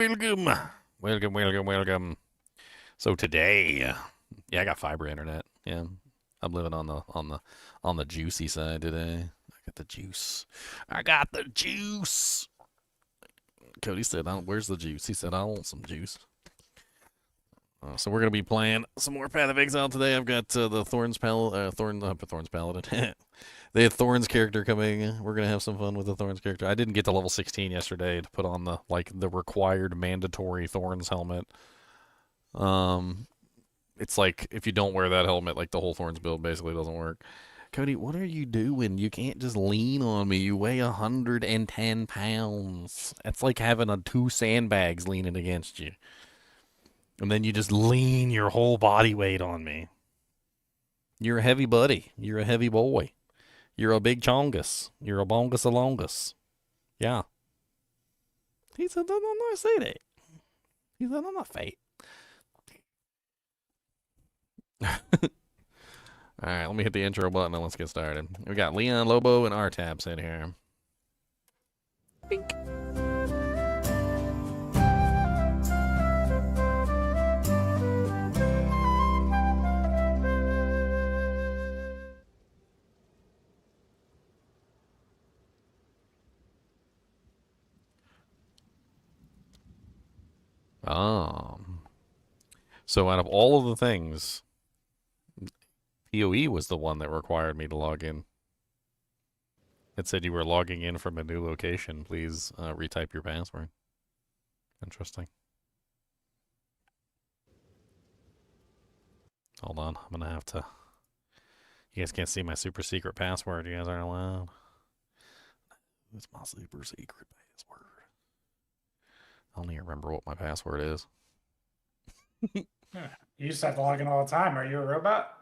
Welcome, welcome. So today, yeah, I got fiber internet. Yeah, I'm living on the juicy side today. I got the juice. I got the juice. Cody said, "Where's the juice?" He said, "I want some juice." So we're gonna be playing some more Path of Exile today. I've got the Thorns Paladin. They had Thorns character coming. We're gonna have some fun with the Thorns character. I didn't get to level 16 yesterday to put on the required mandatory Thorns helmet. Um, it's like if you don't wear that helmet, like the whole Thorns build basically doesn't work. Cody, what are you doing? You can't just lean on me. You weigh 110 pounds. It's like having two sandbags leaning against you. And then you just lean your whole body weight on me. You're a heavy buddy. You're a heavy boy. You're a big chongus. You're a bongus alongus. Yeah. He said, no, no, no, say that. He said, I'm not fake. All right, let me hit the intro button and let's get started. We got Leon, Lobo, and R-Tabs in here. Bink. So out of all of the things, PoE was the one that required me to log in. It said you were logging in from a new location. Please retype your password. Interesting. Hold on, I'm gonna have to. You guys can't see my super secret password. You guys aren't allowed. It's my super secret password. I don't even remember what my password is. You used to have to log in all the time. Are you a robot?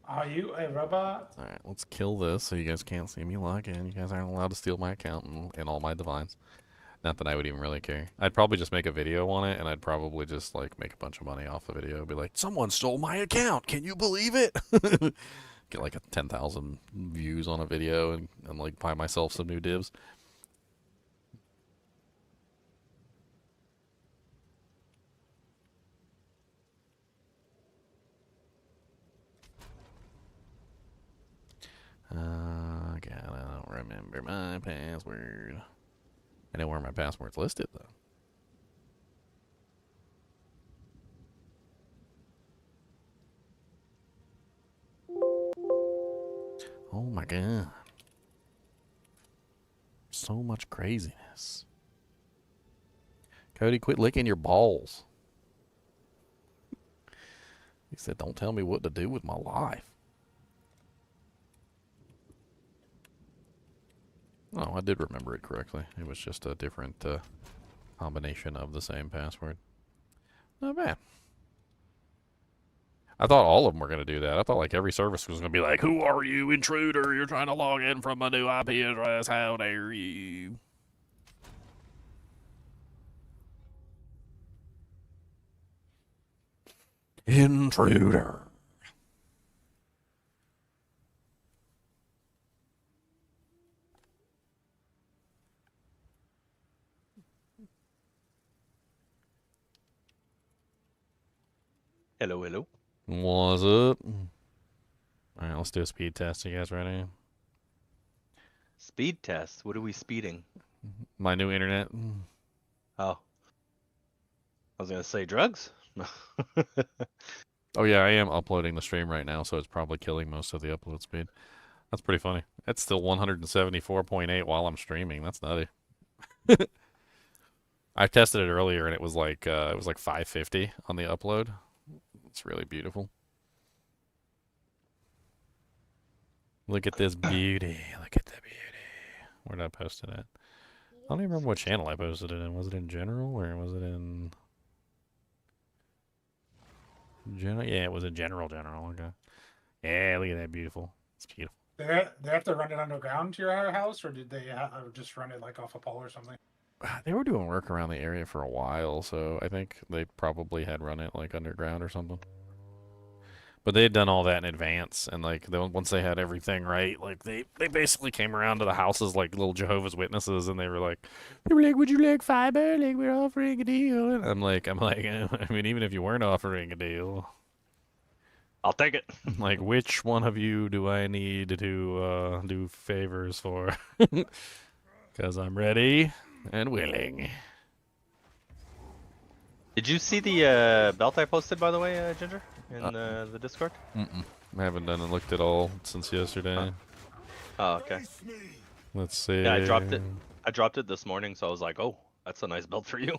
Are you a robot? Alright, let's kill this so you guys can't see me log in. You guys aren't allowed to steal my account and all my divines. Not that I would even really care. I'd probably just make a video on it, and I'd probably just, like, make a bunch of money off the video. Be like, someone stole my account! Can you believe it? Get, like, 10,000 views on a video and, like, buy myself some new divs. God, I don't remember my password. I know where my password's listed, though. Oh my god. So much craziness. Cody, quit licking your balls. He said, don't tell me what to do with my life. Oh, I did remember it correctly. It was just a different combination of the same password. Not bad. I thought all of them were going to do that. I thought like every service was going to be like, who are you, intruder? You're trying to log in from a new IP address. How dare you? Intruder. Hello, hello. What's up? Alright, let's do a speed test. You guys ready? Speed test. What are we speeding? My new internet. Oh. I was gonna say drugs? Oh yeah, I am uploading the stream right now, so it's probably killing most of the upload speed. That's pretty funny. It's still 174.8 while I'm streaming. That's nutty. I tested it earlier and it was like 550 on the upload. It's really beautiful. Look at this beauty. Look at the beauty. Where did I post it at? I don't even remember what channel I posted it in. Was it in general or was it in general? Yeah, it was in general. Okay. Yeah, look at that beautiful. It's beautiful. They have to run it underground to your house, or did they just run it like off a pole or something? They were doing work around the area for a while, so I think they probably had run it like underground or something. But they had done all that in advance, and like once they had everything right, like they basically came around to the houses like little Jehovah's Witnesses, and they were like, "Would you like fiber? Like we're offering a deal." And I'm like, I mean, even if you weren't offering a deal, I'll take it. like which one of you do I need to do favors for? Because I'm ready and willing. Did you see the belt I posted, by the way, Ginger, in the Discord? I haven't done and looked at all since yesterday. Oh, okay. Let's see. Yeah, I dropped it. I dropped it this morning, so I was like, oh, that's a nice belt for you.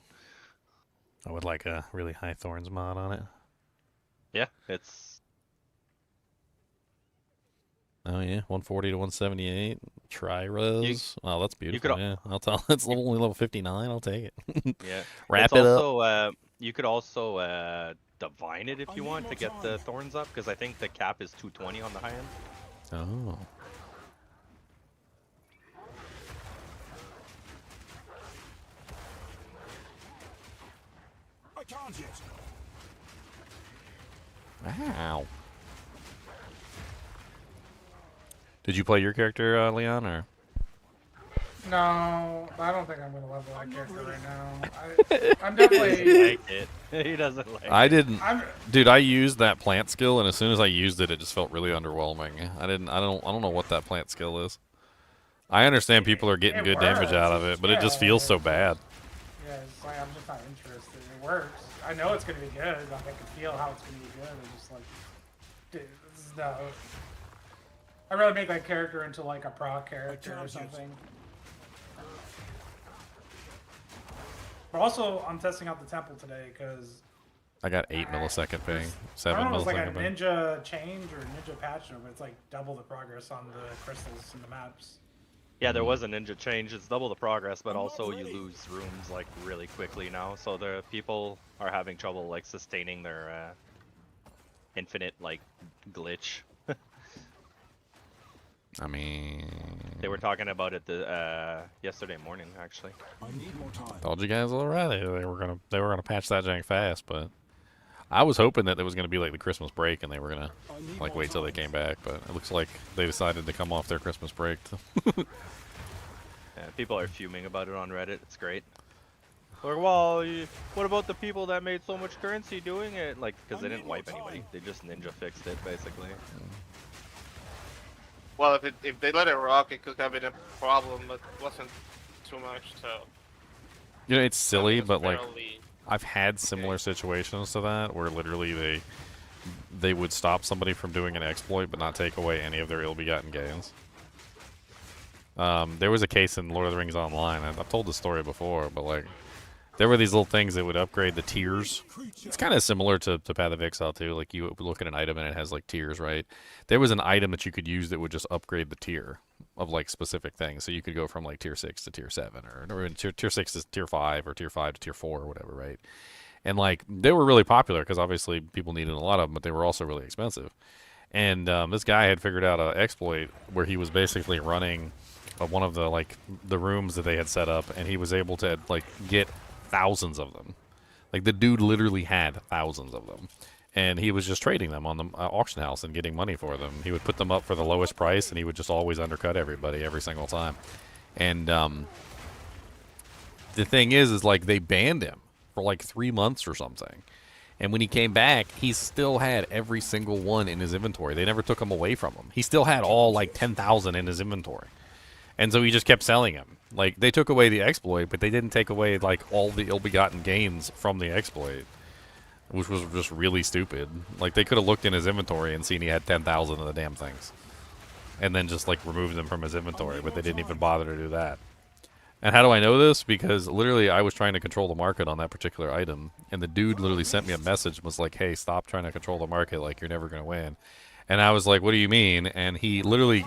I would like a really high Thorns mod on it. Yeah, it's. Oh yeah, 140 to 178. Tri-res. Oh, that's beautiful. could Yeah, I'll tell. It's only level 59. I'll take it. Yeah. Wrap it's it also, up. You could also divine it if you want to get the thorns up, because I think the cap is 220 on the high end. Oh. I can't yet. Wow. Did you play your character, Leon, or? No, I don't think I'm gonna level that character right now. I'm definitely. Like it. He doesn't like I it. didn't. I'm, Dude, I used that plant skill, and as soon as I used it, it just felt really underwhelming. I don't know what that plant skill is. I understand people are getting It good damage works, out of it, but it just feels so bad. yeah, it's like I'm just not interested. It works. I know it's gonna be good. Like I can feel how it's gonna be good. I'm just like, dude, this is no. I'd rather make that character into like a proc character or something. But also, I'm testing out the temple today because I got 8 millisecond ping, I 7 don't know, it's like a millisecond ping. ninja change or ninja patch, but it's like double the progress on the crystals and the maps. Yeah, there was a ninja change. It's double the progress, but also you lose rooms like really quickly now. So the people are having trouble like sustaining their infinite like glitch. I mean, They were talking about it yesterday morning, actually. I need more time. told you guys already they were gonna patch that jank fast, but I was hoping that it was gonna be like the Christmas break and they were gonna I need like more wait till they time. came back, but it looks like they decided to come off their Christmas break. Yeah, people are fuming about it on Reddit. It's great. Like, well, what about the people that made so much currency doing it? Like, because they didn't wipe anybody. They just ninja fixed it, basically. Well, if they let it rock, it could have been a problem, but it wasn't too much. So You know, it's silly, it was but like barely- I've had similar situations to that where literally they would stop somebody from doing an exploit but not take away any of their ill-begotten gains. There was a case in Lord of the Rings Online. I've told this story before, but like there were these little things that would upgrade the tiers. It's kind of similar to Path of Exile too. Like you would look at an item and it has like tiers, right? There was an item that you could use that would just upgrade the tier of like specific things. So you could go from like tier 6 to tier 7, or tier 6 to tier 5, or tier 5 to tier 4, or whatever, right? And like they were really popular because obviously people needed a lot of them, but they were also really expensive. And this guy had figured out an exploit where he was basically running one of the rooms that they had set up, and he was able to like get thousands of them. Like the dude literally had thousands of them, and he was just trading them on the auction house and getting money for them. He would put them up for the lowest price, and he would just always undercut everybody every single time. And the thing is like they banned him for like 3 months or something. And when he came back, he still had every single one in his inventory. They never took them away from him. He still had all like 10,000 in his inventory. And so he just kept selling them. Like, they took away the exploit, but they didn't take away, like, all the ill-begotten gains from the exploit, which was just really stupid. Like, they could have looked in his inventory and seen he had 10,000 of the damn things. And then just, like, removed them from his inventory, but they didn't even bother to do that. And how do I know this? Because, literally, I was trying to control the market on that particular item, and the dude literally sent me a message and was like, hey, stop trying to control the market, like, you're never going to win. And I was like, what do you mean? And he literally,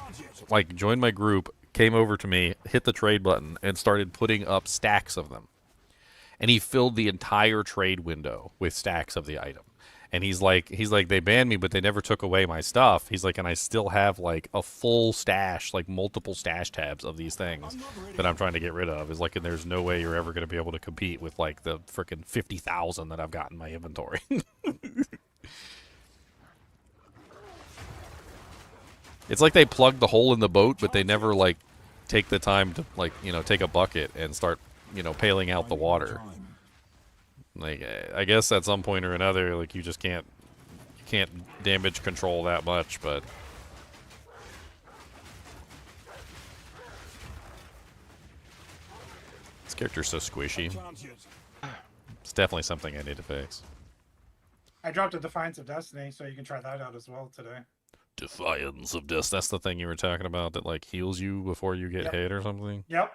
like, joined my group, came over to me, hit the trade button, and started putting up stacks of them. And he filled the entire trade window with stacks of the item. And he's like, they banned me, but they never took away my stuff. He's like, and I still have like a full stash, like multiple stash tabs of these things that I'm trying to get rid of. Is like, and there's no way you're ever going to be able to compete with like the freaking 50,000 that I've got in my inventory. It's like they plugged the hole in the boat, but they never like take the time to like take a bucket and start paling out the water. Like I guess at some point or another, like you just can't damage control that much, but. This character's so squishy. It's definitely something I need to fix. I dropped a Defiance of Destiny, so you can try that out as well today. Defiance of Dust. That's the thing you were talking about that like heals you before you get hit or something. Yep.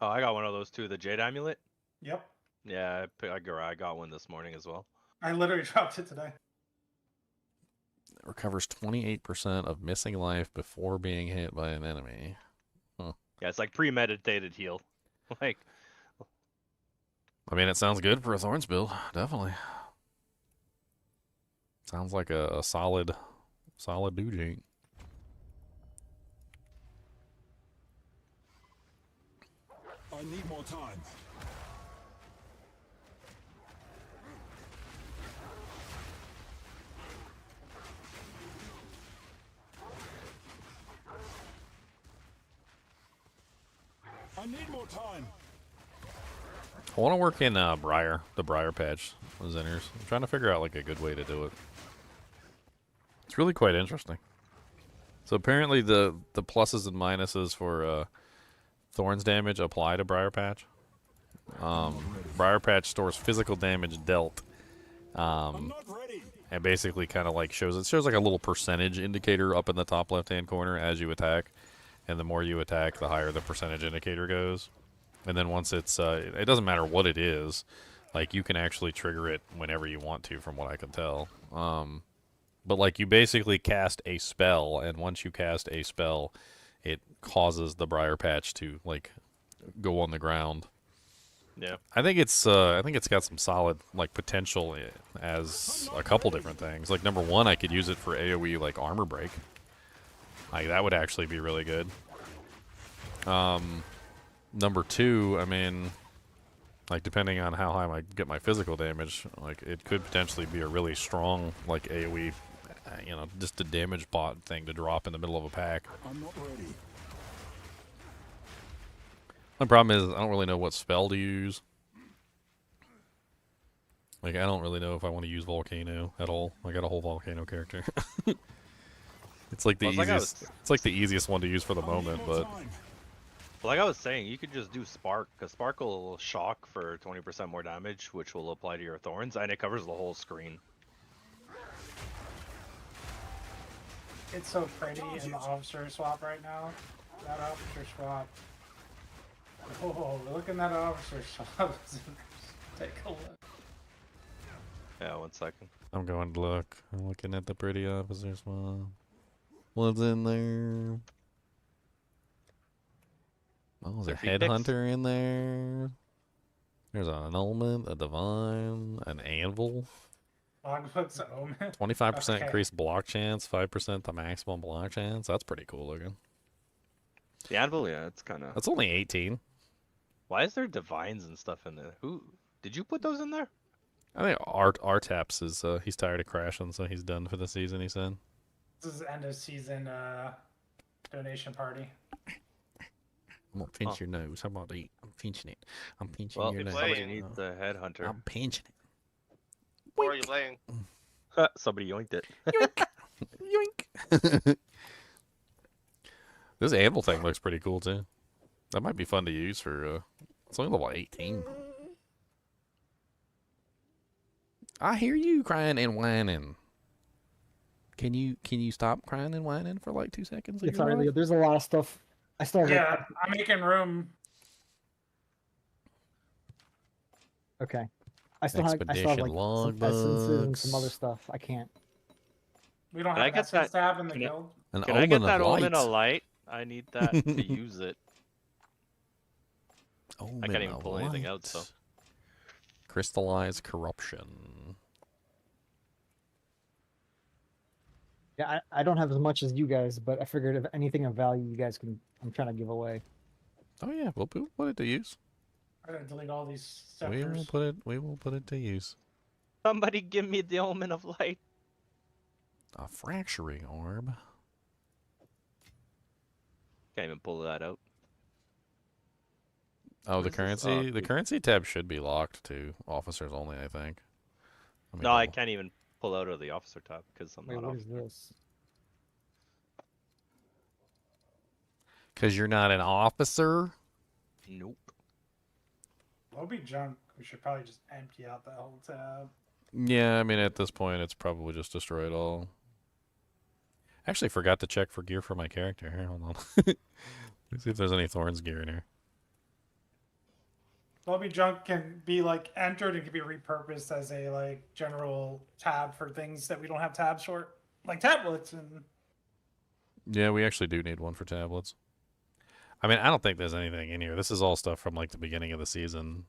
Oh, I got one of those too. The Jade Amulet. Yep. Yeah, I got one this morning as well. I literally dropped it today. It recovers 28% of missing life before being hit by an enemy. Huh. Yeah, it's like premeditated heal. Like, I mean, it sounds good for a Thorns build, definitely. Sounds like a solid doogie. I need more time. I need more time. I want to work in the Briar Patch Zinners. I'm trying to figure out like a good way to do it. It's really quite interesting. So apparently the pluses and minuses for Thorns damage apply to Briar Patch. Briar Patch stores physical damage dealt. I'm not ready. And basically kind of like shows like a little percentage indicator up in the top left-hand corner as you attack. And the more you attack, the higher the percentage indicator goes. And then once it's, it doesn't matter what it is, like you can actually trigger it whenever you want to, from what I can tell. But like you basically cast a spell, and once you cast a spell, it causes the Briar Patch to like go on the ground. yeah. I think it's got some solid like potential as a couple different things. Like number one, I could use it for AoE like armor break. Like that would actually be really good. Number two, I mean, like depending on how high I get my physical damage, like it could potentially be a really strong like AoE, just a damage bot thing to drop in the middle of a pack. I'm not ready. My problem is I don't really know what spell to use. Like I don't really know if I want to use Volcano at all. I got a whole Volcano character. It's like the Well, easiest. It's like the easiest one to use for the moment, but Like I was saying, you could just do Spark, because Spark will shock for 20% more damage, which will apply to your Thorns, and it covers the whole screen. It's so pretty in the officer swap right now. That officer swap. Oh, look at that officer swap. Take a look. Yeah, 1 second. I'm going to look. I'm looking at the pretty officers. What's in there? Oh, is there a Their feet picks. headhunter in there? There's an annulment, a divine, an anvil. Logbook's Omen. 25% Okay. increased block chance, 5% the maximum block chance. That's pretty cool looking. The Anvil, yeah, it's kind of... That's only 18. Why is there divines and stuff in there? Who... Did you put those in there? I think Artaps is he's tired of crashing, so he's done for the season. He said. This is end of season donation party. I'm gonna pinch your nose. How about that? I'm pinching it. I'm pinching Well, your nose. somebody playing. needs a headhunter. I'm pinching it. Where are you playing? Somebody yoinked it. Yoink. This anvil thing looks pretty cool too. That might be fun to use for. It's only level 18. I hear you crying and whining. Can you stop crying and whining for like 2 seconds? Yeah, sorry, Leo, there's a lot of stuff. I still have Yeah, I'm making room. okay. I still have Expedition like some essences and some logbooks. other stuff. I can't. We don't Can I have get Essence that- Tab in the can I- guild. An Can I get omen that of Omen light. of Light? I need that to use it. Omen I can't even of pull anything out, light. so. Crystallized corruption. Yeah, I don't have as much as you guys, but I figured if anything of value, you guys can. I'm trying to give away. Oh yeah, we'll put it to use. I'm gonna delete all these We will scepters. put it to use. Somebody give me the Omen of Light. A fracturing orb. Can't even pull that out. Oh, What the is this? currency. The currency tab should be locked to officers only, I think. Let me No, I double- can't even pull out of the officer tab because I'm Wait, not what off. is this? Cause you're not an officer. Nope. Lobby junk. We should probably just empty out that whole tab. Yeah, I mean at this point it's probably just destroy it all. Actually, forgot to check for gear for my character. Here, hold on. Let's see if there's any Thorns gear in here. Lobby junk can be like entered and can be repurposed as a like general tab for things that we don't have tabs for, like tablets and. Yeah, we actually do need one for tablets. I mean, I don't think there's anything in here. This is all stuff from like the beginning of the season.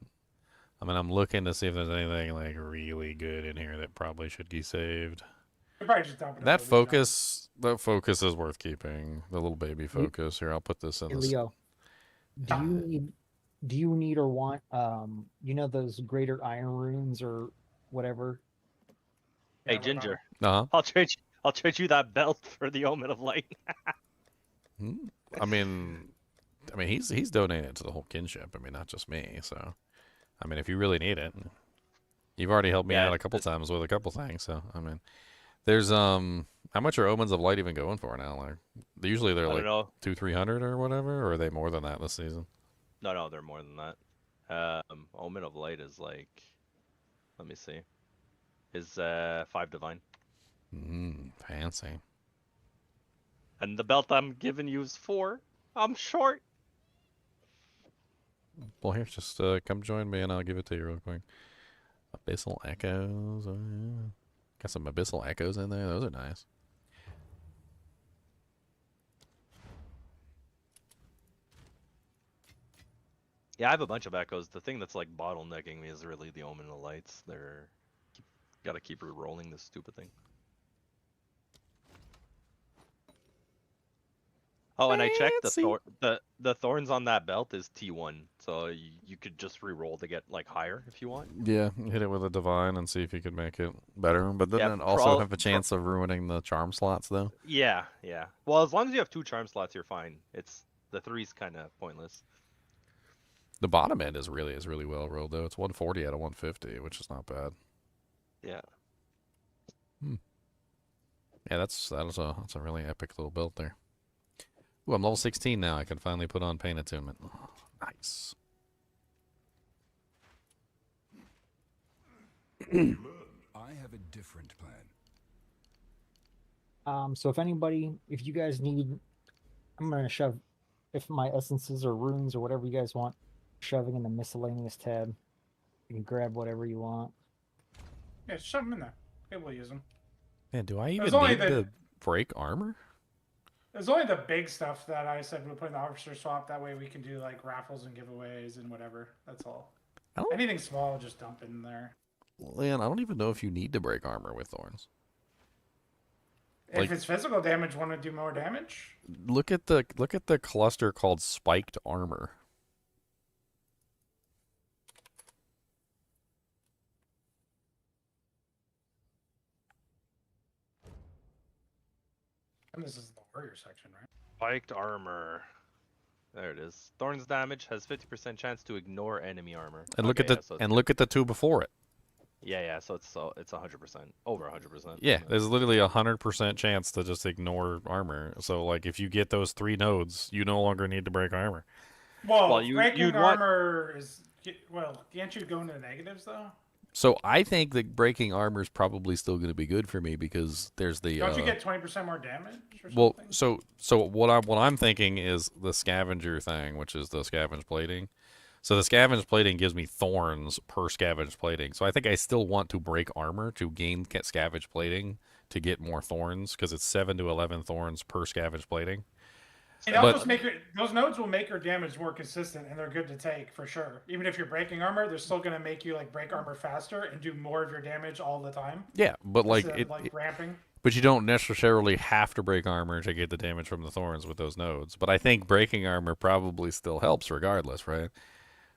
I mean, I'm looking to see if there's anything like really good in here that probably should be saved. You're probably just dumping it That over the focus is worth keeping. The little baby focus. Here, I'll put this in Hey, this. Leo, do you need or want you know those greater iron runes or whatever? Hey, Yeah, we're Ginger. Uh-huh. I'll trade you that belt for the Omen of Light. I mean, he's donating it to the whole kinship. I mean, not just me. So, I mean, if you really need it, you've already helped me Yeah, out a couple times with a couple things. So, I mean, there's how much are Omens of Light even going for now? Like, usually they're I like don't know. 200-300 or whatever, or are they more than that this season? No, they're more than that. Omen of Light is like, let me see, is 5 divine, Fancy. and the belt I'm giving you is 4. I'm short. Well, here, just come join me and I'll give it to you real quick. Abyssal Echoes. Oh, yeah. Got some Abyssal Echoes in there. Those are nice. Yeah, I have a bunch of echoes. The thing that's like bottlenecking me is really the Omen of Lights. Gotta keep re-rolling this stupid thing. Oh, and I checked Fancy. the thorns on that belt is T1, so you could just re-roll to get like higher if you want. Yeah, hit it with a divine and see if you could make it better. But then Yeah, it also have a chance of ruining the charm slots, though. Yeah. Well, as long as you have 2 charm slots, you're fine. The 3's kind of pointless. The bottom end is really well rolled, though. It's 140 out of 150, which is not bad. Yeah. Yeah, that's a really epic little build there. Ooh, I'm level 16 now. I can finally put on Pain Attunement. Oh, nice. I have a different plan. So if you guys need, I'm gonna shove, if my essences or runes or whatever you guys want, shoving in the miscellaneous tab. You can grab whatever you want. Yeah, shove them in there. Maybe we'll use them. Man, do I There's even only need the- to break armor? There's only the big stuff that I said we'll put in the officer swap. That way we can do like raffles and giveaways and whatever. That's all. I don't, Anything small, just dump in there. Leon, I don't even know if you need to break armor with Thorns. Like- If it's physical damage, want to do more damage? Look at the cluster called Spiked Armor. And this is the warrior section, right? Spiked armor. There it is. Thorns damage has 50% chance to ignore enemy armor. And look Okay, at yeah, so look at the two before it. yeah, so it's 100%, over 100%. Yeah, there's literally 100% chance to just ignore armor. So like if you get those 3 nodes, you no longer need to break armor. Well, Well, breaking you'd want- armor is can't you go into the negatives though? So I think that breaking armor is probably still going to be good for me because there's the Don't you get 20% more damage or well, something? so what I'm thinking is the scavenger thing, which is the scavenge plating. So the scavenge plating gives me thorns per scavenge plating. So I think I still want to break armor to gain scavenge plating to get more thorns because it's 7 to 11 thorns per scavenge plating. It also those nodes will make your damage more consistent, and they're good to take for sure. Even if you're breaking armor, they're still going to make you like break armor faster and do more of your damage all the time. Yeah, but like Instead of, ramping. But you don't necessarily have to break armor to get the damage from the thorns with those nodes. But I think breaking armor probably still helps regardless, right?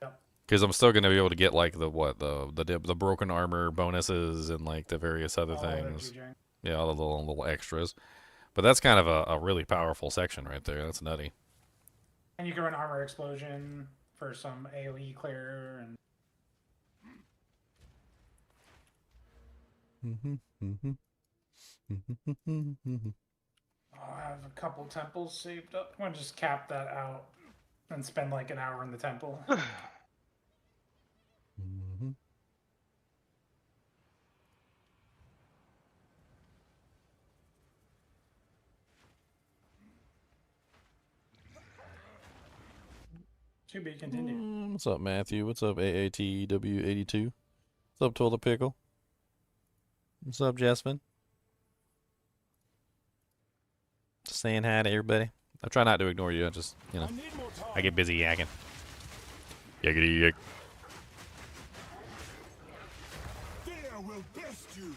Yep. Because I'm still going to be able to get like the broken armor bonuses and like the various other All of that things. GJ. Yeah, all the little extras. But that's kind of a really powerful section right there. That's nutty. And you can run Armor Explosion for some AoE clear, and I have a couple temples saved up. I'm gonna just cap that out and spend like an hour in the temple. To be continued. What's up, Matthew? What's up, AATW82? What's up, Toilet Pickle? What's up, Jasmine? Just saying hi to everybody. I try not to ignore you. I just, you know, I get busy yakking. Yakety yak. Fear will best you.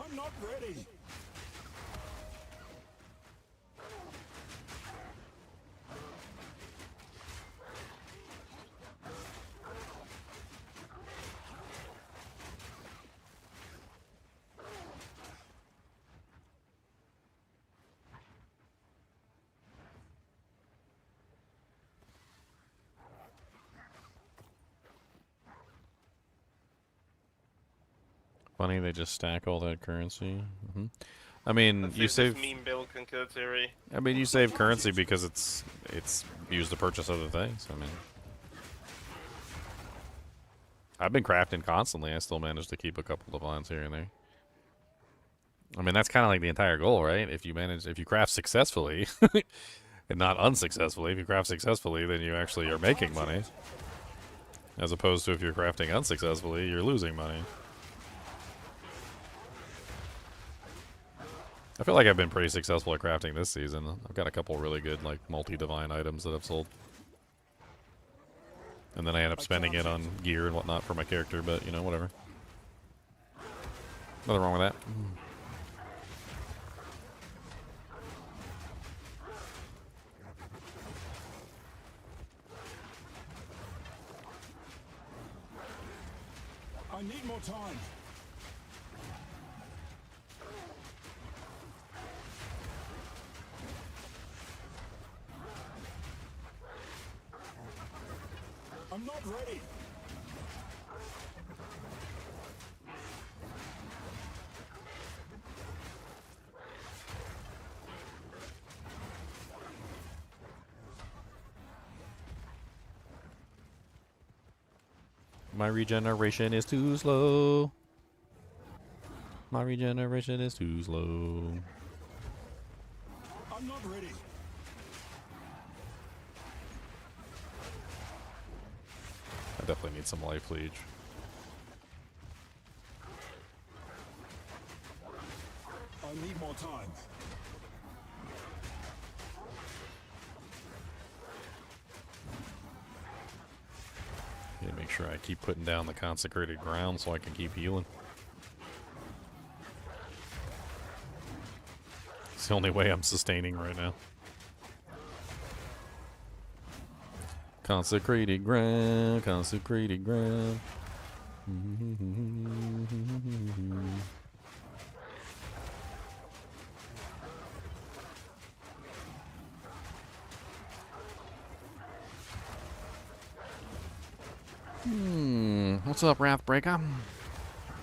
I'm not ready. Funny, they just stack all that currency. I mean, Let's see you if save. this meme build can kill theory. I mean, you save currency because it's used to purchase other things. I mean, I've been crafting constantly. I still manage to keep a couple divines here and there. I mean, that's kind of like the entire goal, right? If you craft successfully, and not unsuccessfully. If you craft successfully, then you actually are making money. As opposed to if you're crafting unsuccessfully, you're losing money. I feel like I've been pretty successful at crafting this season. I've got a couple really good, like, multi-divine items that I've sold. And then I end up spending it on gear and whatnot for my character, but, you know, whatever. Nothing wrong with that. I need more time. I'm not ready. My regeneration is too slow. My regeneration is too slow. I'm not ready. I definitely need some life leech. I need more time. Yeah, make sure I keep putting down the consecrated ground so I can keep healing. It's the only way I'm sustaining right now. Consecrated ground, consecrated ground. What's up, Raft Breaker?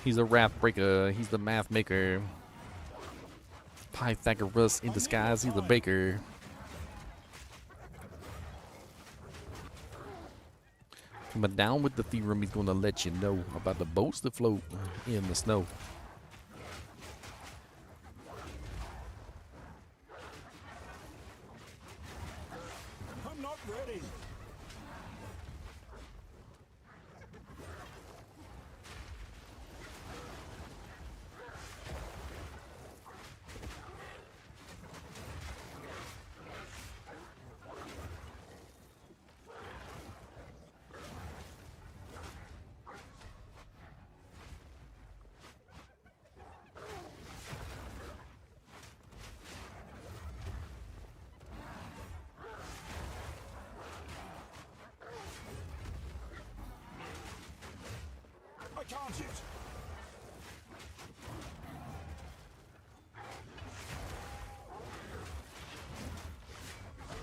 He's a Raft Breaker. He's the math maker. Pythagoras in disguise. He's a baker. But down with the theorem, he's gonna let you know about the boats that float in the snow. I'm not ready.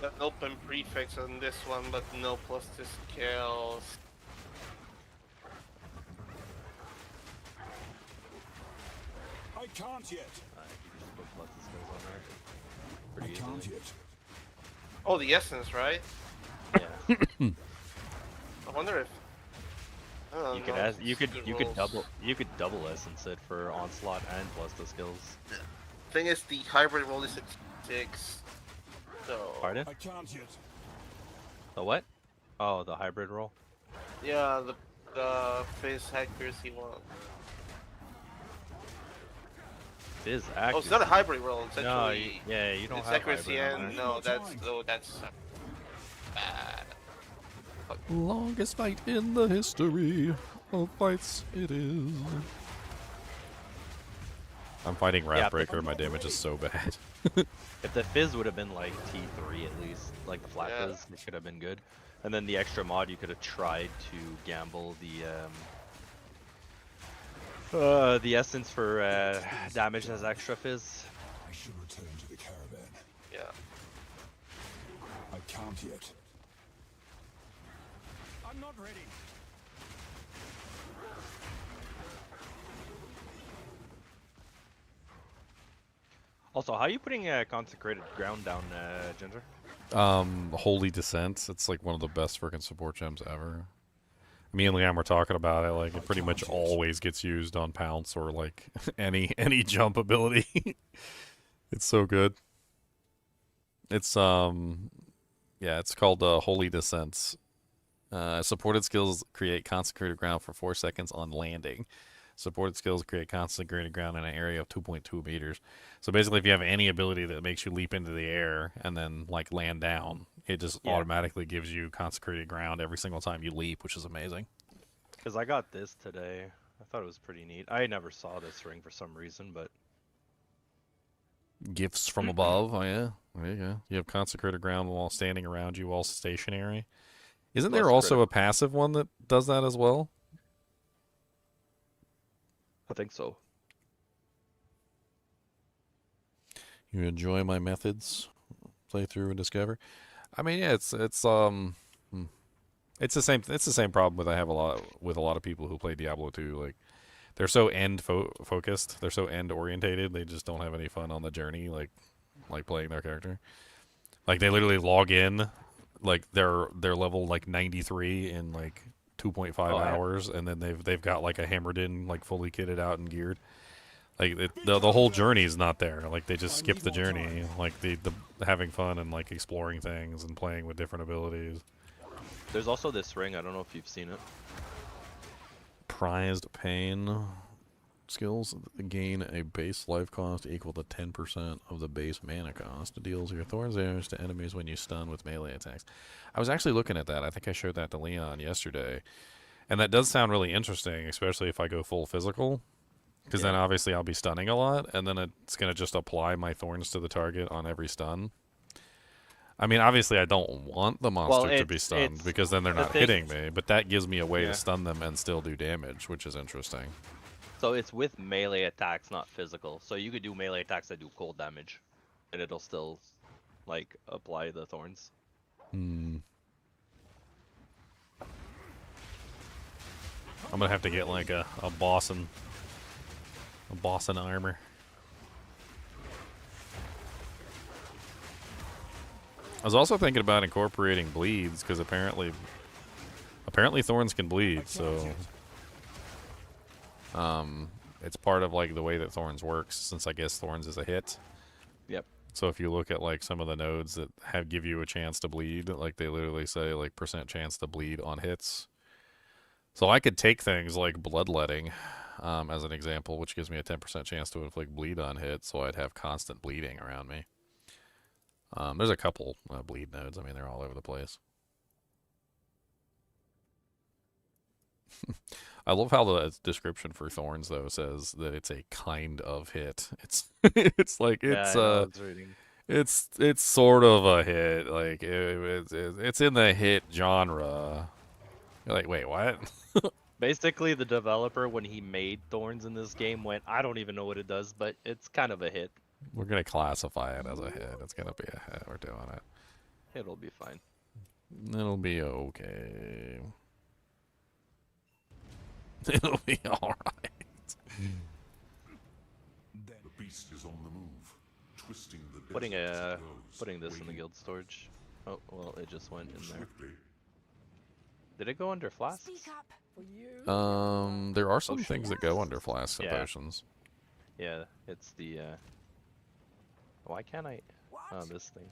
An open prefix on this one, but no plus to skills. I can't yet. You can just put plus the skills on there. I Pretty can't easily. yet. Oh, the essence, right? Yeah. I wonder if. I don't You could know, ask, you it's could good you could rolls. double essence it for onslaught and plus the skills. Thing is, the hybrid roll is at 6. So. Pardon? I can't yet. The what? Oh, the hybrid roll. Yeah, the face accuracy one. It is Oh, accuracy. it's not a hybrid roll. It's No, actually. yeah, you don't It's have accuracy hybrid on and there. no, that's bad. Longest fight in the history of fights it is. I'm fighting Yeah, Raft Breaker, my damage is so bad. If the fizz would have been like T3 at least, like the flat Yeah. fizz, it could have been good. And then the extra mod, you could have tried to gamble the essence for damage as extra fizz. I should return to the caravan. Yeah. I can't yet. I'm not ready. Also, how are you putting consecrated ground down, Ginger? Holy Descent, it's like one of the best freaking support gems ever. Me and Liam were talking about it, like it pretty much always gets used on Pounce or like any jump ability. It's so good. It's yeah, it's called Holy Descent. Supported skills create consecrated ground for 4 seconds on landing. Supported skills create consecrated ground in an area of 2.2 meters. So basically, if you have any ability that makes you leap into the air and then like land down, it just automatically gives you consecrated ground every single time you leap, which is amazing. Because I got this today. I thought it was pretty neat. I never saw this ring for some reason, but Gifts from above. Oh yeah, there you go. You have consecrated ground while standing around you while stationary. Isn't there Plus also critical. a passive one that does that as well? I think so. You enjoy my methods, play through and discover. I mean, yeah, it's the same problem with I have a lot with a lot of people who play Diablo 2. Like they're so focused, they're so end orientated. They just don't have any fun on the journey, like playing their character. Like they literally log in, like they're level like 93 in like 2.5 hours, and then they've got like a hammered in, like fully kitted out and geared. Like the whole journey is not there. Like they just skip the journey. Like the having fun and like exploring things and playing with different abilities. There's also this ring. I don't know if you've seen it. Prized pain skills gain a base life cost equal to 10% of the base mana cost. Deals your thorns damage to enemies when you stun with melee attacks. I was actually looking at that. I think I showed that to Leon yesterday. And that does sound really interesting, especially if I go full physical. Because then obviously I'll be stunning a lot, and then it's going to just apply my thorns to the target on every stun. I mean, obviously I don't want the monster to be stunned, because then they're not hitting me, but that gives me a way to stun them and still do damage, which is interesting. So it's with melee attacks, not physical. So you could do melee attacks that do cold damage, and it'll still, like, apply the thorns. I'm gonna have to get like a boss in armor. I was also thinking about incorporating bleeds, because apparently thorns can bleed, so it's part of like the way that thorns works, since I guess thorns is a hit. Yep. So if you look at like some of the nodes that give you a chance to bleed, like they literally say like % chance to bleed on hits. So I could take things like bloodletting as an example, which gives me a 10% chance to inflict bleed on hit, so I'd have constant bleeding around me. There's a couple bleed nodes. I mean, they're all over the place. I love how the description for Thorns though says that it's a kind of hit. It's it's like it's sort of a hit. Like it's in the hit genre. You're like, wait, what? Basically, the developer, when he made Thorns in this game, went, I don't even know what it does, but it's kind of a hit. We're gonna classify it as a hit. It's gonna be a hit. We're doing it. It'll be fine. It'll be okay. It'll be alright. The beast is on the move, twisting the Putting desert as a it goes, putting this in the waiting guild storage. Oh well, it just went in there. swiftly. Did it go under flasks? Speak up for you. There are some shit. things that go under flasks and Yeah. potions. Yeah, it's the. Why can't I? What? Oh, this thing.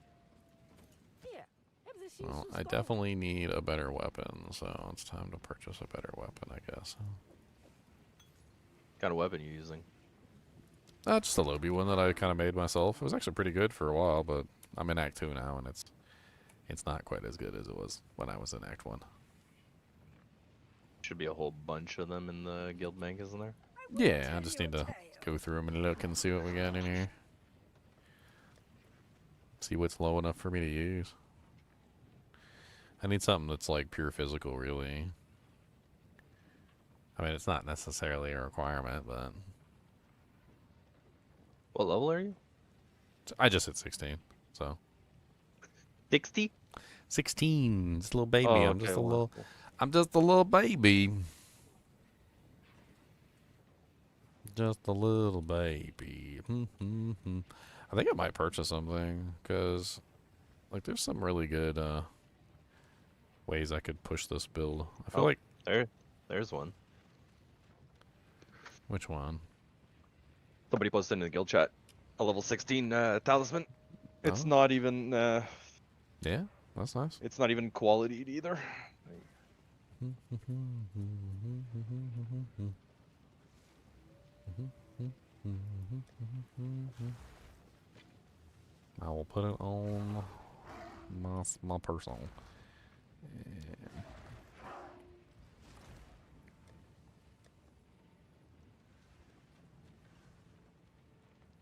Here, have this Well, useless I gold. definitely need a better weapon, so it's time to purchase a better weapon, I guess. What kind of weapon you using? Just a Lobby one that I kind of made myself. It was actually pretty good for a while, but I'm in Act 2 now, and it's not quite as good as it was when I was in Act 1. Should be a whole bunch of them in the guild bank, isn't there? Yeah, I just need to go through them and look and see what we got in here. See what's low enough for me to use. I need something that's like pure physical, really. I mean, it's not necessarily a requirement, but What level are you? I just hit 16, so 60. 16. Just a little baby. Oh, I'm just okay, a wow, little. cool. I'm just a little baby. Just a little baby. I think I might purchase something because, like, there's some really good ways I could push this build. I feel Oh. like There's one. which one? Somebody posted in the guild chat a level 16 talisman. It's Oh. not even. Yeah, that's nice. It's not even qualityed either. I will put it on my personal. Yeah.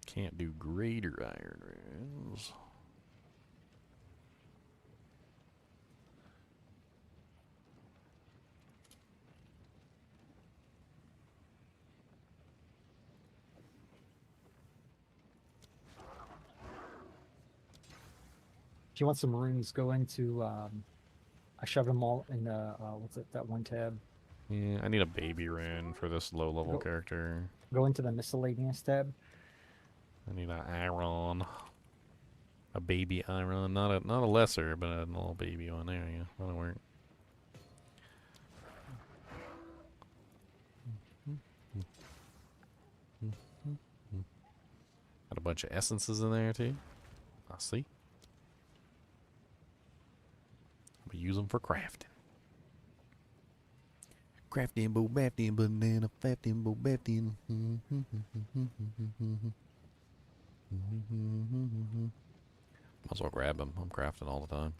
Can't do greater iron runes. If you want some runes, go into. I shoved them all in the what's it? That one tab. Yeah, I need a baby rune for this low level Go- character. Go into the miscellaneous tab. I need an iron. A baby iron. Not a lesser, but a little baby one. There you go. That'll work. Got a bunch of essences in there too. I see. We use them for crafting. Crafting, bo bafting, banana fafting, bo bafting. Might as well grab them. I'm crafting all the time.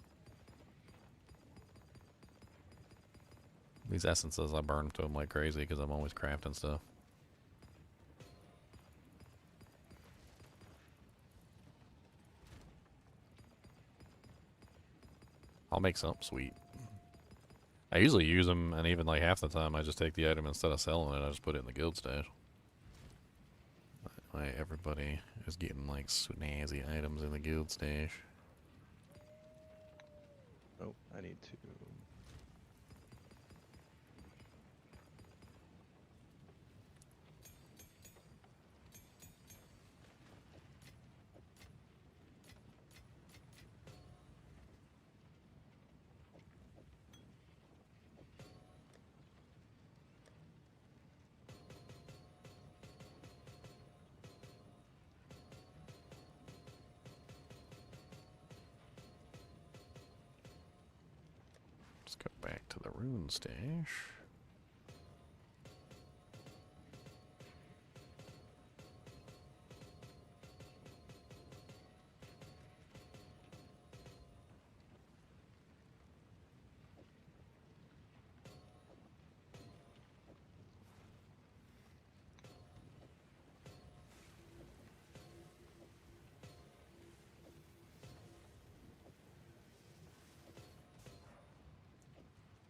These essences, I burn to them like crazy because I'm always crafting stuff. I'll make something sweet. I usually use them, and even like half the time, I just take the item instead of selling it. I just put it in the guild stash. That way everybody is getting like snazzy items in the guild stash. Oh, I need to. Let's go back to the rune stash.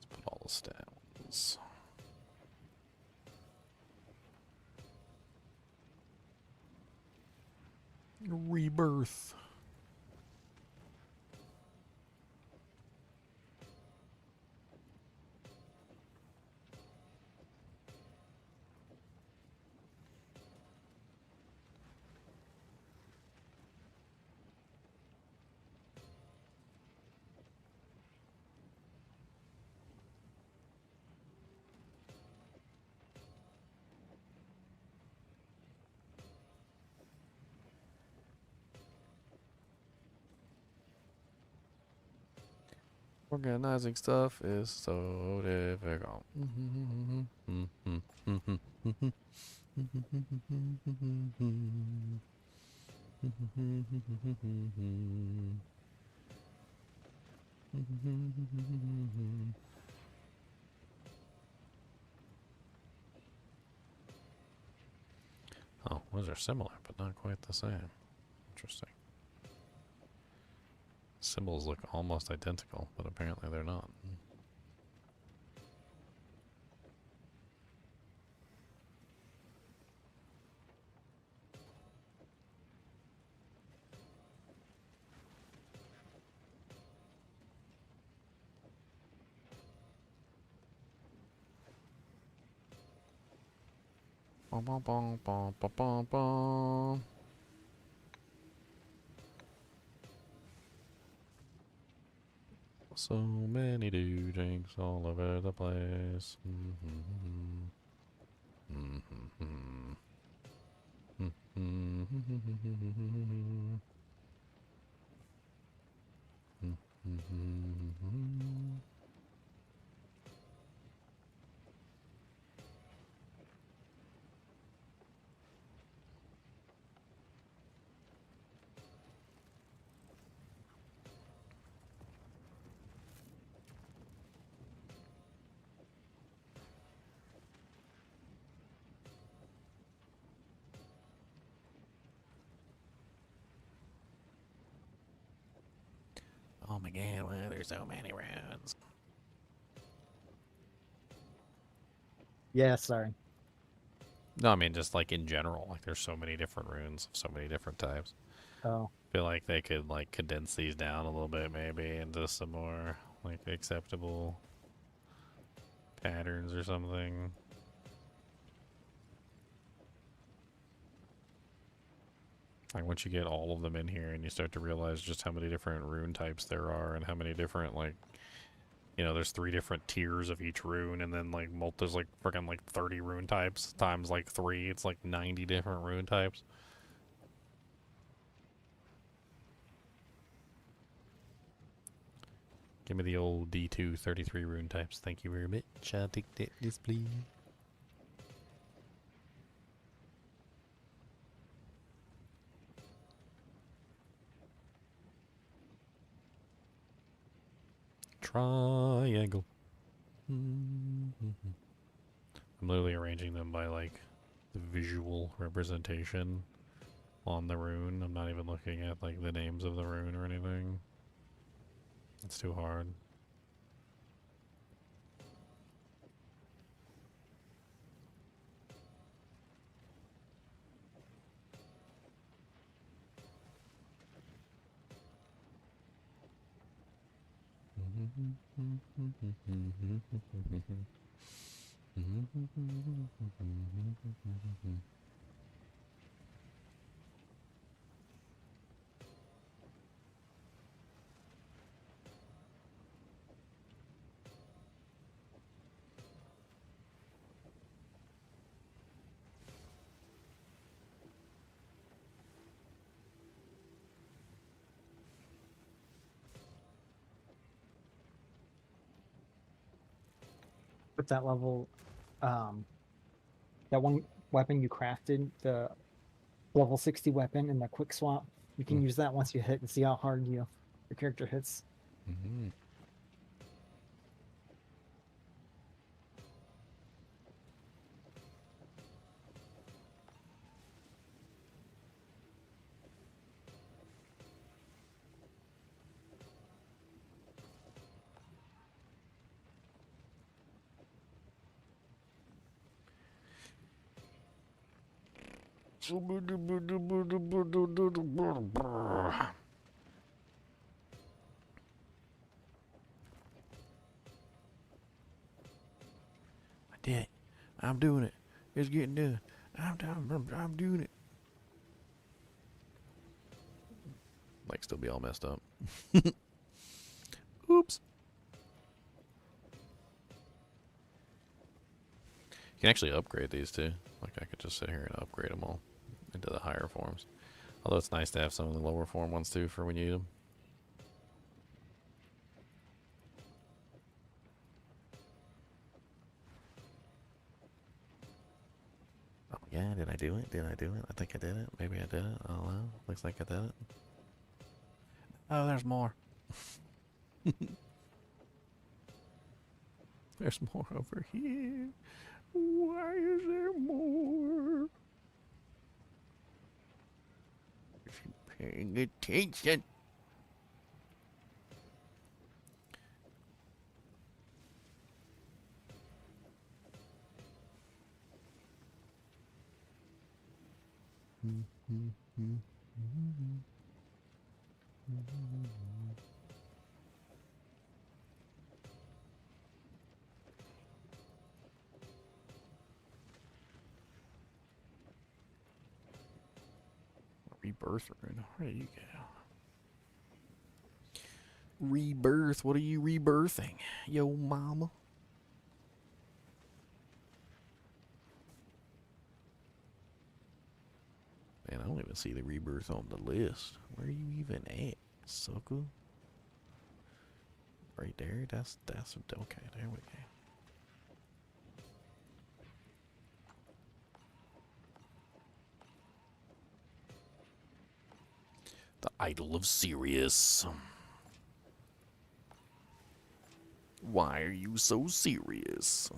Let's put all the stats. Rebirth. Organizing stuff is so difficult. Oh, those are similar, but not quite the same. Interesting. Symbols look almost identical, but apparently they're not. Bum, bum, bum, bum, bum, bum, bum. So many drinks all over the place. Oh my god, why are there so many rounds? Yeah, sorry. No, I mean just like in general, like there's so many different runes of so many different types. Oh. Feel like they could like condense these down a little bit maybe into some more like acceptable patterns or something. Like once you get all of them in here and you start to realize just how many different rune types there are and how many different like, you know, there's 3 different tiers of each rune and then like there's like freaking like 30 rune types times like 3, it's like 90 different rune types. Give me the old D2 33 rune types. Thank you very much. I'll take that, yes please. Triangle. I'm literally arranging them by like the visual representation on the rune. I'm not even looking at like the names of the rune or anything. It's too hard. With that level, that one weapon you crafted, the level 60 weapon and the quick swap, you can use that once you hit and see how hard your character hits. I did it. I'm doing it. It's getting done. I'm doing it. Like still be all messed up. Oops. You can actually upgrade these too. Like I could just sit here and upgrade them all into the higher forms. Although it's nice to have some of the lower form ones too for when you need them. Yeah, did I do it? Did I do it? I think I did it. Maybe I did it. I don't know. Looks like I did it. Oh, there's more. There's more over here. Why is there more? Is he paying attention? Rebirth rune. Where do you go? Rebirth. What are you rebirthing? Yo, mama. Man, I don't even see the rebirth on the list. Where are you even at, sucker? Right there. That's okay. There we go. The Idol of Sirius. Why are you so serious?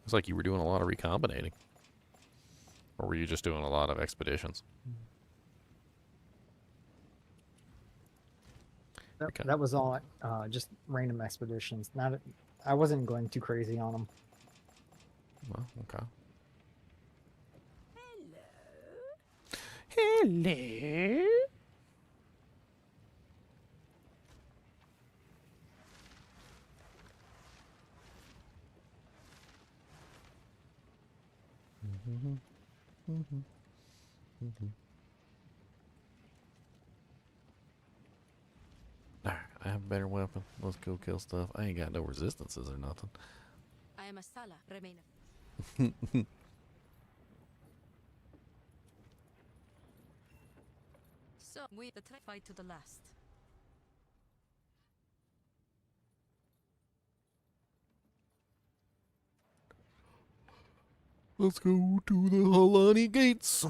Looks like you were doing a lot of recombinating. Or were you just doing a lot of expeditions? Okay. That was all just random expeditions. Not, I wasn't going too crazy on them. Well, okay. Hello. Hello. Alright, I have a better weapon. Let's go kill stuff. I ain't got no resistances or nothing. I am a Sala, remainer. So we the fight to the last. Let's go to the Halani gates.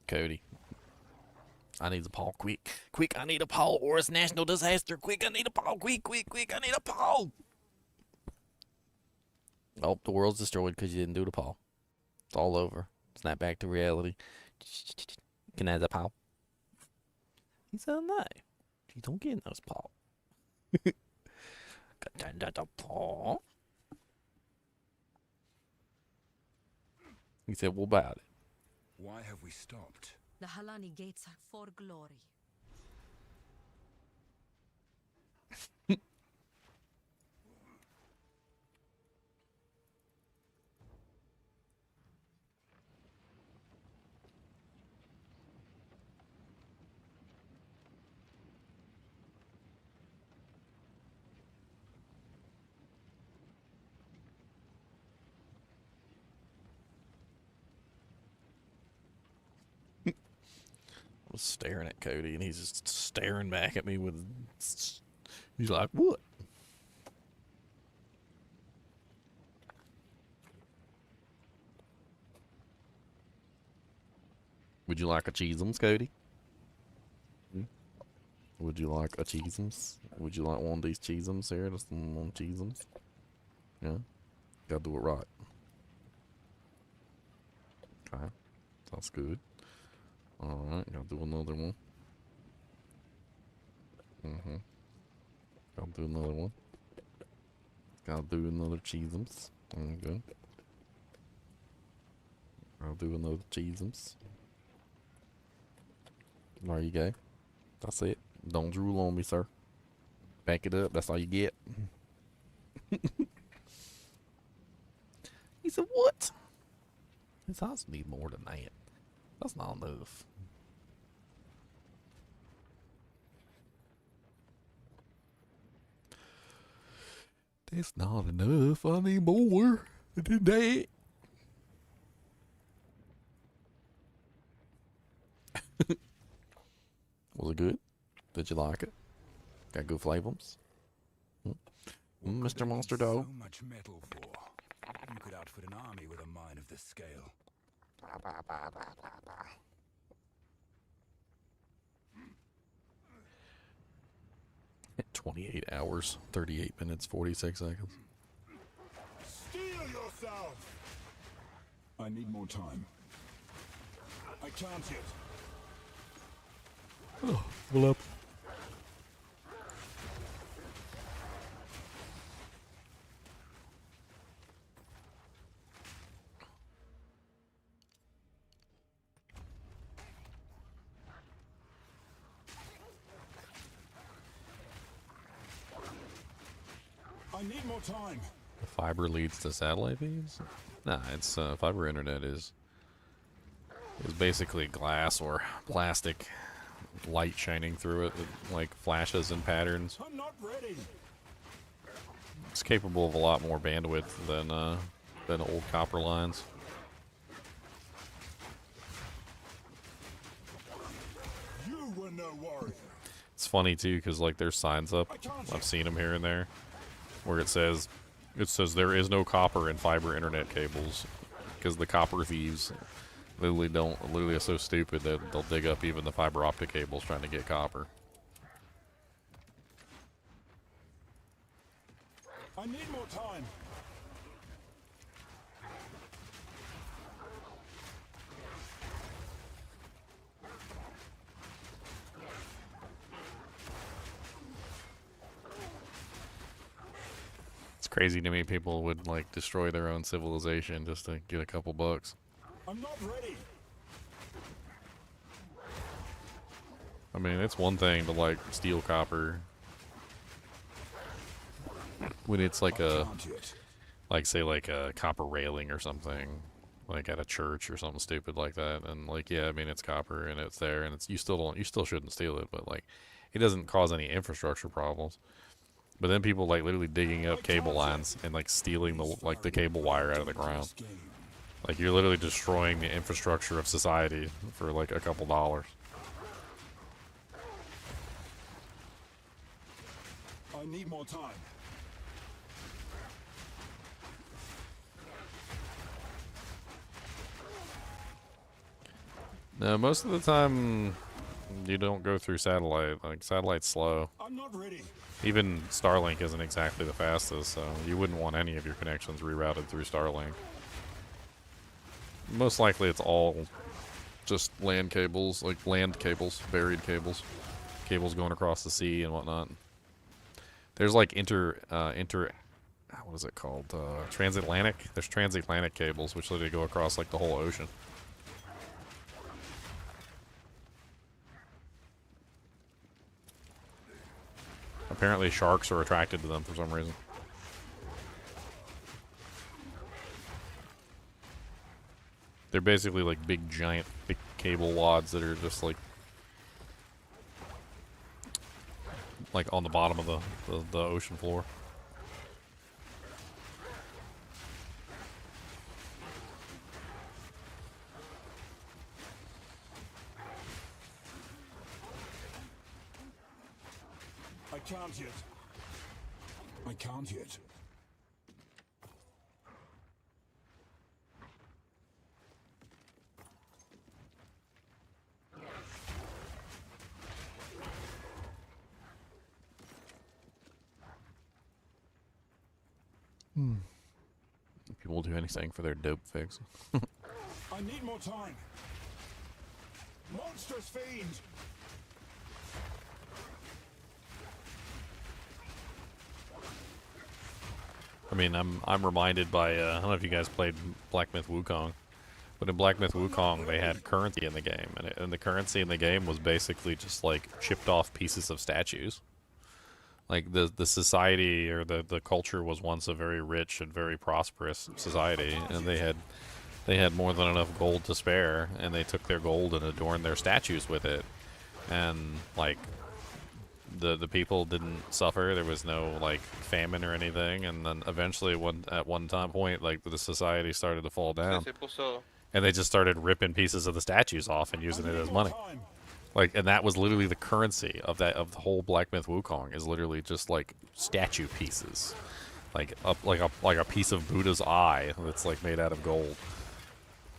Cody. I need a paw, quick. Quick, I need a paw, or it's national disaster. Quick, I need a paw, quick, I need a paw. Oh, the world's destroyed because you didn't do the paw. It's all over. Snap back to reality. Can I have a paw? He said no. You don't get those paw. Got that paw. He said, what about it? Why have we stopped? The Halani gates are for glory. Was staring at Cody, and he's just staring back at me with. He's like, "What?" Would you like a cheesums, Cody? Would you like a cheesums? Would you like one of these cheesums here? Just one cheesums. Yeah, gotta do it right. Okay, sounds good. Alright, gotta do another one. Gotta do another one. Gotta do another cheesums. Okay. I'll do another cheesums. There you go. That's it. Don't drool on me, sir. Back it up. That's all you get. He said, what? His eyes need more than that. That's not enough. That's not enough. I need more than that. Was it good? Did you like it? Got good flavors? Mr. Monster Dog. So much metal for. You could outfit an army with a mine of this scale. 28 hours, 38 minutes, 46 seconds. Steel yourself! I need more time. I can't yet. Oh, well up. I need more time. Fiber leads to satellite feeds? Nah, it's fiber internet is basically glass or plastic light shining through it, like flashes and patterns. I'm not ready. It's capable of a lot more bandwidth than old copper lines. You were no warrior. It's funny too, because like there's signs up. I've seen them here and there, where it says there is no copper in fiber internet cables, because the copper thieves literally are so stupid that they'll dig up even the fiber optic cables trying to get copper. I need more time. It's crazy to me people would like destroy their own civilization just to get a couple bucks. I'm not ready. I mean, it's one thing to like steal copper when it's like Can't yet. say like a copper railing or something, like at a church or something stupid like that. And like, yeah, I mean, it's copper and it's there, and you still shouldn't steal it, but like, it doesn't cause any infrastructure problems. But then people like literally digging up cable lines and like stealing the cable wire out of the ground. Like, you're literally destroying the infrastructure of society for like a couple dollars. I need more time. No, most of the time you don't go through satellite. Like, satellite's slow. I'm not ready. Even Starlink isn't exactly the fastest, so you wouldn't want any of your connections rerouted through Starlink. Most likely it's all just land cables, like land cables, buried cables. Cables going across the sea and whatnot. There's like what is it called? Transatlantic? There's transatlantic cables, which literally go across like the whole ocean. Apparently sharks are attracted to them for some reason. They're basically like big, giant, thick cable wads that are just like on the bottom of the ocean floor. I can't yet. I can't yet. People will do anything for their dope fix. I need more time. Monstrous fiend. I mean, I'm reminded by I don't know if you guys played Black Myth Wukong, but in Black Myth Wukong they had currency in the game, and the currency in the game was basically just like chipped off pieces of statues. Like the society or the culture was once a very rich and very prosperous society, and they had more than enough gold to spare, and they took their gold and adorned their statues with it, and like the people didn't suffer. There was no like famine or anything, and then eventually at one time point, like the society started to fall down, Se puso. and they just started ripping pieces of the statues off and using it as money. Like, and that was literally the currency of the whole Black Myth Wukong is literally just like statue pieces, like a piece of Buddha's eye that's like made out of gold.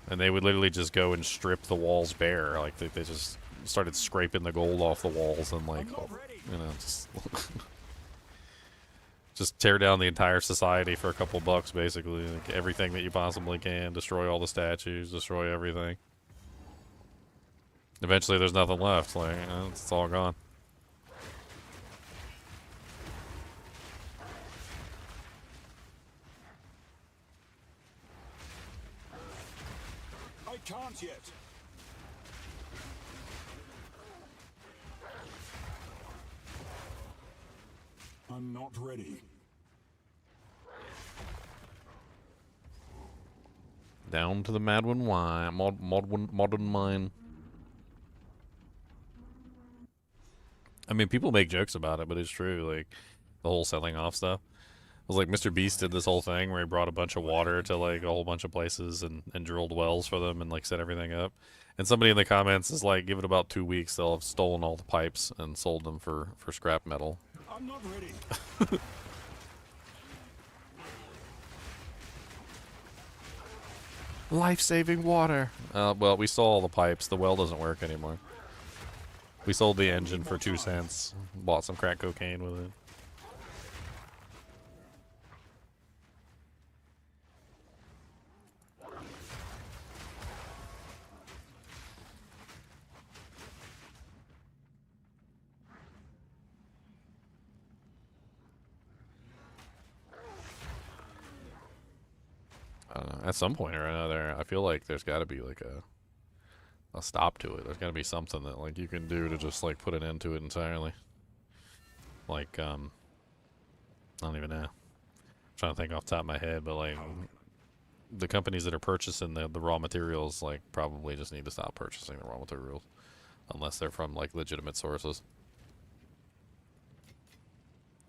And they would literally just go and strip the walls bare. Like they just started scraping the gold off the walls and like, you know, just just tear down the entire society for a couple bucks, basically. Like everything that you possibly can, destroy all the statues, destroy everything. Eventually, there's nothing left. Like, you know, it's all gone. I can't yet. I'm not ready. Down to the Madwin Wine, modern mine. I mean, people make jokes about it, but it's true. Like the whole selling off stuff. It was like Mr. Beast did this whole thing where he brought a bunch of water to like a whole bunch of places and drilled wells for them and like set everything up. And somebody in the comments is like, give it about 2 weeks, they'll have stolen all the pipes and sold them for scrap metal. I'm not ready. Life-saving water. Well, we stole all the pipes. The well doesn't work anymore. We sold the engine for 2 cents. Bought some crack cocaine with it. I don't know. At some point or another, I feel like there's got to be like a stop to it. There's got to be something that like you can do to just like put an end to it entirely. Like I don't even know. I'm trying to think off the top of my head, but like the companies that are purchasing the raw materials like probably just need to stop purchasing the raw materials unless they're from like legitimate sources.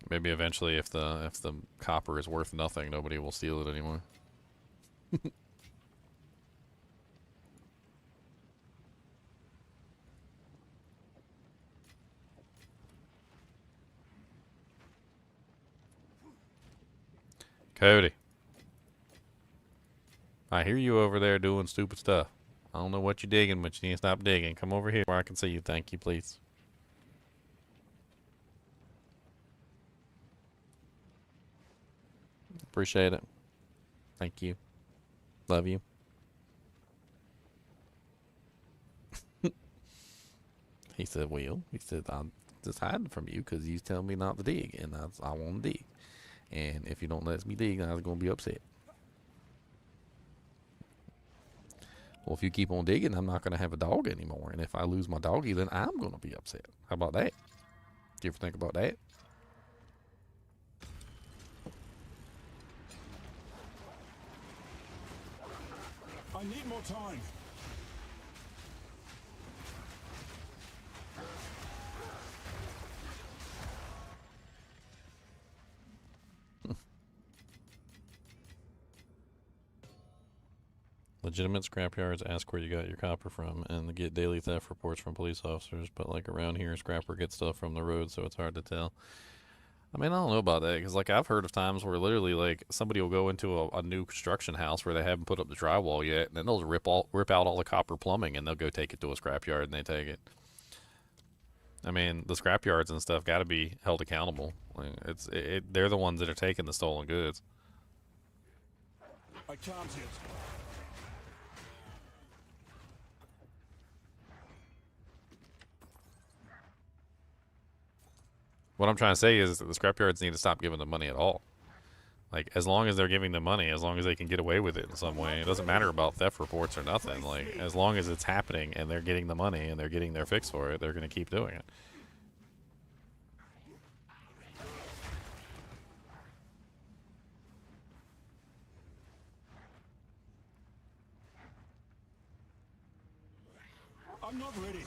Maybe eventually if the copper is worth nothing, nobody will steal it anymore. Cody, I hear you over there doing stupid stuff. I don't know what you're digging, but you need to stop digging. Come over here where I can see you. Thank you, please. Appreciate it. Thank you. Love you. He said, well, I'm just hiding from you because you tell me not to dig, and I want to dig. And if you don't let me dig, then I was going to be upset. Well, if you keep on digging, I'm not going to have a dog anymore. And if I lose my doggy, then I'm going to be upset. How about that? Do you ever think about that? I need more time. Legitimate scrapyards ask where you got your copper from and get daily theft reports from police officers, but like around here, scrapper gets stuff from the road, so it's hard to tell. I mean, I don't know about that, because like I've heard of times where literally like somebody will go into a new construction house where they haven't put up the drywall yet, and then they'll rip out all the copper plumbing, and they'll go take it to a scrapyard and they take it. I mean, the scrapyards and stuff got to be held accountable. Like, they're the ones that are taking the stolen goods. I can't yet. What I'm trying to say is that the scrapyards need to stop giving them money at all. Like, as long as they're giving them money, as long as they can get away with it in some way, it doesn't matter about theft reports or nothing. Like, as long as it's happening and they're getting the money and they're getting their fix for it, they're going to keep doing it. I'm not ready.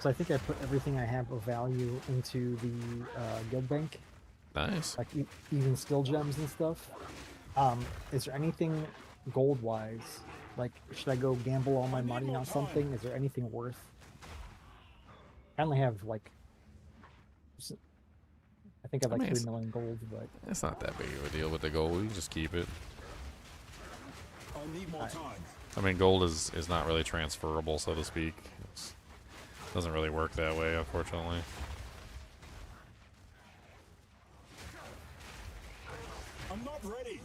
So I think I put everything I have of value into the guild bank, Nice. like even skill gems and stuff. Is there anything gold-wise? Like, should I go gamble all my money on something? Is there anything worth? I only have like, I think I have I like mean, 3 it's- million gold, but It's not that big of a deal with the gold. You can just keep it. I'll need more time. I mean, gold is not really transferable, so to speak. It doesn't really work that way, unfortunately. I'm not ready.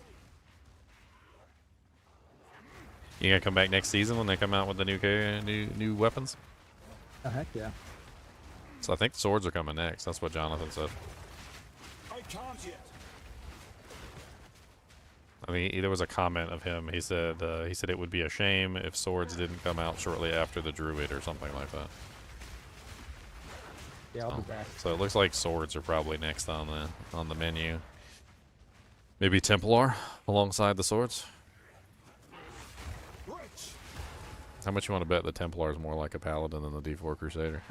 You gonna come back next season when they come out with the new weapons? oh heck yeah. So I think swords are coming next. That's what Jonathan said. I can't yet. I mean, there was a comment of him. He said it would be a shame if swords didn't come out shortly after the Druid or something like that. Yeah, I'll be back. So it looks like swords are probably next on the menu. Maybe Templar alongside the swords. Rich. How much you want to bet the Templar is more like a paladin than the D4 Crusader?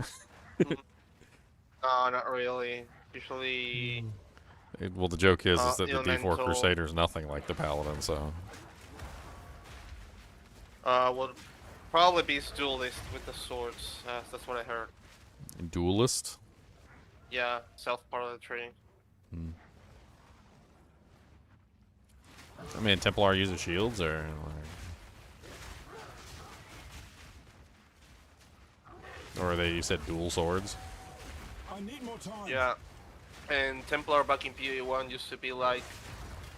No, not really. Usually, Well, the joke is that the D4 elemental. Crusader is nothing like the paladin. So would probably be duelist with the swords. That's what I heard. duelist. Yeah, south part of the tree. I mean, Templar uses shields, or are they? You said dual swords. I need more time. Yeah, and Templar back in PoE1 used to be like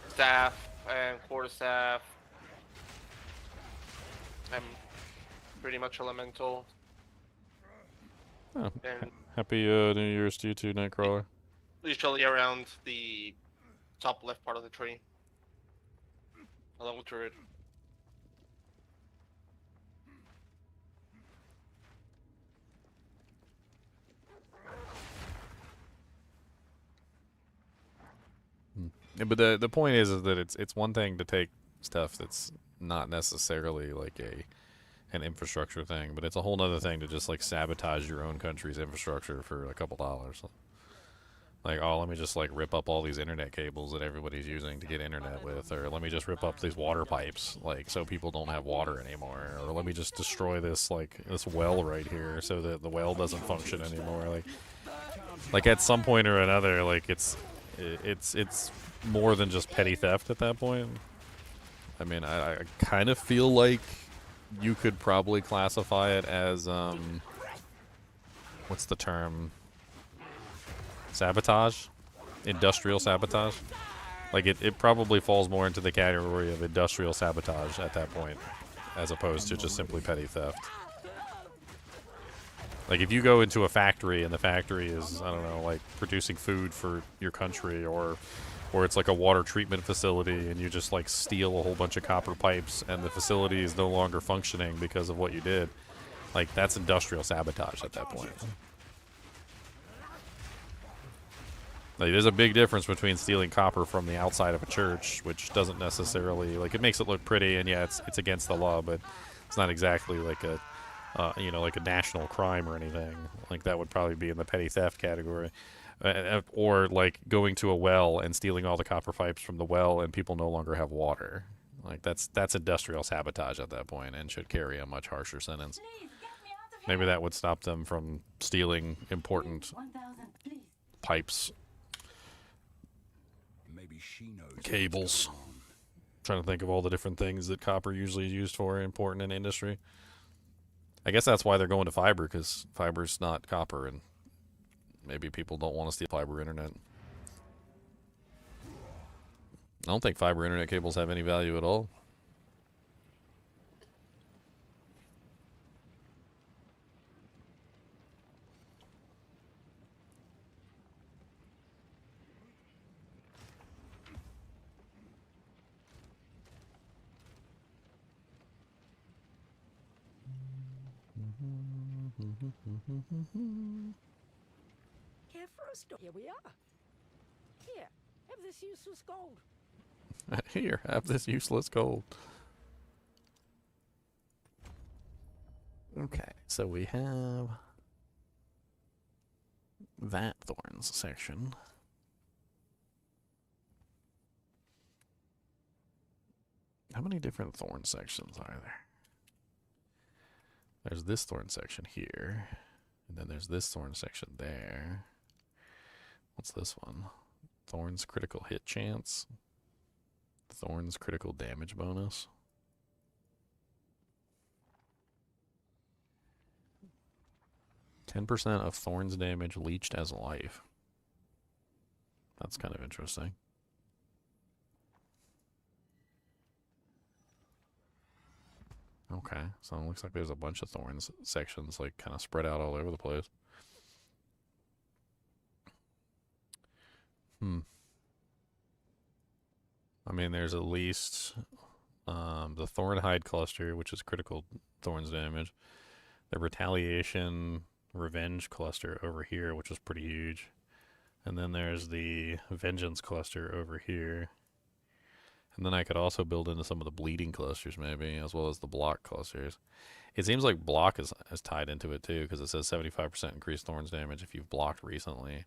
staff and quarterstaff, and pretty much elemental. Oh, And happy New Year's to you too, Nightcrawler. usually around the top left part of the tree, along with Druid. Yeah, but the point is that it's one thing to take stuff that's not necessarily like an infrastructure thing, but it's a whole other thing to just like sabotage your own country's infrastructure for a couple dollars. Like, oh, let me just like rip up all these internet cables that everybody's using to get internet with, or let me just rip up these water pipes, like so people don't have water anymore, or let me just destroy this well right here so that the well doesn't function anymore. Like at some point or another, like it's more than just petty theft at that point. I mean, I kind of feel like you could probably classify it as what's the term? Sabotage? Industrial sabotage? Like it probably falls more into the category of industrial sabotage at that point, as opposed to just simply petty theft. Like if you go into a factory and the factory is, I don't know, like producing food for your country, or it's like a water treatment facility and you just like steal a whole bunch of copper pipes and the facility is no longer functioning because of what you did, like that's industrial sabotage at that point. Like, there's a big difference between stealing copper from the outside of a church, which doesn't necessarily, like, it makes it look pretty, and yeah, it's against the law, but it's not exactly like a, like a national crime or anything. Like, that would probably be in the petty theft category. Or, like, going to a well and stealing all the copper pipes from the well, and people no longer have water. Like, that's industrial sabotage at that point, and should carry a much harsher sentence. Maybe that would stop them from stealing important pipes. Maybe she knows. Cables. Trying to think of all the different things that copper usually is used for, important in industry. I guess that's why they're going to fiber, because fiber's not copper, and maybe people don't want to steal fiber internet. I don't think fiber internet cables have any value at all. Care for a store? Here we are. Here, have this useless gold. Here, have this useless gold. Okay, so we have that Thorns section. How many different thorn sections are there? There's this thorn section here. And then there's this thorn section there. What's this one? Thorns critical hit chance. Thorns critical damage bonus. %10 of Thorns damage leached as life. That's kind of interesting. Okay, so it looks like there's a bunch of Thorns sections, like, kind of spread out all over the place. I mean, there's at least the Thorn Hide Cluster, which is critical Thorns damage. The Retaliation Revenge Cluster over here, which is pretty huge. And then there's the Vengeance Cluster over here. And then I could also build into some of the Bleeding Clusters, maybe, as well as the Block Clusters. It seems like Block is tied into it, too, because it says 75% increased Thorns damage if you've blocked recently,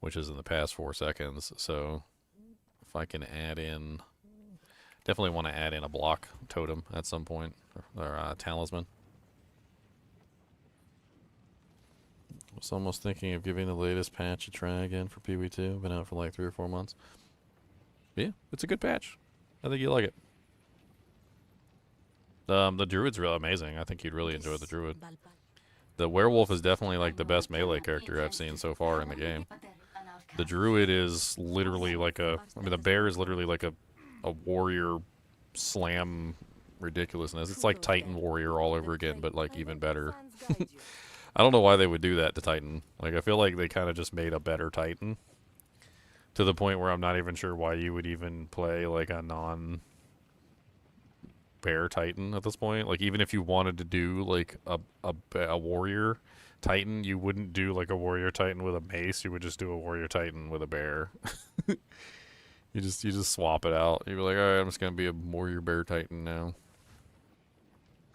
which is in the past 4 seconds. So if I can add in... Definitely want to add in a Block Totem at some point, or Talisman. I was almost thinking of giving the latest patch a try again for PW2. Been out for like 3 or 4 months. But yeah, it's a good patch. I think you like it. The Druid's really amazing. I think you'd really enjoy the Druid. The Werewolf is definitely like the best melee character I've seen so far in the game. The Druid is literally like a... I mean, the Bear is literally like a warrior slam ridiculousness. It's like Titan Warrior all over again, but like even better. I don't know why they would do that to Titan. Like, I feel like they kind of just made a better Titan. To the point where I'm not even sure why you would even play, like, a non-bear Titan at this point. Like, even if you wanted to do, like, a warrior Titan, you wouldn't do, like, a warrior Titan with a mace. You would just do a warrior Titan with a bear. You just swap it out. You'd be like, alright, I'm just gonna be a warrior bear Titan now.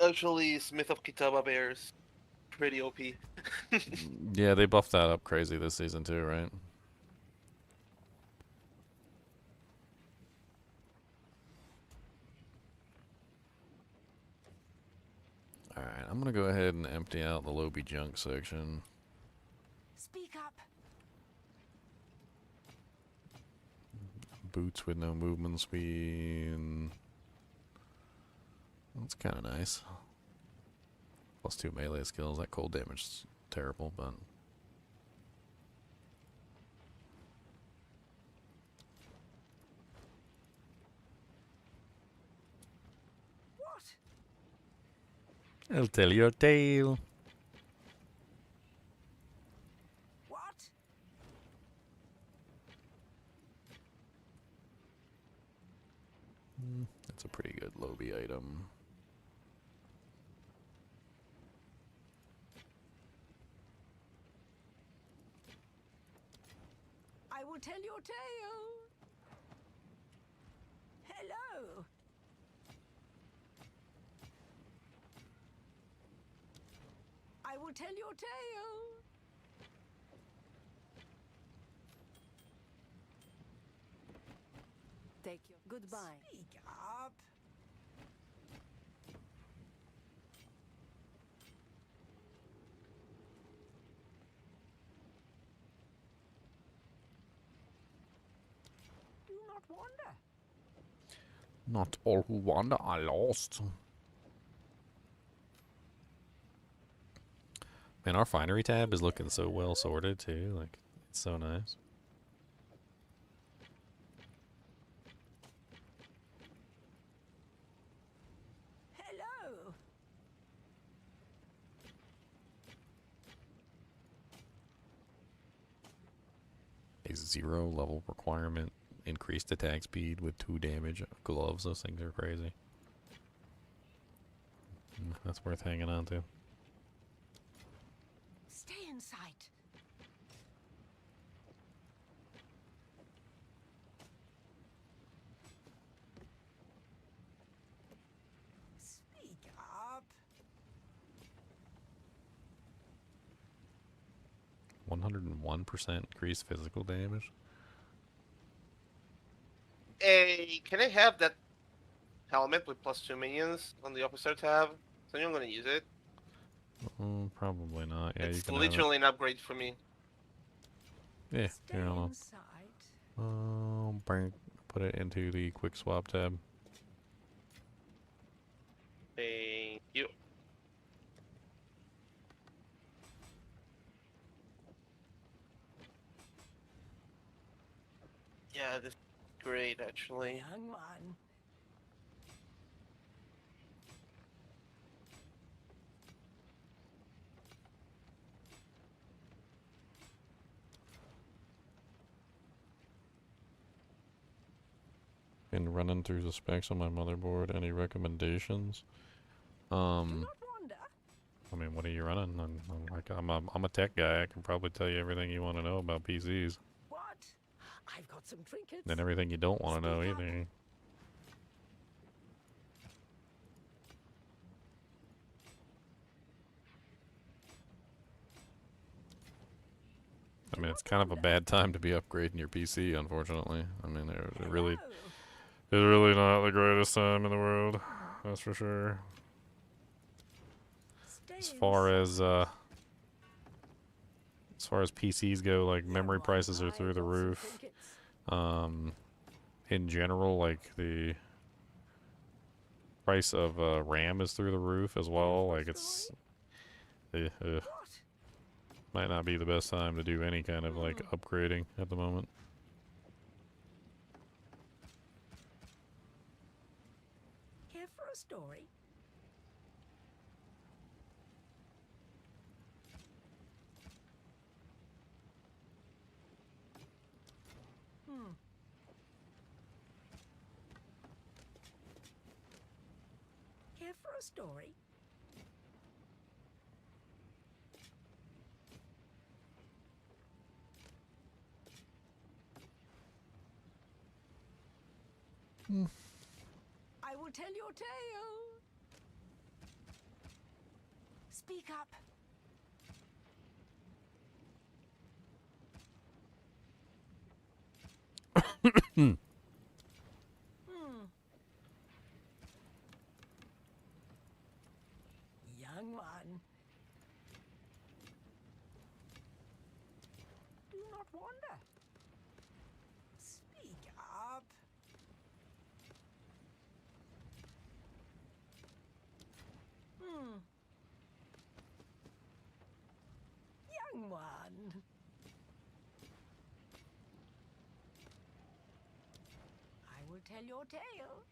Actually, Smith of Kitaba Bears. Pretty OP. Yeah, they buffed that up crazy this season too, right? Alright, I'm gonna go ahead and empty out the Lobby junk section. Speak up. Boots with no movement speed. That's kind of nice. +2 melee skills. That cold damage is terrible, but... What? I'll tell you a tale. What? That's a pretty good Lobby item. I will tell your tale. Hello. I will tell your tale. Take your goodbye. Speak up. Do not wander. Not all who wander are lost. Man, our finery tab is looking so well sorted too. Like, it's so nice. Hello. A 0 level requirement. Increased attack speed with 2 damage. Gloves, those things are crazy. That's worth hanging on to. Stay in sight. Speak up. 101% increased physical damage. Hey, can I have that helmet with +2 minions on the opposite tab? Is anyone gonna use it? Probably not. Yeah, you It's can have it. literally an upgrade for me. Yeah, Stay here, hold on. inside. Put it into the quick swap tab. Thank you. Yeah, this is great actually. Young man. Been running through the specs on my motherboard. Any recommendations? Do not wander. I mean, what are you running? I'm a tech guy. I can probably tell you everything you want to know about PCs, What? I've got some trinkets. and everything you don't want to know Speak up. either. I mean, it's kind of a bad time to be upgrading your PC, unfortunately. I mean, it really, Hello. it's really not the greatest time in the world. That's for sure. Stay As far inside. as far as PCs go, like Young memory one, prices are I've through the got some roof. trinkets. In general, like the price of RAM is through the roof as well. Like it's What? might not be the best time to do any kind of like upgrading at the moment. Here for a story? Here for a story? I will tell your tale. Speak up. Young man. Do not wander. Speak up. Young one. I will tell your tale.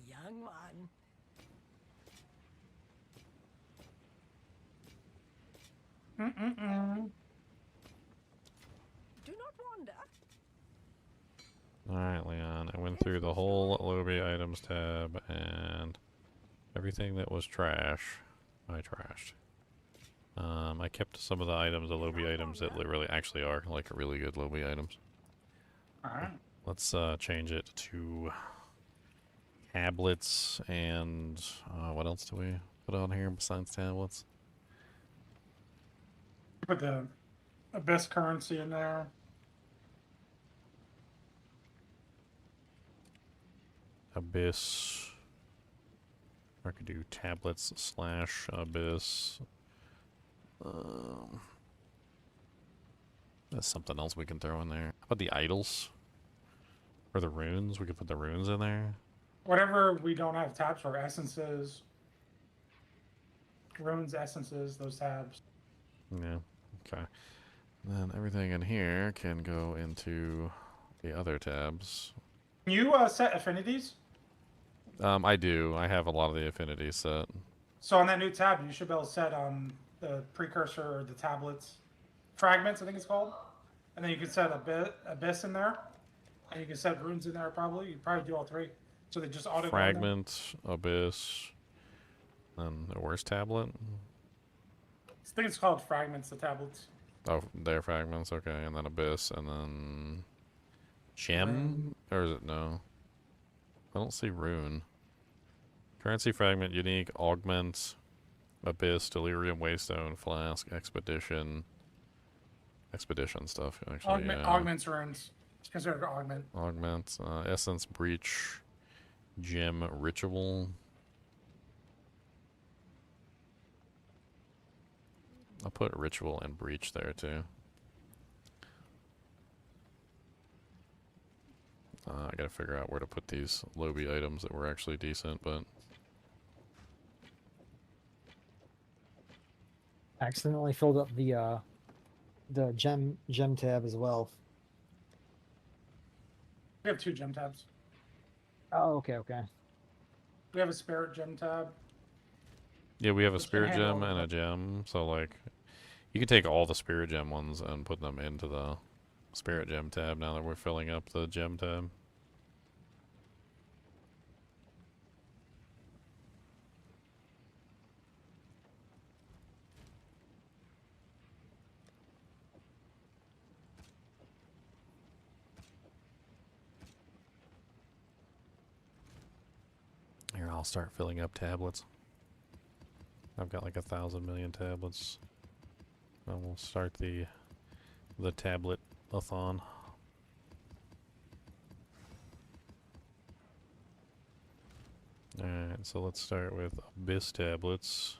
Young one. Do not wander. Alright, Leon. I went through the whole lobby items tab and everything that was trash, I trashed. I kept some of the items, the lobby items that really actually are like really good lobby items. Alright. Let's change it to tablets and what else do we put on here besides tablets? Put the Abyss currency in there. Abyss. I could do tablets / Abyss. That's something else we can throw in there. How about the idols? Or the runes? We could put the runes in there. Whatever we don't have tabs for, essences, runes, essences, those tabs. Yeah, okay. And then everything in here can go into the other tabs. Can you set affinities? I do. I have a lot of the affinities set. So on that new tab, you should be able to set the precursor or the tablets, fragments, I think it's called, and then you can set abyss in there, and you can set runes in there. Probably you probably do all three, so they just auto. Fragment, abyss, and the worst tablet. I think it's called fragments. The tablets. Oh, they're fragments. Okay, and then abyss, and then gem, or is it no? I don't see rune. Currency fragment, unique, augment. Abyss, Delirium, Waystone, Flask, Expedition stuff. Actually, Augments runes. It's considered augment. Augment, Essence, Breach, Gem, Ritual. I'll put Ritual and Breach there too. I gotta figure out where to put these lobby items that were actually decent, but Accidentally filled up the gem tab as well. We have 2 gem tabs. Oh, okay, okay. We have a spirit gem tab. yeah, we have a Which can spirit handle gem and a gem, so like you can take all the spirit gem ones and put them into the spirit gem tab now that we're filling up the gem tab. Here, I'll start filling up tablets. I've got like 1,000 million tablets. And we'll start the tablet-a-thon. Alright, so let's start with Abyss tablets.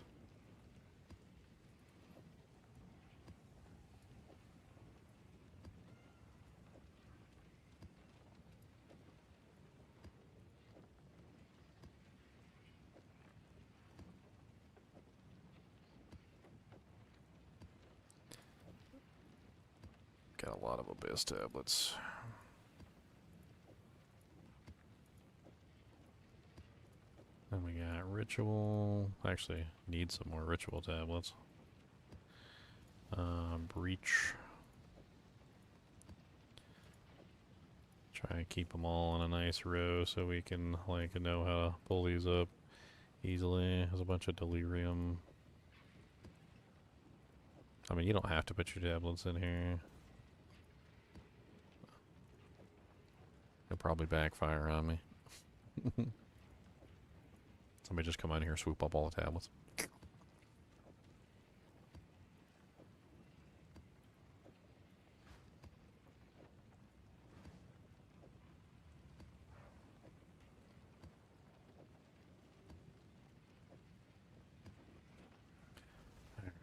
Got a lot of Abyss tablets. Then we got Ritual. Actually, need some more Ritual tablets. Breach. Try and keep them all in a nice row so we can like know how to pull these up easily. There's a bunch of Delirium. I mean, you don't have to put your tablets in here. It'll probably backfire on me. Somebody just come out here, swoop up all the tablets.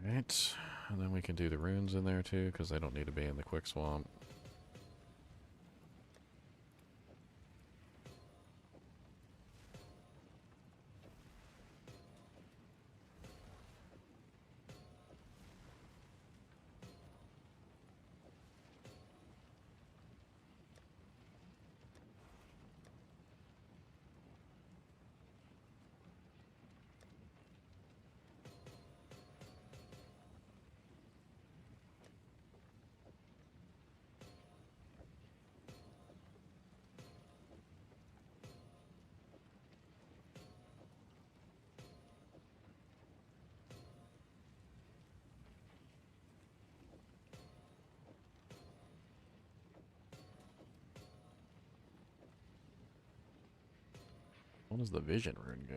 Alright, and then we can do the runes in there too, because they don't need to be in the quick swamp. What does the vision rune go?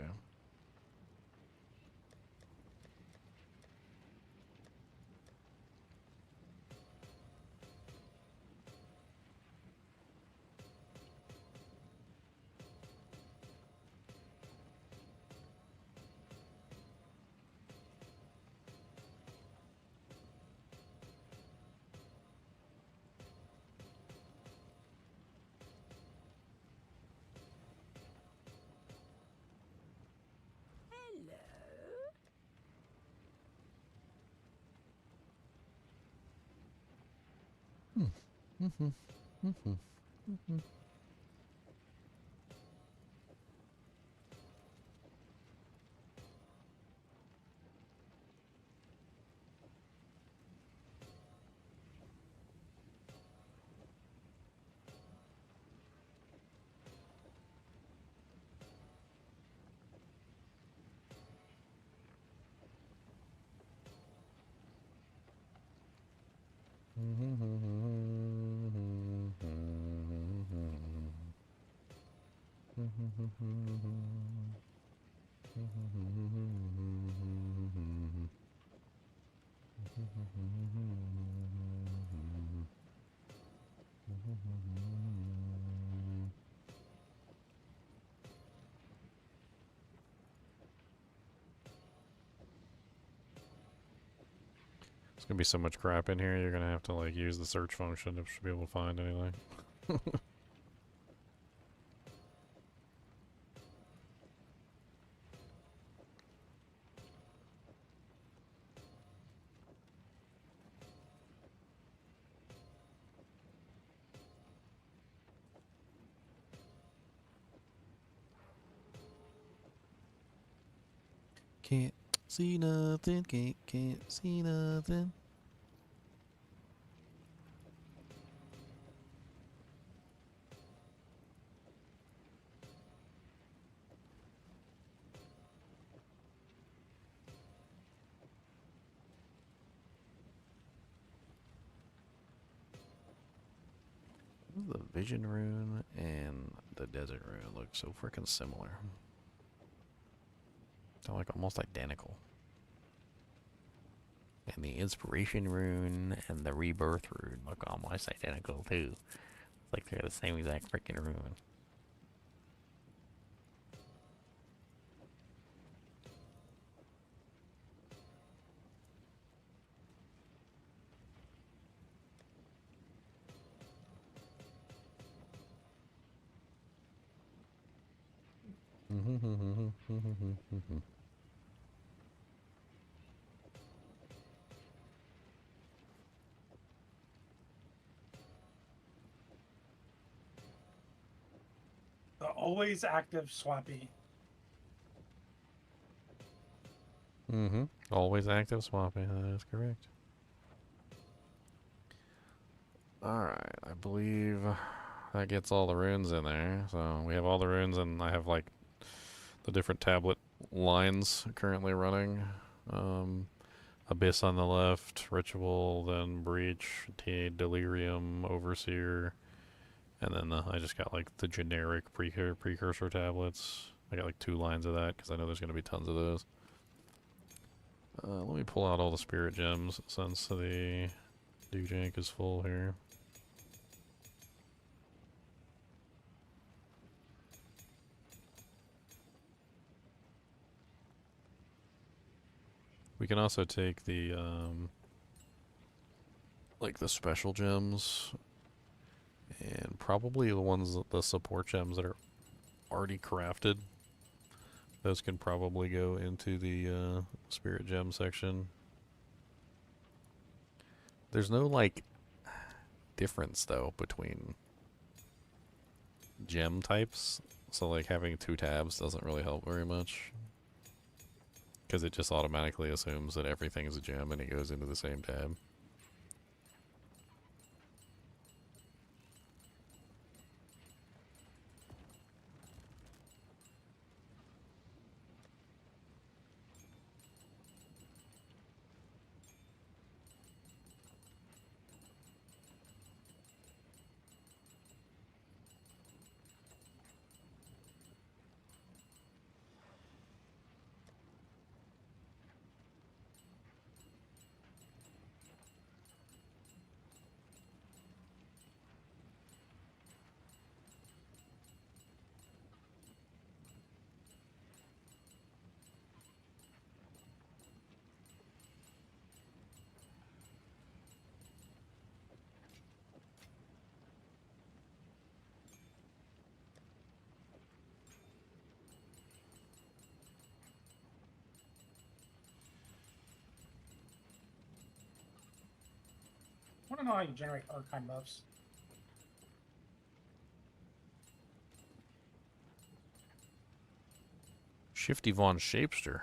There's gonna be so much crap in here, you're gonna have to like use the search function to be able to find anything. Can't see nothing, can't see nothing. The vision rune and the desert rune look so freaking similar. They're like almost identical. And the inspiration rune and the rebirth rune look almost identical too. Like they're the same exact freaking rune. The always active Swappy. Always active swapping, that is correct. Alright, I believe that gets all the runes in there. So we have all the runes, and I have like the different tablet lines currently running. Abyss on the left, Ritual, then Breach, Delirium, Overseer, and then I just got like the generic precursor tablets. I got like 2 lines of that because I know there's going to be tons of those. Let me pull out all the spirit gems since the Dujank is full here. We can also take the like the special gems and probably the ones, the support gems that are already crafted. Those can probably go into the spirit gem section. There's no like difference though between gem types, so like having 2 tabs doesn't really help very much, because it just automatically assumes that everything is a gem and it goes into the same tab. I want to know how you generate archon buffs. Shifty Von Shapester.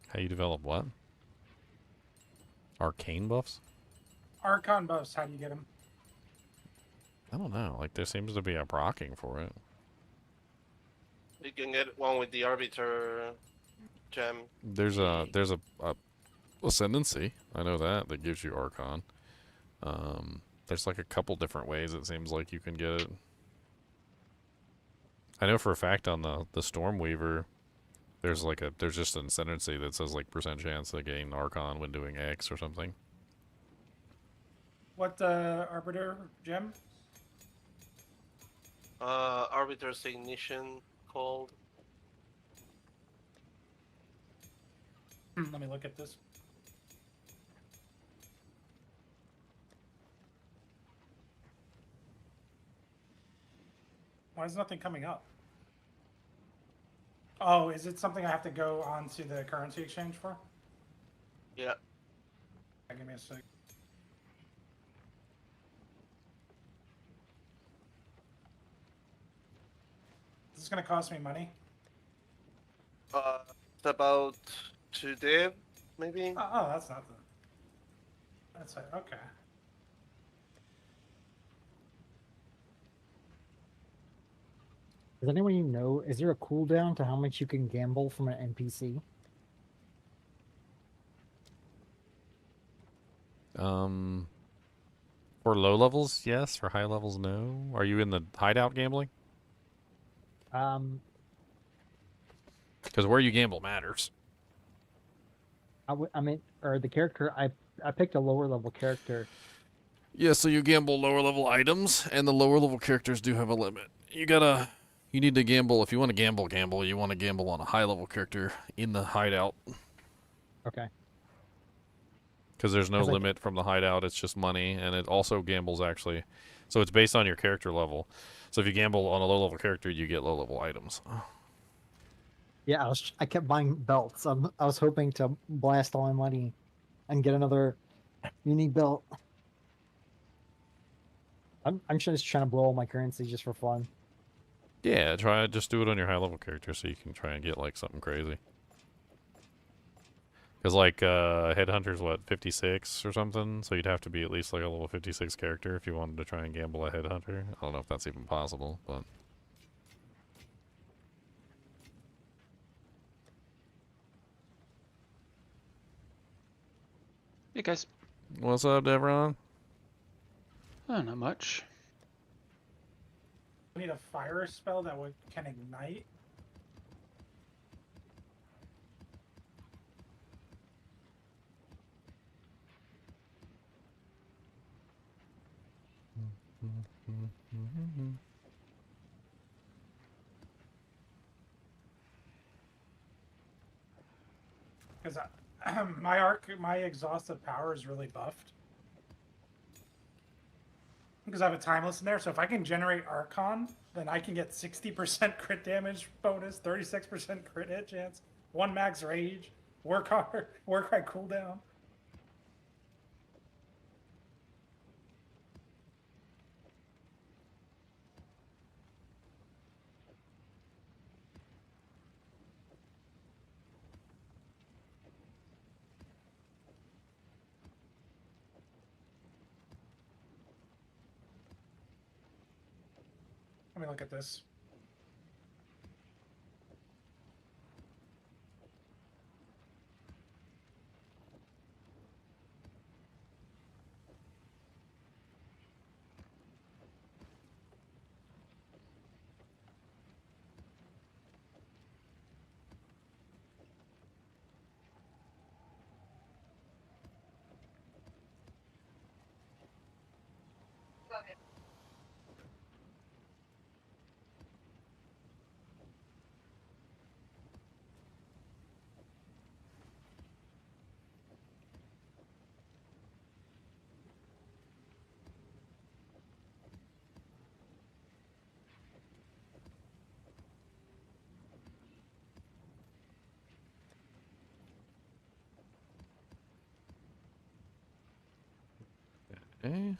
How you develop what? Arcane buffs? Archon buffs, how do you get them? I don't know. Like there seems to be a procking for it. You can get one with the Arbiter gem. There's a Ascendancy. I know that gives you Archon. There's like a couple different ways it seems like you can get it. I know for a fact on the Stormweaver, there's just an ascendancy that says like percent chance to gain Archon when doing X or something. What Arbiter gem? Arbiter's Ignition called. Let me look at this. Why is nothing coming up? Oh, is it something I have to go onto the currency exchange for? Yeah. Give me a sec. Is this gonna cost me money? It's about 2 div, maybe. Oh, that's not the. That's it. Okay. Does anyone know? Is there a cooldown to how much you can gamble from an NPC? For low levels, yes. For high levels, no. Are you in the hideout gambling? Um, Because where you gamble matters. I mean, or the character. I picked a lower level character. Yeah, so you gamble lower level items, and the lower level characters do have a limit. You need to gamble. If you want to gamble, you want to gamble on a high level character in the hideout. Okay. Because there's no 'Cause, like- limit from the hideout, it's just money, and it also gambles actually. So it's based on your character level. So if you gamble on a low level character, you get low level items. Yeah, I kept buying belts. I was hoping to blast all my money and get another unique belt. I'm just trying to blow all my currency just for fun. Yeah, just do it on your high level character so you can try and get like something crazy. Because like Headhunter's what, 56 or something? So you'd have to be at least like a level 56 character if you wanted to try and gamble a Headhunter. I don't know if that's even possible, but Hey guys. what's up, Devron? Oh, not much. I need a fire spell that can ignite. Because my exhaustive power is really buffed. Because I have a timeless in there, so if I can generate Archon, then I can get 60% crit damage bonus, 36% crit hit chance, 1 max rage, work hard, work high cooldown. Let me look at this. Eh?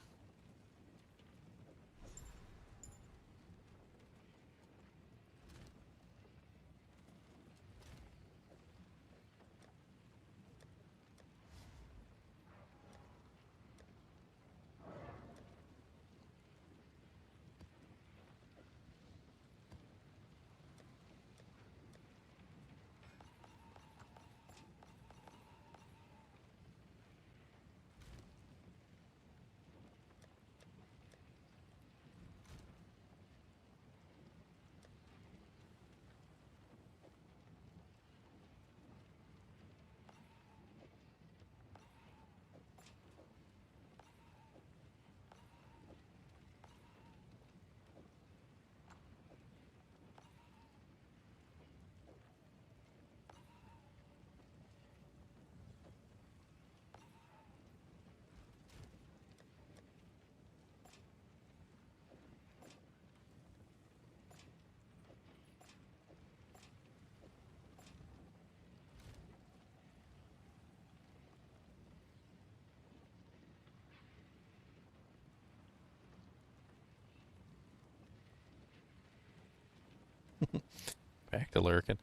Back to lurking.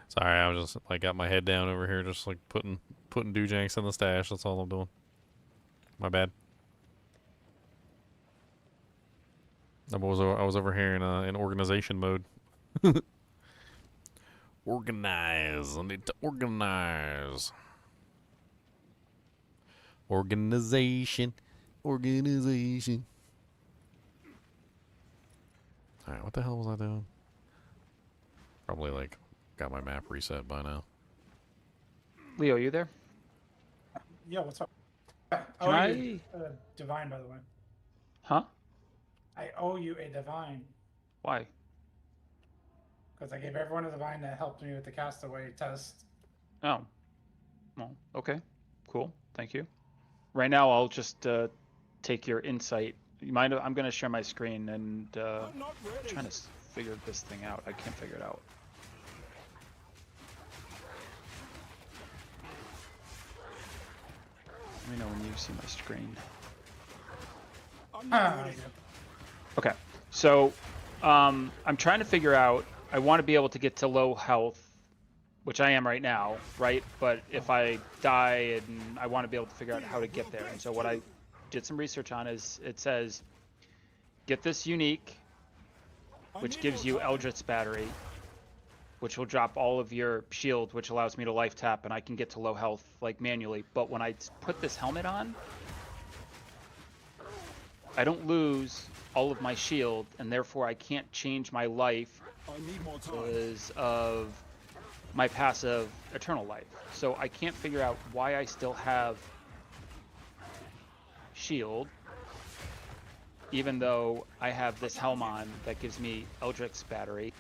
Sorry, I was just like got my head down over here, just like putting Dujanks in the stash. That's all I'm doing. My bad. I was over here in organization mode. Organize. I need to organize. Organization. Organization. Alright, what the hell was I doing? Probably like got my map reset by now. Leo, you there? Yeah, what's up? Can I owe you a divine, by the way. Huh? I owe you a divine. Why? Because I gave everyone a divine that helped me with the castaway test. Oh. Well, okay. Cool. Thank you. Right now, I'll just take your insight. You mind? I'm going to share my screen and I'm trying to figure this thing out. I can't figure it out. Let me know when you see my screen. Okay. So, I'm trying to figure out. I want to be able to get to low health, which I am right now, right? But if I die, and I want to be able to figure out how to get there. And so what I did some research on is it says, get this unique, which gives you Eldritch Battery, which will drop all of your shield, which allows me to life tap, and I can get to low health like manually. But when I put this helmet on, I don't lose all of my shield, and therefore I can't change my life because of my passive Eternal Life. So I can't figure out why I still have shield, even though I have this helm on that gives me Eldritch Battery.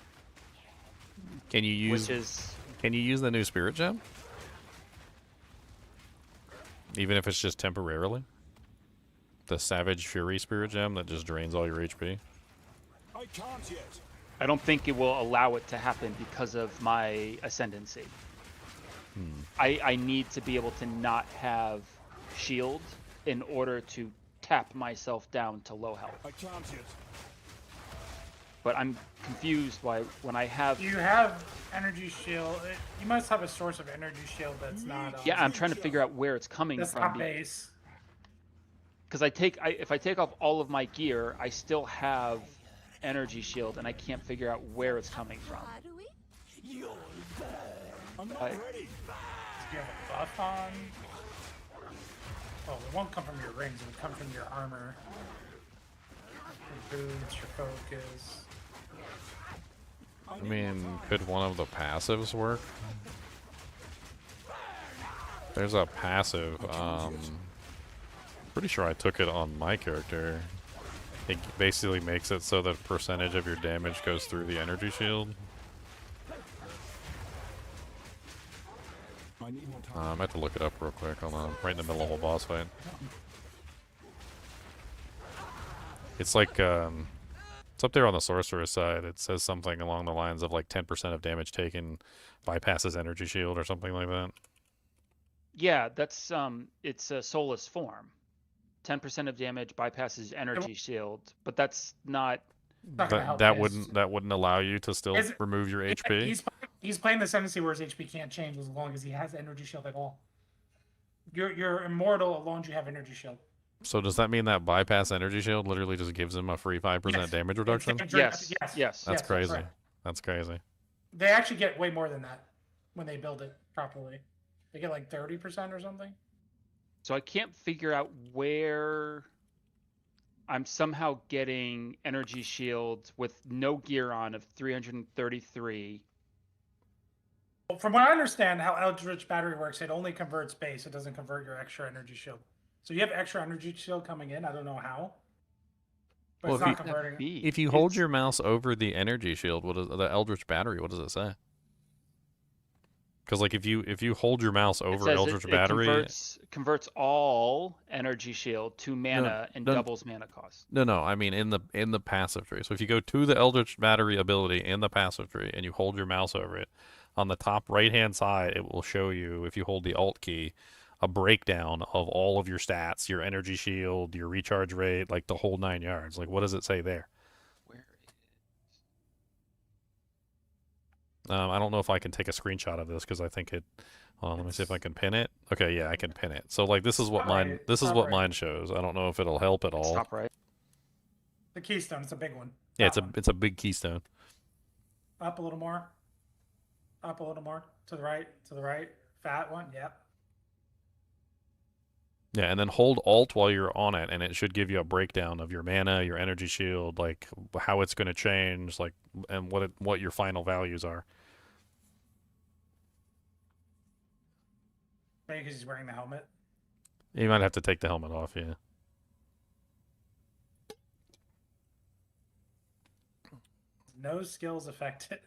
Can you use Can you use the new Spirit Gem? Even if it's just temporarily? The Savage Fury Spirit Gem that just drains all your HP? I can't yet. I don't think it will allow it to happen because of my ascendancy. I need to be able to not have shield in order to tap myself down to low health. I can't yet. But I'm confused why when I have... You have energy shield. You must have a source of energy shield that's not... Yeah, I'm trying to figure out where it's coming that's from. not base. Because if I take off all of my gear, I still have energy shield, and I can't figure out where it's coming from. I'm not ready. Do you have a buff on? Oh, it won't come from your rings. It would come from your armor. Your boots, your focus. I mean, could one of the passives work? There's a passive, pretty sure I took it on my character. It basically makes it so that percentage of your damage goes through the energy shield. I need more time. I'm gonna have to look it up real quick. Hold on, right in the middle of a boss fight. It's like, it's up there on the sorcerer side. It says something along the lines of like 10% of damage taken bypasses energy shield or something like that. Yeah, that's it's a soulless form. 10% of damage bypasses energy shield, but that's not. That wouldn't allow you to still remove your HP. He's playing the ascendancy where his HP can't change as long as he has energy shield at all. You're immortal as long as you have energy shield. So does that mean that bypass energy shield literally just gives him a free 5% damage reduction? Yes. That's crazy. That's crazy. They actually get way more than that when they build it properly. They get like 30% or something. So I can't figure out where I'm somehow getting energy shield with no gear on of 333. Well, from what I understand, how Eldritch Battery works, it only converts base. It doesn't convert your extra energy shield. So you have extra energy shield coming in. I don't know how. But Well, it's not converting. If you hold your mouse over the energy shield, what is the Eldritch Battery? What does it say? Because like if you hold your mouse over Eldritch Battery, it converts all energy shield to mana and doubles mana cost. No. I mean in the passive tree. So if you go to the Eldritch Battery ability in the passive tree and you hold your mouse over it, on the top right hand side it will show you, if you hold the Alt key, a breakdown of all of your stats, your energy shield, your recharge rate, like the whole 9 yards. Like what does it say there? Where I don't know if I can take a screenshot of this because I think it. Hold on, let me see if I can pin it. Okay, yeah, I can pin it. So like this is what mine. Alright, This is what alright. mine shows. I don't know if it'll help at all. Top right. The keystone, it's a big one. Yeah, That one. it's a big keystone. Up a little more. Up a little more. To the right. To the right. Fat one. Yep. Yeah, and then hold Alt while you're on it, and it should give you a breakdown of your mana, your energy shield, like how it's going to change, like and what your final values are. Maybe because he's wearing the helmet. You might have to take the helmet off, yeah. No skills affected.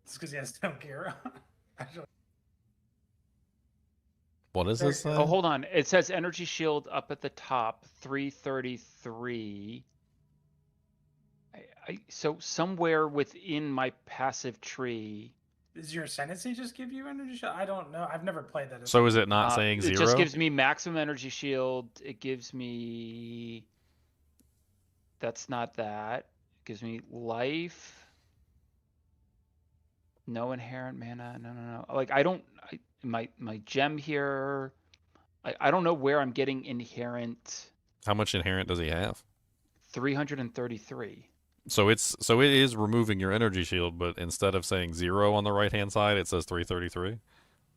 It's because he has no gear on. Actually, What is this? Oh, hold on. It says energy shield up at the top, 333. So somewhere within my passive tree. does your ascendancy just give you energy shot? I don't know. I've never played that. So is it not saying It zero? just gives me maximum energy shield. It gives me. That's not that. It gives me life. No inherent mana. No. Like I don't. My gem here. I don't know where I'm getting inherent. How much inherent does he have? 333. So it is removing your energy shield, but instead of saying 0 on the right hand side, it says 333.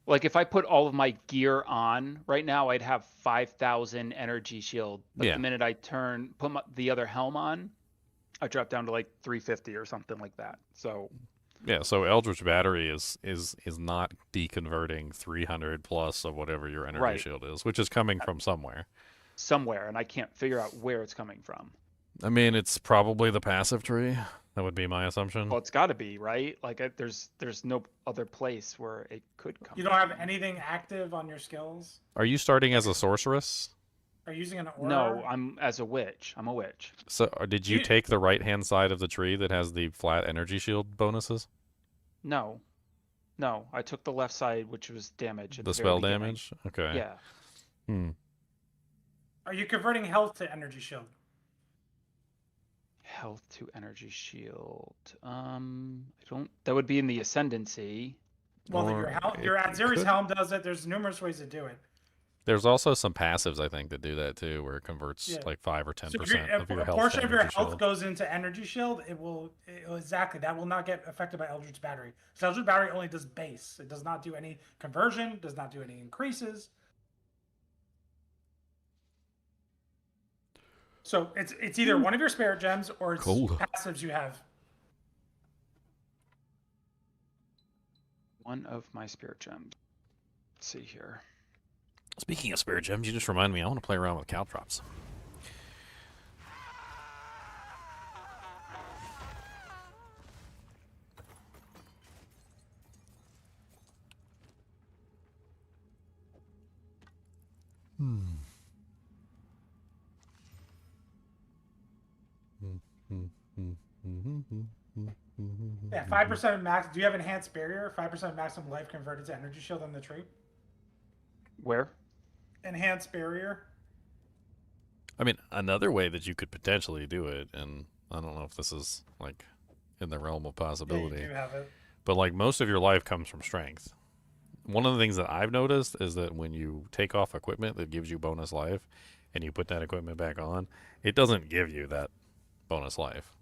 Like if I put all of my gear on right now, I'd have 5,000 energy shield. But Yeah. the minute I put the other helm on, I drop down to like 350 or something like that. So Yeah, so Eldritch Battery is not deconverting 300 plus of whatever your energy Right. shield is, which is coming from somewhere. somewhere, and I can't figure out where it's coming from. I mean, it's probably the passive tree. That would be my assumption. Well, it's got to be, right? Like there's no other place where it could come. You don't have anything active on your skills? Are you starting as a sorceress? Are you using an aura? No, I'm as a witch. I'm a witch. So did you take the right hand side of the tree that has the flat energy shield bonuses? No, I took the left side, which was damage. At The the very spell beginning. damage? Okay. Yeah. Are you converting health to energy shield? Health to energy shield. I don't. That would be in the ascendancy. Well, Or your it Aziri's could- helm does it. There's numerous ways to do it. There's also some passives, I think, that do that too, where it converts Yeah. like 5 or 10% So if, of your a health. portion to of your energy health shield. goes into energy shield, it will exactly that will not get affected by Eldritch Battery. So Eldritch Battery only does base. It does not do any conversion. Does not do any increases. So it's either one of your spirit gems or it's Cold. passives you have. One of my spirit gems. Let's see here. Speaking of spirit gems, you just remind me I want to play around with caltrops. Yeah, 5% of max. Do you have enhanced barrier? 5% of maximum life converted to energy shield on the tree. Where? Enhanced barrier. I mean, another way that you could potentially do it, and I don't know if this is like in the realm of Yeah, you possibility, do have it. but like most of your life comes from strength. One of the things that I've noticed is that when you take off equipment that gives you bonus life and you put that equipment back on, it doesn't give you that bonus life.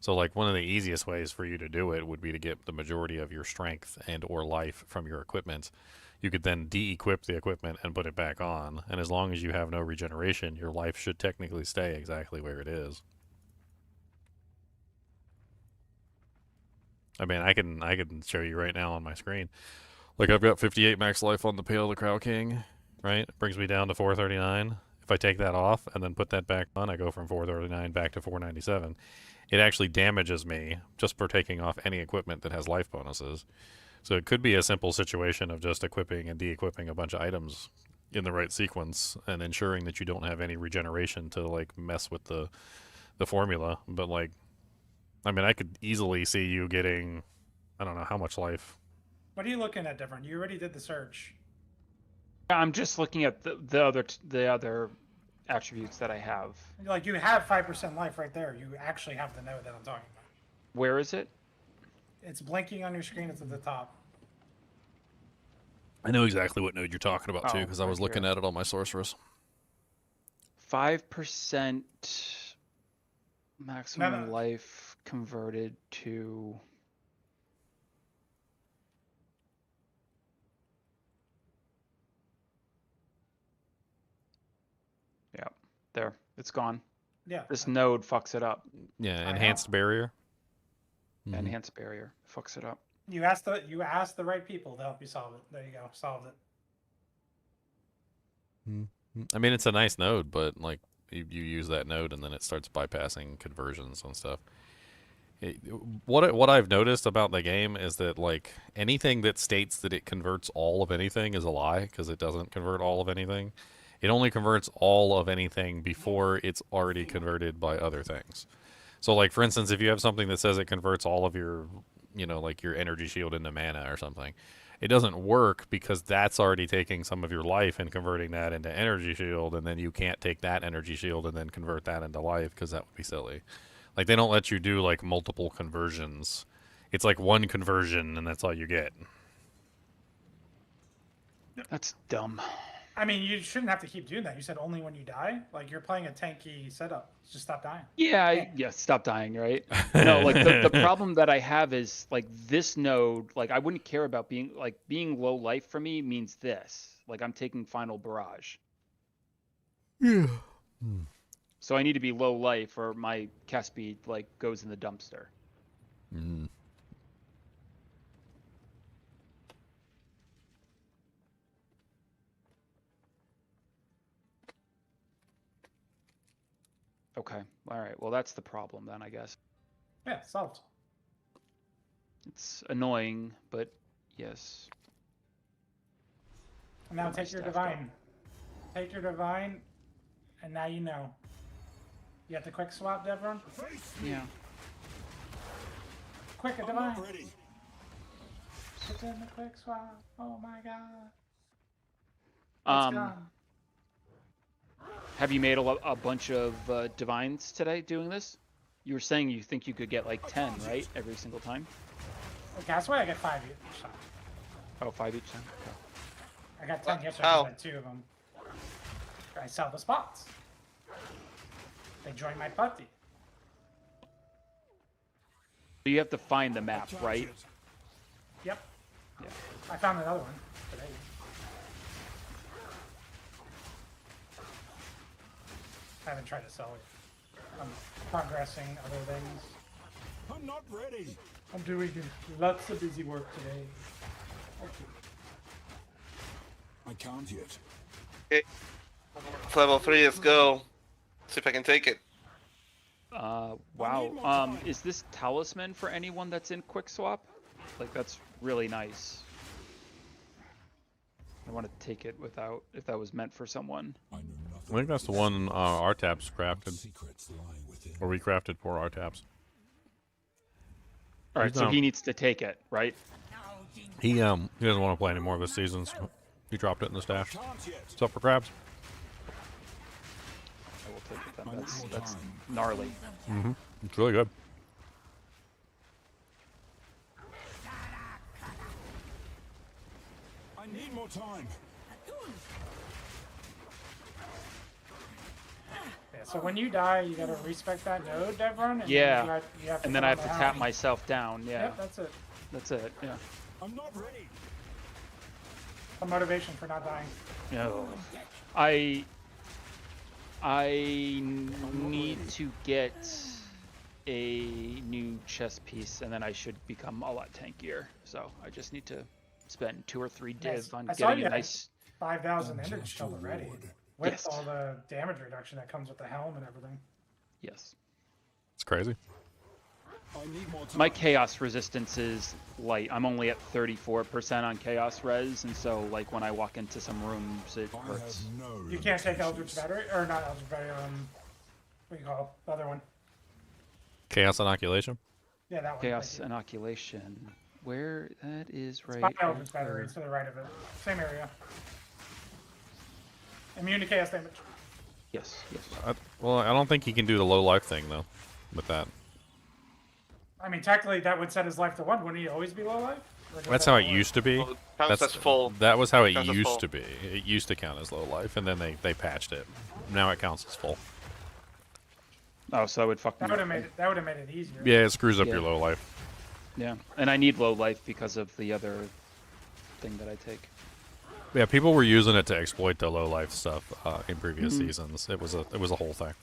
So like one of the easiest ways for you to do it would be to get the majority of your strength and or life from your equipment. You could then de-equip the equipment and put it back on, and as long as you have no regeneration, your life should technically stay exactly where it is. I mean, I can show you right now on my screen. Like I've got 58 max life on the Pale the Crow King, right? It brings me down to 439. If I take that off and then put that back on, I go from 439 back to 497. It actually damages me just for taking off any equipment that has life bonuses. So it could be a simple situation of just equipping and de-equipping a bunch of items in the right sequence and ensuring that you don't have any regeneration to like mess with the formula. But like, I mean, I could easily see you getting, I don't know how much life. What are you looking at different? You already did the search. I'm just looking at the other attributes that I have. Like you have 5% life right there. You actually have the node that I'm talking about. Where is it? It's blinking on your screen. It's at the top. I know exactly what node you're talking about too, Oh, because I right was looking here. at it on my sorceress. 5% maximum No. life converted to. Yeah, there. It's gone. Yeah. This node fucks it up. Yeah, I enhanced barrier. Mhm. Enhanced barrier fucks it up. You asked the right people to help you solve it. There you go. Solved it. I mean, it's a nice node, but like you use that node and then it starts bypassing conversions and stuff. What I've noticed about the game is that like anything that states that it converts all of anything is a lie, because it doesn't convert all of anything. It only converts all of anything before it's already converted by other things. So like for instance, if you have something that says it converts all of your, like your energy shield into mana or something, it doesn't work because that's already taking some of your life and converting that into energy shield, and then you can't take that energy shield and then convert that into life, because that would be silly. Like they don't let you do like multiple conversions. It's like one conversion and that's all you get. That's dumb. I mean, you shouldn't have to keep doing that. You said only when you die. Like you're playing a tanky setup. Just stop dying. Yeah, stop dying, right? No, like the problem that I have is like this node, like I wouldn't care about being low life for me means this. Like I'm taking final barrage. Yeah. So I need to be low life or my cast speed like goes in the dumpster. Mm. Okay. All right. Well, that's the problem then, I guess. Yeah, solved. It's annoying, but yes. And now Put my take your staff divine. down. Take your divine, and now you know. You have to quick swap, Devron? Yeah. Quick, a I'm divine. not ready. It's in the quick swap. Oh my god. It's gone. Have you made a bunch of divines today doing this? You were saying you think you could get like 10, right? Every single time? Okay, that's why I get 5 each time. Oh, 5 each time? Okay. I got 10 yesterday, How? I had 2 of them. I sell the spots. They join my party. So you have to find the map, right? Yep. Yeah. I found another one today. I haven't tried to sell it. I'm progressing other things. I'm not ready. I'm doing lots of busy work today. Okay. I can't yet. Okay. Level 3, let's go. See if I can take it. Wow. Is this talisman for anyone that's in quick swap? Like that's really nice. I want to take it without if that was meant for someone. I know I nothing. think that's the one R-Taps crafted, Secrets lie within. or we crafted for R-Taps. All right, He's so down. he needs to take it, right? He doesn't want to play any more this season, so he dropped it in the stash. Can't yet. What's up for crabs? I will take it then. I need more That's time. gnarly. It's really good. I need more time. Yeah, so when you die, you gotta respec that node, Devron. And Yeah. Then you have to And then put I on have to the tap hound. myself down. Yeah, Yep, that's it. that's it. Yeah. I'm not ready. A motivation for not dying. No. I need to get a new chest piece, and then I should become a lot tankier. So I just need to spend 2 or 3 Yes. div on I saw getting you a had nice. 5,000 Just energy shield a already. ward. With Yes. all the damage reduction that comes with the helm and everything. Yes. It's crazy. I need more time. My chaos resistance is light. I'm only at 34% on chaos res, and so like when I walk into some rooms, it I hurts. have no You can't take limitations. Eldritch Battery, or not Eldritch Battery, what do you call it? The other one. Chaos inoculation. Yeah, that one. Chaos thank you. inoculation. Where that is It's right. by Eldritch Battery, over- it's to the right of it. Same area. Immune to chaos damage. Yes. Yes. Well, I don't think he can do the low life thing though, with that. I mean, technically that would set his life to 1. Wouldn't he always be low life? Or does That's that how it work? used to be. Well, it counts as full. That was how it Counts as used full. to be. It used to count as low life, and then they patched it. Now it counts as full. Oh, so that would fuck me That would up. have made it easier. Yeah, it screws up Yeah. your low life. Yeah, and I need low life because of the other thing that I take. Yeah, people were using it to exploit the low life stuff in previous Mm-hmm. seasons. It was a whole thing.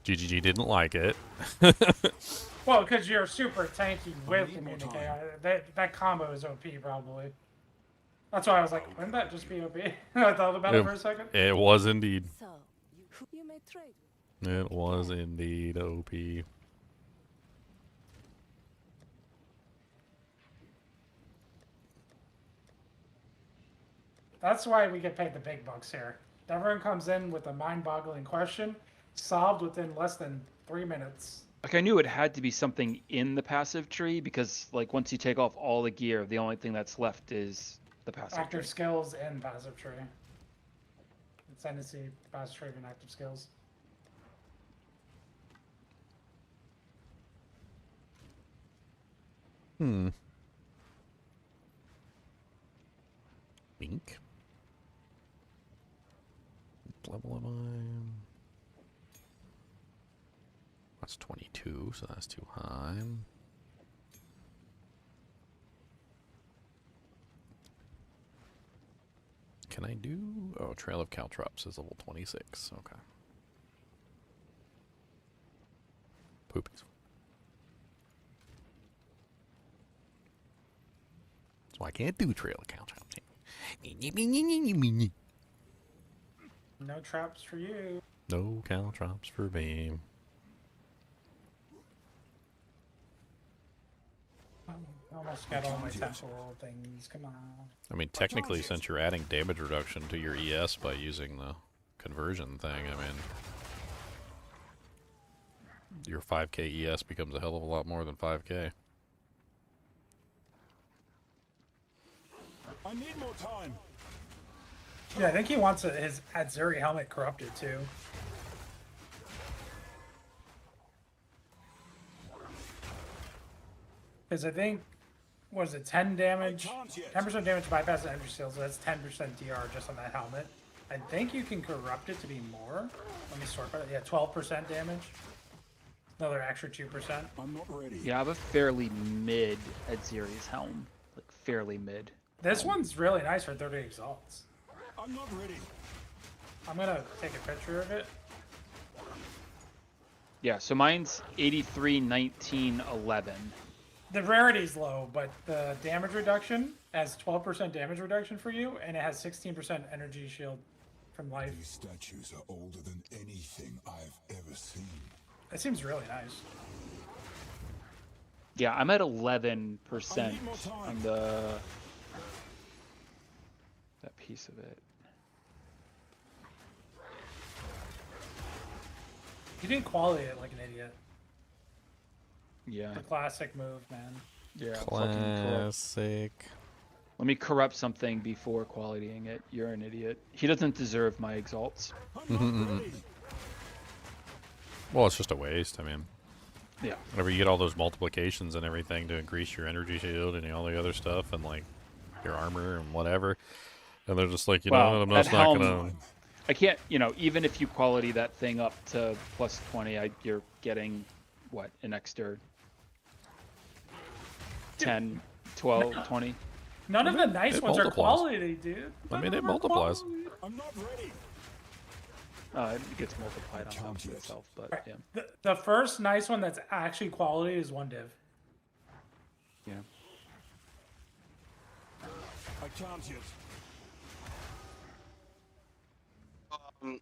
GGG didn't like it. Well, because you're super tanky with communicate. That combo is OP probably. That's why I was like, wouldn't that just be OP? I thought about it for a second. It was indeed. So, you may trade. It was indeed OP. That's why we get paid the big bucks here. Everyone comes in with a mind-boggling question, solved within less than 3 minutes. Like, I knew it had to be something in the passive tree because, like, once you take off all the gear, the only thing that's left is the passive Active tree. skills and passive tree. Ascendancy, passive tree, and active skills. Bink. What level am I? That's 22, so that's too high. Can I do... Oh, Trail of Caltrops is level 26. Okay. Poopies. So I can't do Trail of Caltrops. No traps for you. No Caltrops for me. Almost got all my temporal things. Come on. I mean, technically, since you're adding damage reduction to your ES by using the conversion thing, I mean, your 5k ES becomes a hell of a lot more than 5k. I need more time. Yeah, I think he wants his Atzuri helmet corrupted too. Because I think, what is it, 10 damage? 10% damage bypass and energy skills, so that's 10% DR just on that helmet. I think you can corrupt it to be more. Let me sort by that. Yeah, 12% damage. Another extra 2%. I'm not ready. Yeah, I have a fairly mid Adziri's helm. Like, fairly mid. This one's really nice for 30 exalts. I'm not ready. I'm gonna take a picture of it. Yeah, so mine's 83, 19, 11. The rarity's low, but the damage reduction has 12% damage reduction for you, and it has 16% energy shield from life. These statues are older than anything I've ever seen. That seems really nice. Yeah, I'm at 11% more time. on the... that piece of it. You didn't quality it like an idiot. Yeah. The classic move, man. Yeah. fucking corrupt. Classic. Let me corrupt something before qualitying it. You're an idiot. He doesn't deserve my exalts. I'm not ready. Well, it's just a waste. I mean, Yeah. whenever you get all those multiplications and everything to increase your energy shield and all the other stuff and like your armor and whatever, and they're just like, you know Well, what, I'm at just not helm- gonna. I can't, you know, even if you quality that thing up to plus 20, you're getting, what, an extra 10, 12, 20? None of the nice it ones are multiplies. quality, dude. I None mean, of it them are multiplies. quality. I'm not ready. It gets multiplied on top of itself, but Right. yeah. The first nice one that's actually quality is one div. Yeah. I can't yet.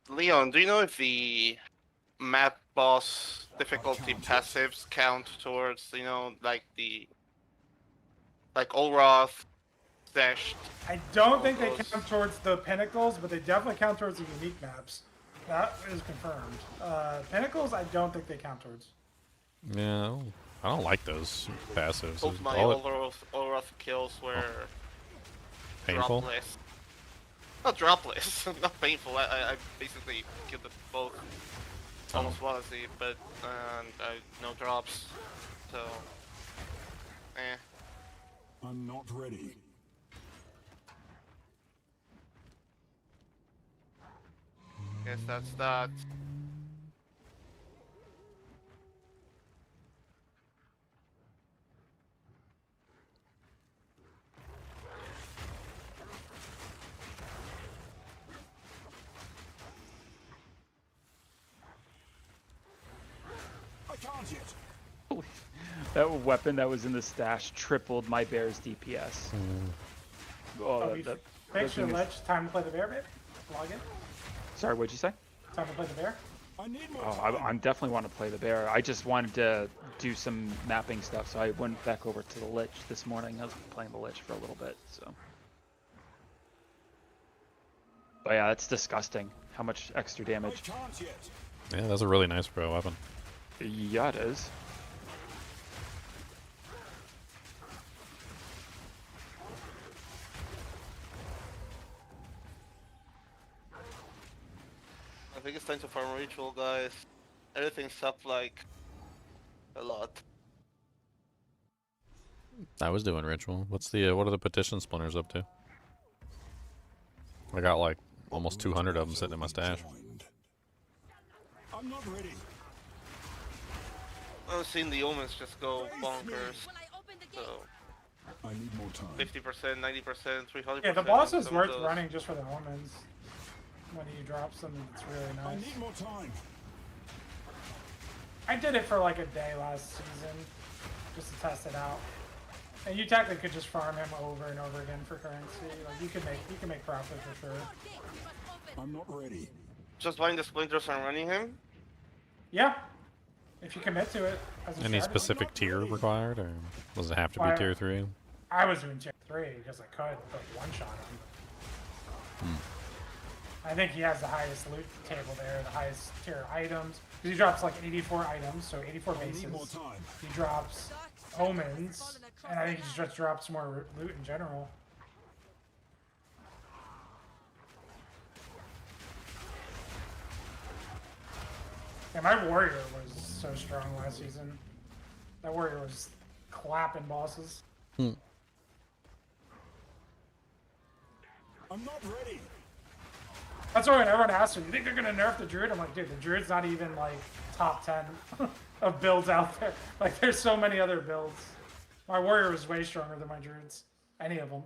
Leon, do you know if the map boss difficulty passives count towards, you know, like Olroth, Dashed? I don't think they those. count towards the pinnacles, but they definitely count towards the unique maps. That is confirmed. Pinnacles, I don't think they count towards. Yeah, I don't like those passives. Both my All it- Olroth kills were painful. dropless. Not dropless, not painful. I basically killed them both. almost Wallacey, but no drops, so I'm not ready. guess that's that. I can't yet. That weapon that was in the stash tripled my bear's DPS. Oh, that Thanks for thing the is- ledge. Time to play the bear bit. Log in. Sorry, what'd you say? Time to play the bear. I need more Oh, time. I definitely want to play the bear. I just wanted to do some mapping stuff, so I went back over to the Lich this morning. I was playing the Lich for a little bit, so. But yeah, that's disgusting. How much extra I damage? can't yet. Yeah, that's a really nice pro weapon. Yeah, it is. I think it's time to farm ritual, guys. Everything's up like a lot. I was doing ritual. What's the what are the petition splinters up to? I got like almost 200 of them sitting in my stash. I'm not ready. I've seen the omens just go bonkers. So I need more time. 50%, 90%, 300%. Yeah, the boss is some of worth those. running just for the omens. When he drops them, it's really I nice. need more time. I did it for like a day last season, just to test it out. And you technically could just farm him over and over again for currency. Like you can make profit for sure. I'm not ready. Just buying the splinters and running him? Yeah, if you commit to it as a Any strategy. specific tier required, or does it have to be Why- tier 3? I was doing tier 3 because I could put one shot him. I think he has the highest loot table there, the highest tier items. Because he drops like 84 items, so 84 I bases. need more time. He drops omens, and I think he just drops more loot in general. Yeah, my warrior was so strong last season. That warrior was clapping bosses. I'm not ready. That's why when everyone asks me, you think they're gonna nerf the druid? I'm like, dude, the druid's not even like top 10 of builds out there. Like, there's so many other builds. My warrior was way stronger than my druids. Any of them.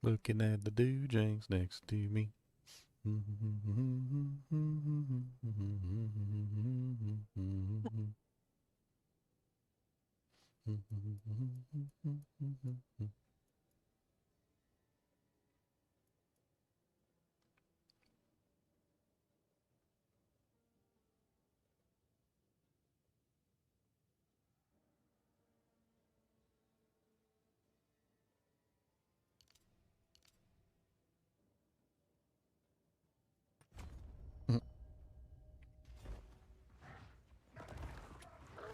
Looking at the doojanks next to me.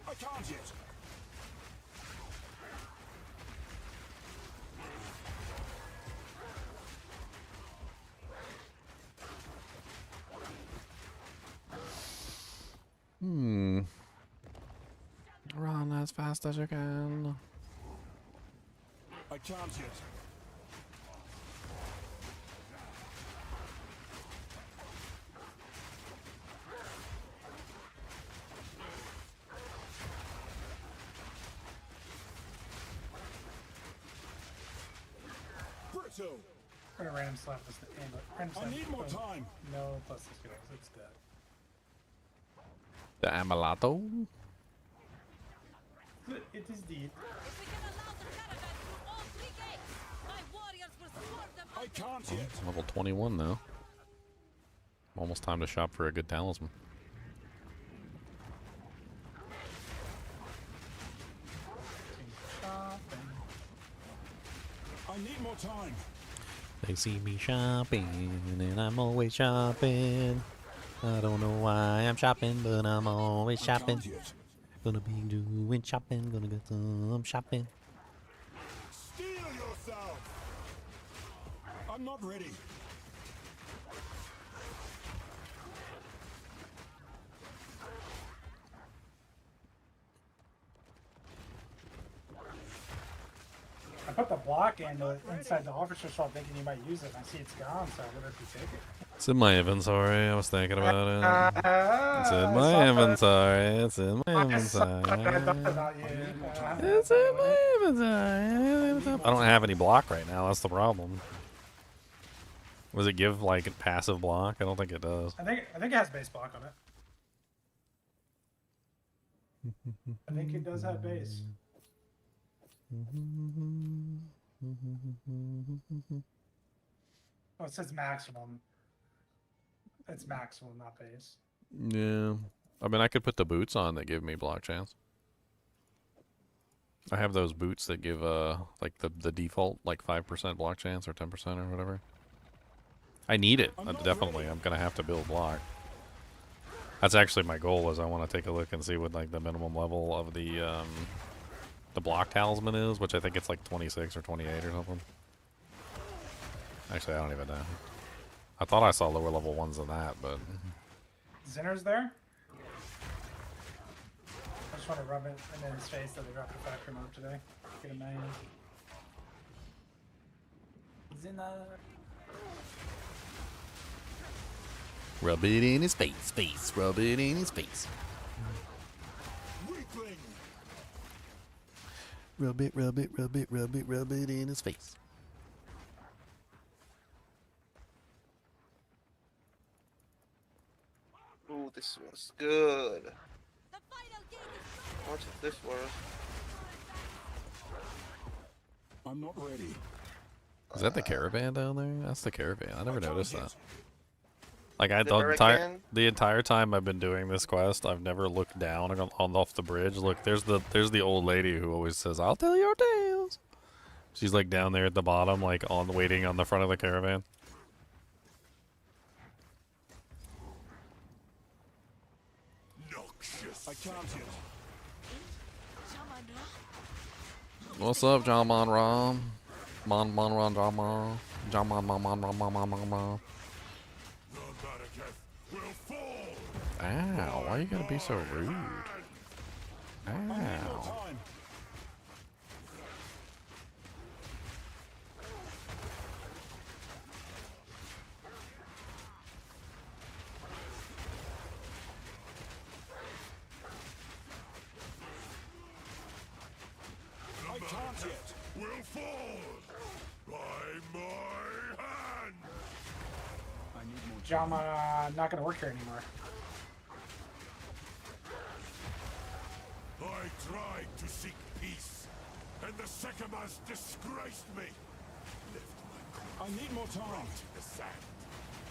I can't yet. Run as fast as you can. I can't yet. Brittle. I'm gonna random slap this thing, but random slap. I need more time. No plus skills, it's dead. The Amalato? It is deep. I can't yet. Level 21 though. Almost time to shop for a good talisman. I need more time. They see me shopping, and I'm always shopping. I don't know why I'm shopping, but I'm always shopping. Gonna be doing shopping, gonna get some shopping. Steel yourself. I'm not ready. I put the block inside the officer shop thinking you might use it, and I see it's gone, so I wonder if you take it. It's in my inventory. I was thinking about it. It's in my inventory. It's in my inventory. It's in my inventory. I don't have any block right now. That's the problem. Does it give like passive block? I don't think it does. I think it has base block on it. I think it does have base. Oh, it says maximum. It's maximum, not base. Yeah. I mean, I could put the boots on that give me block chance. I have those boots that give like the default like 5% block chance or 10% or whatever. I need it. Definitely. I'm gonna have to build block. That's actually my goal. Is I want to take a look and see what like the minimum level of the block talisman is, which I think it's like 26 or 28 or something. Actually, I don't even know. I thought I saw lower level ones than that, but Zinner's there? I just want to rub it in his face that they dropped the factory mode today. Get him mad. Zinner. rub it in his face, rub it in his face. Weakling. Rub it, rub it, rub it, rub it, rub it in his face. Ooh, this one's good. Watch if this works. I'm not ready. Is that the caravan down there? That's the caravan. I never noticed that. Like The the entire time I've been doing this quest, I've never looked down on off the bridge. Look, there's the old lady who always says, "I'll tell your tales." She's like down there at the bottom, like waiting on the front of the caravan. Noxious. I can't yet. What's up, John Monram? Mon Ram, John Mon Mon. Ow, why are you gonna be so rude? Ow. I can't yet. Will fall by my hand. I need more. Jama, not gonna work here anymore. I tried to seek peace, and the Sekimas disgraced me. I need more time. In the sand.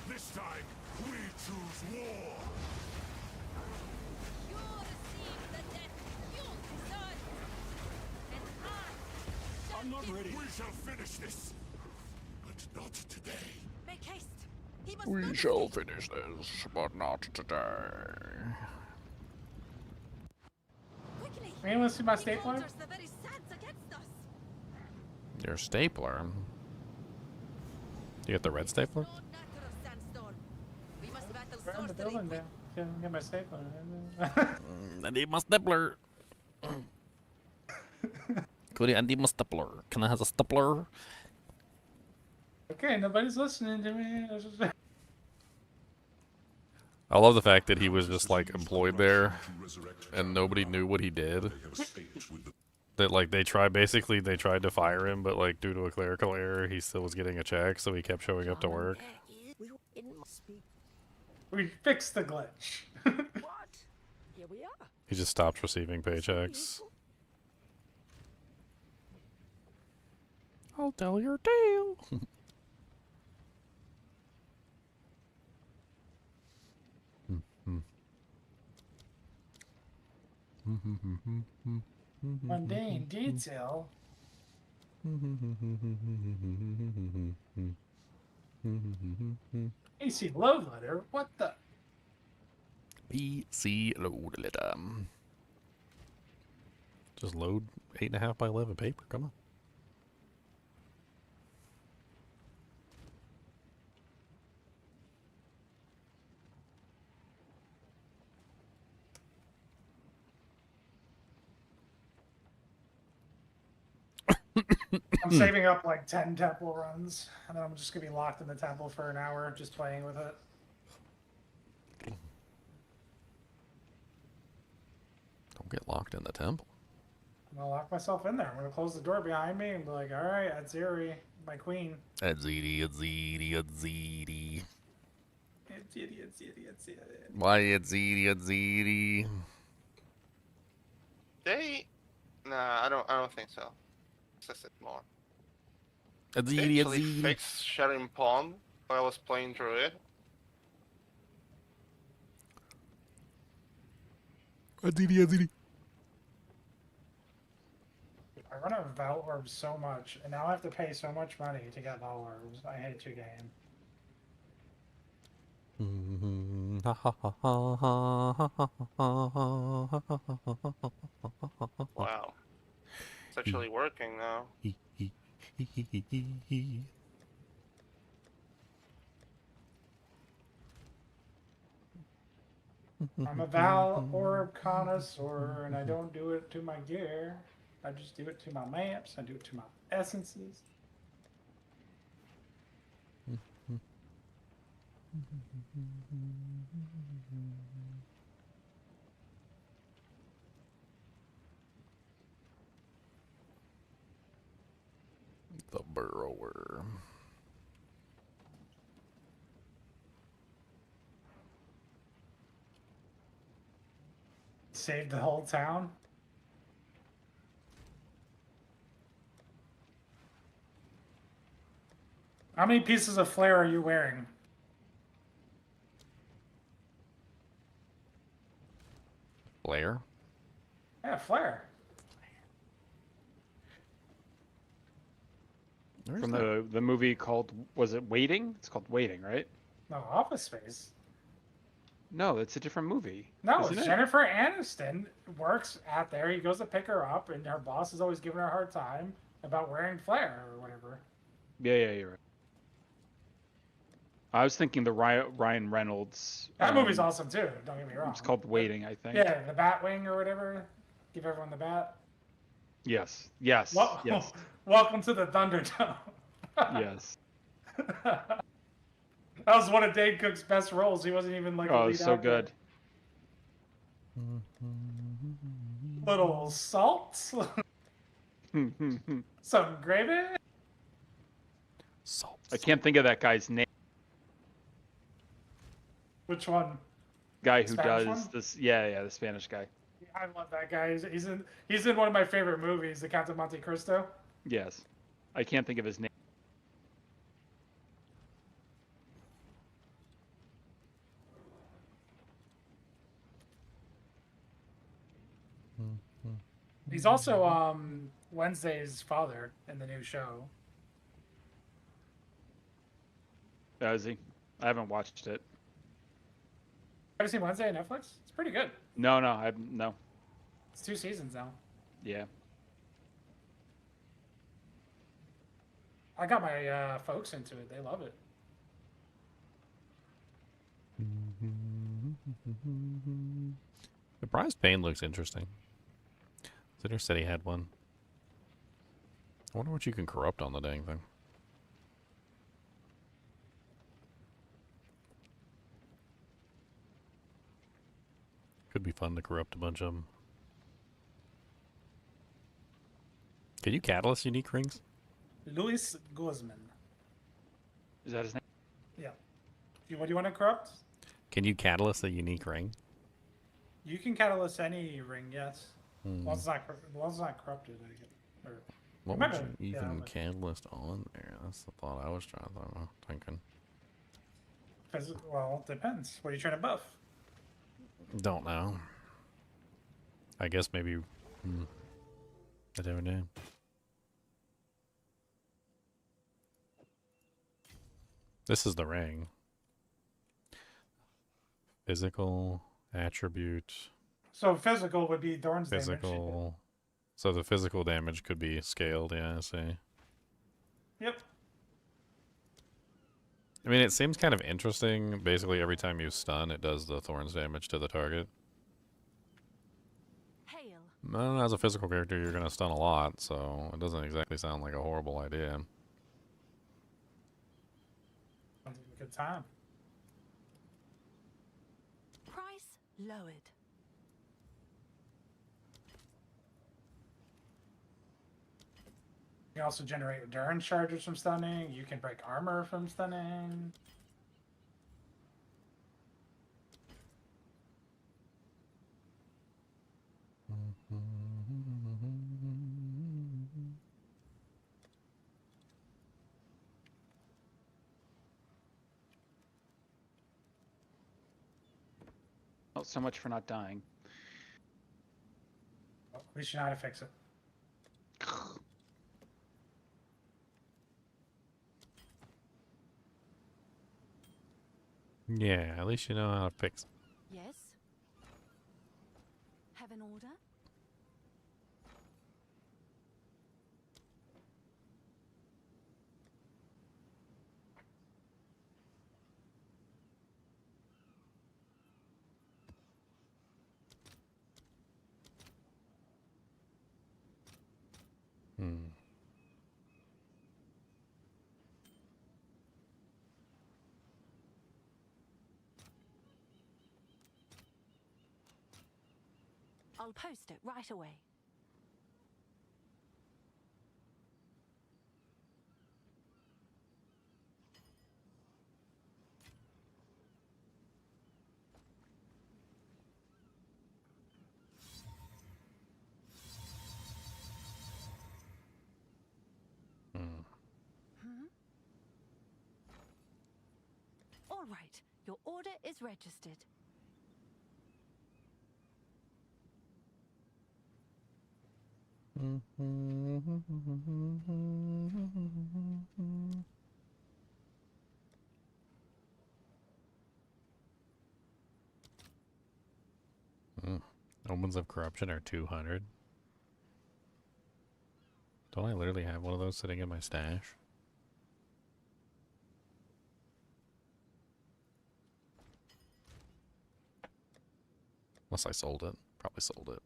This time, we choose war. You receive the death you deserve. And I I'm not ready. We shall finish this, but not today. make haste. He must We not shall escape. finish this, but not today. Quickly. Anyone see my He stapler? conjures the very sands against us. Your stapler. You get the red stapler? No natural sandstorm. We must battle We're in the sorcery building quick. now. Get my stapler. I need my stapler. Cody, I need my stapler. Can I have a stapler? Okay, nobody's listening to me. I love the fact that he was just like employed there and nobody knew what he did. That like they tried to fire him, but like due to a clerical error he still was getting a check, so he kept showing up to work. We fixed the glitch. What? Here we are. He just stopped receiving paychecks. I'll tell your tale. Mundane detail. AC love letter. What the? PC load letter. Just load 8.5 by 11 paper. Come on. I'm saving up like 10 temple runs, and then I'm just gonna be locked in the temple for an hour just playing with it. Don't get locked in the temple. I'm gonna lock myself in there. I'm gonna close the door behind me and be like, alright, Adziri, my queen. Adziri, Adziri, Adziri. Adziri. Why Adziri, Adziri? Nah, I don't think so. Says it more. They Adziri, actually Adziri. fixed sharing pawn when I was playing Druid. Adziri, Adziri. I run out of Val Orbs so much, and now I have to pay so much money to get Val Orbs. I hate your game. Wow. It's actually working now. I'm a Val Orb connoisseur, and I don't do it to my gear. I just do it to my maps. I do it to my essences. The burrower. Saved the whole town. How many pieces of flare are you wearing? Blair? Yeah, flare. Where's From that? the movie called, was it Waiting? It's called Waiting, right? No, Office Space. No, it's a different movie. No, isn't it? Jennifer Aniston works out there. He goes to pick her up, and her boss is always giving her a hard time about wearing flare or whatever. Yeah, you're right. I was thinking the Ryan Reynolds. That movie's awesome too. Don't get me wrong. It's called Waiting, I think. Yeah, the Batwing or whatever. Give everyone the bat. Yes. Well, Yes. Welcome to the Thunderdome. Yes. That was one of Dane Cook's best roles. He wasn't even like a Oh, lead it's so actor. good. Little salt, some gravy. Salt. I can't think of that guy's name. Which one? Guy who Spanish does one? this. Yeah, the Spanish guy. I love that guy. He's in one of my favorite movies, The Count of Monte Cristo. Yes. I can't think of his name. He's also Wednesday's father in the new show. Oh, is he? I haven't watched it. Have you seen Wednesday on Netflix? It's pretty good. No. It's 2 seasons now. Yeah. I got my folks into it. They love it. The prize pane looks interesting. Zitter said he had one. I wonder what you can corrupt on the dang thing. Could be fun to corrupt a bunch of them. Can you catalyst unique rings? Luis Guzman. Is that his name? Yeah. What do you want to corrupt? Can you catalyst a unique ring? You can catalyst any ring, yes. Hmm. Once it's not corrupted. I get, or, What remember, would you yeah, even but- catalyst on there? That's the thought I was thinking. well, it depends. What are you trying to buff? Don't know. I guess maybe. I don't know. This is the ring. Physical attribute. So physical would be Thorns damage. Physical. So the physical damage could be scaled. Yeah, I see. Yep. I mean, it seems kind of interesting. Basically, every time you stun, it does the Thorns damage to the target. Hail. Well, as a physical character, you're going to stun a lot, so it doesn't exactly sound like a horrible idea. Sounds like a good time. Price lowered. You can also generate endurance charges from stunning. You can break armor from stunning. Well, so much for not dying. Well, at least you know how to fix it. Yeah, at least you know how to fix it. Yes. Have an order? I'll post it right away. All right, your order is registered. Omens of Corruption are 200. Don't I literally have one of those sitting in my stash? Unless I sold it. Probably sold it.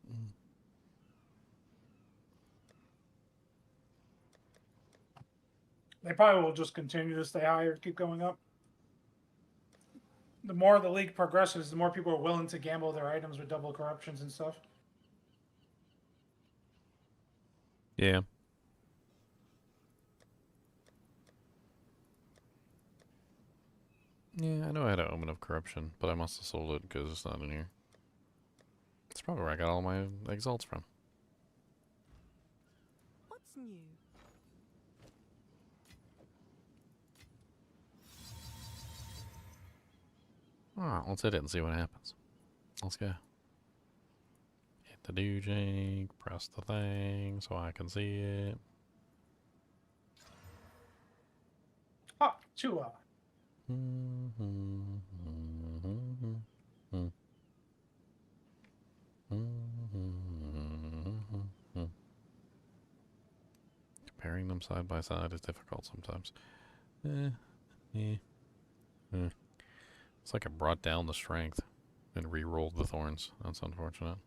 They probably will just continue to stay higher, keep going up. The more the league progresses, the more people are willing to gamble their items with double corruptions and stuff. Yeah. Yeah, I know I had an Omen of Corruption, but I must have sold it because it's not in here. That's probably where I got all my exalts from. What's new? Alright, let's hit it and see what happens. Let's go. Hit the doojank, press the thing so I can see it. Oh, Chua. Comparing them side by side is difficult sometimes. It's like it brought down the strength and re-rolled the thorns. That's unfortunate.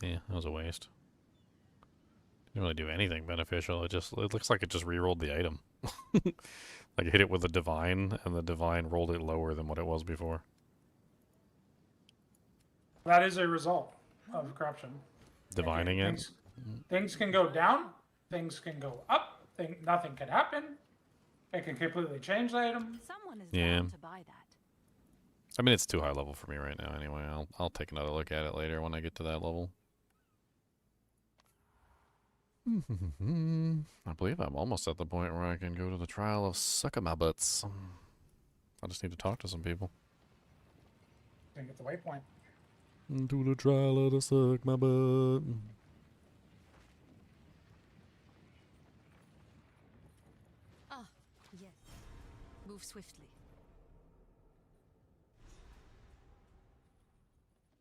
Yeah, that was a waste. Didn't really do anything beneficial. It looks like it just re-rolled the item. Like it hit it with a divine, and the divine rolled it lower than what it was before. That is a result of corruption. Divining it. Things can go down. Things can go up. Nothing can happen. It can completely change the item. Someone is Yeah. bound to buy that. I mean, it's too high level for me right now. Anyway, I'll take another look at it later when I get to that level. I believe I'm almost at the point where I can go to the trial of sucking my butts. I just need to talk to some people. Didn't get the waypoint. Do the trial of the suck my butt. Ah, yes. Move swiftly.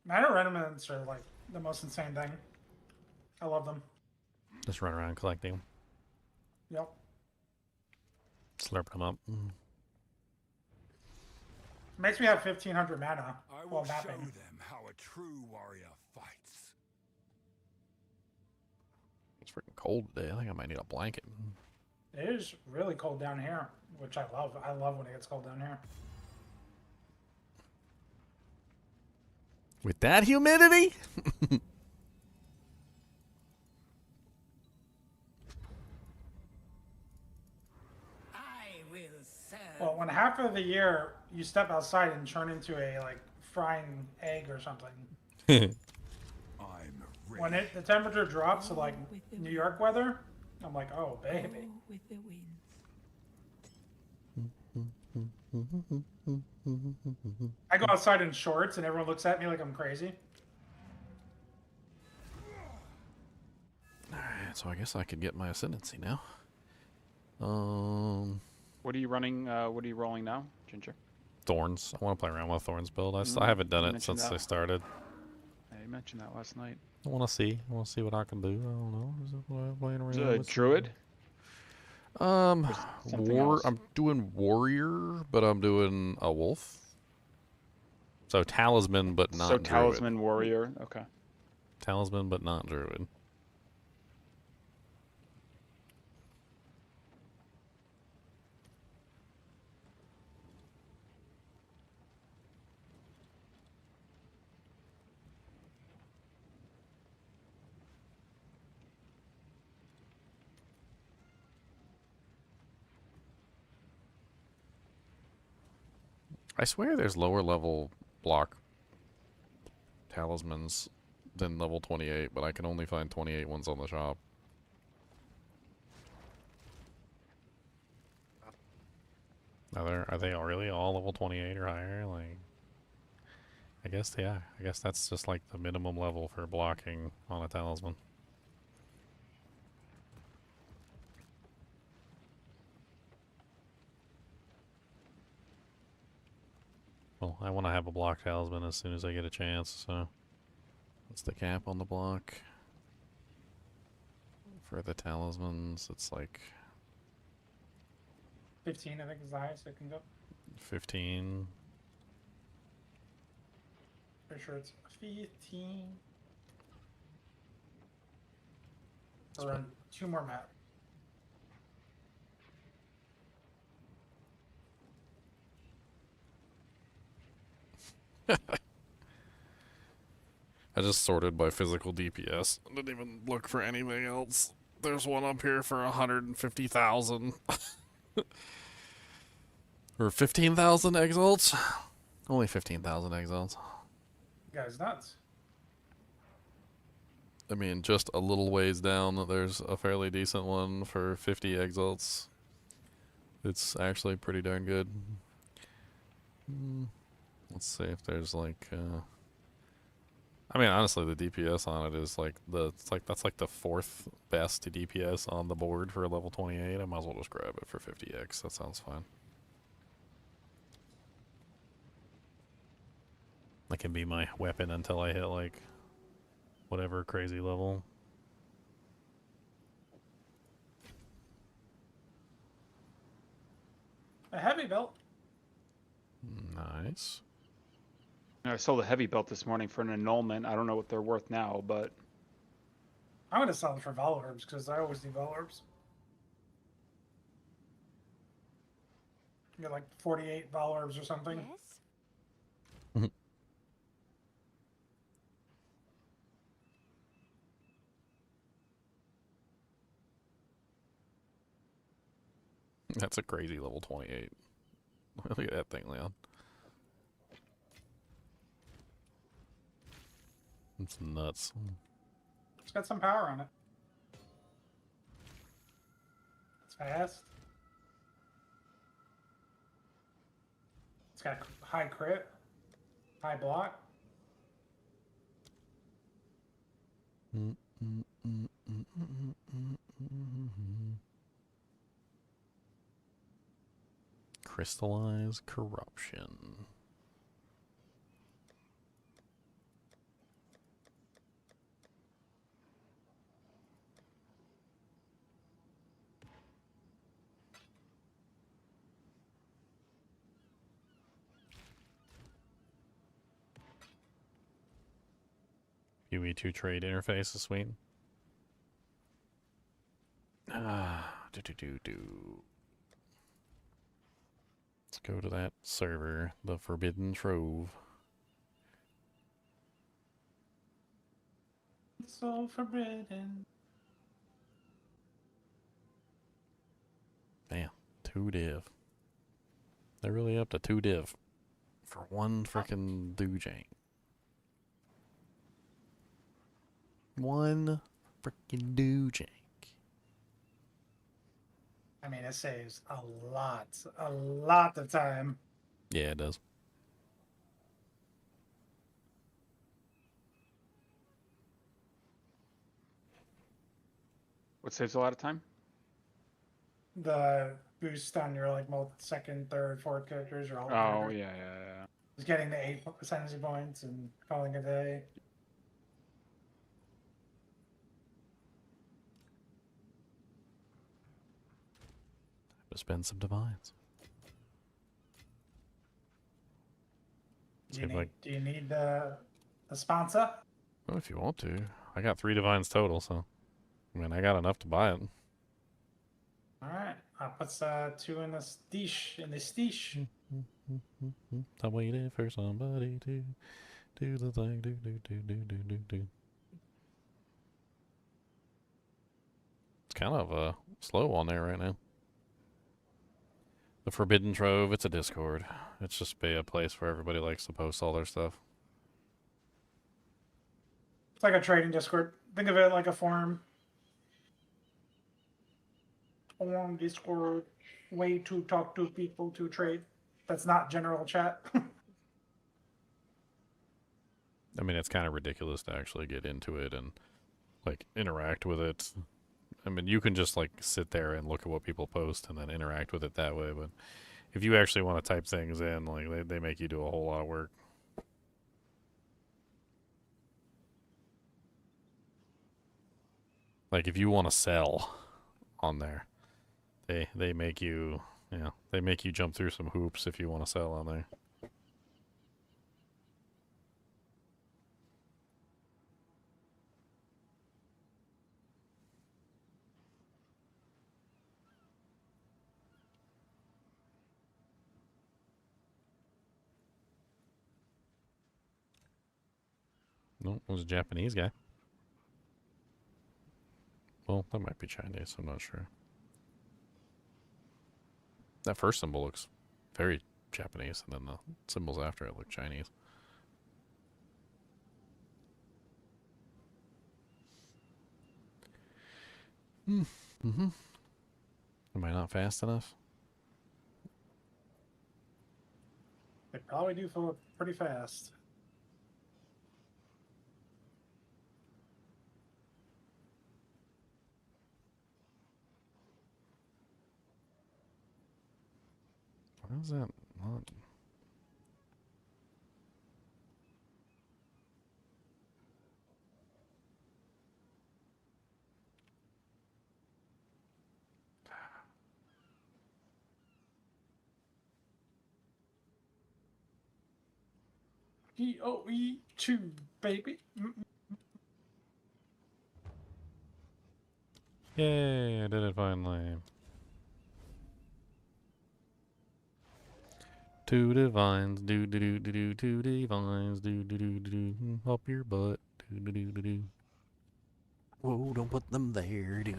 Mana remnants are like the most insane thing. I love them. Just run around collecting, Yep. slurping them up. Makes me have 1500 mana I will while show mapping. them how a true warrior fights. It's freaking cold today. I think I might need a blanket. It is really cold down here, which I love. I love when it gets cold down here. With that humidity? I will serve. Well, when half of the year you step outside and turn into a like frying egg or something, I'm ready. when the temperature drops to like New York weather, I'm like, oh baby. Go with the winds. I go outside in shorts and everyone looks at me like I'm crazy. Alright, so I guess I could get my ascendancy now. What are you running? What are you rolling now, Ginger? Thorns. I want to play around with Thorns build. I Mm, haven't done you it mentioned since that. I started. Yeah, you mentioned that last night. I want to see. I want to see what I can do. I don't know. Is it what I'm playing Is around it a with? druid? Something else? I'm doing warrior, but I'm doing a wolf. So talisman, but not So druid. talisman warrior. Okay. Talisman, but not druid. I swear there's lower level block talismans than level 28, but I can only find 28 ones on the shop. Are they all really all level 28 or higher? Like, I guess, yeah. I guess that's just like the minimum level for blocking on a talisman. Well, I want to have a block talisman as soon as I get a chance, so what's the cap on the block? For the talismans, it's like 15, I think, is the highest it can go. 15. Pretty sure it's 15. Or run 2 more map. I just sorted by physical DPS. I didn't even look for anything else. There's one up here for 150,000. Or 15,000 exalts? Only 15,000 exalts. You guys nuts. I mean, just a little ways down, there's a fairly decent one for 50 exalts. It's actually pretty darn good. Let's see if there's like, I mean, honestly, the DPS on it is like that's like the 4th best DPS on the board for a level 28. I might as well just grab it for 50x. That sounds fine. That can be my weapon until I hit like whatever crazy level. A heavy belt. Nice. I sold a heavy belt this morning for an annulment. I don't know what they're worth now, but I'm gonna sell them for Val Orbs because I always need Val Orbs. You get like 48 Val Orbs or something. Yes? That's a crazy level 28. Look at that thing, Leon. It's nuts. It's got some power on it. It's fast. got high crit, high block. Crystallize corruption. UE2 trade interface is sweet. Let's go to that server, the Forbidden Trove. So forbidden. Man, 2 div. They're really up to 2 div for one freaking Doojank. One freaking Doojank. I mean, it saves a lot of time. Yeah, it does. What saves a lot of time? The boost on your like second, third, fourth characters, or all. Oh yeah, yeah, yeah. Just getting the 8 percentage points and calling it a day. To spend some divines. Do you need the sponsor? Well, if you want to. I got 3 divines total, so I mean I got enough to buy it. Alright. I'll put 2 in the dish. I waited for somebody to do the thing. Do. It's kind of slow on there right now. The Forbidden Trove, it's a Discord. It's just a place where everybody likes to post all their stuff. It's like a trading Discord. Think of it like a forum. Forum, Discord, way to talk to people to trade. That's not general chat. I mean, it's kind of ridiculous to actually get into it and like interact with it. I mean, you can just like sit there and look at what people post and then interact with it that way. But if you actually want to type things in, like they make you do a whole lot of work. Like if you want to sell on there, they make you, they make you jump through some hoops if you want to sell on there. No, it was a Japanese guy. Well, that might be Chinese, I'm not sure. That first symbol looks very Japanese, and then the symbols after it look Chinese. Mm-hmm. Am I not fast enough? They probably do fill pretty fast. Why is that not? EOE2, baby. Yay, I did it finally. 2 divines, do 2 divines, do up your butt, do. Whoa, don't put them there, do.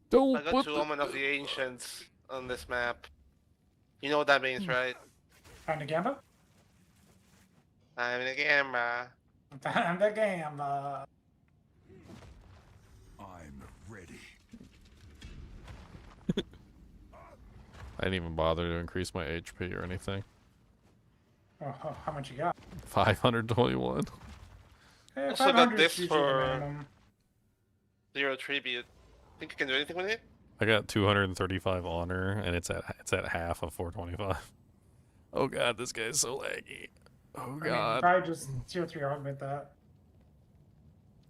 Don't I got put 2 them. Omen of the Ancients on this map. You know what that means, right? Time to gamble? I'm in a gamma. Time to gamble. I'm ready. I didn't even bother to increase my HP or anything. Oh, how much you got? 521. Hey, Also got 500 this is usually the for minimum. 0 tribute. Think you can do anything with it? I got 235 honor, and it's at half of 425. Oh god, this guy's so laggy. Oh I mean, god. probably just tier 3 augment that.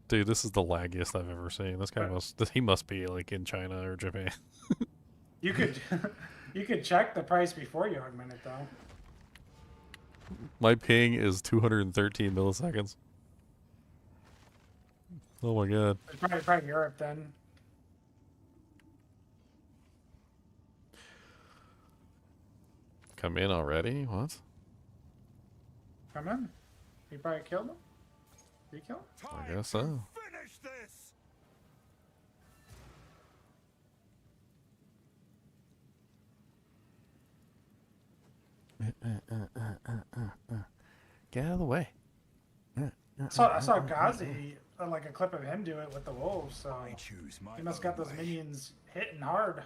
Dude, this is the laggiest I've ever seen. This guy he must be like in China or Japan. You could you could check the price before you augment it though. My ping is 213 milliseconds. Oh my god. It's probably Europe then. Come in already? What? Come in. You probably killed him? Did you kill him? I guess so. Finish this. Get out of the way. I saw Ghazi, like a clip of him do it with the wolves, so I choose my he must got those minions hitting hard.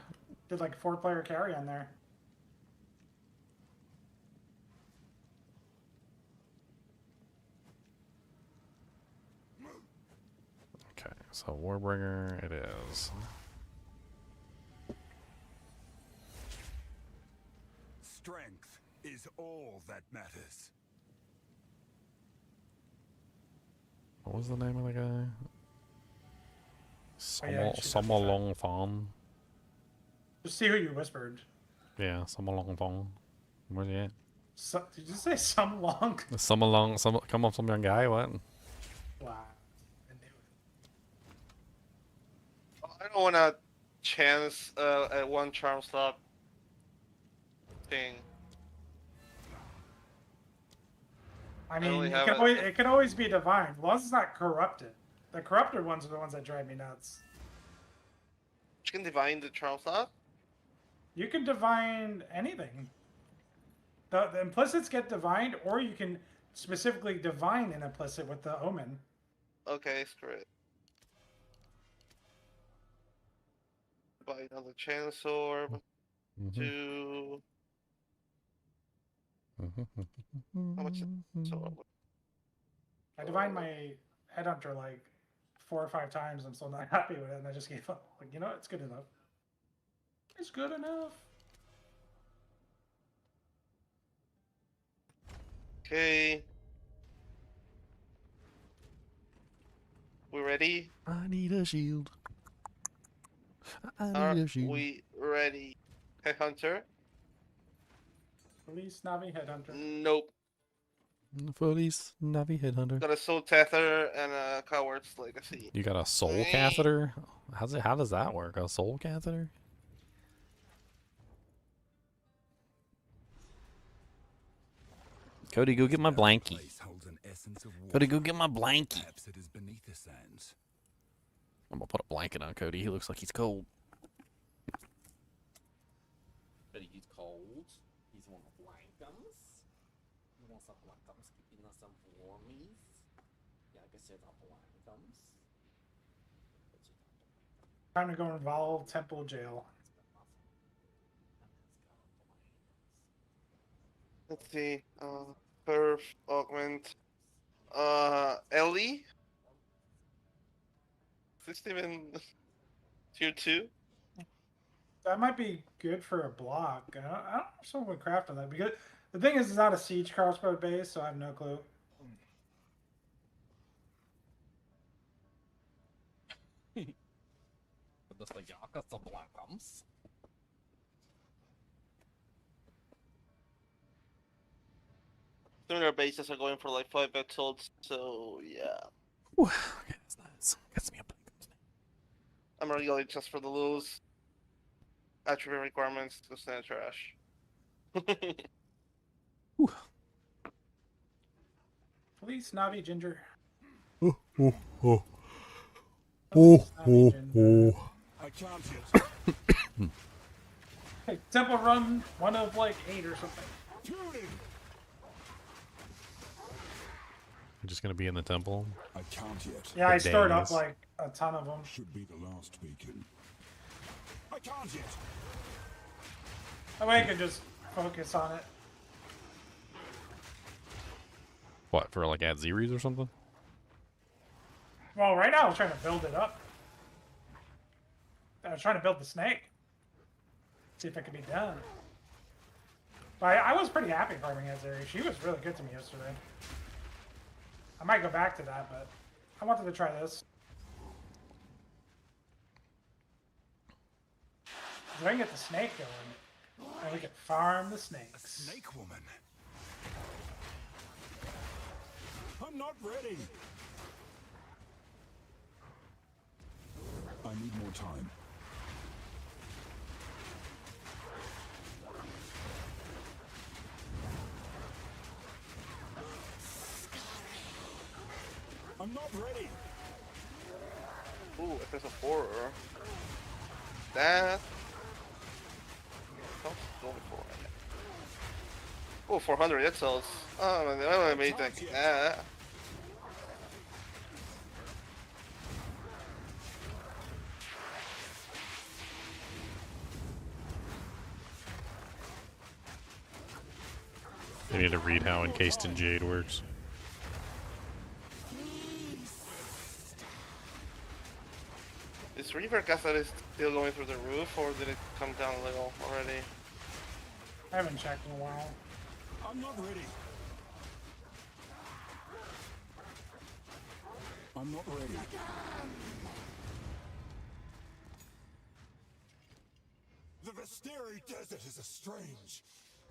Did like 4-player carry on there. Okay, so Warbringer it is. Strength is all that matters. What was the name of the guy? yeah, Somolong Fong. Just see who you whispered. Yeah, Somolong Fong. Where's he at? Did you say some long? Come on, some young guy, what? Wow. I don't want to chance at one charm slot thing. I only mean, have it can always be divine, as long as it's not corrupted. The corrupted ones are the ones that drive me nuts. You can divine the charm slot? You can divine anything. The implicits get divined, or you can specifically divine an implicit with the omen. Okay, screw it. Buy another chance orb. To... How much is so I divined my headhunter like 4 or 5 times. I'm still not happy with it, and I just gave up. Like, you know what? It's good enough. It's good enough. Okay. We ready? I need a shield. I need Are a shield. we ready? Headhunter? Police Navi headhunter. Nope. Police, Navi Headhunter. Got a Soul Tether and a Hogwarts Legacy. You got a soul catheter? How does that work? A soul catheter? Cody, go get my blankie. Cody, go get my blankie. I'm gonna put a blanket on Cody. He looks like he's cold. But he's cold. He's one of blankums. He wants some blankums keeping us some warmies. Yeah, I guess it's blankums. Time to go involve temple jail. Let's see. Perf, Augment. Ellie? Is this even tier 2? That might be good for a block. I don't know if someone would craft on that, because the thing is, it's not a siege crossbow base, so I have no clue. But the Sayaka some blankums. Similar bases are going for like 5 tilts, so yeah. Whew, okay, that's nice. Gets me up. I'm already going just for the lose. Attribute requirements, to stand trash. Police Navi Ginger. Oh. I can't yet. Hey, temple run, one of like 8 or something. You're just gonna be in the temple? I can't yet. Yeah, I stored up days. like a ton of them. Should be the last beacon. I can't yet. That way I can just focus on it. What, for like add Zeries or something? Well, right now I was trying to build it up. I was trying to build the snake. See if it could be done. But I was pretty happy farming Azeri. She was really good to me yesterday. I might go back to that, but I wanted to try this. So I can get the snake going, and we can farm the snakes. Snake woman. I'm not ready. I need more time. I'm not ready. Ooh, if there's a 4 that. Only 4. Oh, 400 Exiles. Oh, I made like that. I need to read how Encased in Jade works. Is Reaver Cassette still going through the roof, or did it come down a little already? I haven't checked in a while. I'm not ready. I'm not ready. The Visteri Desert is a strange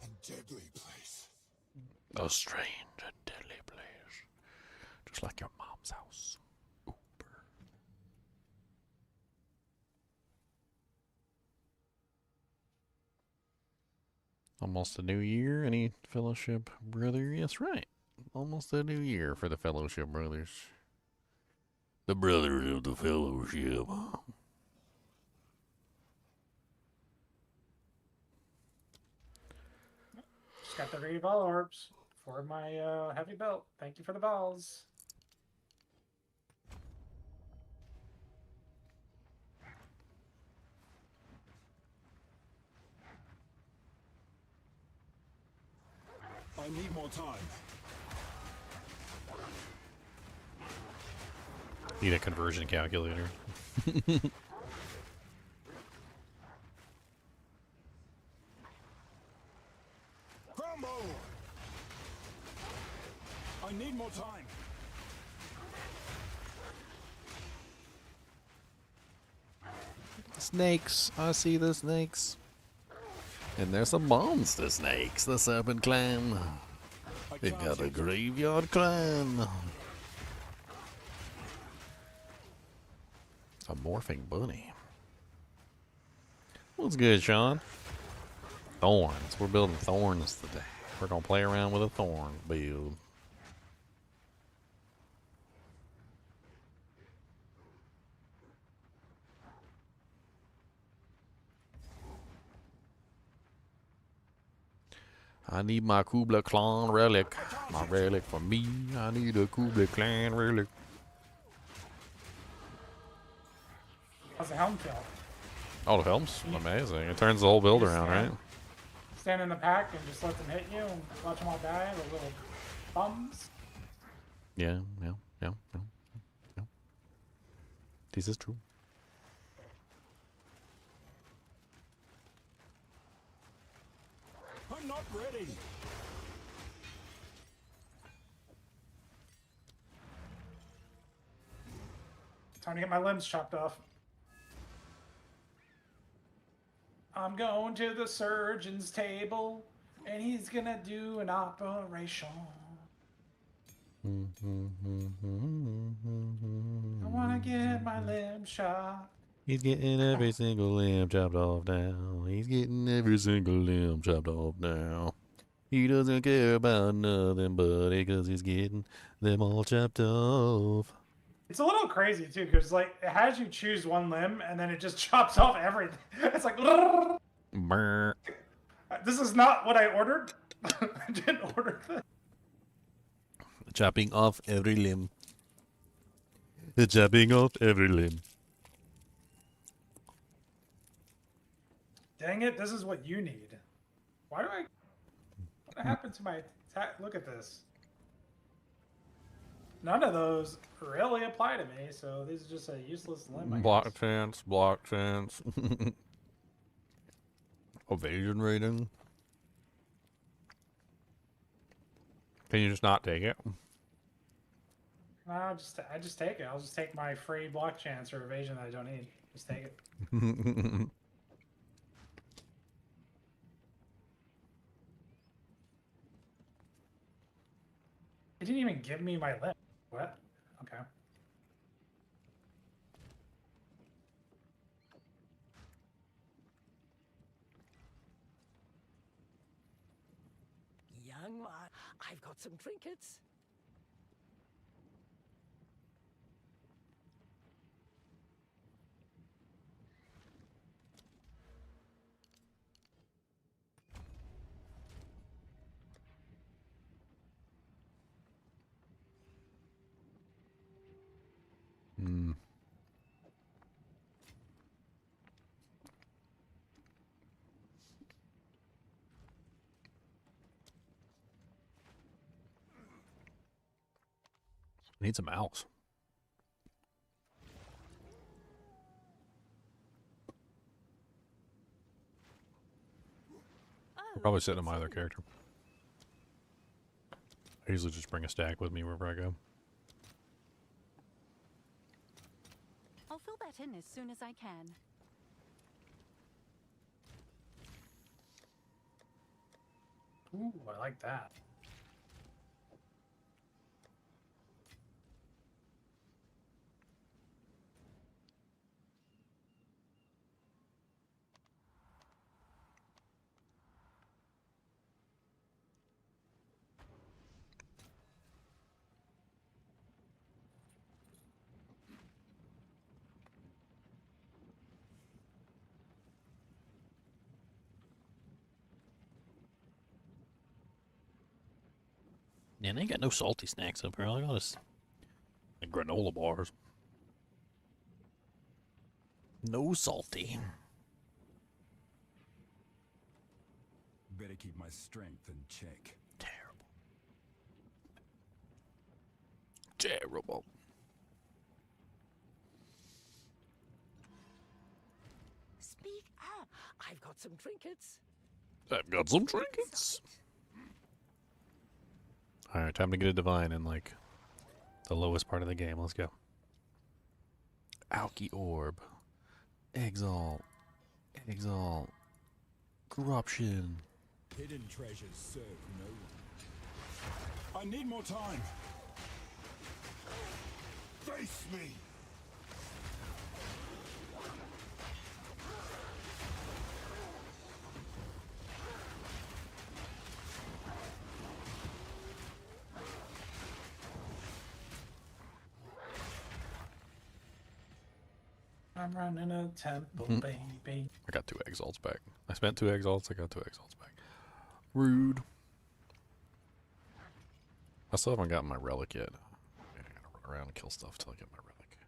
and deadly place. A strange and deadly place. Just like your mom's house. Almost a new year. Any Fellowship brother? Yes, right. Almost a new year for the Fellowship brothers. The brothers of the Fellowship. Just got the reball orbs for my heavy belt. Thank you for the balls. I need more time. Need a conversion calculator. Crumble! I need more time. Snakes. I see the snakes. And there's some monster snakes, the Serpent Clan. They got a Graveyard Clan. A morphing bunny. What's good, Sean? Thorns. We're building Thorns today. We're gonna play around with a Thorn build. I need my Kubla Clan relic. My relic for me. I need a Kubla Clan relic. How's the helm feel? Oh, the helm's amazing. It turns the whole build around, right? Stand in the pack and just let them hit you and watch them all die with little bums. Yeah. This is true. I'm not ready. Time to get my limbs chopped off. I'm going to the surgeon's table, and he's gonna do an operation. I wanna get my limb shot. He's getting every single limb chopped off now. He's getting every single limb chopped off now. He doesn't care about nothing but it, 'cause he's getting them all chopped off. It's a little crazy too, because like it has you choose one limb and then it just chops off everything. It's like, Brr. this is not what I ordered. I didn't order this. Chopping off every limb. Chopping off every limb. Dang it! This is what you need. Why do I? What happened to my attack? Look at this. None of those really apply to me, so this is just a useless limb. I Block guess. chance, block chance. Evasion rating. Can you just not take it? No, I just take it. I'll just take my free block chance or evasion that I don't need. Just take it. It didn't even give me my limb. What? Okay. Young one, I've got some trinkets. Hmm. Need some mouse. Oh, Probably sitting on it's my other you. character. I usually just bring a stack with me wherever I go. I'll fill that in as soon as I can. Ooh, I like that. Yeah, they ain't got no salty snacks up here. I got us like granola bars. No salty. Better keep my strength in check. Terrible. Terrible. Speak up. I've got some trinkets. I've got some trinkets. Alright, time to get a divine in like the lowest part of the game. Let's go. Alky Orb. Exile. Exile. Corruption. Hidden treasures serve no one. I need more time. Face me. I'm running a temple, baby. I got 2 exalts back. I spent 2 exalts, I got 2 exalts back. Rude. I still haven't gotten my relic yet. I gotta run around and kill stuff till I get my relic.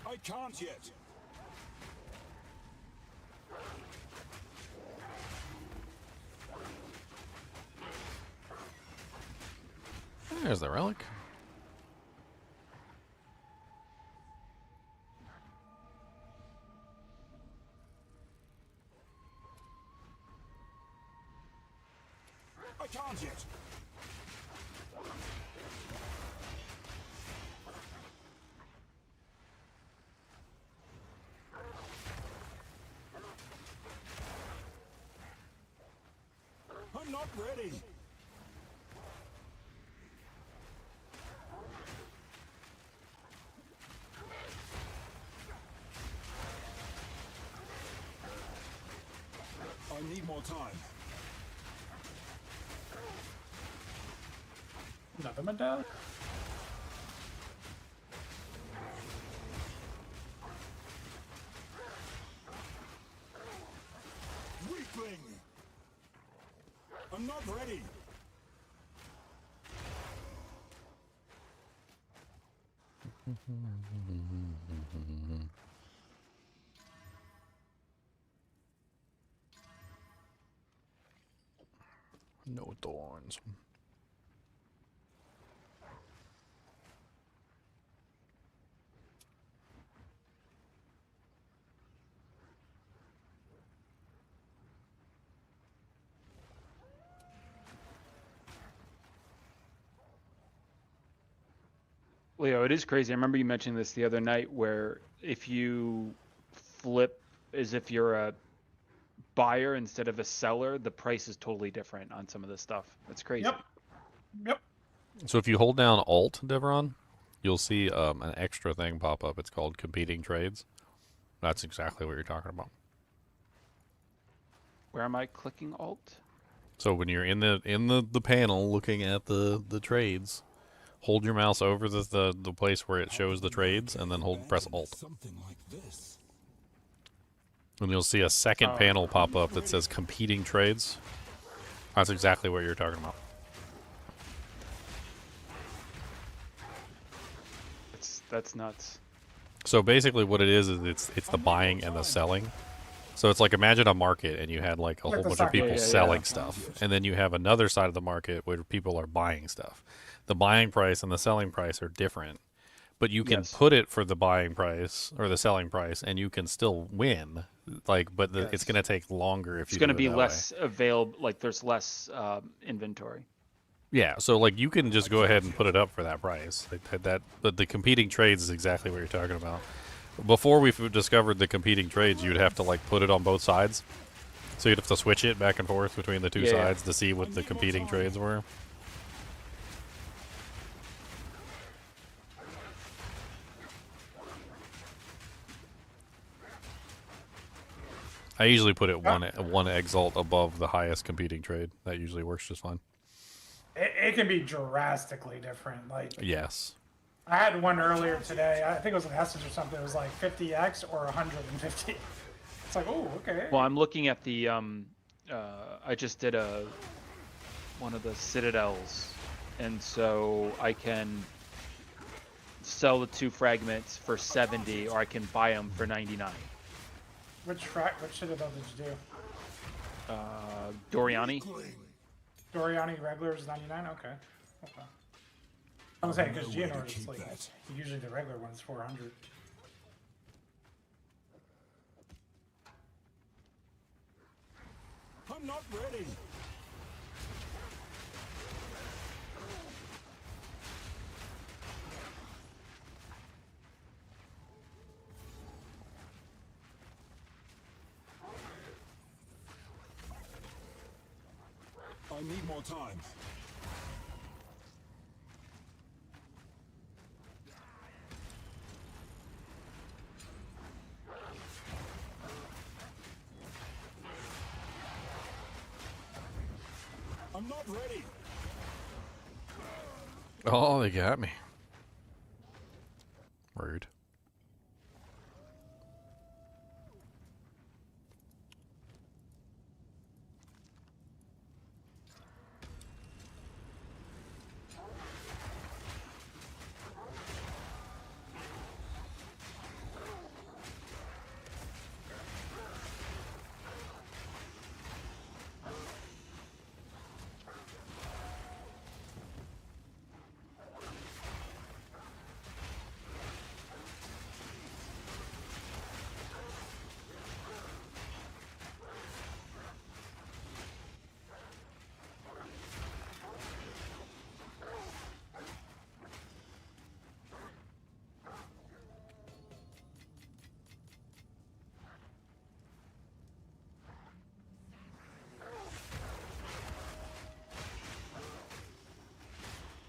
I can't yet. There's the relic. I can't yet. I'm not ready. I need more time. Another medallion? Weakling! I'm not ready. No thorns. Leo, it is crazy. I remember you mentioning this the other night where if you flip as if you're a buyer instead of a seller, the price is totally different on some of this stuff. That's crazy. Yep. Yep. So if you hold down Alt, Devron, you'll see an extra thing pop up. It's called competing trades. That's exactly what you're talking about. Where am I clicking Alt? So when you're in the panel looking at the trades, hold your mouse over the place where it shows the trades, and then press Alt. Something like this. And you'll see a second panel pop up that says competing trades. That's exactly what you're talking about. That's nuts. So basically what it is it's the buying and the selling. So it's like imagine a market and you had like a whole bunch of people selling stuff. And then you have another side of the market where people are buying stuff. The buying price and the selling price are different. But you can put it for the buying price or the selling price and you can still win. Like but it's going to take longer if it's you going to do it be that less way. available, like there's less inventory. Yeah, so like you can just go ahead and put it up for that price. But the competing trades is exactly what you're talking about. Before we discovered the competing trades, you'd have to like put it on both sides. So you'd have to switch it back and forth between the two sides to see what the competing trades were. I usually put it one exalt above the highest competing trade. That usually works just fine. It can be drastically different. Like yes. I had one earlier today. I think it was an Essence or something. It was like 50x or 150. It's like, oh, okay. Well, I'm looking at the I just did one of the Citadels, and so I can sell the 2 fragments for 70, or I can buy them for 99. Which Citadel did you do? Doriani. Doriani regular is 99. Okay. I was saying because Geonor is like usually the regular one's 400. I'm not ready. I need more time. I'm not ready. Oh, they got me. Rude.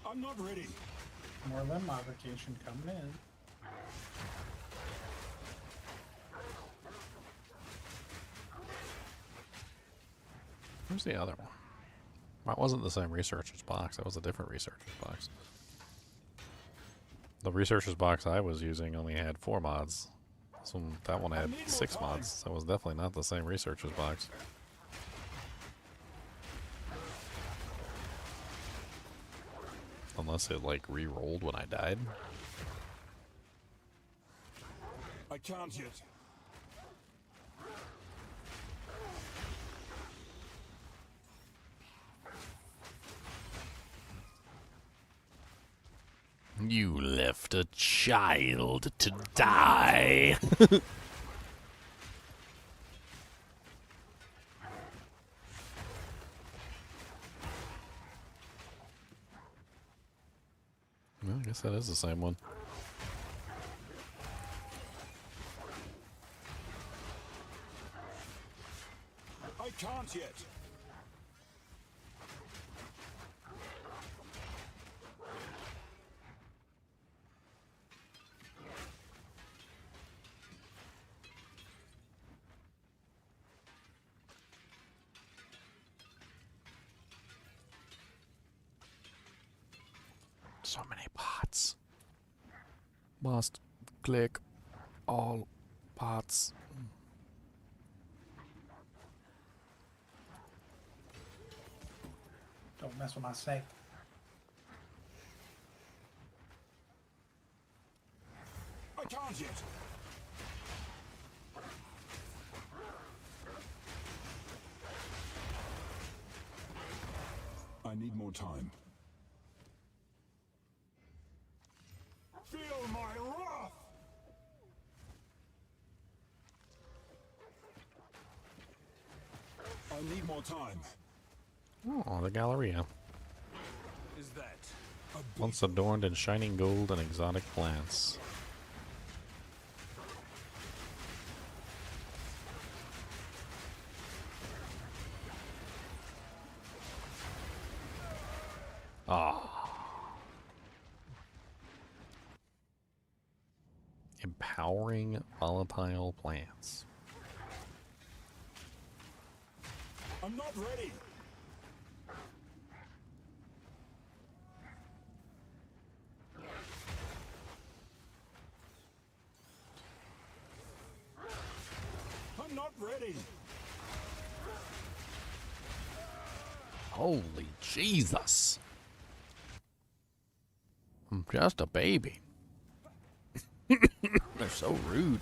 I'm not ready. More limb modification coming in. Where's the other one? That wasn't the same researcher's box. That was a different researcher's box. The researcher's box I was using only had 4 mods. So that one had 6 mods. That was definitely not the same researcher's box. Unless it like re-rolled when I died. I can't yet. You left a child to die. Well, I guess that is the same one. I can't yet. So many pots. Must click all pots. Don't mess with my snake. I can't yet. I need more time. Feel my wrath! I need more time. Oh, the Galleria. Is that Once adorned in shining gold and exotic plants. Ah. Empowering volatile plants. I'm not ready. I'm not ready. Holy Jesus. I'm just a baby. They're so rude.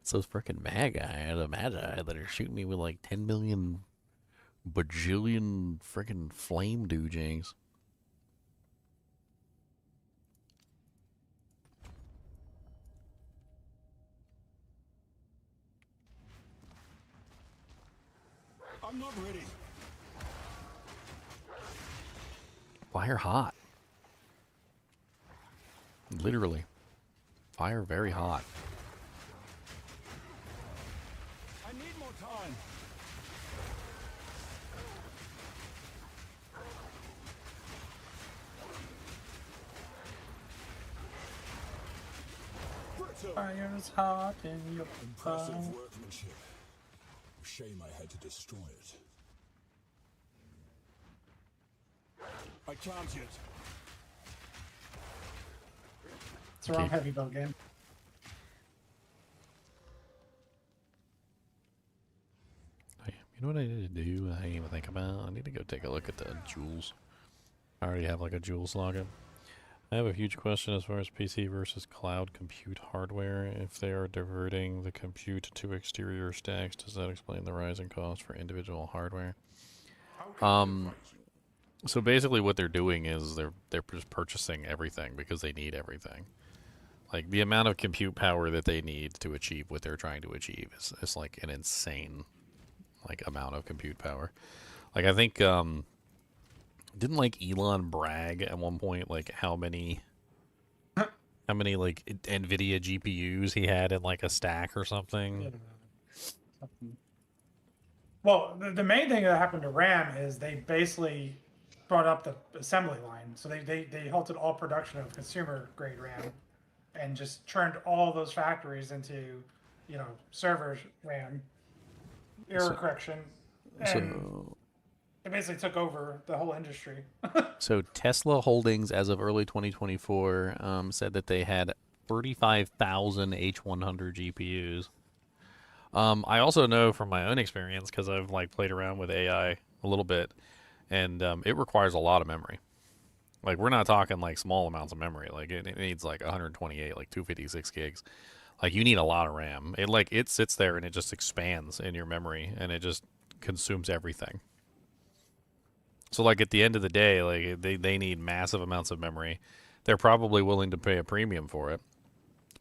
It's those frickin' the magi that are shooting me with like 10 million bajillion frickin' flame doojangs. I'm not ready. Fire hot. Literally. Fire very hot. I need more time. Fire's hot in your Impressive fire. workmanship. Shame I had to destroy it. I can't yet. It's the wrong heavy build game. You know what I need to do? I didn't even think about. I need to go take a look at the jewels. I already have like a jewels login. I have a huge question as far as PC versus cloud compute hardware. If they are diverting the compute to exterior stacks, does that explain the rising cost for individual hardware? So basically what they're doing is they're just purchasing everything because they need everything. Like the amount of compute power that they need to achieve what they're trying to achieve is like an insane like amount of compute power. Like I think didn't like Elon brag at one point like how many like NVIDIA GPUs he had in like a stack or something? Well, the main thing that happened to RAM is they basically brought up the assembly line. So they halted all production of consumer grade RAM and just turned all those factories into, you know, server RAM, error correction. And it basically took over the whole industry. So Tesla Holdings, as of early 2024, said that they had 35,000 H100 GPUs. I also know from my own experience because I've like played around with AI a little bit, and it requires a lot of memory. Like we're not talking like small amounts of memory. Like it needs like 128, like 256 gigs. Like you need a lot of RAM. It sits there and it just expands in your memory and it just consumes everything. So like at the end of the day, like they need massive amounts of memory. They're probably willing to pay a premium for it.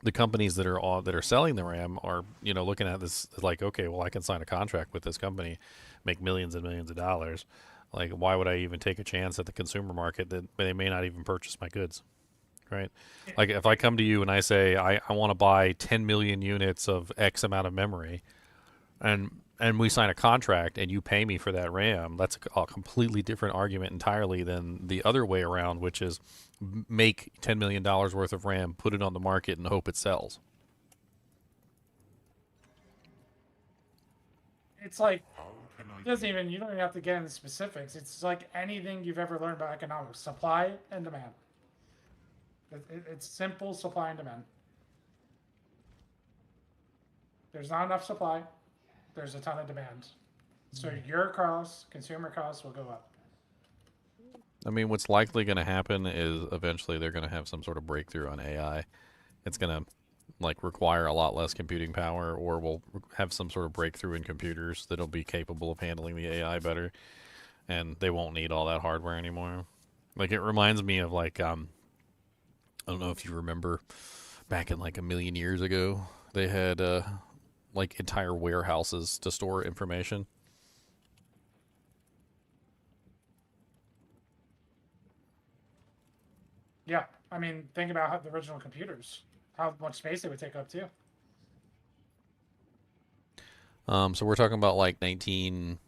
The companies that are selling the RAM are, you know, looking at this like, okay, well I can sign a contract with this company, make millions and millions of dollars. Like why would I even take a chance at the consumer market that they may not even purchase my goods? Right? Like if I come to you and I say I want to buy 10 million units of X amount of memory, and we sign a contract and you pay me for that RAM, that's a completely different argument entirely than the other way around, which is make $10 million worth of RAM, put it on the market, and hope it sells. It's like, it doesn't even, you don't even have to get into specifics. It's like anything you've ever learned about economics, supply and demand. It's simple supply and demand. There's not enough supply. There's a ton of demand. So your costs, consumer costs will go up. I mean, what's likely going to happen is eventually they're going to have some sort of breakthrough on AI. It's going to like require a lot less computing power, or we'll have some sort of breakthrough in computers that'll be capable of handling the AI better, and they won't need all that hardware anymore. Like it reminds me of like I don't know if you remember back in like a million years ago, they had like entire warehouses to store information. Yeah, I mean, think about how the original computers, how much space they would take up too. So we're talking about like 1960s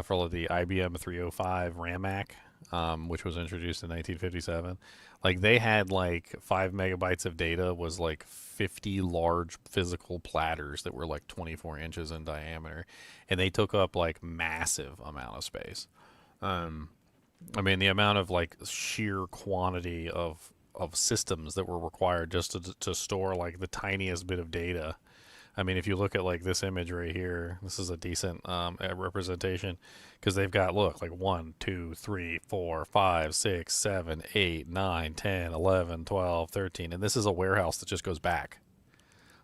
for the IBM 305 RAMAC, which was introduced in 1957. Like they had like 5 megabytes of data was like 50 large physical platters that were like 24 inches in diameter, and they took up like massive amount of space. I mean, the amount of like sheer quantity of systems that were required just to store like the tiniest bit of data. I mean, if you look at like this image right here, this is a decent representation because they've got, look, like 1, 2, 3, 4, 5, 6, 7, 8, 9, 10, 11, 12, 13, and this is a warehouse that just goes back.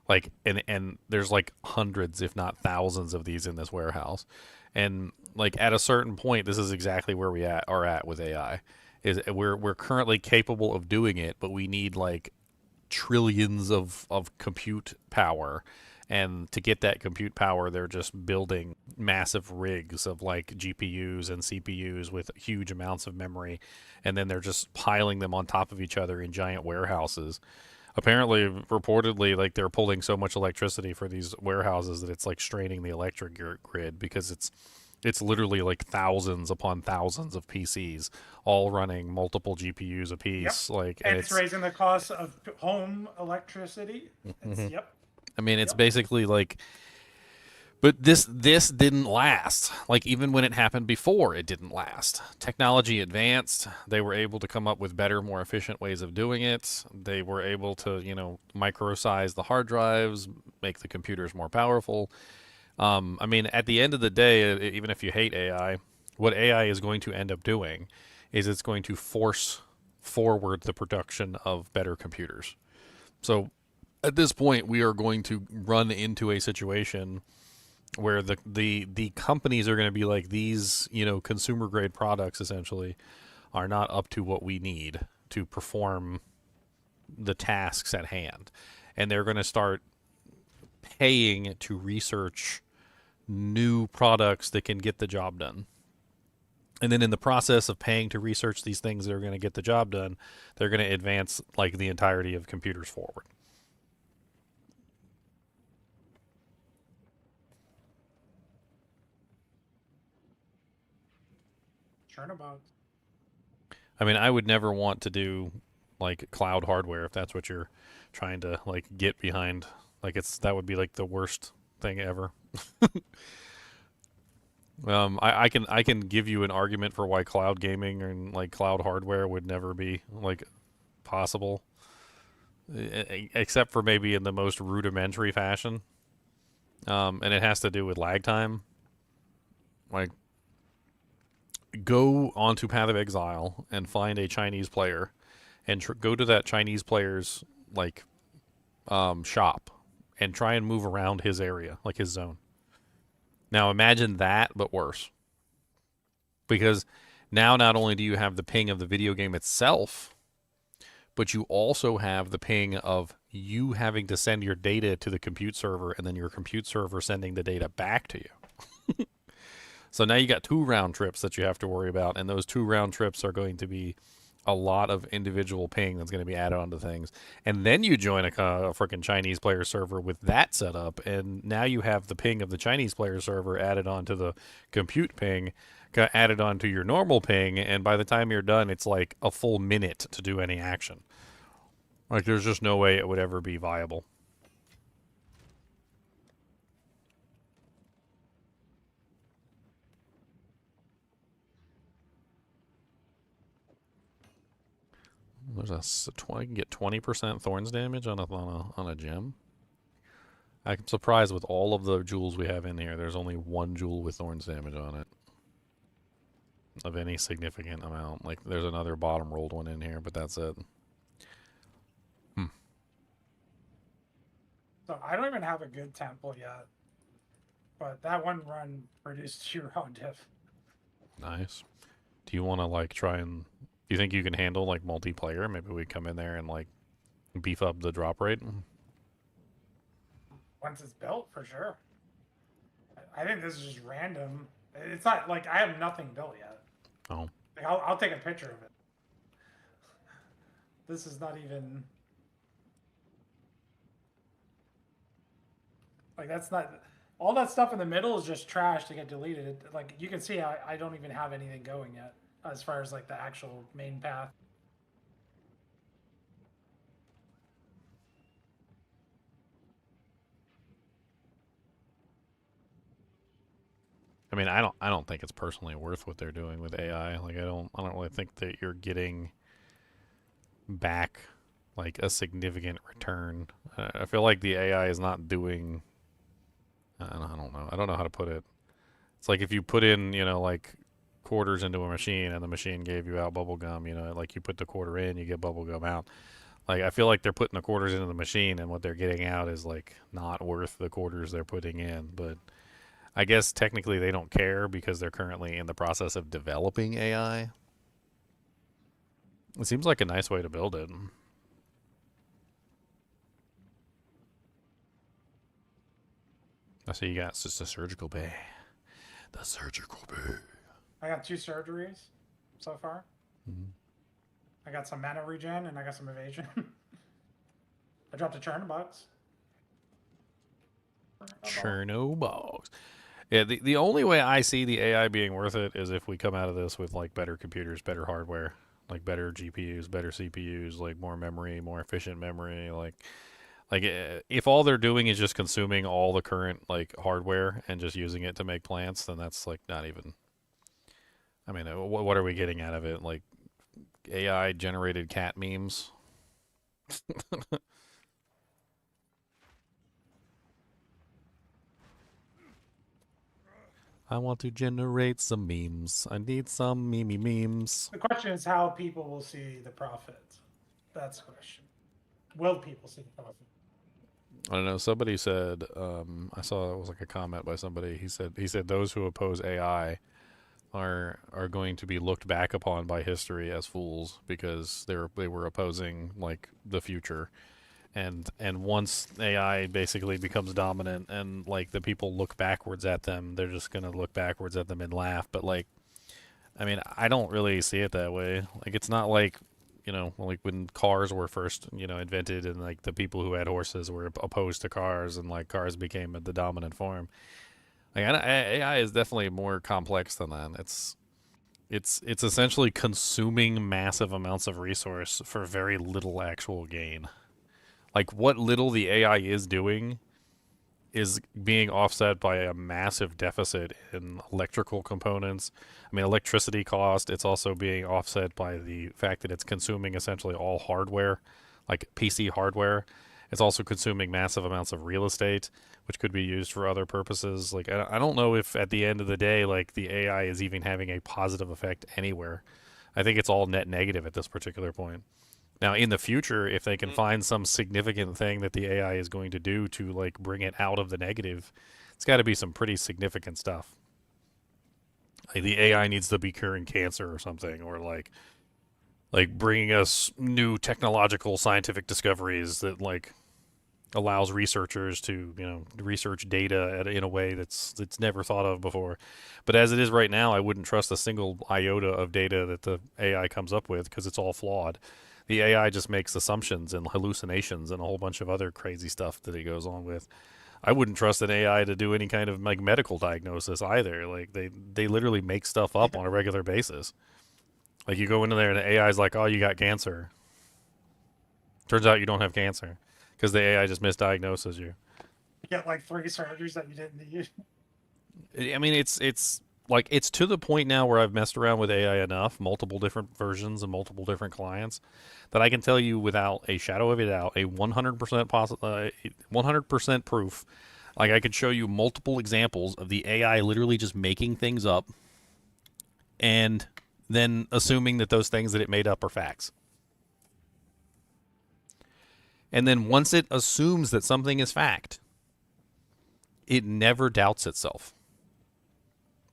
Like, and there's like hundreds, if not thousands, of these in this warehouse. And like at a certain point, this is exactly where we are at with AI. Is we're currently capable of doing it, but we need like trillions of compute power. And to get that compute power, they're just building massive rigs of like GPUs and CPUs with huge amounts of memory, and then they're just piling them on top of each other in giant warehouses. Apparently, reportedly, like they're pulling so much electricity for these warehouses that it's like straining the electric grid because it's literally like thousands upon thousands of PCs all running multiple GPUs a piece. Yep. Like, and it's raising the cost of home electricity. Yep. I mean, it's basically like, but this didn't last. Like even when it happened before, it didn't last. Technology advanced. They were able to come up with better, more efficient ways of doing it. They were able to, you know, micro-size the hard drives, make the computers more powerful. I mean, at the end of the day, even if you hate AI, what AI is going to end up doing is it's going to force forward the production of better computers. So at this point, we are going to run into a situation where the companies are going to be like, these, you know, consumer grade products essentially are not up to what we need to perform the tasks at hand. And they're going to start paying to research new products that can get the job done. And then in the process of paying to research these things that are going to get the job done, they're going to advance like the entirety of computers forward. Turnabout. I mean, I would never want to do like cloud hardware if that's what you're trying to like get behind. Like that would be like the worst thing ever. I can give you an argument for why cloud gaming and like cloud hardware would never be like possible. except for maybe in the most rudimentary fashion. And it has to do with lag time. Like, go onto Path of Exile and find a Chinese player, and go to that Chinese player's like shop, and try and move around his area, like his zone. Now imagine that, but worse. Because now not only do you have the ping of the video game itself, but you also have the ping of you having to send your data to the compute server, and then your compute server sending the data back to you. So now you got 2 round trips that you have to worry about, and those 2 round trips are going to be a lot of individual ping that's going to be added onto things. And then you join a freaking Chinese player server with that setup, and now you have the ping of the Chinese player server added onto the compute ping, added onto your normal ping, and by the time you're done, it's like a full minute to do any action. Like, there's just no way it would ever be viable. There's a 20. You can get 20% Thorns damage on a gem. I'm surprised with all of the jewels we have in here. There's only 1 jewel with Thorns damage on it of any significant amount. Like, there's another bottom rolled one in here, but that's it. So I don't even have a good temple yet, but that one run produced 2 round diff. Nice. Do you want to like try and? Do you think you can handle like multiplayer? Maybe we come in there and like beef up the drop rate. Once it's built, for sure. I think this is just random. It's not like I have nothing built yet. Oh. Like, I'll take a picture of it. This is not even. Like, that's not. All that stuff in the middle is just trash to get deleted. Like, you can see I don't even have anything going yet as far as like the actual main path. I mean, I don't think it's personally worth what they're doing with AI. Like, I don't really think that you're getting back like a significant return. I feel like the AI is not doing. I don't know. I don't know how to put it. It's like if you put in, like quarters into a machine and the machine gave you out bubble gum, like you put the quarter in, you get bubble gum out. Like, I feel like they're putting the quarters into the machine and what they're getting out is like not worth the quarters they're putting in. But I guess technically they don't care because they're currently in the process of developing AI. It seems like a nice way to build it. I see you got just a surgical bay. The surgical bay. I got 2 surgeries so far. Mm-hmm. I got some mana regen and I got some evasion. I dropped a Chernobox. Chernobox. Yeah, the only way I see the AI being worth it is if we come out of this with like better computers, better hardware, like better GPUs, better CPUs, like more memory, more efficient memory, like if all they're doing is just consuming all the current like hardware and just using it to make plants, then that's like not even. I mean, what are we getting out of it? Like AI generated cat memes. I want to generate some memes. I need some memes. The question is how people will see the profit. That's the question. Will people see the profit? I don't know. Somebody said, I saw it was like a comment by somebody. He said those who oppose AI are going to be looked back upon by history as fools because they were opposing like the future. And once AI basically becomes dominant and like the people look backwards at them, they're just gonna look backwards at them and laugh. But like, I mean, I don't really see it that way. Like, it's not like, like when cars were first, invented and like the people who had horses were opposed to cars and like cars became the dominant form. Like, AI is definitely more complex than that. It's essentially consuming massive amounts of resource for very little actual gain. Like, what little the AI is doing is being offset by a massive deficit in electrical components. I mean, electricity cost. It's also being offset by the fact that it's consuming essentially all hardware. like PC hardware. It's also consuming massive amounts of real estate, which could be used for other purposes. Like, I don't know if at the end of the day, like, the AI is even having a positive effect anywhere. I think it's all net negative at this particular point. Now, in the future, if they can find some significant thing that the AI is going to do to, like, bring it out of the negative, it's got to be some pretty significant stuff. Like, the AI needs to be curing cancer or something, or, like bringing us new technological scientific discoveries that, like, allows researchers to, research data in a way that's never thought of before. But as it is right now, I wouldn't trust a single iota of data that the AI comes up with, because it's all flawed. The AI just makes assumptions and hallucinations and a whole bunch of other crazy stuff that it goes on with. I wouldn't trust an AI to do any kind of, like, medical diagnosis either. Like, they literally make stuff up on a regular basis. Like, you go into there and the AI is like, oh, you got cancer. Turns out you don't have cancer, because the AI just misdiagnoses you. You get like 3 surgeries that you didn't need. I mean, it's like, it's to the point now where I've messed around with AI enough, multiple different versions and multiple different clients, that I can tell you without a shadow of a doubt, a 100% 100% proof. Like, I could show you multiple examples of the AI literally just making things up and then assuming that those things that it made up are facts. And then once it assumes that something is fact, it never doubts itself.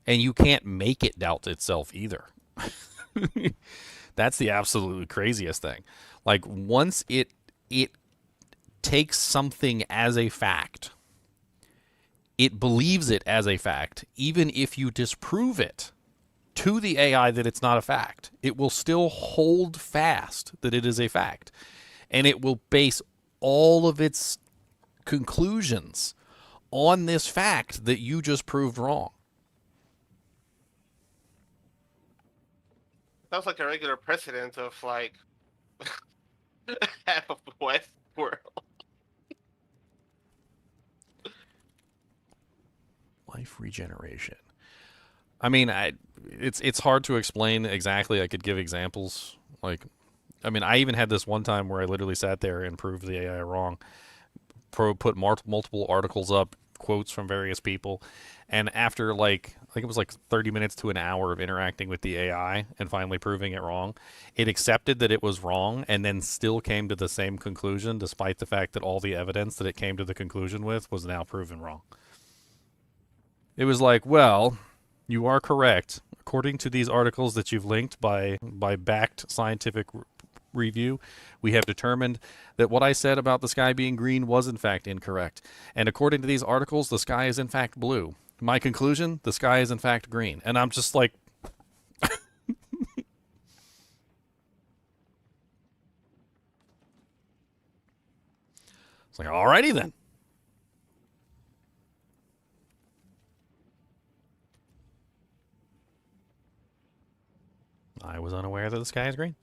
And you can't make it doubt itself either. That's the absolutely craziest thing. Like, once it takes something as a fact, it believes it as a fact, even if you disprove it to the AI that it's not a fact. It will still hold fast that it is a fact. And it will base all of its conclusions on this fact that you just proved wrong. Sounds like a regular president of, like, half of the West world. Life regeneration. I mean, it's hard to explain exactly. I could give examples. Like, I mean, I even had this one time where I literally sat there and proved the AI wrong. Put multiple articles up, quotes from various people, and after, like, I think it was like 30 minutes to an hour of interacting with the AI and finally proving it wrong, it accepted that it was wrong and then still came to the same conclusion, despite the fact that all the evidence that it came to the conclusion with was now proven wrong. It was like, well, you are correct. According to these articles that you've linked by backed scientific review, we have determined that what I said about the sky being green was in fact incorrect. And according to these articles, the sky is in fact blue. My conclusion, the sky is in fact green. And I'm just like... It's like, alrighty then. I was unaware that the sky is green.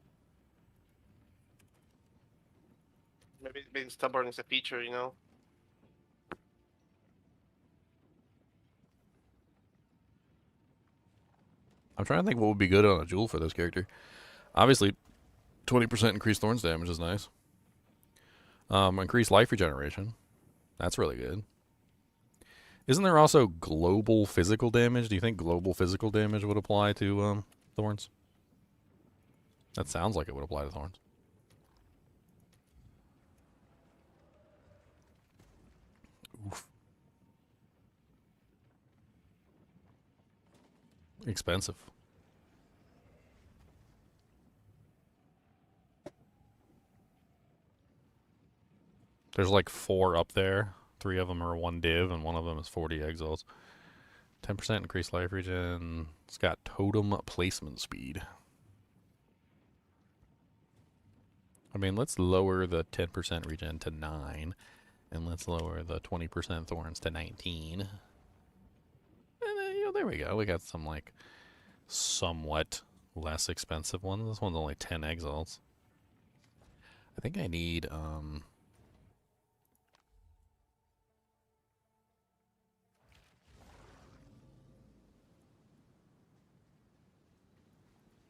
Maybe being stubborn is a feature, you know? I'm trying to think what would be good on a jewel for this character. Obviously, 20% increased Thorns damage is nice. Increased life regeneration. That's really good. Isn't there also global physical damage? Do you think global physical damage would apply to Thorns? That sounds like it would apply to Thorns. Oof. Expensive. There's like 4 up there. 3 of them are 1 div, and 1 of them is 40 exiles. 10% increased life regen. It's got totem placement speed. I mean, let's lower the 10% regen to 9. And let's lower the 20% thorns to 19. And then, there we go. We got some, like, somewhat less expensive ones. This one's only 10 exiles. I think I need,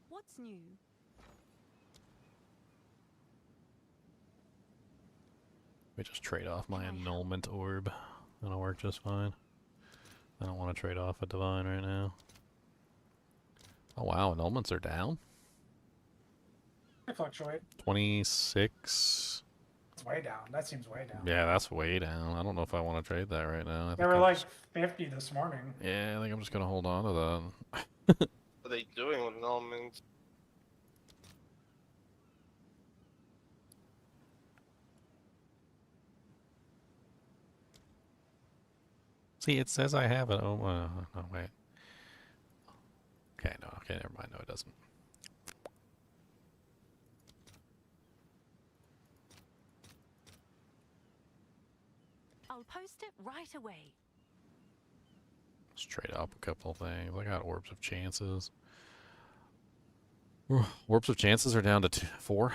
What's new? me just trade off my annulment orb. That'll work just fine. I don't want to trade off a divine right now. Oh wow, annulments are down. They fluctuate. 26. It's way down. That seems way down. Yeah, that's way down. I don't know if I want to trade that right now. They were like 50 this morning. Yeah, I think I'm just gonna hold on to that. What are they doing with annulments? See, it says I have it. Oh, no, wait. Okay, no, okay, never mind. No, it doesn't. I'll post it right away. Let's trade up a couple things. I got orbs of chances. Orbs of chances are down to 4.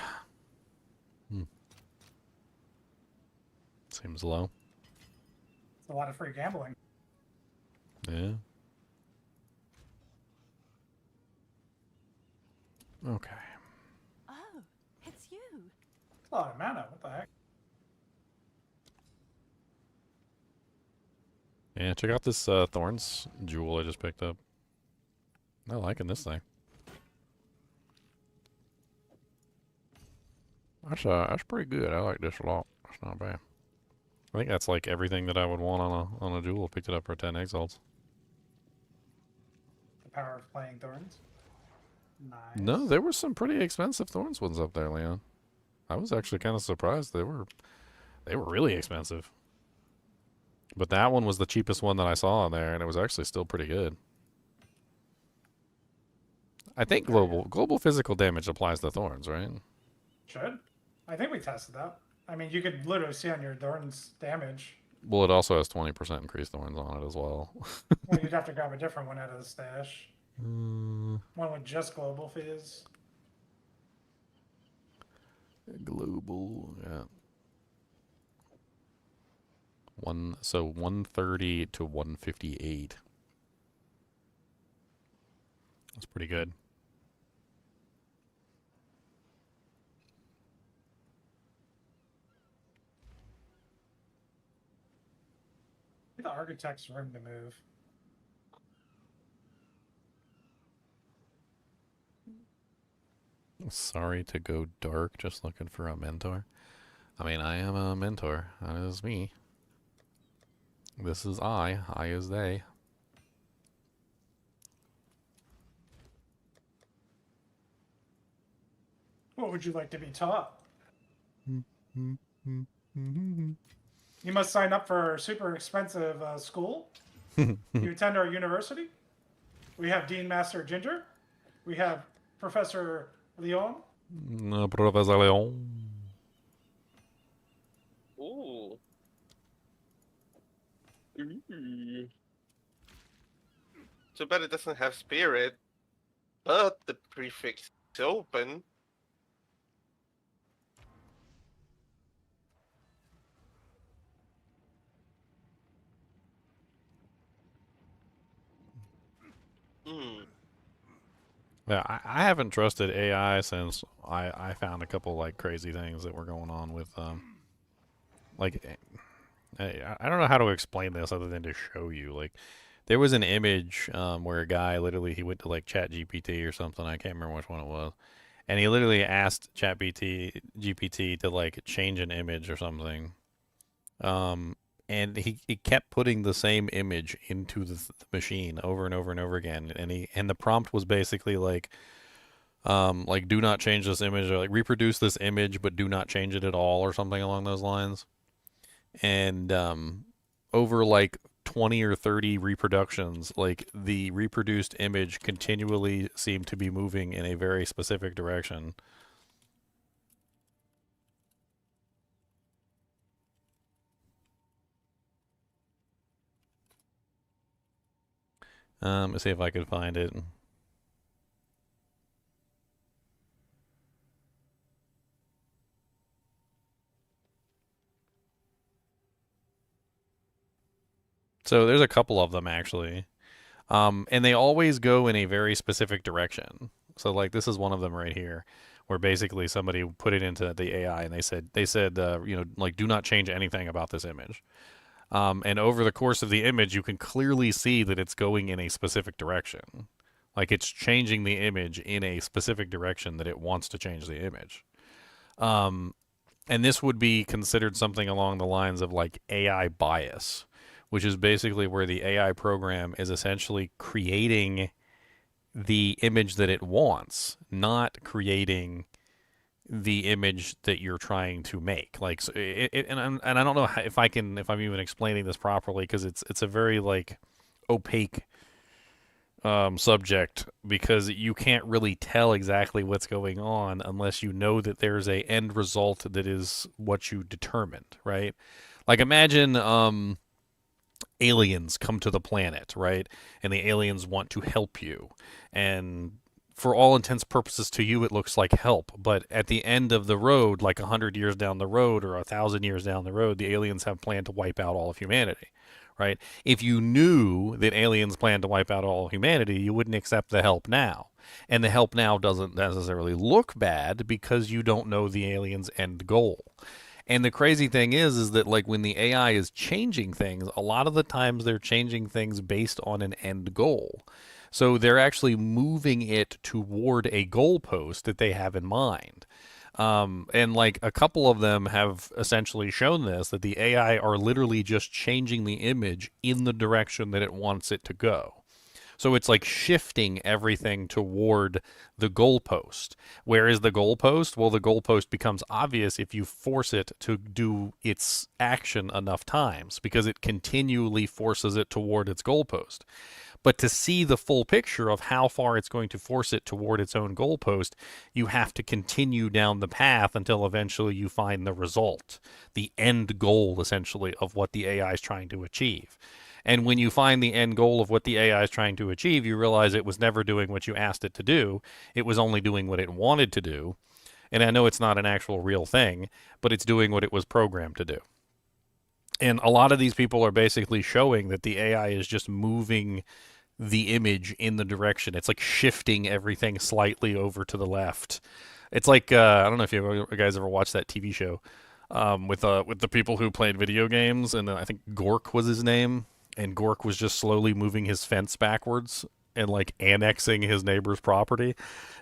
Seems low. It's a lot of free gambling. Yeah. Okay. Oh, it's you. It's a lot of mana. What the heck? Yeah, check out this Thorns jewel I just picked up. I'm liking this thing. That's pretty good. I like this a lot. That's not bad. I think that's like everything that I would want on a jewel. Picked it up for 10 exiles. The power of playing Thorns. Nice. No, there were some pretty expensive Thorns ones up there, Leon. I was actually kind of surprised. They were really expensive. But that one was the cheapest one that I saw on there, and it was actually still pretty good. I think global physical damage applies to Thorns, right? Should. I think we tested that. I mean, you could literally see on your Thorns damage. Well, it also has 20% increased Thorns on it as well. Well, you'd have to grab a different one out of the stash. One with just global fizz. Global, yeah. So 130 to 158. That's pretty good. The architect's room to move. Sorry to go dark, just looking for a mentor. I mean, I am a mentor. That is me. This is I is they. What would you like to be taught? You must sign up for our super expensive school. You attend our university. We have Dean Master Ginger. We have Professor Leon. Professor Leon. Ooh. Ooh. Too bad it doesn't have spirit, but the prefix is open. Yeah, I haven't trusted AI since I found a couple like crazy things that were going on with like I don't know how to explain this other than to show you. Like there was an image where a guy literally he went to like ChatGPT or something. I can't remember which one it was. And he literally asked GPT to like change an image or something. And he kept putting the same image into the machine over and over and over again. And the prompt was basically like do not change this image, or like reproduce this image but do not change it at all, or something along those lines. And over like 20 or 30 reproductions, like the reproduced image continually seemed to be moving in a very specific direction. Let's see if I could find it. So there's a couple of them actually. And they always go in a very specific direction. So like this is one of them right here, where basically somebody put it into the AI and they said you know, like, do not change anything about this image. And over the course of the image, you can clearly see that it's going in a specific direction. Like, it's changing the image in a specific direction that it wants to change the image. And this would be considered something along the lines of like AI bias, which is basically where the AI program is essentially creating the image that it wants, not creating the image that you're trying to make. Like, so and I don't know if I'm even explaining this properly, because it's a very like opaque subject, because you can't really tell exactly what's going on unless you know that there's a end result that is what you determined, right? Like, imagine aliens come to the planet, right? And the aliens want to help you, and for all intents purposes to you it looks like help, but at the end of the road, like 100 years down the road or 1,000 years down the road, the aliens have planned to wipe out all of humanity. Right? If you knew that aliens plan to wipe out all humanity, you wouldn't accept the help now. And the help now doesn't necessarily look bad because you don't know the aliens' end goal. And the crazy thing is that like when the AI is changing things, a lot of the times they're changing things based on an end goal. So they're actually moving it toward a goalpost that they have in mind. And like a couple of them have essentially shown this, that the AI are literally just changing the image in the direction that it wants it to go. So it's like shifting everything toward the goalpost. Where is the goalpost? Well, the goalpost becomes obvious if you force it to do its action enough times, because it continually forces it toward its goalpost. But to see the full picture of how far it's going to force it toward its own goalpost, you have to continue down the path until eventually you find the result, the end goal, essentially, of what the AI is trying to achieve. And when you find the end goal of what the AI is trying to achieve, you realize it was never doing what you asked it to do. It was only doing what it wanted to do. And I know it's not an actual real thing, but it's doing what it was programmed to do. And a lot of these people are basically showing that the AI is just moving the image in the direction. It's like shifting everything slightly over to the left. It's like I don't know if you guys ever watched that TV show with the people who played video games, and I think Gork was his name, and Gork was just slowly moving his fence backwards and like annexing his neighbor's property,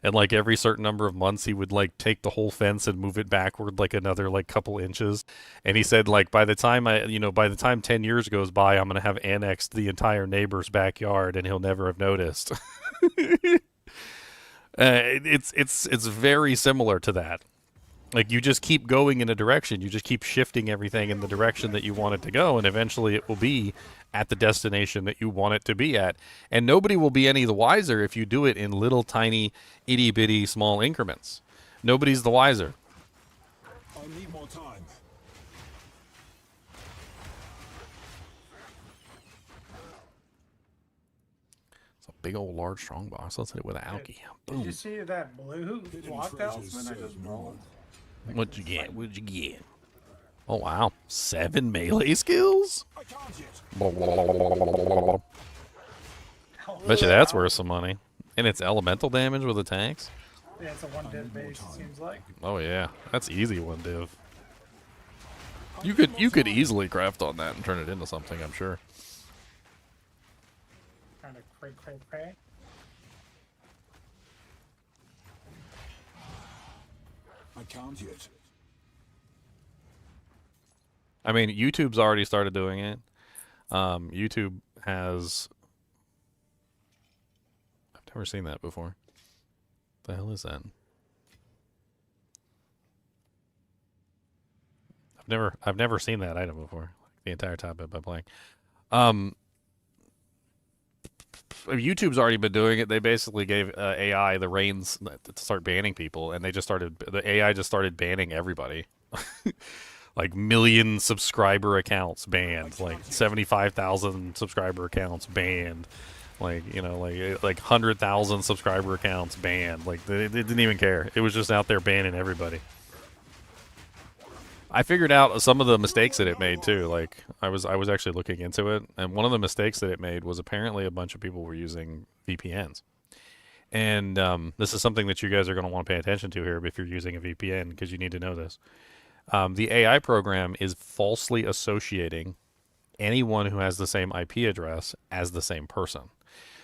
and like every certain number of months he would like take the whole fence and move it backward like another like couple inches. And he said like by the time 10 years goes by, I'm gonna have annexed the entire neighbor's backyard and he'll never have noticed. It's very similar to that. Like, you just keep going in a direction, you just keep shifting everything in the direction that you want it to go, and eventually it will be at the destination that you want it to be at. And nobody will be any the wiser if you do it in little tiny itty-bitty small increments. Nobody's the wiser. I need more time. It's a big old large strong box. Let's hit it with an alky. Did you Boom. see that blue block talisman I just rolled? What'd you get? What'd you get? Oh wow, 7 melee skills? I can't yet. Bet you that's worth some money. And it's elemental damage with the tanks? Yeah, it's a one div base, it seems like. Oh yeah, that's easy one div. You could easily craft on that and turn it into something, I'm sure. Kind of cray. I can't yet. I mean, YouTube's already started doing it. YouTube has... I've never seen that before. What the hell is that? I've never seen that item before. The entire time I've been playing. YouTube's already been doing it. They basically gave AI the reins to start banning people, and the AI just started banning everybody. Like million subscriber accounts banned, like 75,000 subscriber accounts banned, like 100,000 subscriber accounts banned. Like they didn't even care. It was just out there banning everybody. I figured out some of the mistakes that it made too. Like I was actually looking into it, and one of the mistakes that it made was apparently a bunch of people were using VPNs. And this is something that you guys are going to want to pay attention to here if you're using a VPN, because you need to know this. The AI program is falsely associating anyone who has the same IP address as the same person.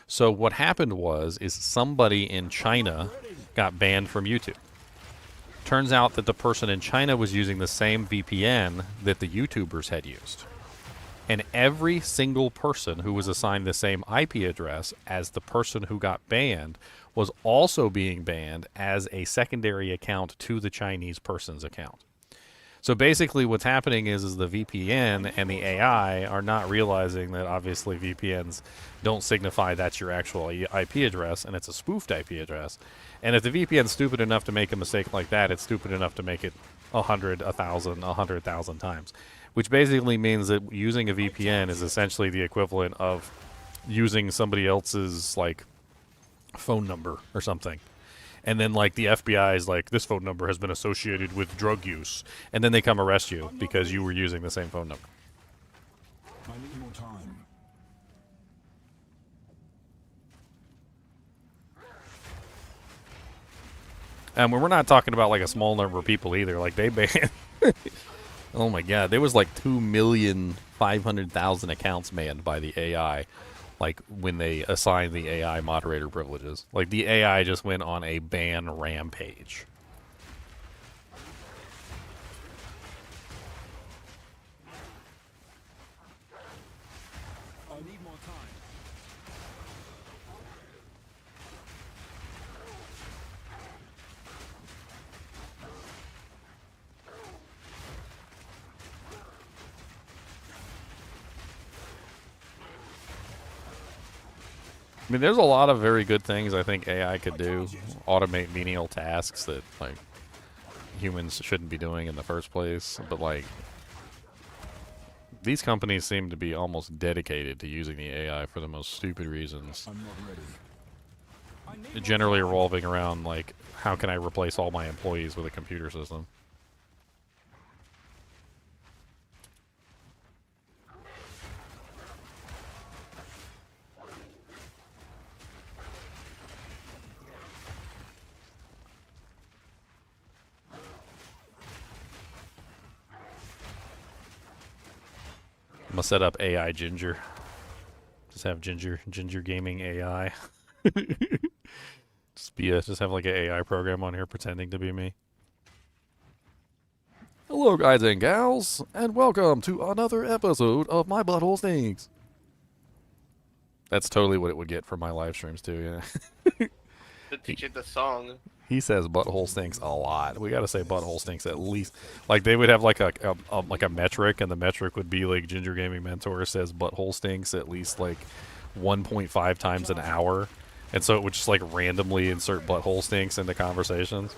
So what happened is somebody in China got banned from YouTube. Turns out that the person in China was using the same VPN that the YouTubers had used. And every single person who was assigned the same IP address as the person who got banned was also being banned as a secondary account to the Chinese person's account. So basically what's happening is the VPN and the AI are not realizing that obviously VPNs don't signify that's your actual IP address, and it's a spoofed IP address. And if the VPN's stupid enough to make a mistake like that, it's stupid enough to make it 100, 1,000, 100,000 times. Which basically means that using a VPN is essentially the equivalent of using somebody else's, like, phone number or something. And then, like, the FBI is like, this phone number has been associated with drug use. And then they come arrest you because you were using the same phone number. I need more time. And we're not talking about, like, a small number of people either. Like, they banned... oh, my God. There was, like, 2,500,000 accounts banned by the AI. Like, when they assigned the AI moderator privileges. Like, the AI just went on a ban rampage. I need more time. I mean, there's a lot of very good things I think AI could do. Automate menial tasks that, like, humans shouldn't be doing in the first place. But, like, these companies seem to be almost dedicated to using the AI for the most stupid reasons. I'm not ready. Generally revolving around, like, how can I replace all my employees with a computer system? I'm gonna set up AI Ginger. Just have Ginger gaming AI. just have like an AI program on here pretending to be me. Hello, guys and gals, and welcome to another episode of My Butthole Stinks. That's totally what it would get for my live streams too. Yeah. To teach it the song. He says butthole stinks a lot. We gotta say butthole stinks at least. Like, they would have like a metric, and the metric would be like Ginger Gaming Mentor says butthole stinks at least like 1.5 times an hour, and so it would just like randomly insert butthole stinks into conversations.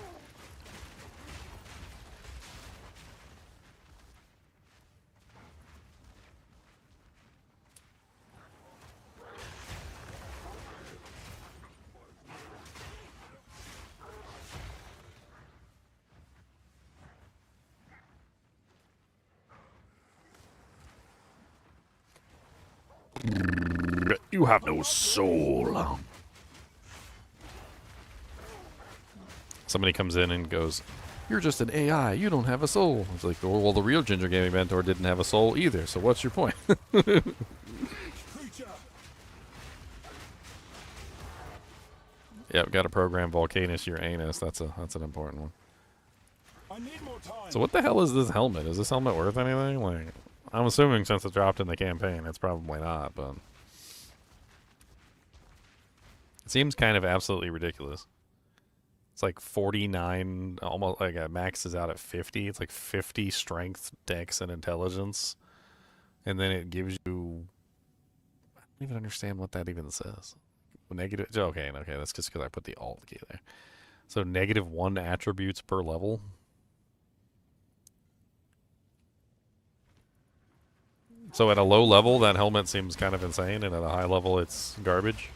You have no soul. Somebody comes in and goes, "You're just an AI. You don't have a soul." It's like, oh, well, the real Ginger Gaming Mentor didn't have a soul either. So what's your point? Yep, got to program Volcanus Uranus. That's an important one. I need more time. So what the hell is this helmet? Is this helmet worth anything? Like, I'm assuming since it dropped in the campaign, it's probably not, but it seems kind of absolutely ridiculous. It's like 49, almost like a max is out at 50. It's like 50 strength, dex, and intelligence. And then it gives you, I don't even understand what that even says. Negative, okay, that's just because I put the alt key there. So -1 attributes per level. So at a low level, that helmet seems kind of insane, and at a high level, it's garbage.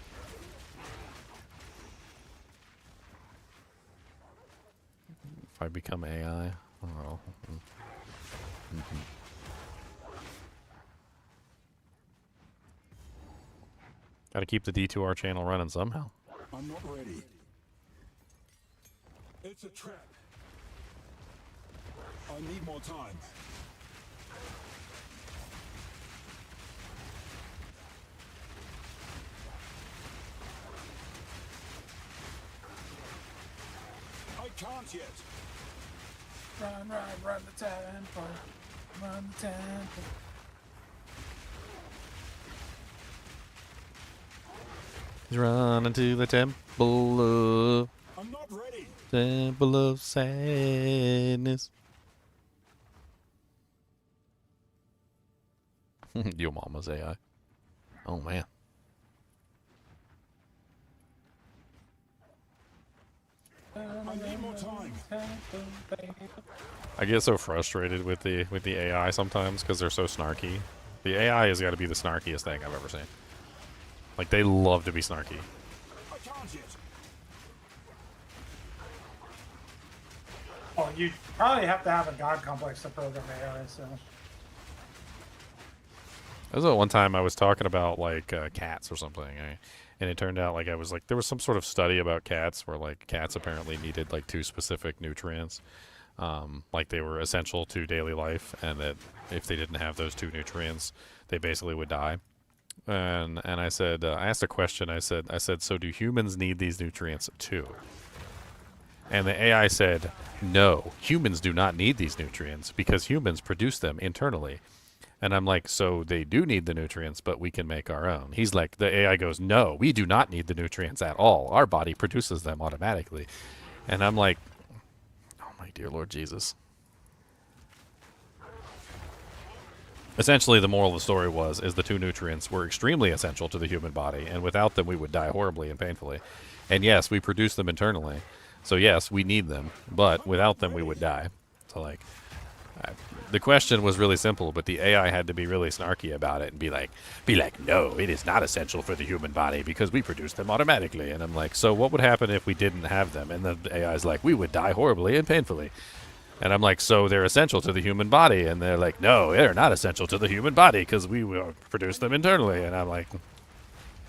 If I become AI, oh. Got to keep the D2R channel running somehow. I'm not ready. It's a trap. I need more time. I can't yet. Run the temple. Run the temple. He's running to the temple of I'm not ready. temple of sadness. Your mama's AI. Oh man. I need more time. I get so frustrated with the AI sometimes because they're so snarky. The AI has got to be the snarkiest thing I've ever seen. Like they love to be snarky. I can't yet. Oh, you probably have to have a god complex to program AI, so. That was the one time I was talking about like cats or something, and it turned out like I was like there was some sort of study about cats where like cats apparently needed like 2 specific nutrients, like they were essential to daily life, and that if they didn't have those 2 nutrients, they basically would die. And I said I asked a question. I said so do humans need these nutrients too? And the AI said no, humans do not need these nutrients because humans produce them internally. And I'm like, so they do need the nutrients, but we can make our own. He's like, the AI goes, no, we do not need the nutrients at all. Our body produces them automatically. And I'm like, oh my dear Lord Jesus. Essentially, the moral of the story is the 2 nutrients were extremely essential to the human body, and without them, we would die horribly and painfully. And yes, we produce them internally. So yes, we need them, but without them, we would die. So like... the question was really simple, but the AI had to be really snarky about it and be like, no, it is not essential for the human body because we produce them automatically. And I'm like, so what would happen if we didn't have them? And the AI's like, we would die horribly and painfully. And I'm like, so they're essential to the human body? And they're like, no, they're not essential to the human body because we will produce them internally. And I'm like,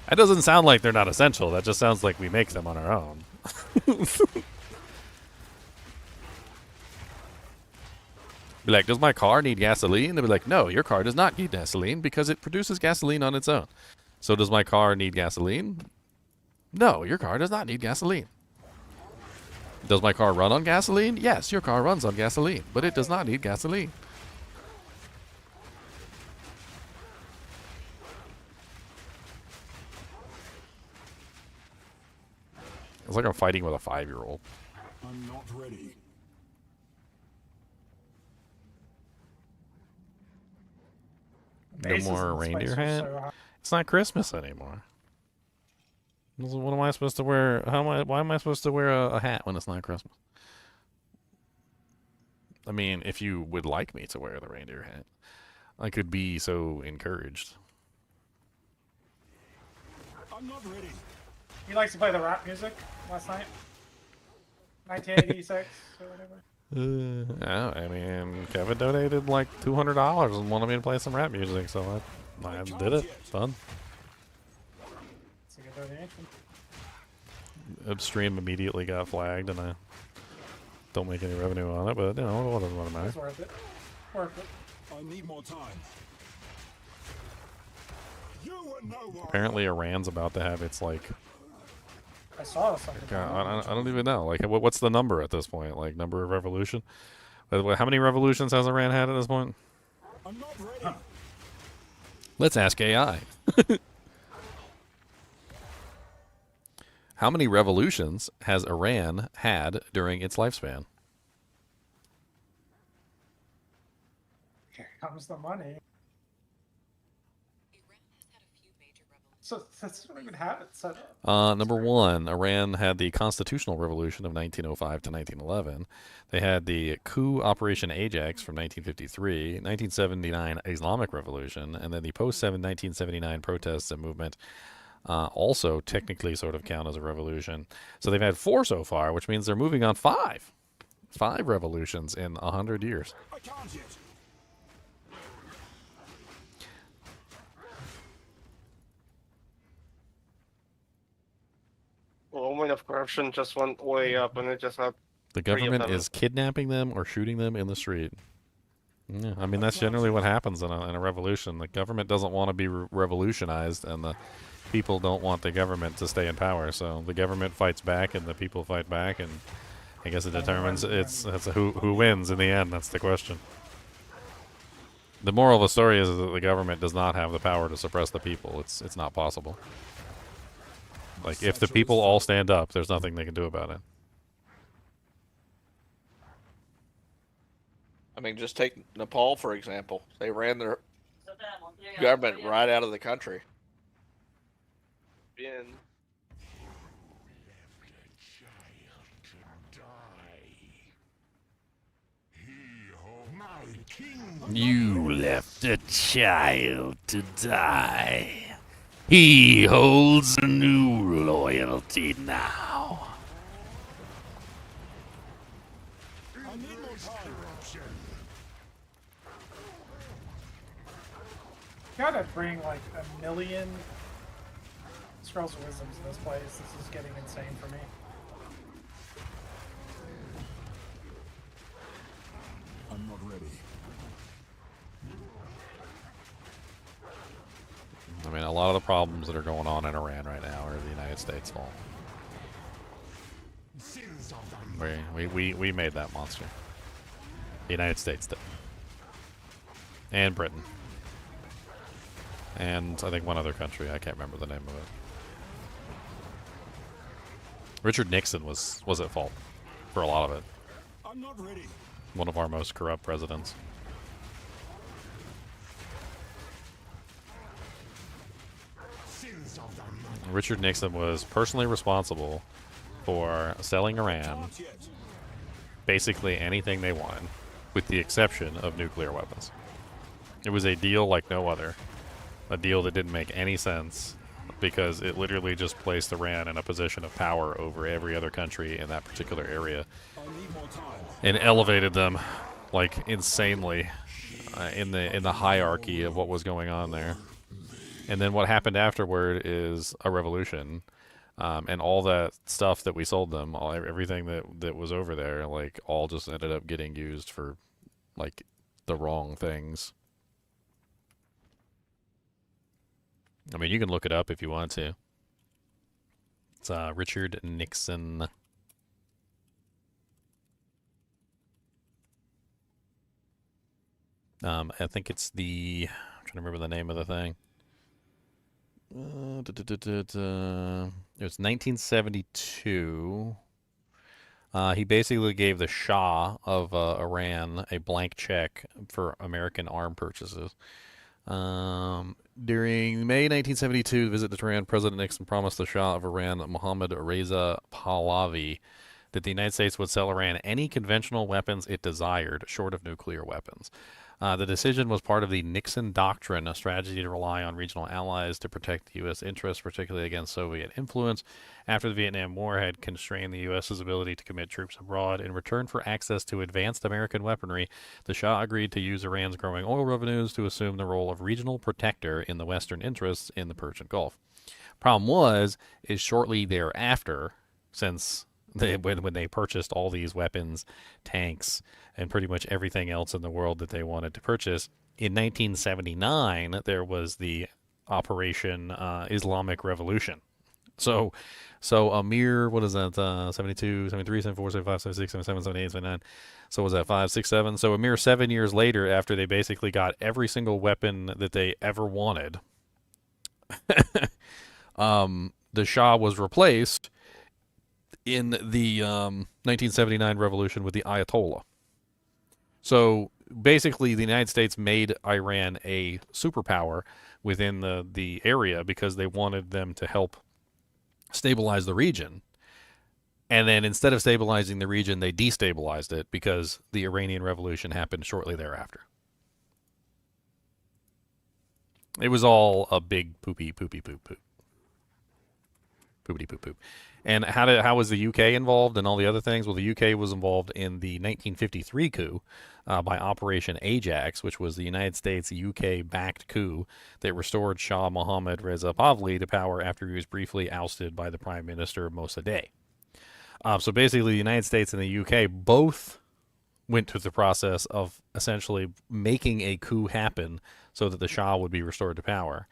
that doesn't sound like they're not essential. That just sounds like we make them on our own. Be like, does my car need gasoline? They'll be like, no, your car does not need gasoline because it produces gasoline on its own. So does my car need gasoline? No, your car does not need gasoline. Does my car run on gasoline? Yes, your car runs on gasoline, but it does not need gasoline. It's like I'm fighting with a 5-year-old. I'm not ready. No more reindeer hat? It's not Christmas anymore. What am I supposed to wear? Why am I supposed to wear a hat when it's not Christmas? I mean, if you would like me to wear the reindeer hat, I could be so encouraged. I'm not ready. He likes to play the rap music last night. 1986 or whatever. I mean, Kevin donated like $200 and wanted me to play some rap music, so I did it. Fun. It's a good donation. Upstream immediately got flagged, and I don't make any revenue on it, but you know, it doesn't really matter. It's worth it. Worth it. I need more time. You were nowhere. Apparently, Iran's about to have its like. I saw something. I don't even know. Like, what's the number at this point? Like, number of revolution? How many revolutions has Iran had at this point? I'm not ready. Let's ask AI. How many revolutions has Iran had during its lifespan? Here comes the money. So that's don't even have it set up. Number 1, Iran had the Constitutional Revolution of 1905 to 1911. They had the coup Operation Ajax from 1953, 1979 Islamic Revolution, and then the post-1979 protests and movement also technically sort of count as a revolution. So they've had 4 so far, which means they're moving on 5. 5 revolutions in 100 years. I can't yet. Moment of corruption just went way up, and it just had The 3 of government them. is kidnapping them or shooting them in the street. Yeah, I mean, that's generally what happens in a revolution. The government doesn't want to be revolutionized, and the people don't want the government to stay in power. So the government fights back, and the people fight back, and I guess it determines who wins in the end. That's the question. The moral of the story is that the government does not have the power to suppress the people. It's not possible. Like, if the people all stand up, there's nothing they can do about it. I mean, just take Nepal, for example. They ran their government right out of the country. Bien. You left a child to die. He holds a new loyalty now. Gotta bring like 1,000,000 Scrolls of Wisdom to this place. This is getting insane for me. I'm not ready. I mean, a lot of the problems that are going on in Iran right now are the United States' fault. We made that monster. The United States did. And Britain. And I think one other country. I can't remember the name of it. Richard Nixon was at fault for a lot of it. I'm not ready. One of our most corrupt presidents. Richard Nixon was personally responsible for selling Iran basically anything they wanted, with the exception of nuclear weapons. It was a deal like no other. A deal that didn't make any sense because it literally just placed Iran in a position of power over every other country in that particular area and elevated them like insanely in the hierarchy of what was going on there. And then what happened afterward is a revolution, and all that stuff that we sold them, everything that was over there, like, all just ended up getting used for like the wrong things. I mean, you can look it up if you want to. It's Richard Nixon. I think it's the... I'm trying to remember the name of the thing. It was 1972. He basically gave the Shah of Iran a blank check for American arm purchases. During May 1972, the visit to Tehran, President Nixon promised the Shah of Iran, Mohammad Reza Pahlavi, that the United States would sell Iran any conventional weapons it desired, short of nuclear weapons. The decision was part of the Nixon Doctrine, a strategy to rely on regional allies to protect U.S. interests, particularly against Soviet influence, after the Vietnam War had constrained the U.S.'s ability to commit troops abroad. In return for access to advanced American weaponry, the Shah agreed to use Iran's growing oil revenues to assume the role of regional protector in the Western interests in the Persian Gulf. Problem is shortly thereafter, since when they purchased all these weapons, tanks, and pretty much everything else in the world that they wanted to purchase, in 1979, there was the Operation Islamic Revolution. So a mere, what is that, 72, 73, 74, 75, 76, 77, 78, 79, so was that 5, 6, 7? So a mere 7 years later, after they basically got every single weapon that they ever wanted, the Shah was replaced in the 1979 revolution with the Ayatollah. So basically, the United States made Iran a superpower within the area because they wanted them to help stabilize the region. And then instead of stabilizing the region, they destabilized it because the Iranian Revolution happened shortly thereafter. It was all a big poopy poop. Poopity poop poop. And how was the UK involved and all the other things? Well, the UK was involved in the 1953 coup by Operation Ajax, which was the United States UK-backed coup that restored Shah Mohammad Reza Pahlavi to power after he was briefly ousted by the Prime Minister Mossadegh. So basically, the United States and the UK both went through the process of essentially making a coup happen so that the Shah would be restored to power.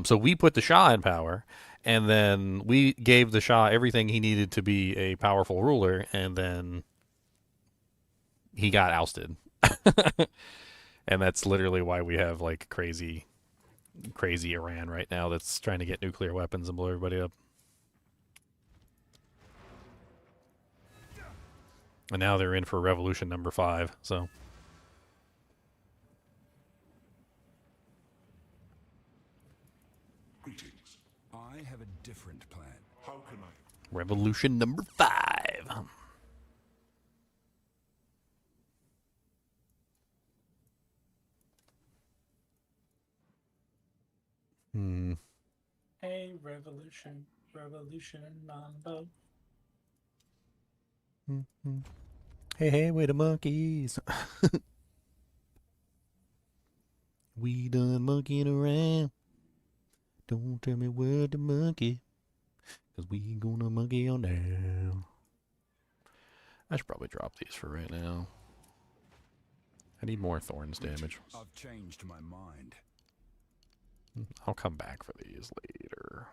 So we put the Shah in power, and then we gave the Shah everything he needed to be a powerful ruler, and then he got ousted. And that's literally why we have like crazy Iran right now that's trying to get nuclear weapons and blow everybody up. And now they're in for revolution number 5, so. Greetings. I have a different plan. How can I? Revolution number 5. Hey, revolution, revolution, mambo. Hey, wait the monkeys. We done monkeying around. Don't tell me where the monkey, 'cause we gonna monkey on down. I should probably drop these for right now. I need more Thorns damage. I've changed my mind. I'll come back for these later.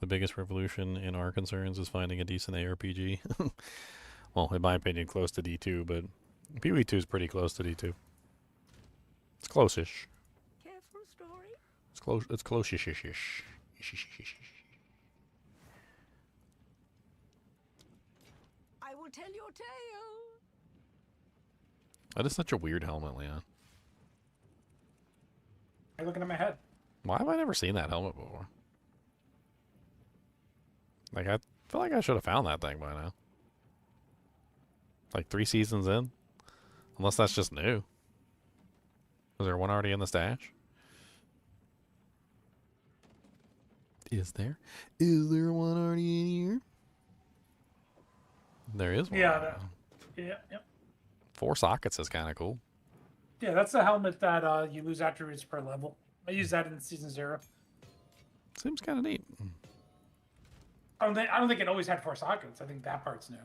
The biggest revolution in our concerns is finding a decent ARPG. Well, in my opinion, close to D2, but PoE2 is pretty close to D2. It's close-ish. Care for a story? It's close. It's close-ish. I will tell your tale. That is such a weird helmet, Leon. Are you looking at my head? Why have I never seen that helmet before? Like, I feel like I should have found that thing by now. Like 3 seasons in? Unless that's just new. Was there one already in the stash? Is there? Is there one already in here? There is one. Yeah, yeah. 4 sockets is kind of cool. Yeah, that's the helmet that you lose attributes per level. I used that in season 0. Seems kind of neat. I don't think it always had 4 sockets. I think that part's new.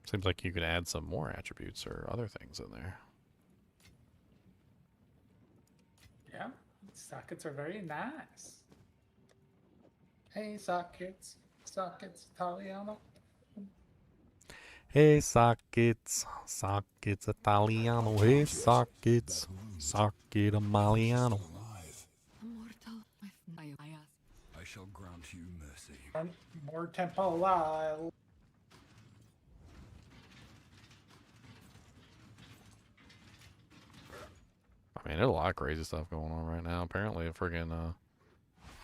Seems like you could add some more attributes or other things in there. Yeah, sockets are very nice. Hey, sockets, Italiano. Hey, sockets, Italiano. Hey, sockets, socket Italiano. I shall grant you mercy. More tempo alive. I mean, there's a lot of crazy stuff going on right now. Apparently, friggin'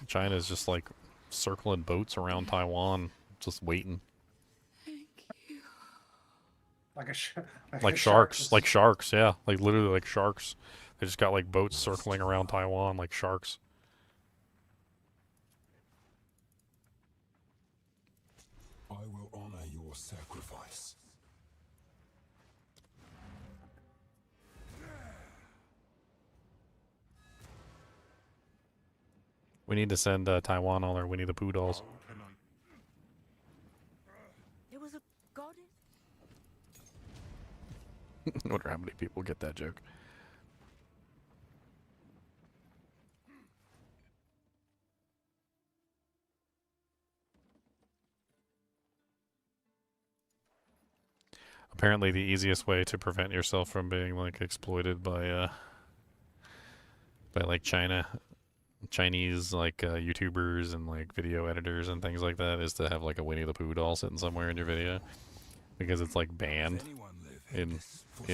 China's just like circling boats around Taiwan, just waiting. Like sharks, like sharks, yeah, like literally like sharks. They just got like boats circling around Taiwan like sharks. I will honor your sacrifice. We need to send Taiwan all our Winnie the Pooh dolls. There was a goddess. I wonder how many people get that joke. Apparently the easiest way to prevent yourself from being like exploited by like Chinese like YouTubers and like video editors and things like that is to have like a Winnie the Pooh doll sitting somewhere in your video, because it's like banned in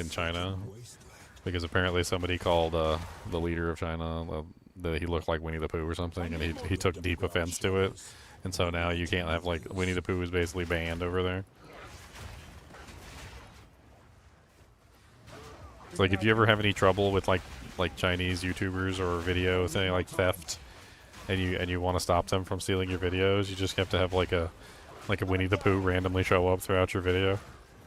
China, because apparently somebody called the leader of China that he looked like Winnie the Pooh or something, and he took deep offense to it, and so now you can't have like Winnie the Pooh is basically banned over there. It's like if you ever have any trouble with like like Chinese YouTubers or video thing like theft, and you want to stop them from stealing your videos, you just have to have like a Winnie the Pooh randomly show up throughout your video.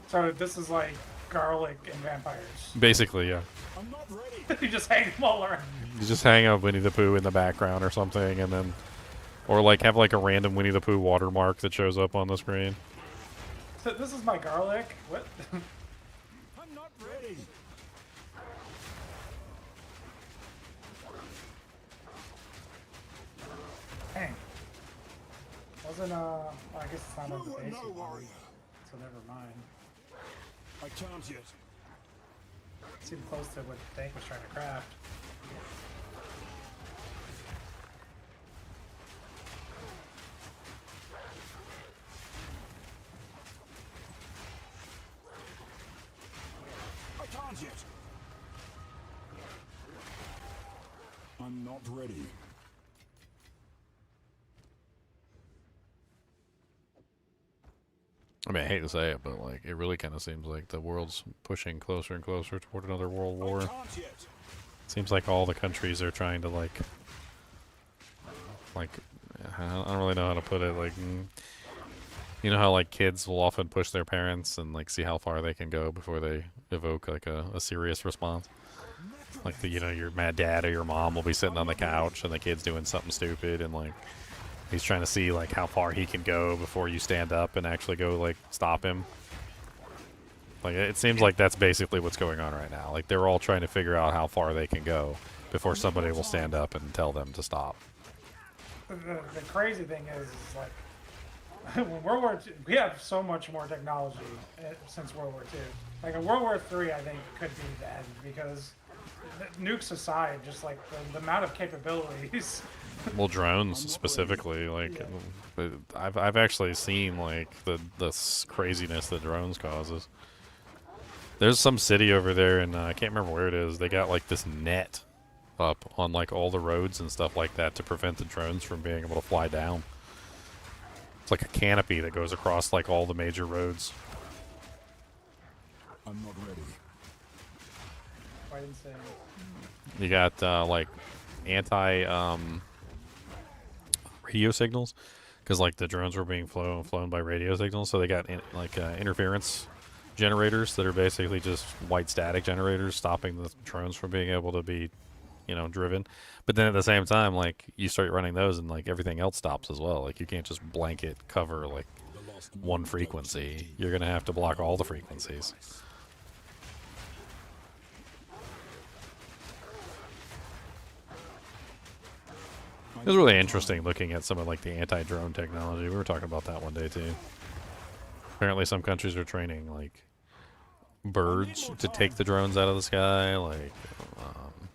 So this is like garlic and vampires. Basically, yeah. I'm not ready. You just hang them all around. You just hang a Winnie the Pooh in the background or something, and then, or like have like a random Winnie the Pooh watermark that shows up on the screen. So this is my garlic. What? I'm not ready. Dang. Wasn't well, I guess it's not on the You are basic no one, warrior. so never mind. I can't yet. Seemed close to what Dank was trying to craft. I can't yet. I'm not ready. I mean, I hate to say it, but like it really kind of seems like the world's pushing closer and closer toward another world war. I can't yet. Seems like all the countries are trying to like I don't really know how to put it. Like, you know how like kids will often push their parents and like see how far they can go before they evoke like a serious response. Like your mad dad or your mom will be sitting on the couch and the kid's doing something stupid and like he's trying to see like how far he can go before you stand up and actually go like stop him. Like it seems like that's basically what's going on right now. Like they're all trying to figure out how far they can go before somebody will stand up and tell them to stop. The crazy thing is like when World War II, we have so much more technology since World War II. Like in World War III, I think could be the end because nukes aside, just like the amount of capabilities. Well, drones specifically, like I've actually seen like the craziness that drones causes. There's some city over there, and I can't remember where it is. They got like this net up on like all the roads and stuff like that to prevent the drones from being able to fly down. It's like a canopy that goes across like all the major roads. I'm not ready. Quite insane. You got like anti radio signals because like the drones were being flown by radio signals, so they got interference generators that are basically just white static generators stopping the drones from being able to be driven. But then at the same time, like you start running those and like everything else stops as well. Like you can't just blanket cover like one frequency. You're gonna have to block all the frequencies. It was really interesting looking at some of like the anti-drone technology. We were talking about that one day too. Apparently some countries are training like birds to take the drones out of the sky. Like,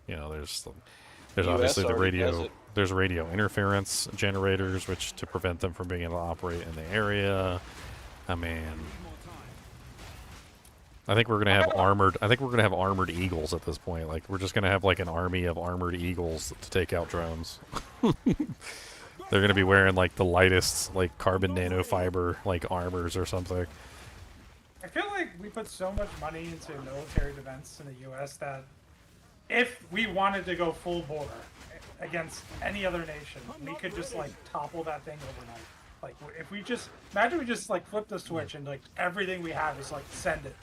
there's obviously the radio. There's radio interference generators, which to prevent them from being able to operate in the area. I mean, I think we're gonna have armored. I think we're gonna have armored eagles at this point. Like, we're just gonna have like an army of armored eagles to take out drones. They're gonna be wearing like the lightest like carbon nanofiber like armors or something. I feel like we put so much money into military defense in the U.S. that if we wanted to go full bore against any other nation, we could just like topple that thing overnight. Like if we just imagine we just like flip the switch and like everything we have is like send it.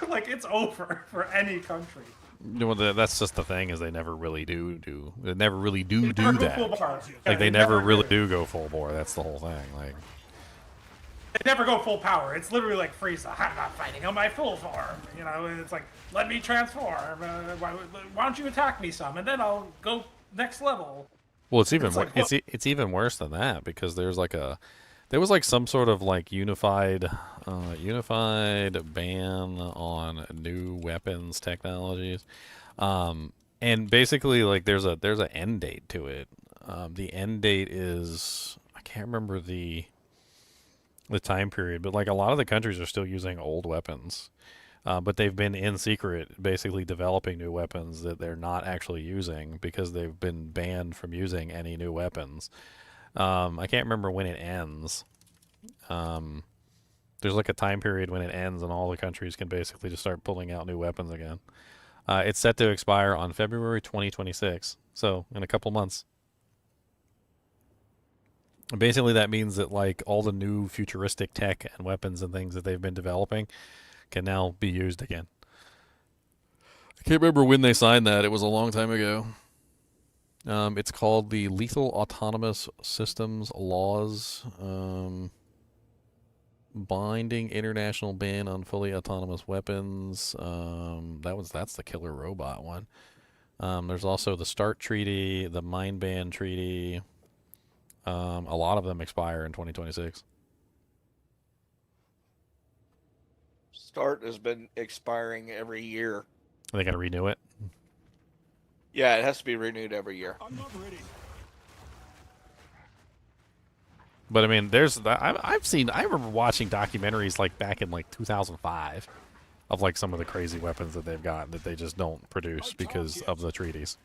Like it's over for any country. That's just the thing is they never really do that. Full bore. Like they never really do go full bore. That's the whole thing. Like they never go full power. It's literally like Frieza. I'm not fighting on my full form. It's like let me transform. Why don't you attack me some, and then I'll go next level. Well, it's even worse than that because there was like some sort of like unified ban on new weapons technologies, and basically like there's an end date to it. The end date is I can't remember the time period, but like a lot of the countries are still using old weapons, but they've been in secret basically developing new weapons that they're not actually using because they've been banned from using any new weapons. I can't remember when it ends. There's like a time period when it ends and all the countries can basically just start pulling out new weapons again. It's set to expire on February 2026, so in a couple months. Basically, that means that like all the new futuristic tech and weapons and things that they've been developing can now be used again. I can't remember when they signed that. It was a long time ago. It's called the Lethal Autonomous Systems Laws, binding international ban on fully autonomous weapons. That's the killer robot one. There's also the START Treaty, the Mind Ban Treaty. A lot of them expire in 2026. START has been expiring every year. They got to renew it. Yeah, it has to be renewed every year. I'm not ready. But I mean, there's that. I remember watching documentaries like back in like 2005 of like some of the crazy weapons that they've got that they just don't produce because of the treaties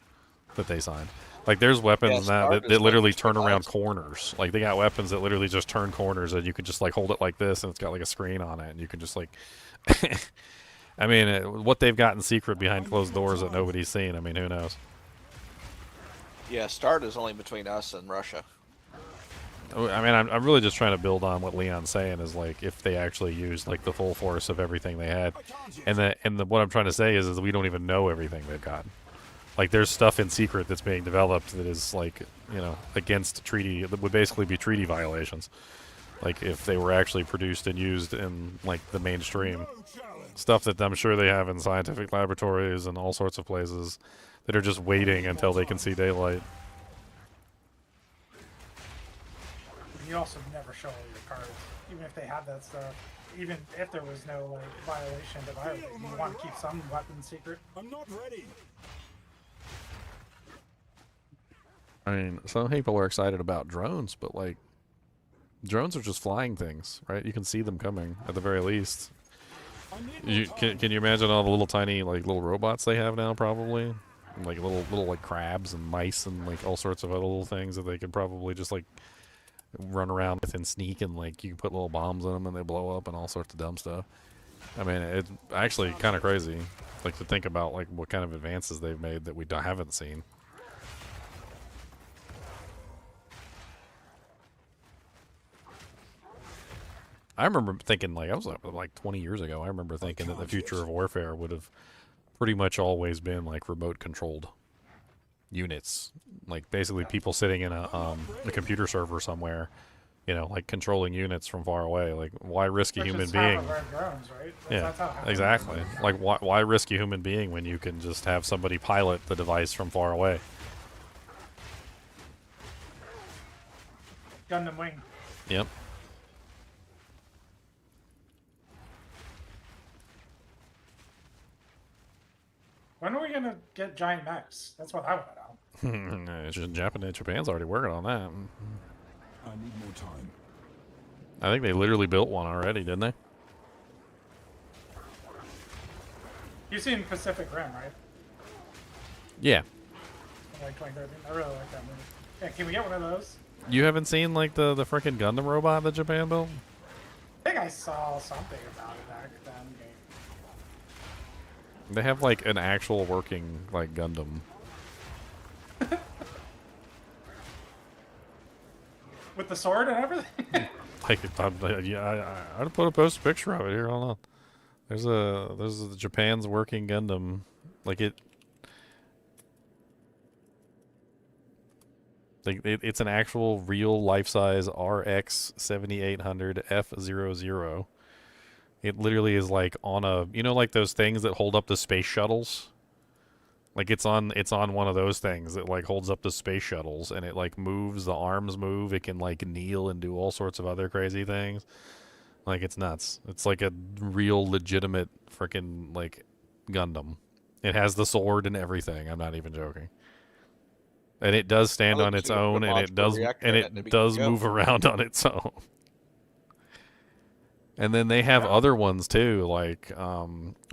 that they signed. Like there's weapons now that literally turn around corners. Like they got weapons that literally just turn corners, and you could just like hold it like this, and it's got like a screen on it, and you can just like. I mean, what they've got in secret behind closed doors that nobody's seen. I mean, who knows? Yeah, START is only between us and Russia. I mean, I'm really just trying to build on what Leon's saying is like if they actually used like the full force of everything they had, and what I'm trying to say is we don't even know everything they've got. Like there's stuff in secret that's being developed that is like against treaty, that would basically be treaty violations. Like if they were actually produced and used in like the mainstream stuff that I'm sure they have in scientific laboratories and all sorts of places that are just waiting until they can see daylight. You also never show all your cards, even if they have that stuff. Even if there was no like violation to violate, you want to keep some weapons secret. I'm not ready. I mean, some people are excited about drones, but like drones are just flying things, right? You can see them coming at the very least. Can you imagine all the little tiny like little robots they have now? Probably like little like crabs and mice and like all sorts of other little things that they could probably just like run around with and sneak, and like you can put little bombs in them and they blow up and all sorts of dumb stuff. I mean, it's actually kind of crazy, like to think about like what kind of advances they've made that we haven't seen. I remember thinking, like, I was like 20 years ago, I remember thinking that the future of warfare would have pretty much always been like remote controlled units, like basically people sitting in a computer server somewhere, like controlling units from far away. Like, why risk a human being? Drones, right? Yeah, exactly. Like, why risk a human being when you can just have somebody pilot the device from far away? Gundam Wing. Yep. When are we gonna get giant mechs? That's what I want to know. Japan's already working on that. I need more time. I think they literally built one already, didn't they? You've seen Pacific Rim, right? Yeah. Like 2013. I really like that movie. Yeah, can we get one of those? You haven't seen like the freaking Gundam robot that Japan built? I think I saw something about it back then. They have like an actual working like Gundam. With the sword and everything? I'd post a picture of it here. Hold on. There's the Japan's working Gundam. Like it's an actual real life-size RX 7800 F00. It literally is like on a, like those things that hold up the space shuttles. Like it's on one of those things that like holds up the space shuttles, and it like moves, the arms move, it can like kneel and do all sorts of other crazy things. Like it's nuts. It's like a real legitimate freaking like Gundam. It has the sword and everything. I'm not even joking. And it does stand on its own, and it does move around on its own. And then they have other ones too, like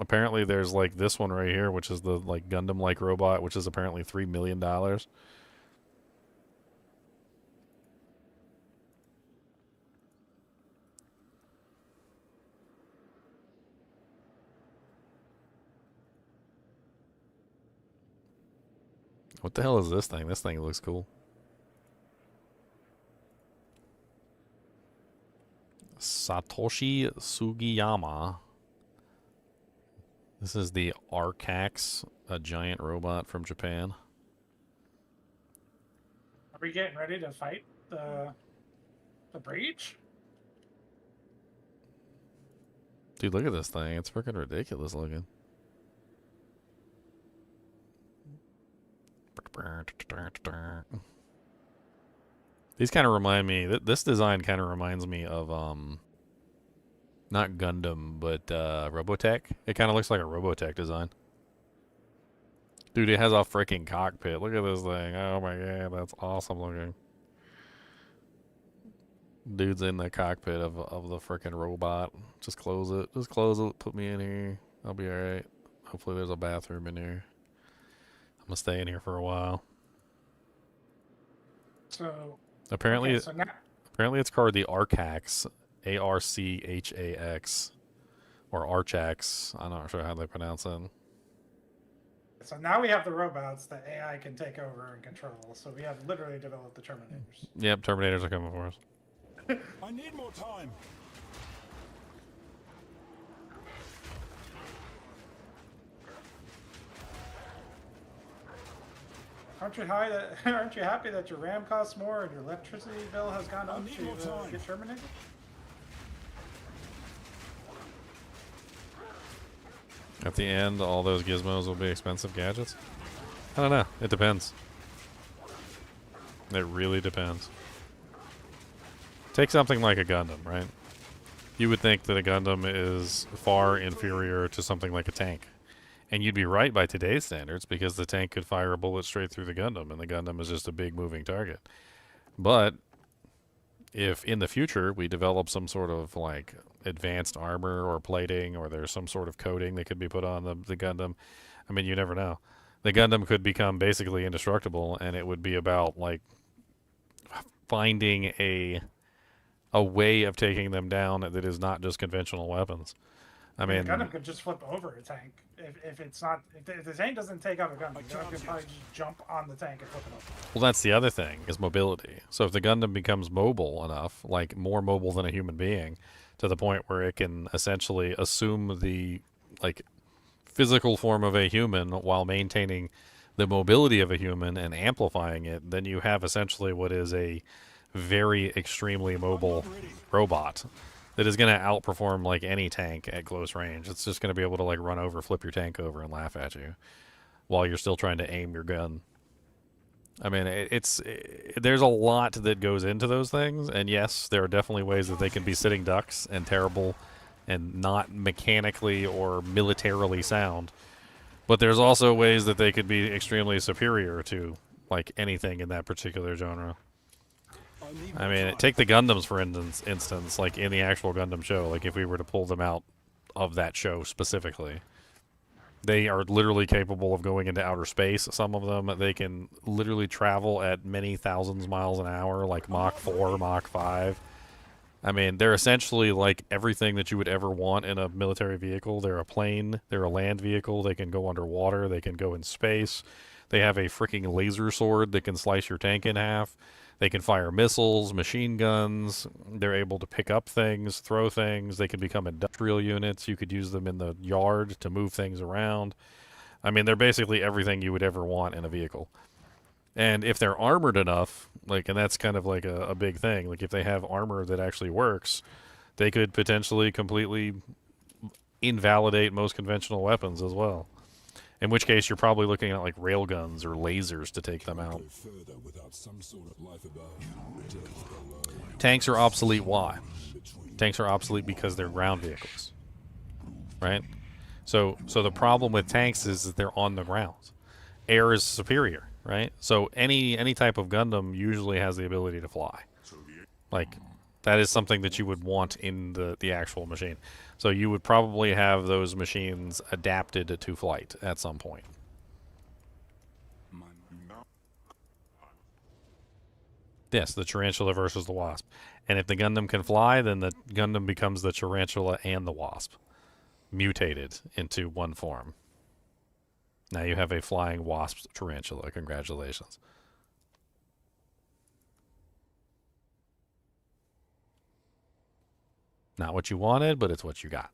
apparently there's like this one right here, which is the like Gundam-like robot, which is apparently $3 million. What the hell is this thing? This thing looks cool. Satoshi Sugiyama. This is the Arcax, a giant robot from Japan. Are we getting ready to fight the breach? Dude, look at this thing. It's freaking ridiculous looking. These kind of remind me, this design kind of reminds me of, not Gundam, but Robotech. It kind of looks like a Robotech design. Dude, it has a freaking cockpit. Look at this thing. Oh my god, that's awesome looking. Dude's in the cockpit of the freaking robot. Just close it. Just close it. Put me in here. I'll be alright. Hopefully there's a bathroom in here. I'm gonna stay in here for a while. So Apparently, okay, so now, apparently it's called the Arcax, Archax, or Archax. I'm not sure how they pronounce it. so now we have the robots that AI can take over and control. So we have literally developed the Terminators. Yep, Terminators are coming for us. I need more time. Aren't you happy that your RAM costs more and your electricity bill has gone up to get terminated? At the end, all those gizmos will be expensive gadgets? I don't know. It depends. It really depends. Take something like a Gundam, right? You would think that a Gundam is far inferior to something like a tank. And you'd be right by today's standards, because the tank could fire a bullet straight through the Gundam, and the Gundam is just a big moving target. But if in the future we develop some sort of like advanced armor or plating, or there's some sort of coating that could be put on the Gundam, I mean, you never know. The Gundam could become basically indestructible, and it would be about like finding a way of taking them down that is not just conventional weapons. I mean, the Gundam could just flip over a tank if it's not if the tank doesn't take out a Gundam. The Gundam could probably just jump on the tank and flip it over. well, that's the other thing, is mobility. So if the Gundam becomes mobile enough, like more mobile than a human being, to the point where it can essentially assume the like physical form of a human while maintaining the mobility of a human and amplifying it, then you have essentially what is a very extremely mobile robot that is going to outperform like any tank at close range. It's just going to be able to like run over, flip your tank over, and laugh at you while you're still trying to aim your gun. I mean, there's a lot that goes into those things, and yes, there are definitely ways that they can be sitting ducks and terrible and not mechanically or militarily sound. But there's also ways that they could be extremely superior to like anything in that particular genre. I mean, take the Gundams for instance, like in the actual Gundam show, like if we were to pull them out of that show specifically, they are literally capable of going into outer space. Some of them, they can literally travel at many thousands miles an hour, like Mach 4, Mach 5. I mean, they're essentially like everything that you would ever want in a military vehicle. They're a plane, they're a land vehicle, they can go underwater, they can go in space. They have a freaking laser sword that can slice your tank in half. They can fire missiles, machine guns. They're able to pick up things, throw things. They can become industrial units. You could use them in the yard to move things around. I mean, they're basically everything you would ever want in a vehicle. And if they're armored enough, like, and that's kind of like a big thing, like if they have armor that actually works, they could potentially completely invalidate most conventional weapons as well. In which case, you're probably looking at like railguns or lasers to take them out. Tanks are obsolete. Why? Tanks are obsolete because they're ground vehicles, right? So the problem with tanks is that they're on the ground. Air is superior, right? So any type of Gundam usually has the ability to fly. Like, that is something that you would want in the actual machine. So you would probably have those machines adapted to flight at some point. Yes, the Tarantula versus the Wasp. And if the Gundam can fly, then the Gundam becomes the Tarantula and the Wasp, mutated into one form. Now you have a flying wasp tarantula. Congratulations. Not what you wanted, but it's what you got.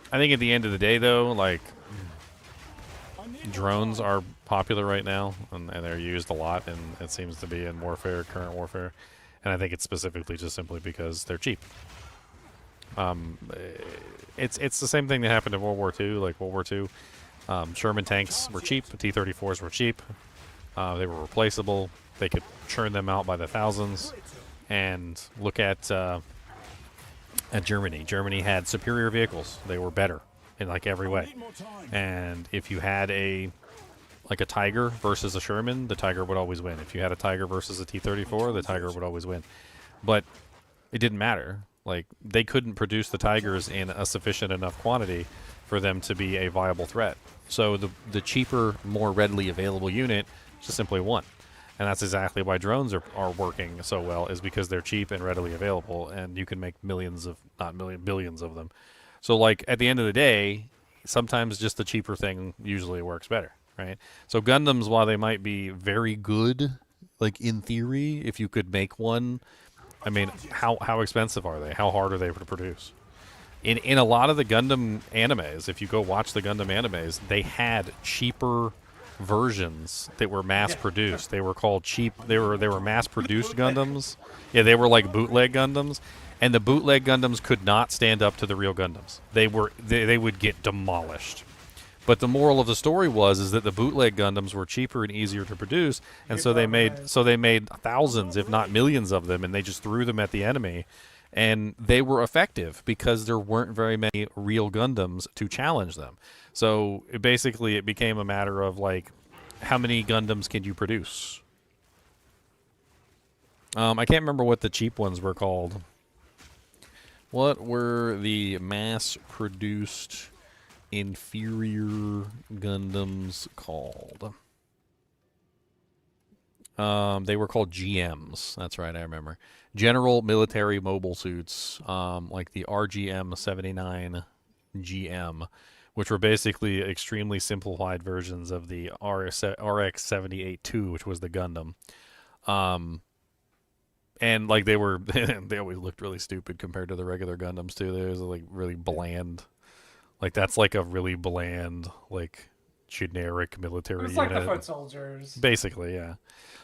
I think at the end of the day, though, like, drones are popular right now, and they're used a lot, and it seems to be in warfare, current warfare. And I think it's specifically just simply because they're cheap. It's the same thing that happened in World War II. Like World War II, Sherman tanks were cheap, T-34s were cheap. They were replaceable. They could churn them out by the thousands. And look at Germany. Germany had superior vehicles. They were better in like every way. And if you had a Tiger versus a Sherman, the Tiger would always win. If you had a Tiger versus a T-34, the Tiger would always win. But it didn't matter. Like, they couldn't produce the Tigers in a sufficient enough quantity for them to be a viable threat. So the cheaper, more readily available unit just simply won. And that's exactly why drones are working so well, is because they're cheap and readily available, and you can make millions of, not million, billions of them. So, like, at the end of the day, sometimes just the cheaper thing usually works better, right? So Gundams, while they might be very good, like, in theory, if you could make one, I mean, how expensive are they? How hard are they to produce? In a lot of the Gundam animes, if you go watch the Gundam animes, they had cheaper versions that were mass produced. They were called cheap. They were mass produced Gundams. Yeah, they were like bootleg Gundams, and the bootleg Gundams could not stand up to the real Gundams. They would get demolished. But the moral of the story is that the bootleg Gundams were cheaper and easier to produce, and so they made thousands, if not millions, of them, and they just threw them at the enemy, and they were effective because there weren't very many real Gundams to challenge them. So it became a matter of, like, how many Gundams can you produce? I can't remember what the cheap ones were called. What were the mass-produced inferior Gundams called? They were called GMs. That's right, I remember. General Military Mobile Suits, like the RGM-79 GM, which were basically extremely simplified versions of the RX-78-2, which was the Gundam. And, like, they always looked really stupid compared to the regular Gundams, too. They was, like, really bland. Like, that's, like, a really bland, like, generic military unit. It's like the foot soldiers. Basically, yeah.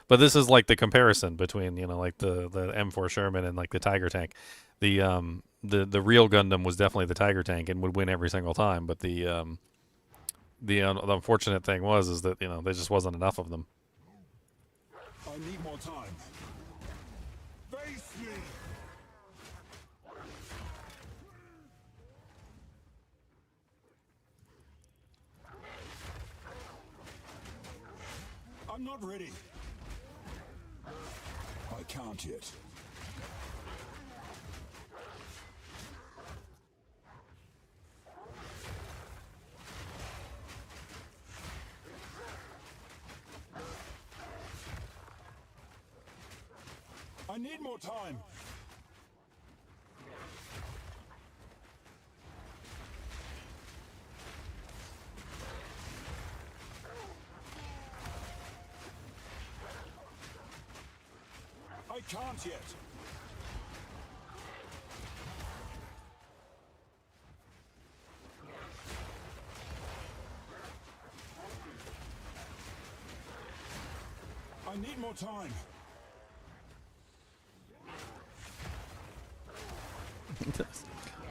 But this is, like, the comparison between, you know, like, the M4 Sherman and, like, the Tiger tank. The real Gundam was definitely the Tiger tank and would win every single time. But the unfortunate thing is that, you know, there just wasn't enough of them. I need more time. Face me! I'm not ready. I can't yet. I need more time. I can't yet. I need more time.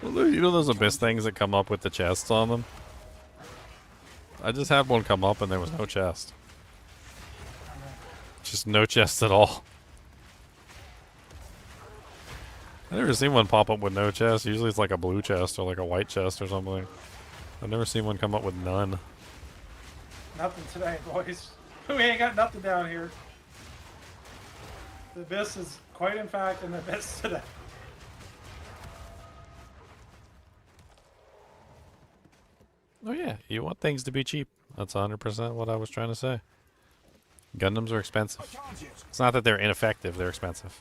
You know those abyss things that come up with the chests on them? I just had one come up and there was no chest. Just no chest at all. I've never seen one pop up with no chest. Usually it's like a blue chest or like a white chest or something. I've never seen one come up with none. Nothing today, boys. We ain't got nothing down here. The abyss is quite in fact an abyss today. Oh yeah, you want things to be cheap. That's 100% what I was trying to say. Gundams are expensive. It's not that they're ineffective, they're expensive.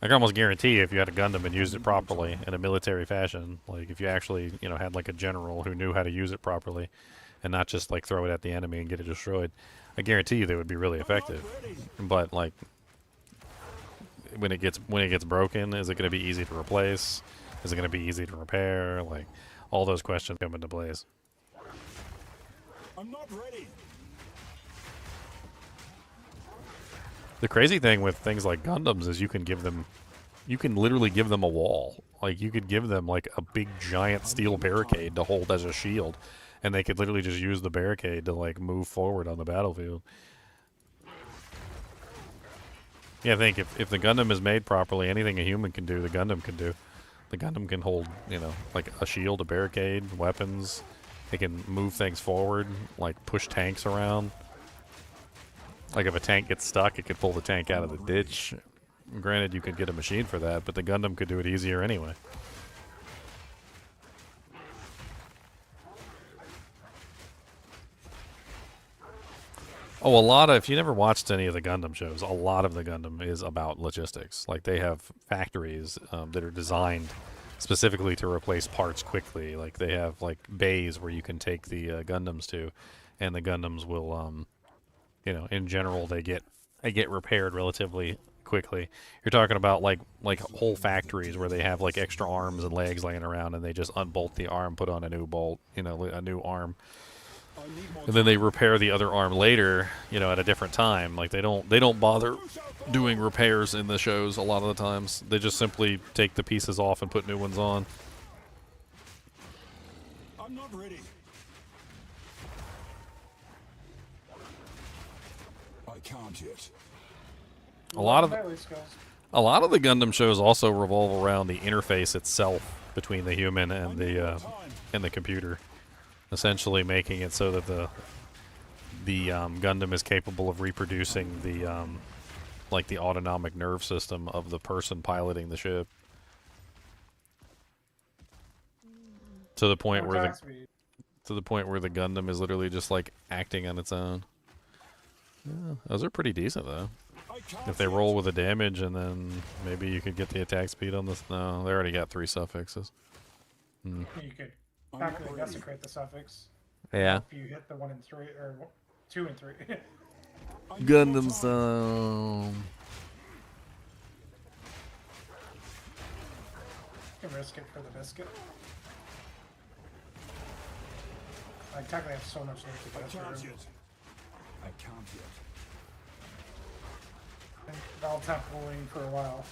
I can almost guarantee you if you had a Gundam and used it properly in a military fashion, like if you actually, you know, had like a general who knew how to use it properly and not just like throw it at the enemy and get it destroyed, I guarantee you they would be really effective. But like when it gets broken, is it going to be easy to replace? Is it going to be easy to repair? Like all those questions come into place. I'm not ready. The crazy thing with things like Gundams is you can literally give them a wall. Like you could give them like a big giant steel barricade to hold as a shield, and they could literally just use the barricade to like move forward on the battlefield. Yeah, I think if the Gundam is made properly, anything a human can do, the Gundam can do. The Gundam can hold, you know, like a shield, a barricade, weapons. They can move things forward, like push tanks around. Like if a tank gets stuck, it could pull the tank out of the ditch. Granted, you could get a machine for that, but the Gundam could do it easier anyway. Oh, if you never watched any of the Gundam shows, a lot of the Gundam is about logistics. Like they have factories that are designed specifically to replace parts quickly. Like they have like bays where you can take the Gundams to, and the Gundams will you know, in general, they get repaired relatively quickly. You're talking about like whole factories where they have like extra arms and legs laying around, and they just unbolt the arm, put on a new bolt, you know, a new arm, and then they repair the other arm later, you know, at a different time. Like they don't bother doing repairs in the shows a lot of the times. They just simply take the pieces off and put new ones on. I'm not ready. I can't yet. A lot of Melee skills. the Gundam shows also revolve around the interface itself between the human and the computer, essentially making it so that the Gundam is capable of reproducing the like the autonomic nerve system of the person piloting the ship, to the point where the Gundam is literally just like acting on its own. Yeah, those are pretty decent though. If they roll with the damage, and then maybe you could get the attack speed on this. No, they already got 3 suffixes. You could actually desecrate the suffix. Yeah. If you hit the 1 and 3, or 2 and 3. Gundam style. You can risk it for the biscuit. I technically have so much loot to go through. I can't yet. I'll tap bowling for a while.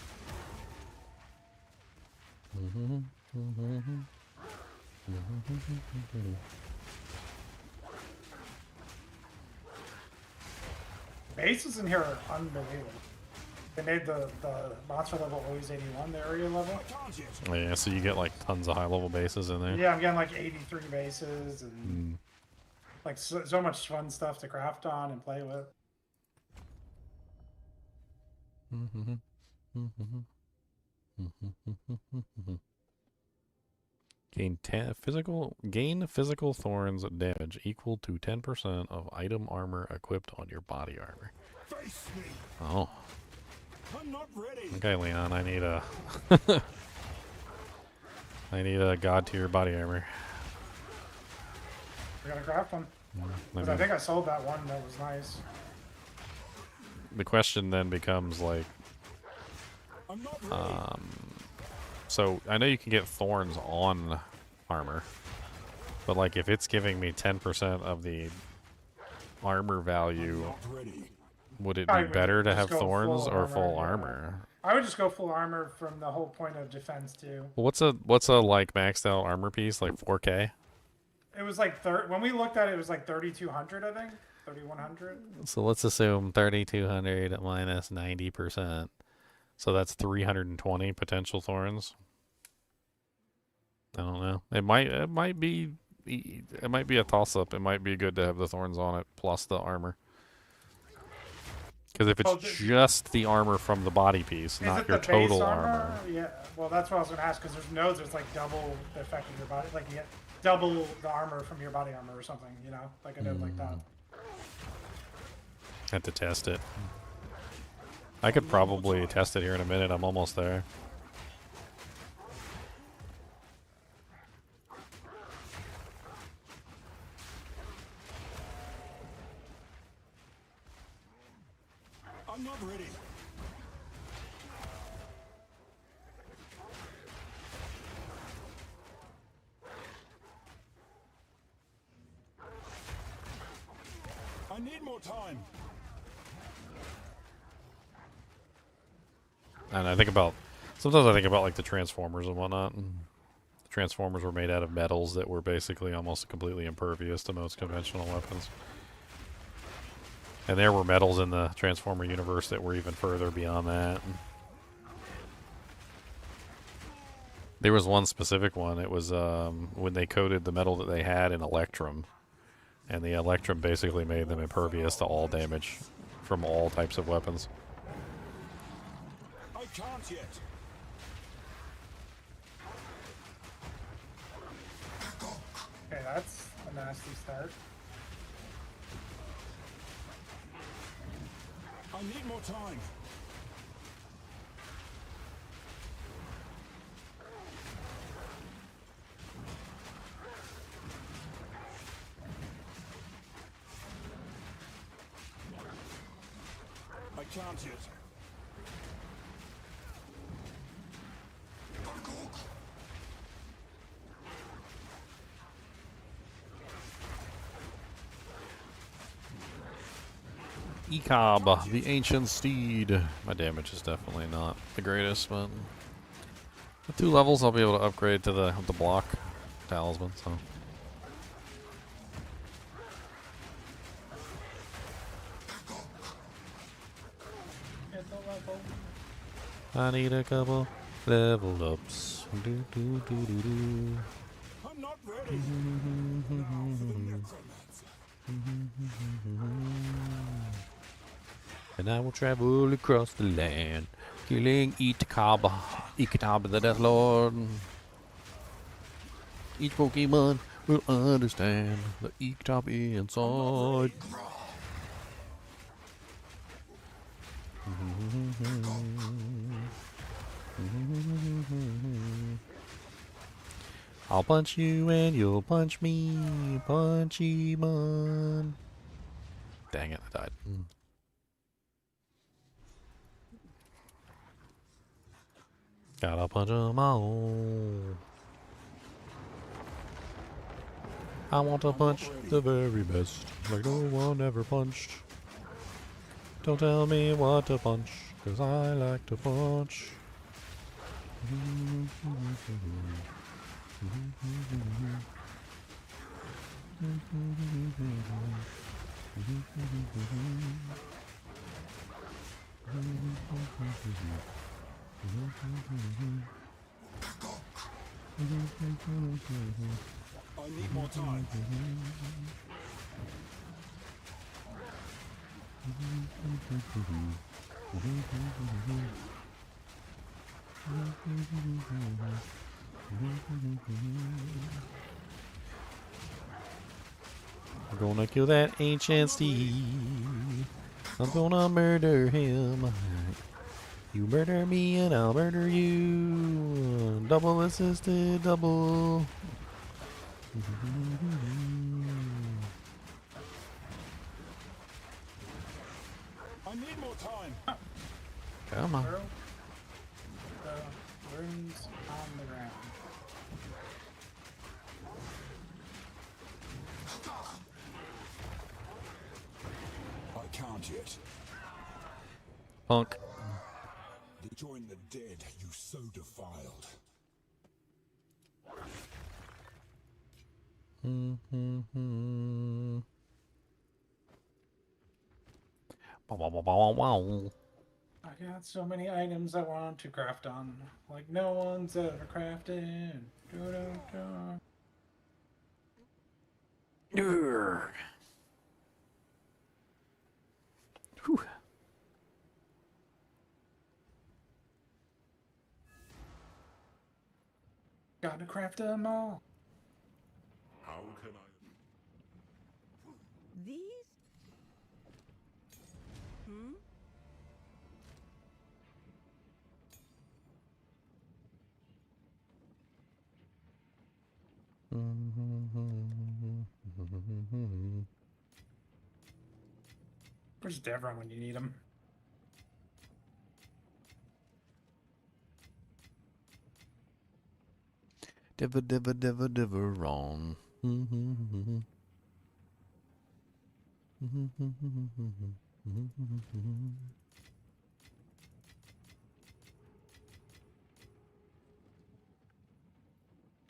Bases in here are unbelievable. They made the monster level always 81, the area level. Yeah, so you get like tons of high level bases in there. Yeah, I'm getting like 83 bases and like so much fun stuff to craft on and play with. Gain physical thorns damage equal to 10% of item armor equipped on your body armor. Oh. I'm not ready. Okay, Leon, I need a I need a god tier body armor. We gotta craft one. Because I think I sold that one that was nice. The question then becomes like, so I know you can get thorns on armor, but like if it's giving me 10% of the armor value, would it be better to have thorns or full armor? I would just go full armor from the whole point of defense too. Well, what's a like maxed out armor piece, like 4K? It was like when we looked at it, it was like 3,200, I think. 3,100. So let's assume 3,200 minus 90%. So that's 320 potential thorns. I don't know. It might be a toss up. It might be good to have the thorns on it plus the armor. Because if it's Oh, just the armor from the body piece, Is not it your the base total armor? armor. Yeah. Well, that's what I was gonna ask because there's nodes. It's like double the effect of your body. Like you get double the armor from your body armor or something. You know, like a node like that. Have to test it. I could probably test it here in a minute. I'm almost there. I'm not ready. I need more time. And I think about, sometimes I think about like the Transformers and whatnot. And the Transformers were made out of metals that were basically almost completely impervious to most conventional weapons. And there were metals in the Transformer universe that were even further beyond that. There was one specific one. It was when they coated the metal that they had in Electrum. And the Electrum basically made them impervious to all damage from all types of weapons. I can't yet. Okay, that's a nasty start. I need more time. I can't yet. Ecob, the ancient steed. My damage is definitely not the greatest, but with 2 levels I'll be able to upgrade to the block talisman, so. Hit the level. I need a couple level ups. Do, do, do, do, do. I'm not ready. Now for the necromancer. And I will travel across the land, killing Ecob the Death Lord. Each Pokemon will understand the Ecob inside. I'll punch you and you'll punch me, Punchy-mon. Dang it, I died. Gotta punch 'em all. I want to punch the very best, like no one ever punched. Don't tell me what to punch, 'cause I like to punch. I need more time. I'm gonna kill that ancient steed. I'm gonna murder him. You murder me and I'll murder you. Double assisted, double. I need more time. Come on. Throw the runes on the ground. I can't yet. Punk. Join the dead, you so defiled. Wow. I got so many items I want to craft on, like no one's ever crafted. Do-do-do. Whew. Gotta craft them all. How can I? These? Hmm? Where's Devron when you need him? Diver on.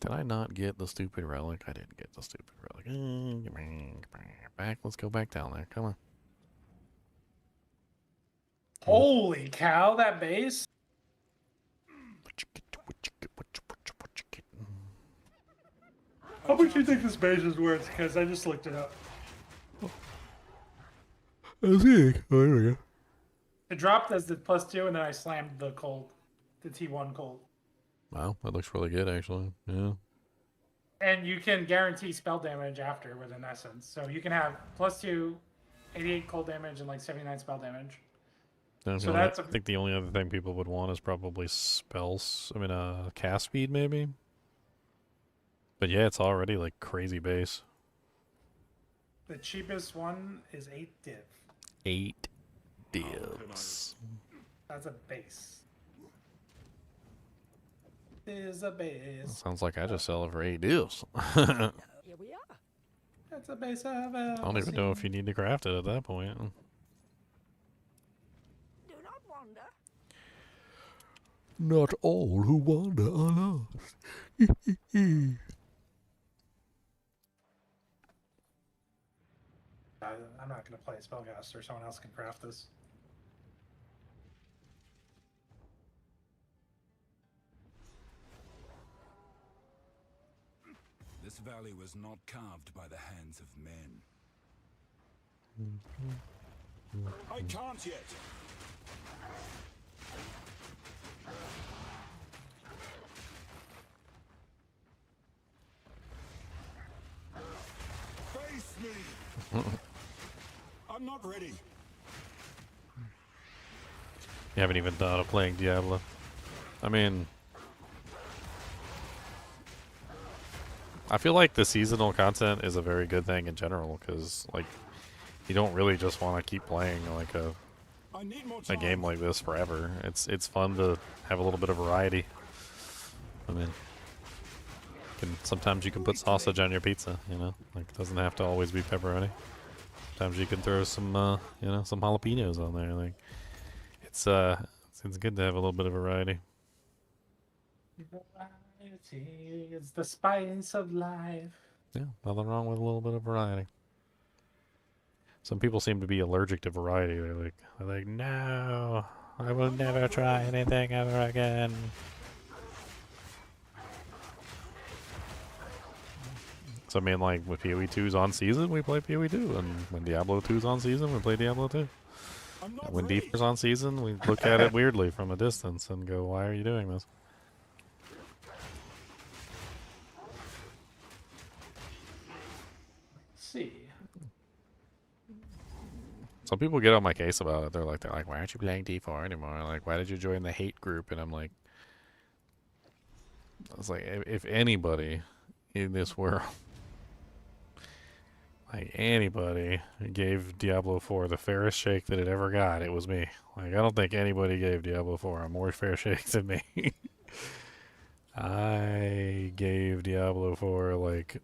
Did I not get the stupid relic? I didn't get the stupid relic. Back, let's go back down there. Come on. Holy cow, that base! How much do you think this base is worth? Because I just looked it up. I think. Oh, here we go. It dropped as the +2, and then I slammed the cold, the T1 cold. Wow, that looks really good, actually. Yeah. And you can guarantee spell damage after with an essence. So you can have +2, 88 cold damage, and like 79 spell damage. So that's I think the only other thing people would want is probably spells. I mean, cast speed, maybe. But yeah, it's already like crazy base. The cheapest one is 8 div. 8 divs. That's a base. Is a base. Sounds like I just sell it for 8 divs. Here we are. That's a base of I don't even know if you need to craft it at that point. Do not wander. Not all who wander are lost. I'm not going to play Spellcaster. Someone else can craft this. This valley was not carved by the hands of men. I can't yet. Face me. I'm not ready. You haven't even thought of playing Diablo. I mean, I feel like the seasonal content is a very good thing in general, because like you don't really just want to keep playing like a game like this forever. It's fun to have a little bit of variety. I mean, sometimes you can put sausage on your pizza, you know, like it doesn't have to always be pepperoni. Sometimes you can throw some you know, some jalapenos on there. Like it's good to have a little bit of variety. Variety is the spice of life. Yeah, nothing wrong with a little bit of variety. Some people seem to be allergic to variety. They're like, no, I will never try anything ever again. So I mean, like, with PoE 2's on season, we play PoE 2, and when Diablo 2's on season, we play Diablo 2. And when D4's on season, we look at it weirdly from a distance and go, why are you doing this? Let's see. Some people get on my case about it. They're like, why aren't you playing D4 anymore? Like, why did you join the hate group? And I'm like, I was like, if anybody in this world, like anybody gave Diablo 4 the fairest shake that it ever got, it was me. Like, I don't think anybody gave Diablo 4 a more fair shake than me. I gave Diablo 4 like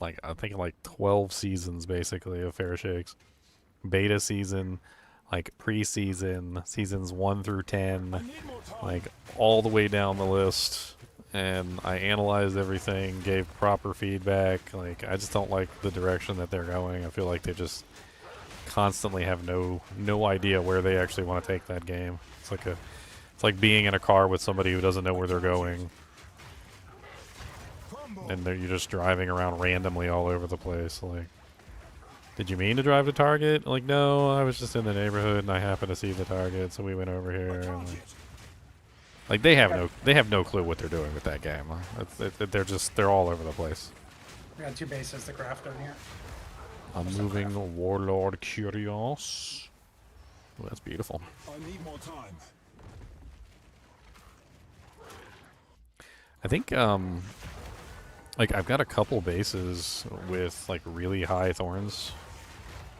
I think like 12 seasons basically of fair shakes. Beta season, like pre-season, seasons 1 through 10, like all the way down the list, and I analyzed everything, gave proper feedback. Like, I just don't like the direction that they're going. I feel like they just constantly have no idea where they actually want to take that game. It's like being in a car with somebody who doesn't know where they're going, and you're just driving around randomly all over the place. Like, did you mean to drive to Target? Like, no, I was just in the neighborhood and I happened to see the Target, so we went over here. And like, Like they have no clue what they're doing with that game. They're all over the place. We got 2 bases to craft over here. I'm moving Warlord Curios. Oh, that's beautiful. I need more time. I think like I've got a couple bases with like really high thorns.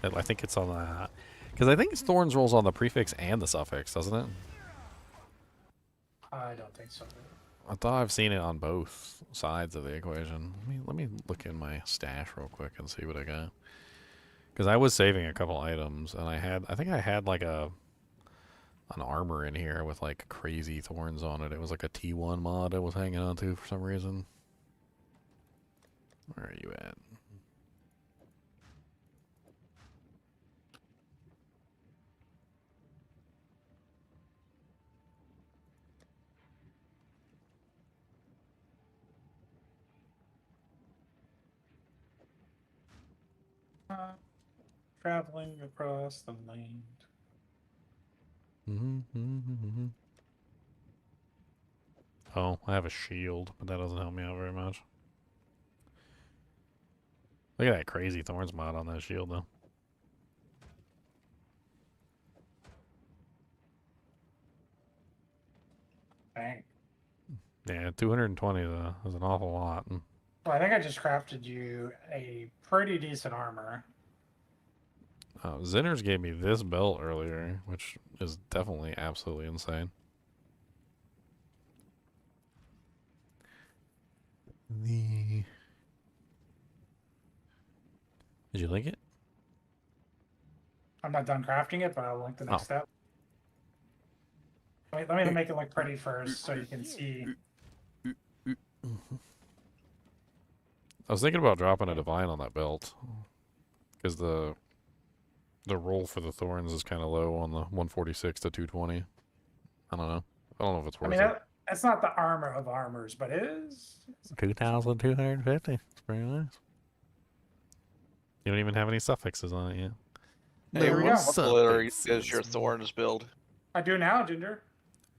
I think it's on the, because I think thorns rolls on the prefix and the suffix, doesn't it? I don't think so. I thought I've seen it on both sides of the equation. Let me look in my stash real quick and see what I got. Because I was saving a couple items, and I think I had like an armor in here with like crazy thorns on it. It was like a T1 mod I was hanging on to for some reason. Where are you at? Traveling across the land. Oh, I have a shield, but that doesn't help me out very much. Look at that crazy thorns mod on that shield, though. Dang. Yeah, 220 is an awful lot. Well, I think I just crafted you a pretty decent armor. Zinners gave me this belt earlier, which is definitely absolutely insane. Did you like it? I'm not done crafting it, but I'll link the next step. Wait, let me make it look pretty first so you can see. I was thinking about dropping a divine on that belt, because the roll for the thorns is kind of low on the 146 to 220. I don't know. I don't know if it's worth it. That's not the armor of armors, but it is. 2,250. It's pretty nice. You don't even have any suffixes on it yet. Hey, There we go. what color is your thorns build? I do now, Ginger.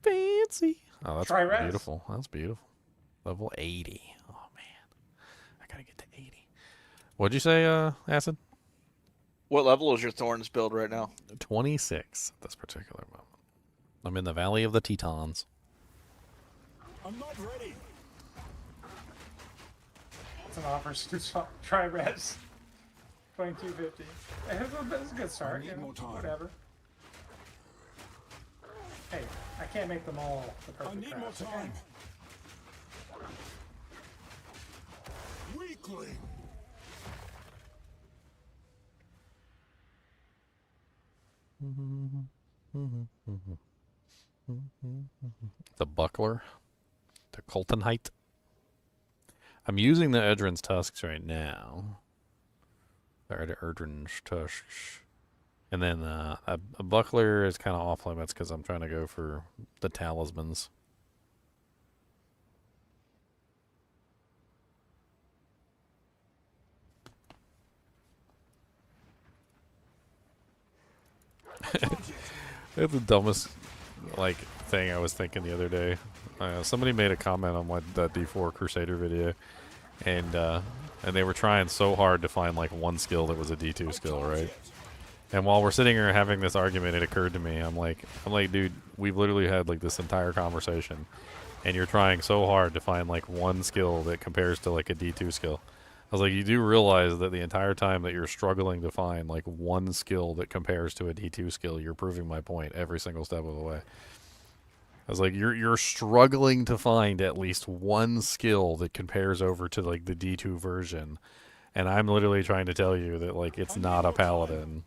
Fancy. Oh, that's Try res. beautiful. That's beautiful. Level 80. Oh, man. I gotta get to 80. What'd you say, Acid? What level is your thorns build right now? 26 at this particular moment. I'm in the Valley of the Tetons. I'm not ready. It's an offer. Try res. 2250. That's a good start. You know, whatever. Hey, I can't make them all the perfect. I need more time. Weakling. The buckler. The Coltonite. I'm using the Edrin's tusks right now. Or the Edrin's tusks. And then a buckler is kind of off limits because I'm trying to go for the talismans. That's the dumbest thing I was thinking the other day. Somebody made a comment on my D4 Crusader video, and they were trying so hard to find like one skill that was a D2 skill, right? And while we're sitting here having this argument, it occurred to me, I'm like, dude, we've literally had like this entire conversation, and you're trying so hard to find like one skill that compares to like a D2 skill. I was like, you do realize that the entire time that you're struggling to find like one skill that compares to a D2 skill, you're proving my point every single step of the way. I was like, you're struggling to find at least one skill that compares over to like the D2 version, and I'm literally trying to tell you that like it's not a paladin,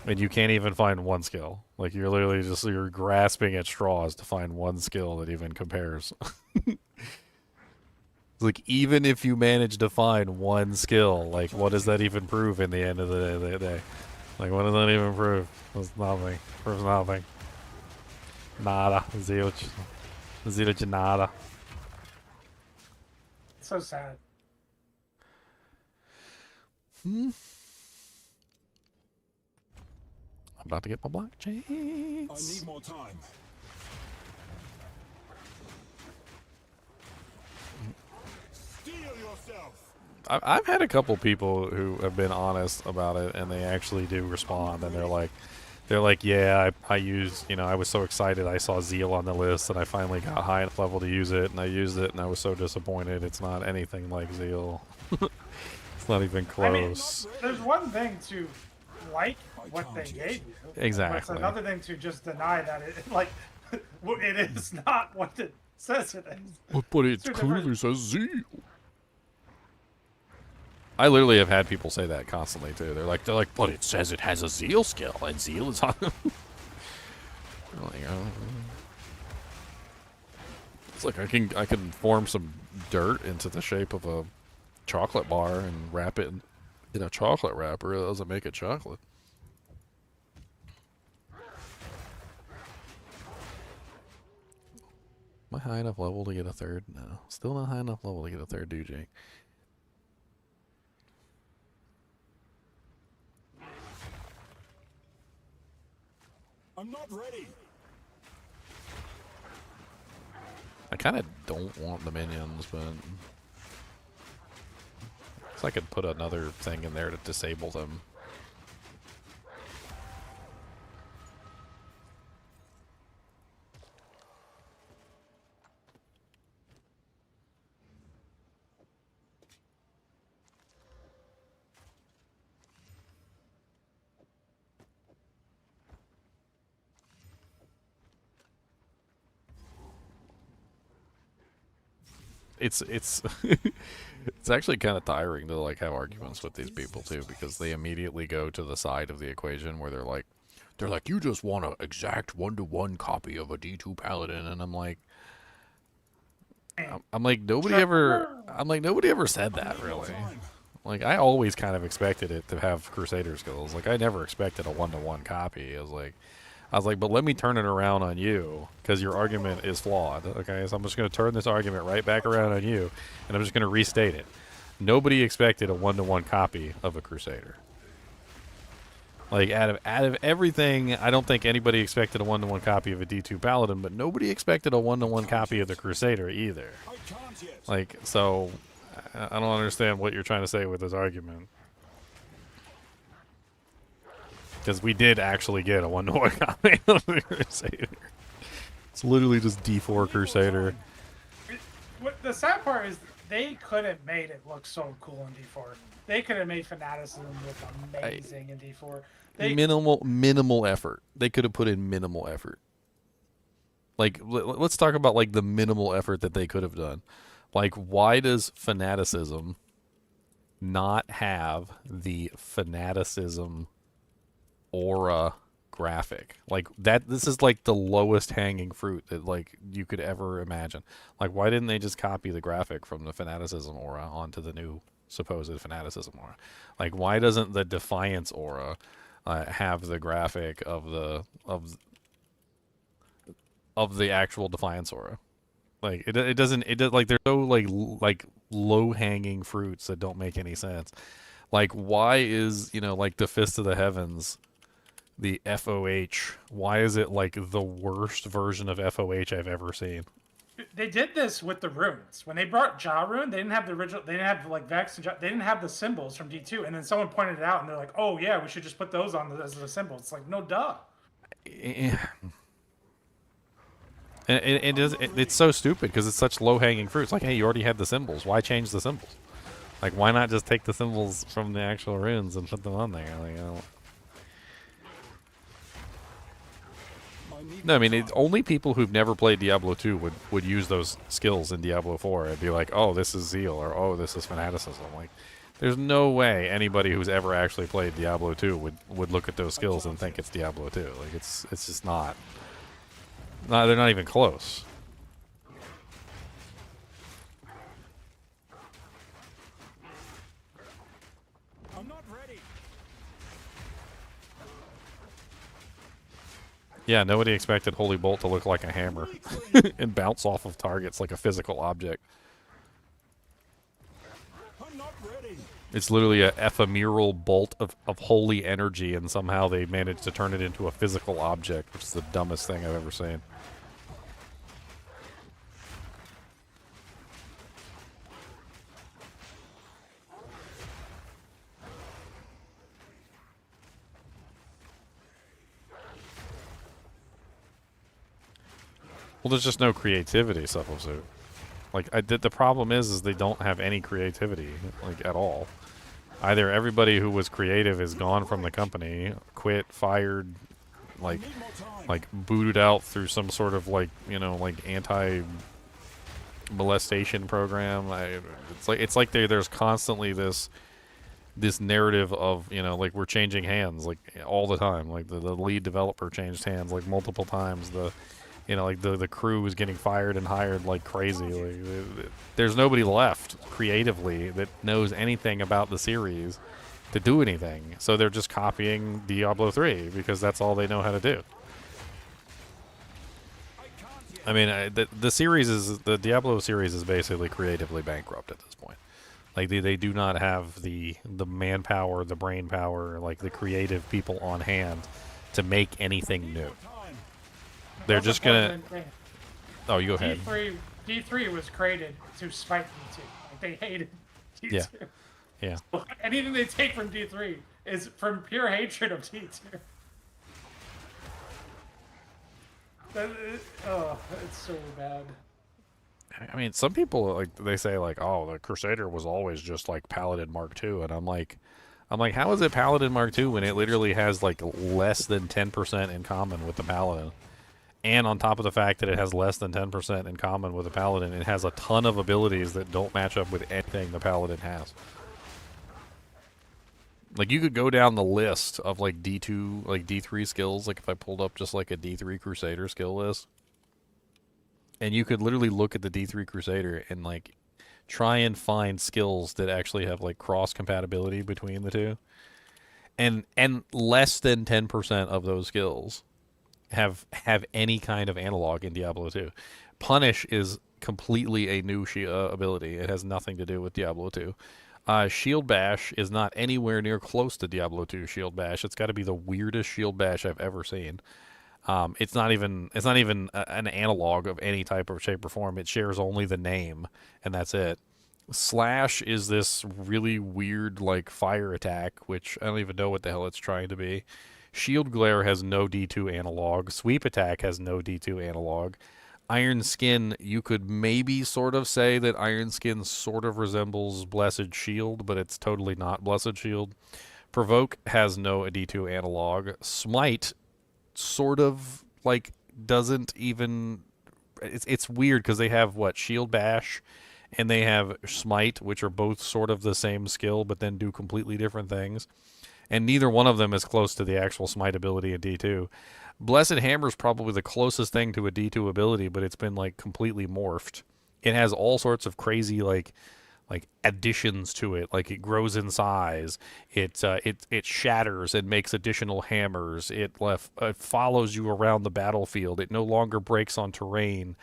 and you can't even find one skill. Like you're literally you're grasping at straws to find one skill that even compares. Like, even if you manage to find one skill, like, what does that even prove in the end of the day? Like, what does that even prove? It's nothing. Proves nothing. Nada. Zilch. Zilch nada. So sad. I'm about to get my blockchain. I need more time. I've had a couple people who have been honest about it, and they actually do respond, and they're like, yeah, I used, you know, I was so excited I saw Zeal on the list, and I finally got high enough level to use it, and I used it, and I was so disappointed. It's not anything like Zeal. It's not even close. I mean, there's one thing to like what they gave you. Exactly. But it's another thing to just deny that it is not what it says it is. But it clearly says Zeal. I literally have had people say that constantly too. They're like, but it says it has a Zeal skill, and Zeal is on. Like, it's like I can form some dirt into the shape of a chocolate bar and wrap it in a chocolate wrapper. It doesn't make it chocolate. Am I high enough level to get a third? No, still not high enough level to get a third Jake. I'm not ready. I kind of don't want the minions, but I could put another thing in there to disable them. It's it's actually kind of tiring to like have arguments with these people too, because they immediately go to the side of the equation where they're like you just want an exact 1-to-1 copy of a D2 paladin, and I'm like nobody ever said that really. Like I always kind of expected it to have Crusader skills. Like I never expected a 1-to-1 copy. I was like, but let me turn it around on you, because your argument is flawed. Okay, so I'm just going to turn this argument right back around on you, and I'm just going to restate it. Nobody expected a 1-to-1 copy of a Crusader. Like, out of everything, I don't think anybody expected a 1-to-1 copy of a D2 Paladin, but nobody expected a 1-to-1 copy of the Crusader either. Like, so, I don't understand what you're trying to say with this argument. Because we did actually get a 1-to-1 copy of the Crusader. It's literally just D4 Crusader. The sad part is they could have made it look so cool in D4. They could have made Fanaticism look amazing in D4. Minimal effort. They could have put in minimal effort. Like, let's talk about like the minimal effort that they could have done. Like, why does Fanaticism not have the Fanaticism aura graphic? Like that, this is like the lowest hanging fruit that like you could ever imagine. Like, why didn't they just copy the graphic from the Fanaticism aura onto the new supposed Fanaticism aura? Like, why doesn't the Defiance aura have the graphic of the actual Defiance aura? Like it doesn't like they're so like low hanging fruits that don't make any sense. Like, why is, you know, like the Fist of the Heavens, the FOH, why is it like the worst version of FOH I've ever seen? They did this with the runes. When they brought Ja Rune, they didn't have the original. They didn't have like Vex and Ja, they didn't have the symbols from D2. And then someone pointed it out, and they're like, "Oh yeah, we should just put those on as the symbols." It's like, no, duh. It's so stupid because it's such low hanging fruit. It's like, hey, you already had the symbols. Why change the symbols? Like, why not just take the symbols from the actual runes and put them on there? Like, No, I mean, only people who've never played Diablo 2 would use those skills in Diablo 4 and be like, oh, this is Zeal, or oh, this is Fanaticism. Like, there's no way anybody who's ever actually played Diablo 2 would look at those skills and think it's Diablo 2. Like, it's just not. No, they're not even close. I'm not ready. Yeah, nobody expected Holy Bolt to look like a hammer and bounce off of targets like a physical object. I'm not ready. It's literally a ephemeral bolt of holy energy, and somehow they managed to turn it into a physical object, which is the dumbest thing I've ever seen. Well, there's just no creativity, Supplesuit. Like, the problem is they don't have any creativity, like, at all. Either everybody who was creative is gone from the company, quit, fired, like booted out through some sort of, like, you know, like, anti-molestation program. It's like there's constantly this narrative of, you know, like, we're changing hands, like, all the time. Like, the lead developer changed hands, like, multiple times. You know, like, the crew is getting fired and hired like crazy. Like, there's nobody left creatively that knows anything about the series to do anything. So they're just copying Diablo 3 because that's all they know how to do. I mean, the Diablo series is basically creatively bankrupt at this point. Like, they do not have the manpower, the brain power, like, the creative people on hand to make anything new. They're just gonna. Oh, you go ahead. D3 was created to spite D2. Like, they hated D2. Yeah. Yeah. So anything they take from D3 is from pure hatred of D2. It's so bad. I mean, some people, like, they say, like, oh, the Crusader was always just like Paladin Mark II, and I'm like, how is it Paladin Mark II when it literally has like less than 10% in common with the Paladin? And on top of the fact that it has less than 10% in common with the Paladin, it has a ton of abilities that don't match up with anything the Paladin has. Like, you could go down the list of, like, D2, like, D3 skills, like, if I pulled up just, like, a D3 Crusader skill list. And you could literally look at the D3 Crusader and, like, try and find skills that actually have, like, cross-compatibility between the two. And less than 10% of those skills have any kind of analog in Diablo 2. Punish is completely a new ability. It has nothing to do with Diablo 2. Shield Bash is not anywhere near close to Diablo 2 Shield Bash. It's got to be the weirdest Shield Bash I've ever seen. It's not even an analog of any type or shape or form. It shares only the name, and that's it. Slash is this really weird, like, fire attack, which I don't even know what the hell it's trying to be. Shield Glare has no D2 analog. Sweep Attack has no D2 analog. Iron Skin, you could maybe sort of say that Iron Skin sort of resembles Blessed Shield, but it's totally not Blessed Shield. Provoke has no D2 analog. Smite sort of, like, doesn't even... It's weird because they have, what, Shield Bash, and they have Smite, which are both sort of the same skill, but then do completely different things. And neither one of them is close to the actual Smite ability in D2. Blessed Hammer is probably the closest thing to a D2 ability, but it's been, like, completely morphed. It has all sorts of crazy, like additions to it. Like, it grows in size. It shatters and makes additional hammers. It follows you around the battlefield. It no longer breaks on terrain.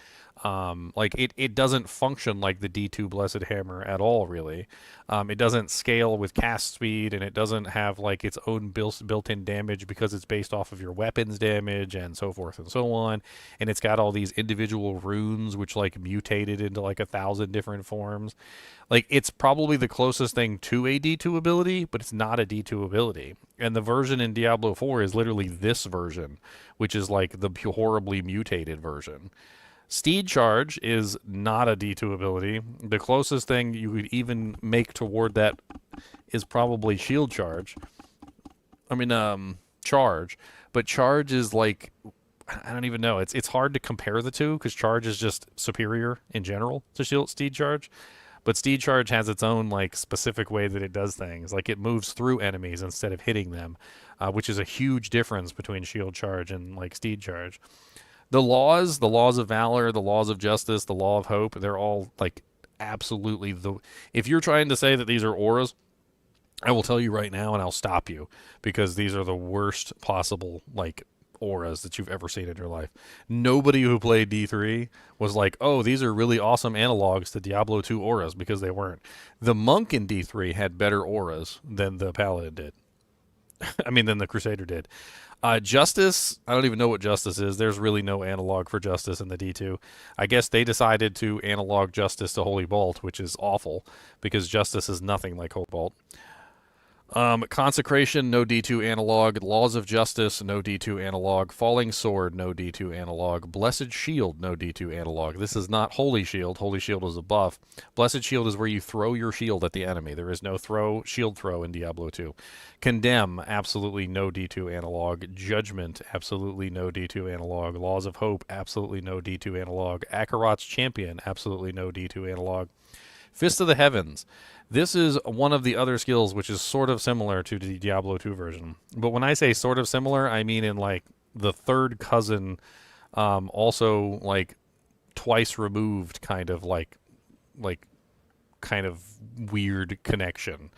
Like, it doesn't function like the D2 Blessed Hammer at all, really. It doesn't scale with cast speed, and it doesn't have, like, its own built-in damage because it's based off of your weapons damage and so forth and so on. And it's got all these individual runes which, like, mutated into, like, 1,000 different forms. Like, it's probably the closest thing to a D2 ability, but it's not a D2 ability. And the version in Diablo 4 is literally this version, which is, like, the horribly mutated version. Steed Charge is not a D2 ability. The closest thing you could even make toward that is probably Shield Charge. I mean, Charge. But Charge is, like, I don't even know. It's hard to compare the two because Charge is just superior in general to Steed Charge. But Steed Charge has its own, like, specific way that it does things. Like, it moves through enemies instead of hitting them, which is a huge difference between Shield Charge and, like, Steed Charge. The laws of valor, the laws of justice, the law of hope, they're all, like, absolutely if you're trying to say that these are auras, I will tell you right now and I'll stop you because these are the worst possible, like, auras that you've ever seen in your life. Nobody who played D3 was like, oh, these are really awesome analogs to Diablo 2 auras, because they weren't. The monk in D3 had better auras than the paladin did. I mean, than the Crusader did. Justice, I don't even know what Justice is. There's really no analog for Justice in the D2. I guess they decided to analog Justice to Holy Bolt, which is awful, because Justice is nothing like Holy Bolt. Consecration, no D2 analog. Laws of Justice, no D2 analog. Falling Sword, no D2 analog. Blessed Shield, no D2 analog. This is not Holy Shield. Holy Shield is a buff. Blessed Shield is where you throw your shield at the enemy. There is no shield throw in Diablo 2. Condemn, absolutely no D2 analog. Judgment, absolutely no D2 analog. Laws of Hope, absolutely no D2 analog. Akarat's Champion, absolutely no D2 analog. Fist of the Heavens. This is one of the other skills which is sort of similar to the Diablo 2 version. But when I say sort of similar, I mean in like the third cousin, also like twice removed kind of like kind of weird connection.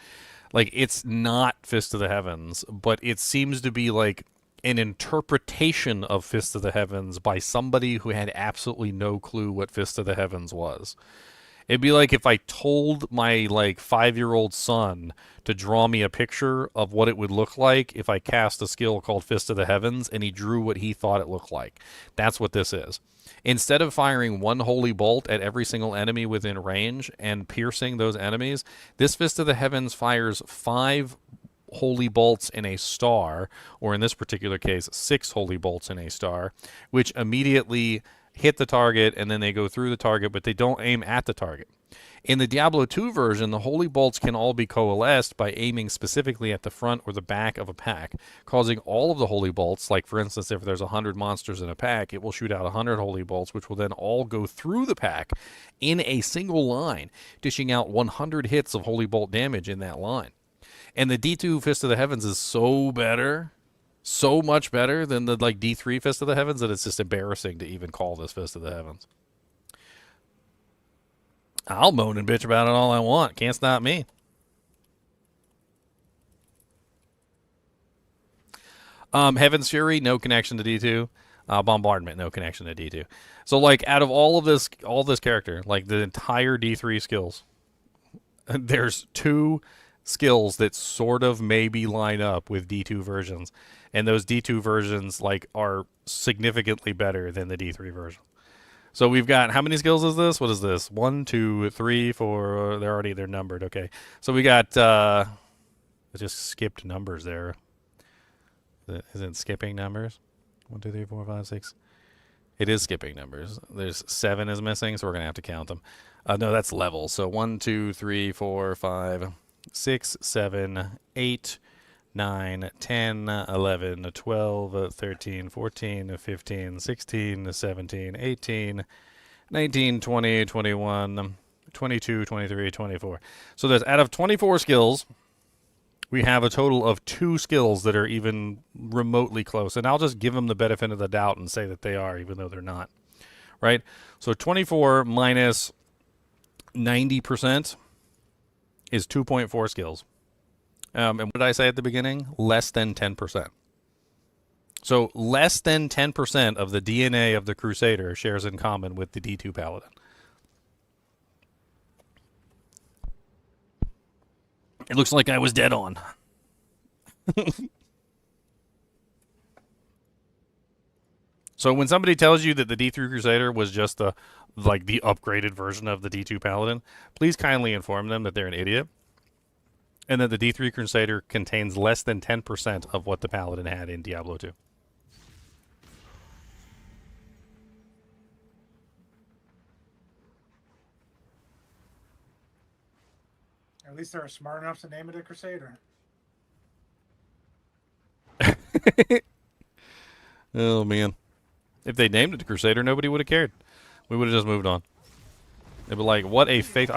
Like it's not Fist of the Heavens, but it seems to be like an interpretation of Fist of the Heavens by somebody who had absolutely no clue what Fist of the Heavens was. It'd be like if I told my like 5-year-old son to draw me a picture of what it would look like if I cast a skill called Fist of the Heavens and he drew what he thought it looked like. That's what this is. Instead of firing one holy bolt at every single enemy within range and piercing those enemies, this Fist of the Heavens fires 5 holy bolts in a star, or in this particular case, 6 holy bolts in a star, which immediately hit the target, and then they go through the target, but they don't aim at the target. In the Diablo 2 version, the holy bolts can all be coalesced by aiming specifically at the front or the back of a pack, causing all of the holy bolts, like for instance, if there's 100 monsters in a pack, it will shoot out 100 holy bolts, which will then all go through the pack in a single line, dishing out 100 hits of holy bolt damage in that line. And the D2 Fist of the Heavens is so much better than the like D3 Fist of the Heavens that it's just embarrassing to even call this Fist of the Heavens. I'll moan and bitch about it all I want. Can't stop me. Heaven's Fury, no connection to D2. Bombardment, no connection to D2. So like out of all this character, like the entire D3 skills, there's 2 skills that sort of maybe line up with D2 versions, and those D2 versions like are significantly better than the D3 version. So we've got, how many skills is this? What is this? 1, 2, 3, 4. They're numbered. Okay, so we got I just skipped numbers there. Isn't it skipping numbers? 1, 2, 3, 4, 5, 6. It is skipping numbers. There's 7 is missing, so we're gonna have to count them. No, that's levels. So 1, 2, 3, 4, 5, 6, 7, 8, 9, 10, 11, 12, 13, 14, 15, 16, 17, 18, 19, 20, 21, 22, 23, 24. So there's, out of 24 skills, we have a total of 2 skills that are even remotely close. And I'll just give them the benefit of the doubt and say that they are, even though they're not. Right? So 24 minus 90% is 2.4 skills. And what did I say at the beginning? Less than 10%. So less than 10% of the DNA of the Crusader shares in common with the D2 Paladin. It looks like I was dead on. So when somebody tells you that the D3 Crusader was just the upgraded version of the D2 Paladin, please kindly inform them that they're an idiot, and that the D3 Crusader contains less than 10% of what the Paladin had in Diablo 2. At least they're smart enough to name it a Crusader. Oh, man. If they named it a Crusader, nobody would have cared. We would have just moved on. They'd be like, I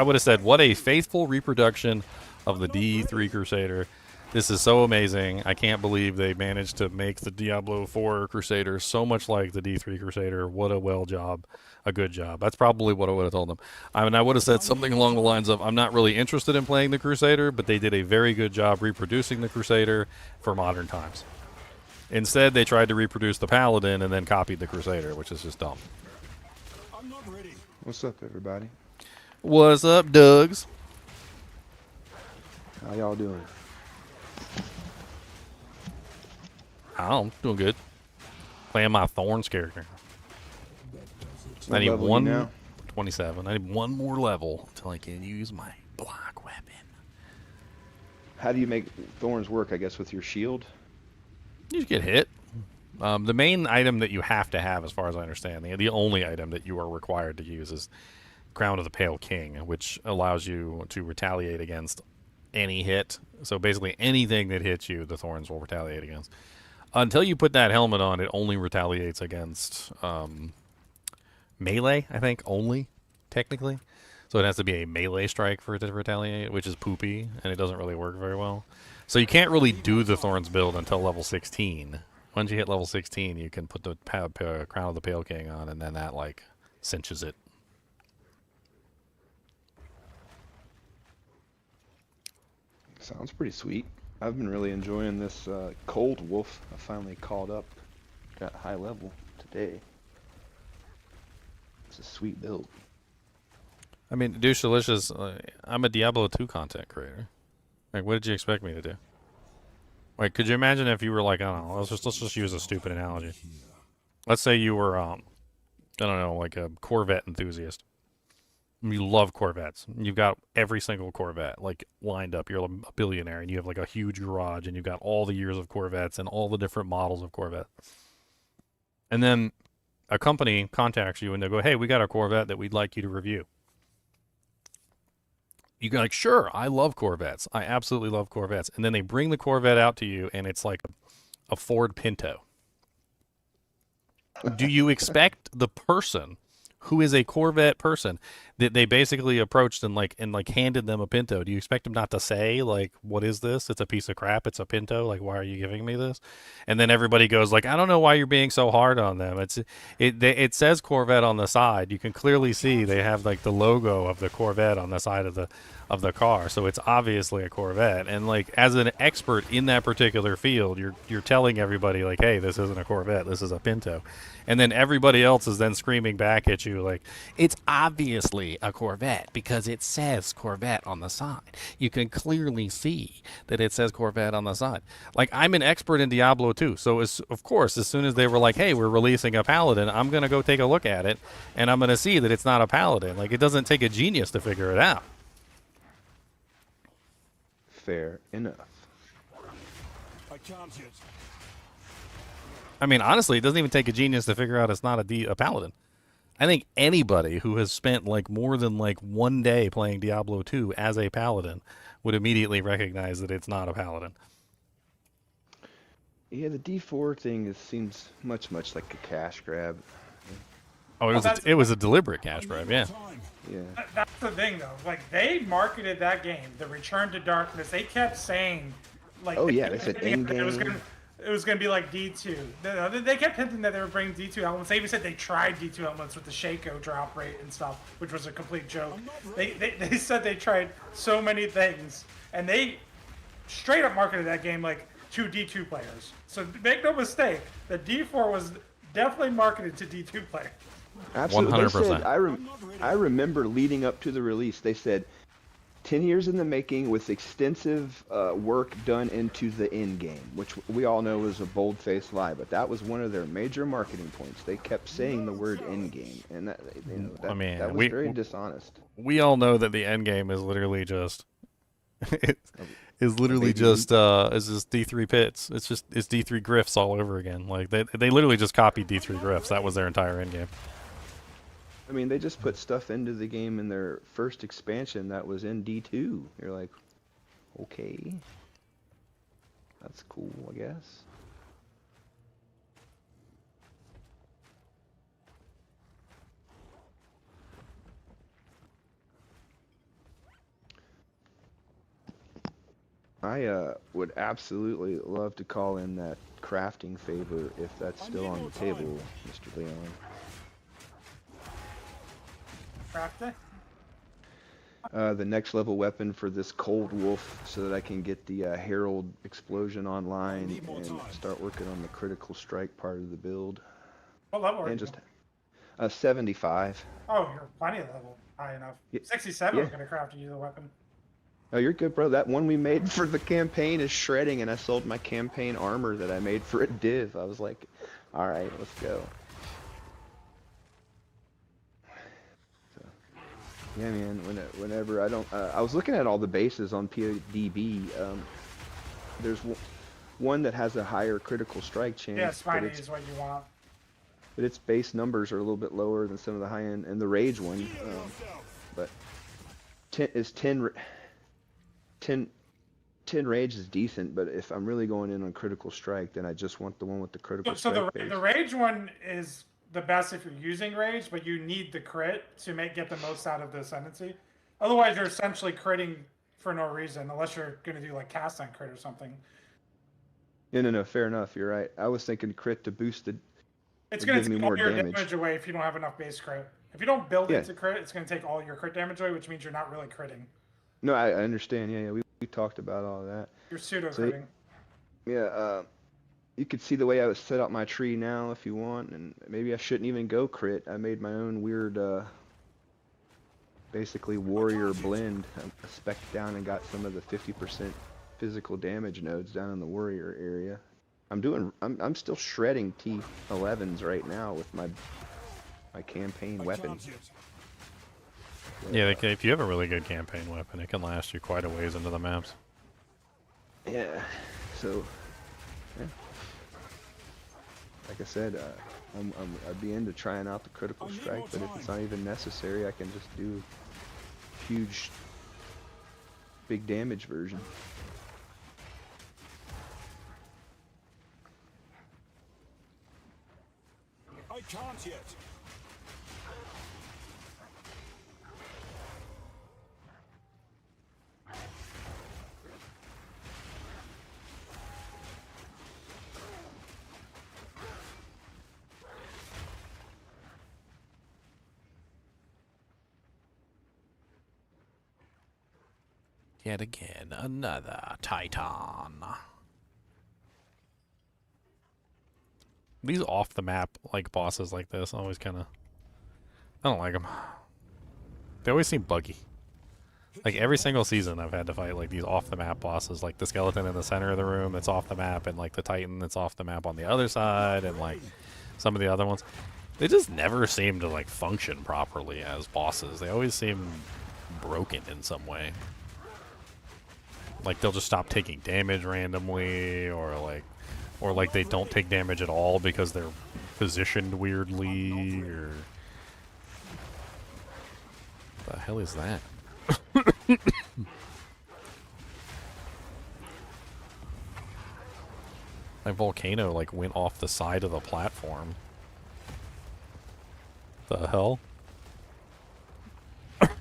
would have said, what a faithful reproduction of the D3 Crusader. This is so amazing. I can't believe they managed to make the Diablo 4 Crusader so much like the D3 Crusader. What a good job. That's probably what I would have told them. I mean, I would have said something along the lines of, I'm not really interested in playing the Crusader, but they did a very good job reproducing the Crusader for modern times. Instead, they tried to reproduce the Paladin and then copied the Crusader, which is just dumb. I'm not ready. What's up, everybody? What's up, Dougs? How y'all doing? I'm doing good. Playing my Thorns character. What I need level you now? 27. I need one more level until I can use my block weapon. how do you make Thorns work? I guess with your shield. You just get hit. The main item that you have to have, as far as I understand, the only item that you are required to use is Crown of the Pale King, which allows you to retaliate against any hit. So basically anything that hits you, the Thorns will retaliate against. Until you put that helmet on, it only retaliates against melee, I think, only, technically. So it has to be a melee strike for it to retaliate, which is poopy, and it doesn't really work very well. So you can't really do the Thorns build until level 16. Once you hit level 16, you can put the Crown of the Pale King on, and then that, like, cinches it. Sounds pretty sweet. I've been really enjoying this Cold Wolf. I finally called up, got high level today. It's a sweet build. I mean, Douche-Delicious, I'm a Diablo 2 content creator. Like, what did you expect me to do? Like, could you imagine if you were like, I don't know, let's just use a stupid analogy. Let's say you were, I don't know, like a Corvette enthusiast. You love Corvettes. You've got every single Corvette, like, lined up. You're a billionaire, and you have, like, a huge garage, and you've got all the years of Corvettes and all the different models of Corvette. And then a company contacts you, and they go, hey, we got a Corvette that we'd like you to review. You go like, sure, I love Corvettes. I absolutely love Corvettes. And then they bring the Corvette out to you, and it's like a Ford Pinto. Do you expect the person who is a Corvette person that they basically approached and handed them a Pinto? Do you expect them not to say, like, what is this? It's a piece of crap. It's a Pinto. Like, why are you giving me this? And then everybody goes like, I don't know why you're being so hard on them. It says Corvette on the side. You can clearly see they have like the logo of the Corvette on the side of the car. So it's obviously a Corvette. And like, as an expert in that particular field, you're telling everybody like, hey, this isn't a Corvette. This is a Pinto. And then everybody else is then screaming back at you like, it's obviously a Corvette because it says Corvette on the side. You can clearly see that it says Corvette on the side. Like, I'm an expert in Diablo 2, so of course, as soon as they were like, hey, we're releasing a Paladin, I'm going to go take a look at it, and I'm going to see that it's not a Paladin. Like, it doesn't take a genius to figure it out. Fair enough. I can't yet. I mean, honestly, it doesn't even take a genius to figure out it's not a Paladin. I think anybody who has spent like more than like one day playing Diablo 2 as a Paladin would immediately recognize that it's not a Paladin. Yeah, the D4 thing seems much like a cash grab. Oh, it was a deliberate cash grab, yeah. Yeah. That's the thing, though. Like, they marketed that game, the Return to Darkness. They kept saying, like, oh yeah, they said in game. It was gonna be like D2. They kept hinting that they were bringing D2 elements. They even said they tried D2 elements with the Shaco drop rate and stuff, which was a complete joke. They said they tried so many things, and they straight up marketed that game like to D2 players. So make no mistake, the D4 was definitely marketed to D2 players. Absolutely. 100%. I remember leading up to the release, they said 10 years in the making with extensive work done into the end game, which we all know is a bold-faced lie, but that was one of their major marketing points. They kept saying the word end game, and that was very dishonest. We all know that the end game is literally just is just D3 pits. It's D3 Griffs all over again. Like they literally just copied D3 Griffs. That was their entire end game. I mean, they just put stuff into the game in their first expansion that was in D2. You're like, okay, that's cool, I guess. I would absolutely love to call in that crafting favor if that's still on the table, Mr. Leon. Crafting? The next level weapon for this Cold Wolf so that I can get the Herald explosion online and start working on the critical strike part of the build. What level are you? Just 75. Oh, you're plenty of level high enough. 67 is going to craft you the weapon. Oh, you're good, bro. That one we made for the campaign is shredding, and I sold my campaign armor that I made for a div. I was like, all right, let's go. Yeah, man. Whenever I don't, I was looking at all the bases on PODB. There's one that has a higher critical strike chance. Yeah, spiny is what you want. But its base numbers are a little bit lower than some of the high end, and the rage one. But 10 rage is decent, but if I'm really going in on critical strike, then I just want the one with the critical So strike base. the rage one is the best if you're using rage, but you need the crit to get the most out of the ascendancy. Otherwise, you're essentially critting for no reason, unless you're going to do like cast on crit or something. No, fair enough. You're right. I was thinking crit to boost the. It's going to give me take more all your damage. damage away if you don't have enough base crit. If you don't build Yeah. into crit, it's going to take all your crit damage away, which means you're not really critting. No, I understand. Yeah, we talked about all that. You're pseudo So, critting. Yeah, you could see the way I would set up my tree now if you want, and maybe I shouldn't even go crit. I made my own weird, basically warrior blend. I spec'd down and got some of the 50% physical damage nodes down in the warrior area. I'm still shredding T11s right now with my campaign weapon. Yeah, if you have a really good campaign weapon, it can last you quite a ways into the maps. Yeah, so yeah. Like I said, I'd be into trying out the critical strike, but if it's not even necessary, I can just do huge, big damage version. I can't yet. Yet again, another Titan. These off the map like bosses like this always kind of, I don't like them. They always seem buggy. Like every single season I've had to fight like these off the map bosses, like the skeleton in the center of the room that's off the map, and like the Titan that's off the map on the other side, and like some of the other ones. They just never seem to like function properly as bosses. They always seem broken in some way. Like they'll just stop taking damage randomly, or like they don't take damage at all because they're positioned weirdly, or what the hell is that? My volcano like went off the side of the platform. The hell?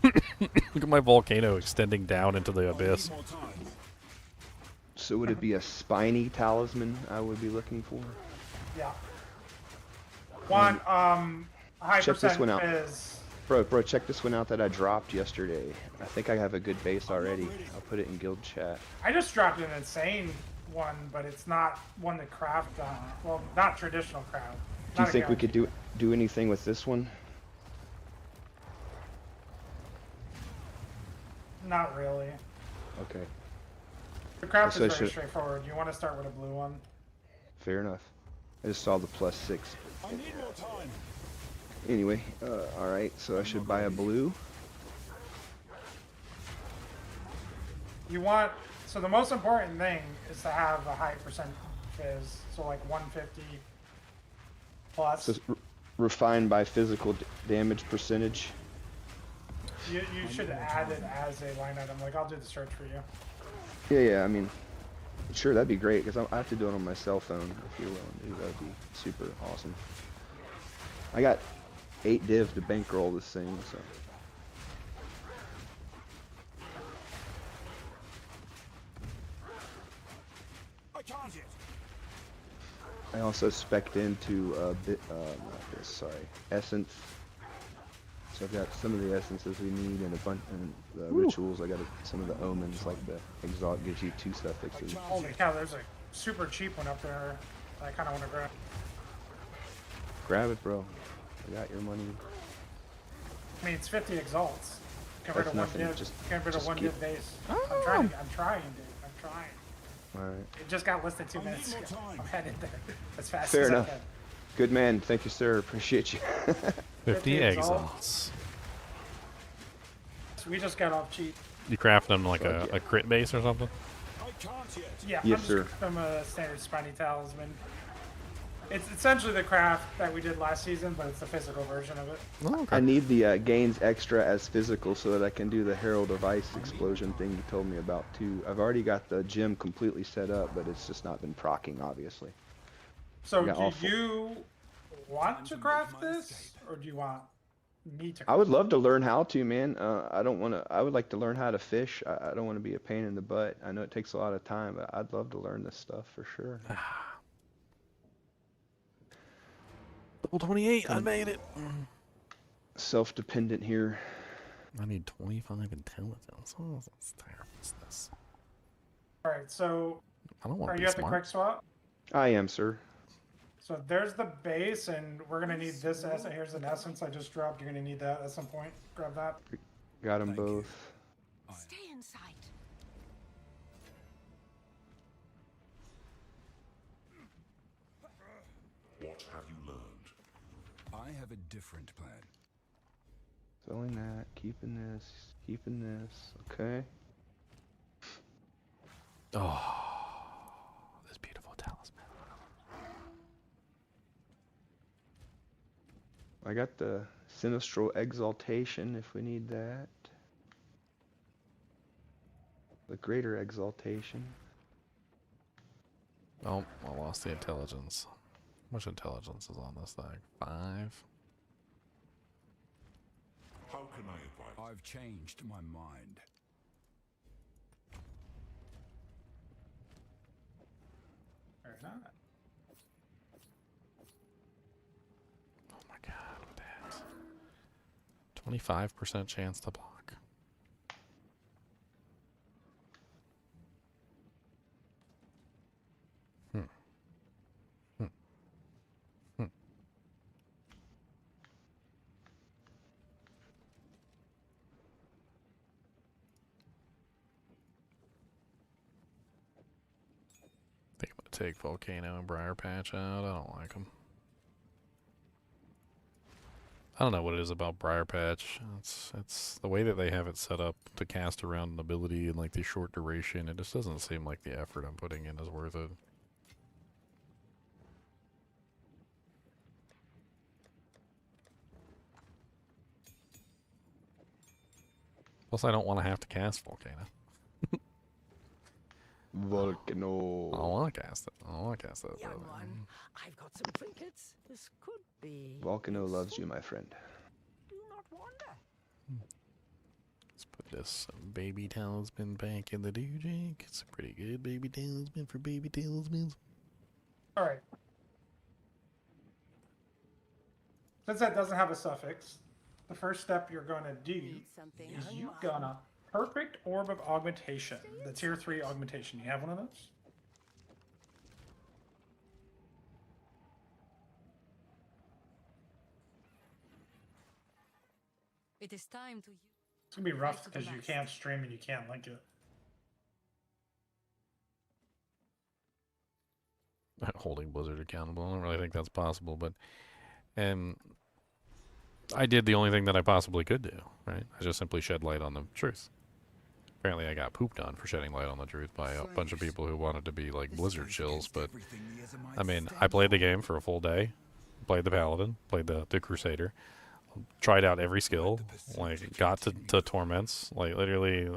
Look at my volcano extending down into the abyss. So would it be a spiny talisman I would be looking for? Yeah. One, high Check this one percent out. is... Bro, check this one out that I dropped yesterday. I think I have a good base already. I'll put it in guild chat. I just dropped an insane one, but it's not one to craft on. Well, not traditional craft. Do you think we could do anything with this one? Not really. Okay. The craft So I is very should- straightforward. You want to start with a blue one. Fair enough. I just saw the +6. I need more time. Anyway, alright, so I should buy a blue. You want... So the most important thing is to have a high percent fizz. So like 150 plus. So refined by physical damage percentage. You should add it as a line item. Like, I'll do the search for you. Yeah, I mean, sure, that'd be great, because I have to do it on my cell phone, if you're willing to. That'd be super awesome. I got 8 div to bankroll this thing, so. I can't yet. I also spec'd into essence. So I've got some of the essences we need and a bunch and the rituals. I got some of the omens, like the exalt gives you 2 suffixes. Holy cow, there's a super cheap one up there I kind of want to grab. Grab it, bro. I got your money. I mean, it's 50 exalts. Compared That's to one nothing, div, just compared to one keep- div base. I'm trying, dude. I'm trying. Alright. It just got listed 2 minutes ago. I'm headed there as fast Fair as enough. I can. Good man. Thank you, sir. Appreciate you. 50 exalts. We just got off cheap. You craft them like Fuck yeah. a crit base or something? I can't yet. Yeah, Yes, I'm sir. just from a standard spiny talisman. It's essentially the craft that we did last season, but it's the physical version of it. Oh, okay. I need the gains extra as physical so that I can do the Herald of Ice explosion thing you told me about too. I've already got the gym completely set up, but it's just not been proccing, obviously. So Yeah, do awful. you want to craft this, or do you want me to? I would love to learn how to, man. I don't want to. I would like to learn how to fish. I don't want to be a pain in the butt. I know it takes a lot of time, but I'd love to learn this stuff for sure. Double 28, I made it. Self-dependent here. I need 25 intelligence. Oh, that's terrible. What's this? All right, so I don't want are to you be at the smart. quick swap? I am, sir. So there's the base, and we're gonna need this essence. Here's an essence I just dropped. You're gonna need that at some point. Grab that. Got them both. Stay inside. What have you learned? I have a different plan. Selling that, keeping this. Okay. Oh, this beautiful talisman. I got the Sinistral Exaltation if we need that. The Greater Exaltation. Oh, I lost the intelligence. How much intelligence is on this thing? 5? How can I advise? I've changed my mind. Or not. Oh my god, what that? 25% chance to block. I think I'm gonna take Volcano and Briar Patch out. I don't like them. I don't know what it is about Briar Patch. It's the way that they have it set up to cast around an ability in like the short duration. It just doesn't seem like the effort I'm putting in is worth it. Plus, I don't want to have to cast Volcano. Volcano. I don't want to cast it. I don't want to cast that. Young one, I've got some trinkets. This could be. Volcano loves you, my friend. Do not wander. Let's put this baby talisman back in the dujik. It's a pretty good baby talisman for baby talismans. All right. Since that doesn't have a suffix, the first step you're gonna do Something. is you gonna perfect orb of augmentation, the tier 3 augmentation. You have one of those? It is time to use. It's gonna be rough because you can't stream and you can't link it. Holding Blizzard accountable. I don't really think that's possible, but I did the only thing that I possibly could do, right? I just simply shed light on the truth. Apparently I got pooped on for shedding light on the truth by a bunch of people who wanted to be like Blizzard chills, but I mean, I played the game for a full day, played the Paladin, played the Crusader, tried out every skill, like got to Torments, like literally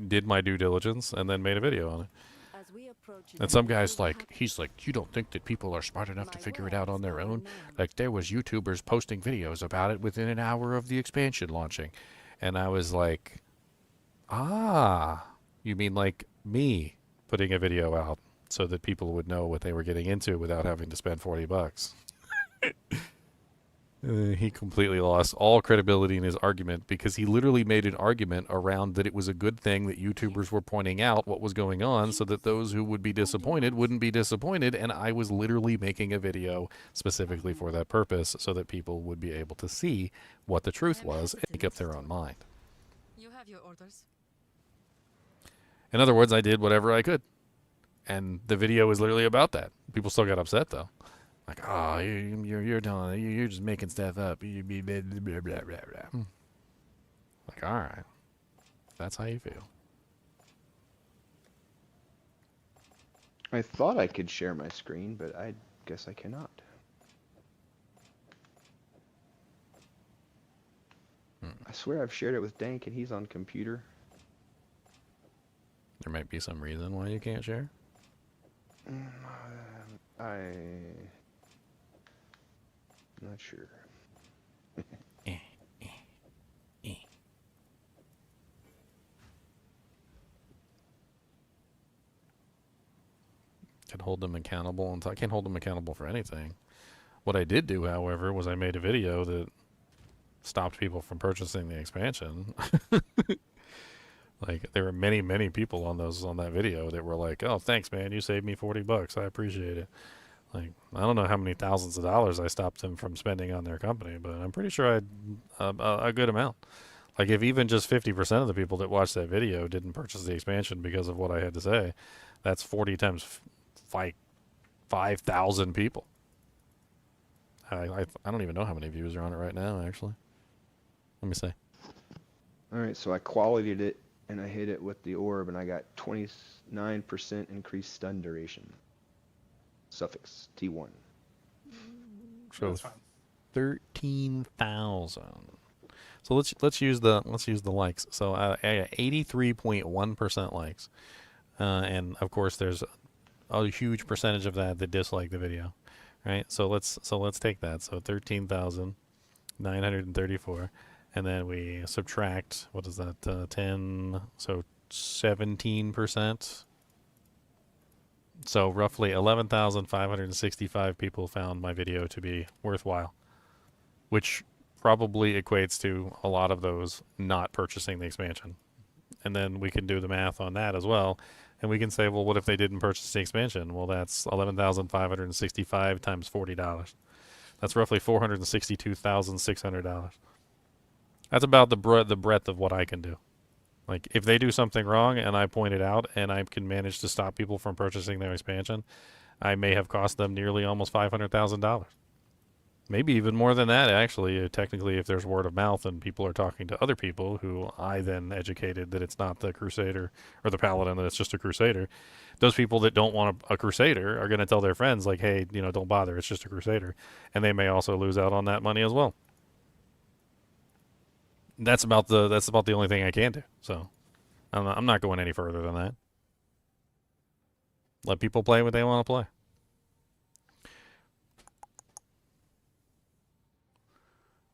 did my due diligence and then made a video on it. And some guy's like, he's like, you don't think that people are smart enough to figure it out on their own? Like, there was YouTubers posting videos about it within an hour of the expansion launching. And I was like, ah, you mean like me putting a video out so that people would know what they were getting into without having to spend $40. He completely lost all credibility in his argument because he literally made an argument around that it was a good thing that YouTubers were pointing out what was going on so that those who would be disappointed wouldn't be disappointed, and I was literally making a video specifically for that purpose so that people would be able to see what the truth was and make up their own mind. You have your orders. In other words, I did whatever I could, and the video was literally about that. People still got upset though. Like, oh, you're just making stuff up. Like, all right. that's how you feel. I thought I could share my screen, but I guess I cannot. I swear I've shared it with Dank and he's on computer. There might be some reason why you can't share. I'm not sure. Can hold them accountable, and I can't hold them accountable for anything. What I did do, however, was I made a video that stopped people from purchasing the expansion. Like, there were many people on that video that were like, "Oh, thanks, man, you saved me $40. I appreciate it." Like, I don't know how many thousands of dollars I stopped them from spending on their company, but I'm pretty sure I had a good amount. Like, if even just 50% of the people that watched that video didn't purchase the expansion because of what I had to say, that's 40 times like 5,000 people. I don't even know how many views are on it right now, actually. Let me see. All right, so I qualityed it and I hit it with the orb and I got 29% increased stun duration. Suffix T1. So 13,000. So let's use the likes. So I got 83.1% likes, and of course there's a huge percentage of that dislike the video, right? So let's take that. So 13,934, and then we subtract, what is that? 10. So 17%. So roughly 11,565 people found my video to be worthwhile, which probably equates to a lot of those not purchasing the expansion. And then we can do the math on that as well. And we can say, well, what if they didn't purchase the expansion? Well, that's 11,565 times $40. That's roughly $462,600. That's about the breadth of what I can do. Like, if they do something wrong and I point it out and I can manage to stop people from purchasing their expansion, I may have cost them nearly almost $500,000. Maybe even more than that, actually. Technically, if there's word of mouth and people are talking to other people who I then educated that it's not the Crusader or the Paladin, that it's just a Crusader, those people that don't want a Crusader are going to tell their friends, like, hey, don't bother, it's just a Crusader. And they may also lose out on that money as well. That's about the only thing I can do. So I'm not going any further than that. Let people play what they want to play.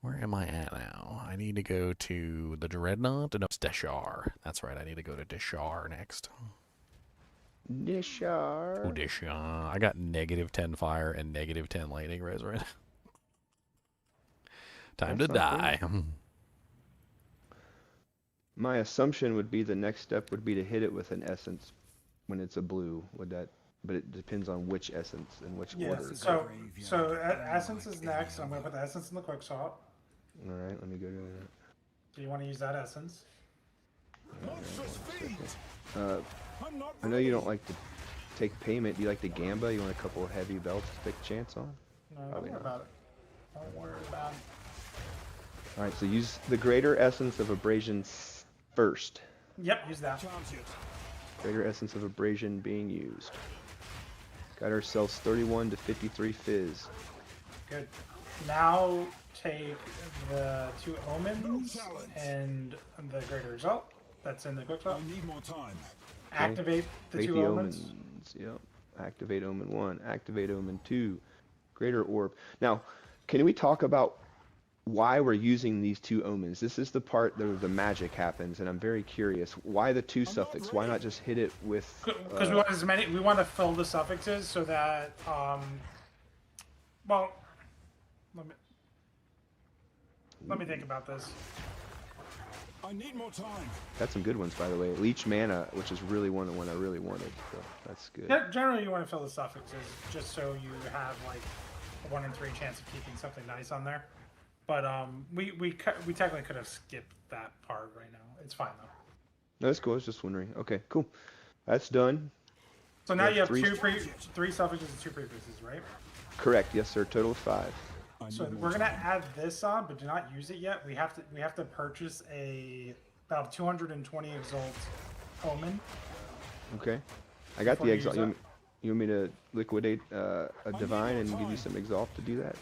Where am I at now? I need to go to the Dreadnought. No, it's Deshar. That's right. I need to go to Deshar next. Deshar. Oh, Deshar. I got -10 fire and -10 lightning res right now. Time to die. My assumption would be the next step would be to hit it with an essence when it's a blue. Would that? But it depends on which essence and which order. So essence is next. I'm gonna put the essence in the quick swap. All right, let me go to that. Do you want to use that essence? I know you don't like to take payment. Do you like the Gamba? You want a couple of heavy belts to take a chance on? No, don't worry about it. Don't worry about it. All right, so use the greater essence of abrasion first. Yep, use that. Greater essence of abrasion being used. Got ourselves 31 to 53 fizz. Good. Now take the 2 omens and the greater result. That's in the quick swap. I need more time. Activate the 2 omens. Yep. Activate omen 1. Activate omen 2. Greater orb. Now, can we talk about why we're using these 2 omens? This is the part where the magic happens, and I'm very curious. Why the 2 suffix? Why not just hit it with? Because we want as many. We want to fill the suffixes so that. Well, let me think about this. I need more time. Got some good ones, by the way. Leech mana, which is really one I really wanted. So that's good. Yeah, generally, you want to fill the suffixes just so you have like a 1 in 3 chance of keeping something nice on there. But we technically could have skipped that part right now. It's fine though. No, that's cool. I was just wondering. Okay, cool. That's done. So now you have 3 suffixes and 2 prefixes, right? Correct. Yes, sir. Total of 5. So we're gonna add this on, but do not use it yet. We have to purchase a about 220 Exalt Omen. Okay. I got Before the you Exalt. use You want me to liquidate a Divine and give you some Exalt to do that?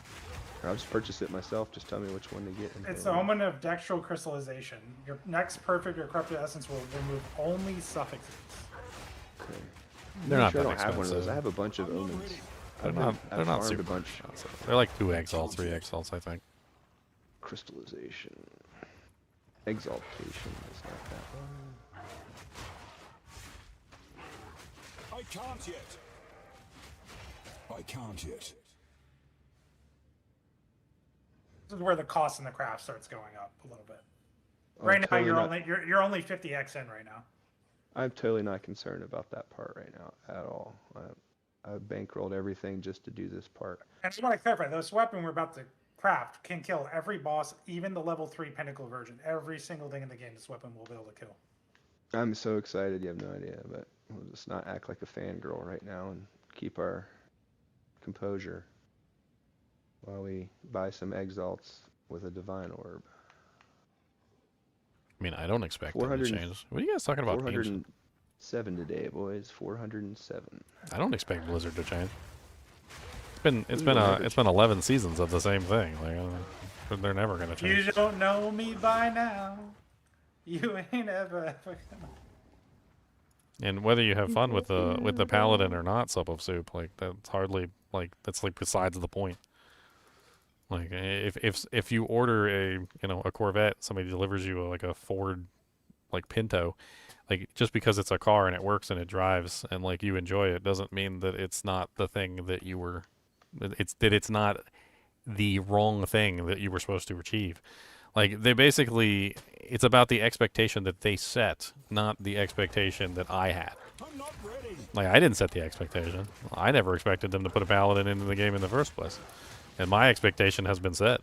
Or I'll just purchase it myself. Just tell me which one to get. It's the Omen of Dextral Crystallization. Your next perfect or corrupted essence will remove only suffixes. Okay. They're not sure I that don't have one of those. expensive. I have a bunch of Omens. They're I've not farmed super a bunch. expensive. They're like 2 exalts, 3 exalts, I think. Crystallization. Exaltation is not that one. I can't yet. I can't yet. This is where the cost in the craft starts going up a little bit. I'm Right now, totally you're only 50x in right now. I'm totally not concerned about that part right now at all. I bankrolled everything just to do this part. And I just want to clarify, this weapon we're about to craft can kill every boss, even the level 3 Pinnacle version. Every single thing in the game, this weapon will be able to kill. I'm so excited, you have no idea, but we'll just not act like a fangirl right now and keep our composure while we buy some Exalts with a Divine Orb. I mean, I don't expect them to change. What are you guys talking about? 407 today, boys. 407. I don't expect Blizzard to change. It's been 11 seasons of the same thing. Like, they're never gonna change. You don't know me by now. You ain't ever gonna. And whether you have fun with the paladin or not, Sup of Soup, like that's hardly that's besides the point. Like if you order a Corvette, somebody delivers you a Ford Pinto, like just because it's a car and it works and it drives and like you enjoy it doesn't mean that it's not the thing that you were. It's not the wrong thing that you were supposed to achieve. Like it's about the expectation that they set, not the expectation that I had. Like I didn't set the expectation. I never expected them to put a paladin into the game in the first place. And my expectation has been set.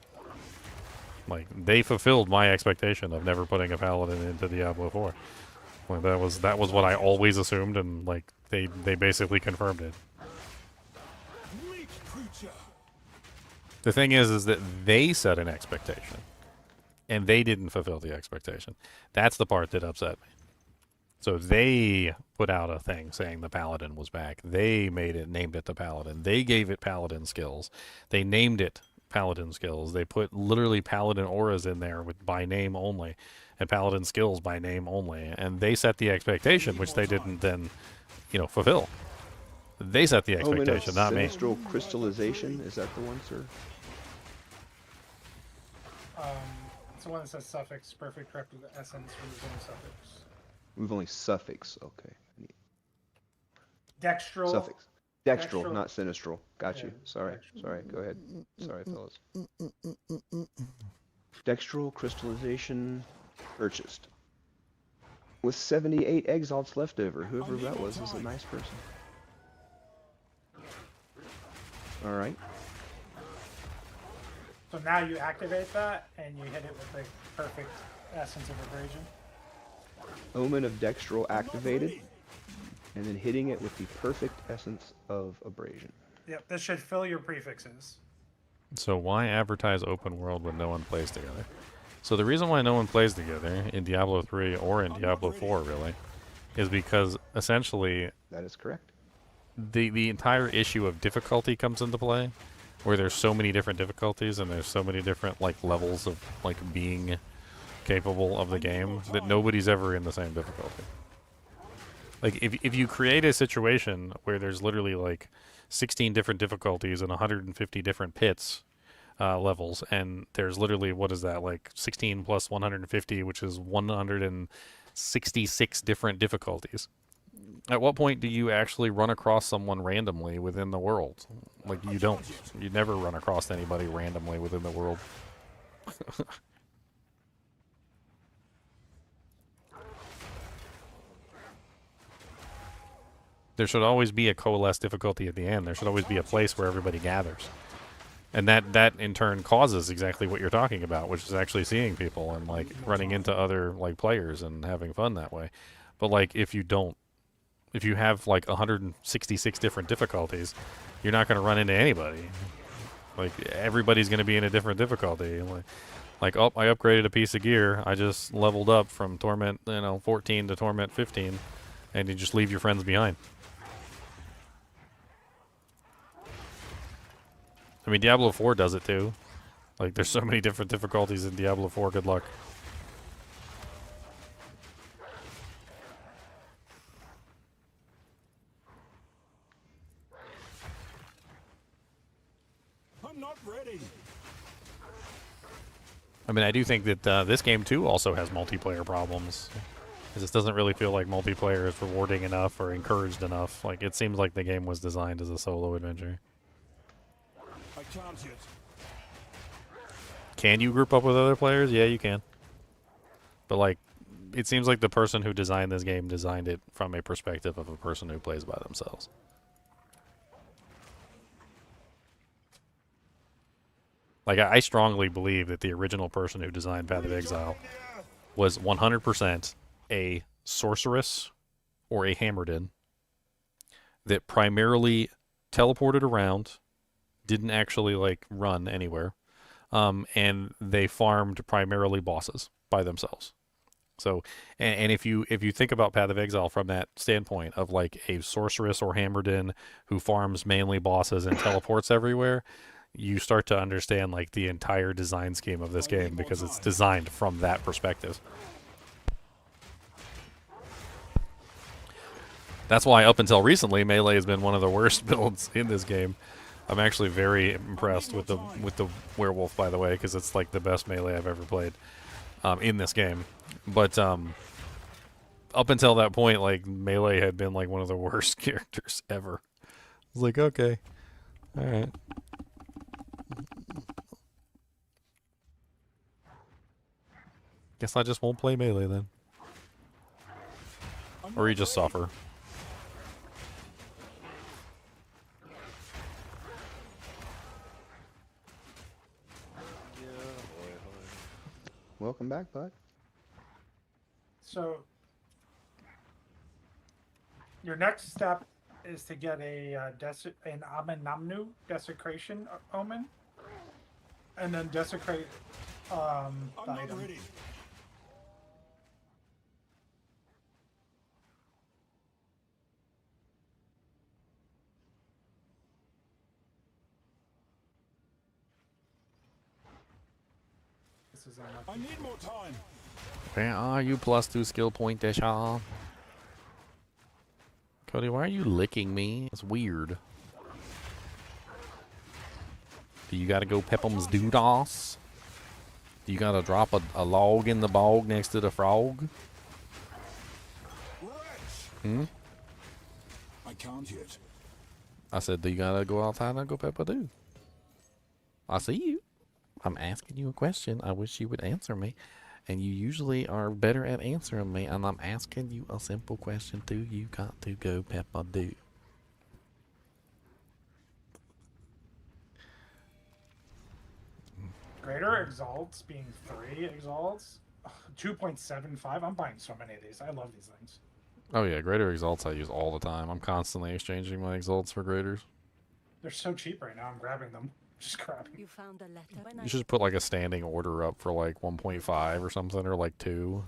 Like they fulfilled my expectation of never putting a paladin into Diablo 4. Like that was what I always assumed, and like they basically confirmed it. The thing is that they set an expectation, and they didn't fulfill the expectation. That's the part that upset me. So they put out a thing saying the paladin was back. They named it the paladin. They gave it paladin skills. They named it paladin skills. They put literally paladin auras in there by name only, and paladin skills by name only. And they set the expectation, which they didn't then, fulfill. They set the expectation, not me. Sinistral crystallization, is that the one, sir? It's the one that says suffix, perfect corrupted essence, removing suffix. We've only suffix, okay. Dextral. Suffix. Dextral, not sinistral. Got you. Sorry. Dextral. Sorry, go ahead. Sorry, fellas. Dextral crystallization purchased. With 78 exalts left over. Whoever that was a nice person. Alright. So now you activate that, and you hit it with the perfect essence of abrasion. Omen of Dextral activated, and then hitting it with the perfect essence of abrasion. Yep, this should fill your prefixes. So why advertise open world when no one plays together? So the reason why no one plays together in Diablo 3 or in Diablo 4 really is because essentially that is correct. The entire issue of difficulty comes into play, where there's so many different difficulties and there's so many different levels of being capable of the game that nobody's ever in the same difficulty. Like if you create a situation where there's literally 16 different difficulties and 150 different pits levels, and there's literally 16 plus 150, which is 166 different difficulties. At what point do you actually run across someone randomly within the world? You don't. You never run across anybody randomly within the world. There should always be a coalesced difficulty at the end. There should always be a place where everybody gathers. And that in turn causes exactly what you're talking about, which is actually seeing people and running into other players and having fun that way. But if you have 166 different difficulties, you're not going to run into anybody. Everybody's going to be in a different difficulty. Like, oh, I upgraded a piece of gear. I just leveled up from Torment, 14 to Torment 15, and you just leave your friends behind. I mean, Diablo 4 does it too. Like, there's so many different difficulties in Diablo 4. Good luck. I'm not ready. I mean, I do think that this game too also has multiplayer problems. This doesn't really feel like multiplayer is rewarding enough or encouraged enough. Like, it seems like the game was designed as a solo adventure. I can't yet. Can you group up with other players? Yeah, you can. But, like, it seems like the person who designed this game designed it from a perspective of a person who plays by themselves. Like, I strongly believe that the original person who designed Path of Exile was 100% a sorceress or a Hammerdin that primarily teleported around, didn't actually, like, run anywhere, and they farmed primarily bosses by themselves. So, and if you think about Path of Exile from that standpoint of, like, a sorceress or Hammerdin who farms mainly bosses and teleports everywhere, you start to understand, like, the entire design scheme of this game because it's designed from that perspective. That's why up until recently, Melee has been one of the worst builds in this game. I'm actually very impressed with the Werewolf, by the way, because it's like the best Melee I've ever played in this game. But up until that point, like, Melee had been like one of the worst characters ever. I was like, okay, all right. Guess I just won't play Melee then. Or you just suffer. Welcome back, bud. So, your next step is to get an Amenamnu Desecration Omen, and then desecrate the item. Ready. This is I need more time. Where are you +2 skill point, Deshawn? Cody, why are you licking me? It's weird. Do you gotta go Pep'em's Doodas? Do you gotta drop a log in the bog next to the frog? Hmm? I can't yet. I said, do you gotta go outside and go Peppa-Doo? I see you. I'm asking you a question. I wish you would answer me. And you usually are better at answering me. And I'm asking you a simple question too. You got to go Peppa-Doo. Greater Exalts being 3 Exalts. 2.75. I'm buying so many of these. I love these things. Oh yeah, Greater Exalts I use all the time. I'm constantly exchanging my Exalts for Greaters. They're so cheap right now. I'm grabbing them. Just grabbing. You found a letter. You should put like a standing order up for like 1.5 or something, or like 2.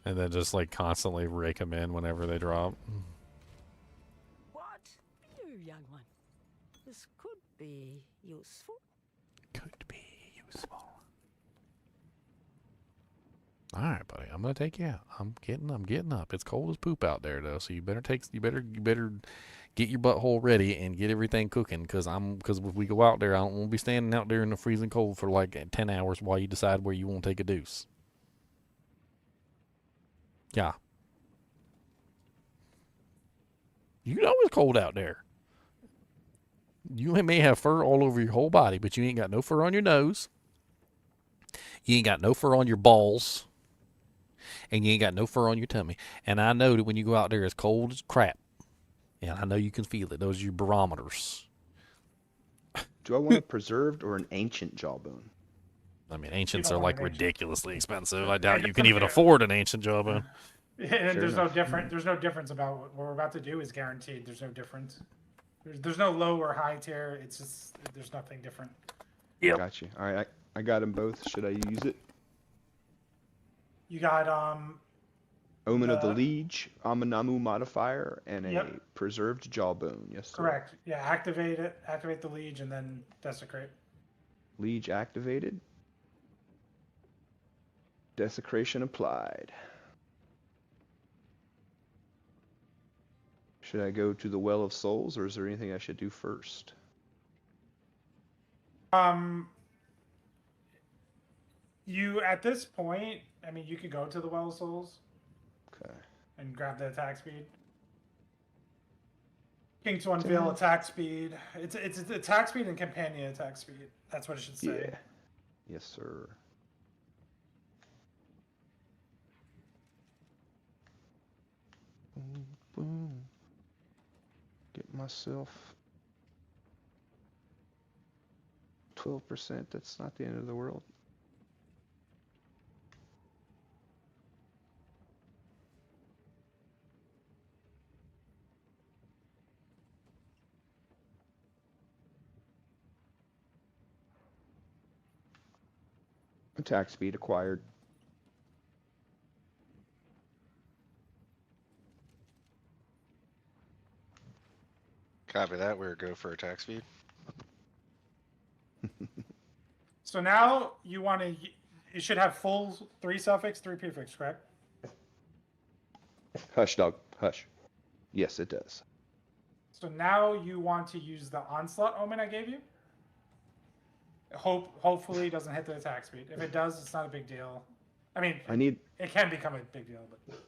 And then just like constantly rake them in whenever they drop. What? You young one. This could be useful. Could be useful. Alright, buddy. I'm gonna take you out. I'm getting up. It's cold as poop out there though, so you better get your butthole ready and get everything cooking, because if we go out there, I don't want to be standing out there in the freezing cold for like 10 hours while you decide where you want to take a deuce. Yeah. You know it's cold out there. You may have fur all over your whole body, but you ain't got no fur on your nose. You ain't got no fur on your balls. And you ain't got no fur on your tummy. And I know that when you go out there, it's cold as crap. And I know you can feel it. Those are your barometers. Do I want a preserved or an ancient jawbone? I mean, ancients are like ridiculously expensive. I doubt you can even afford an ancient jawbone. And there's no difference about what we're about to do is guaranteed. There's no difference. There's no low or high tier. It's just there's nothing different. Yep. Got you. All right. I got them both. Should I use it? You got Omen of the Liege, Aminamu modifier, and a Yep. preserved jawbone. Yes, sir. correct. Yeah, activate it. Activate the Liege and then desecrate. Liege activated. Desecration applied. Should I go to the Well of Souls, or is there anything I should do first? You at this point, I mean, you could go to the Well of Souls. Okay. And grab the attack speed. King to unveil attack speed. It's attack speed and companion attack speed. That's what it should say. Yeah. Yes, sir. Boom, boom. Get myself 12%. That's not the end of the world. Attack speed acquired. Copy that. We're go for attack speed. So now you want to. You should have full 3 suffix, 3 prefix, correct? Hush, dog. Hush. Yes, it does. So now you want to use the onslaught omen I gave you. Hopefully it doesn't hit the attack speed. If it does, it's not a big deal. I mean, it can become a big deal, but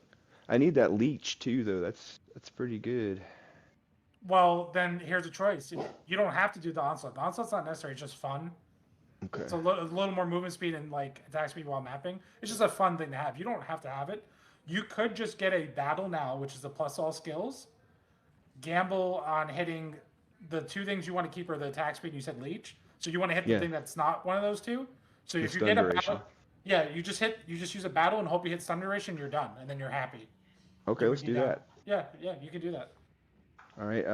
I need that leech too, though. That's pretty good. well, then here's a choice. You don't have to do the onslaught. The onslaught's not necessary. It's just fun. Okay. It's a little more movement speed and like attack speed while mapping. It's just a fun thing to have. You don't have to have it. You could just get a battle now, which is the plus all skills. Gamble on hitting the 2 things you want to keep are the attack speed. And you said leech, so you want to hit the thing that's not one of those 2. So if you get a battle, yeah, you just use a battle and hope you hit stun duration. You're done, and then you're happy. Okay, let's do that. Yeah, you can do that. All right.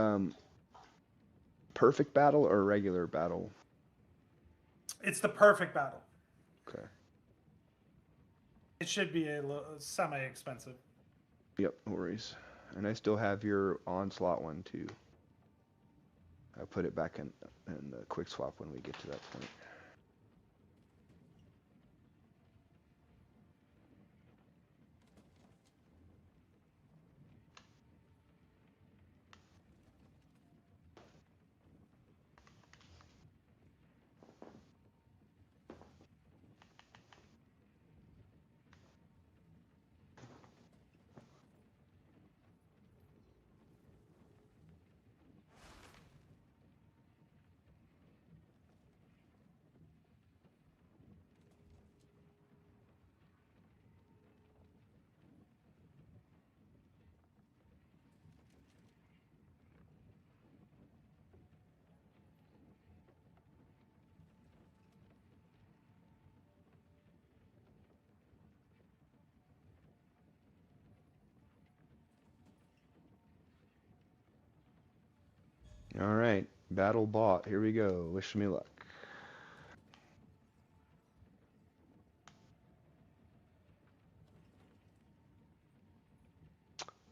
Perfect battle or regular battle? It's the perfect battle. Okay. It should be a semi-expensive. Yep, no worries. And I still have your onslaught one too. I'll put it back in the quick swap when we get to that point. All right, battle bought. Here we go. Wish me luck.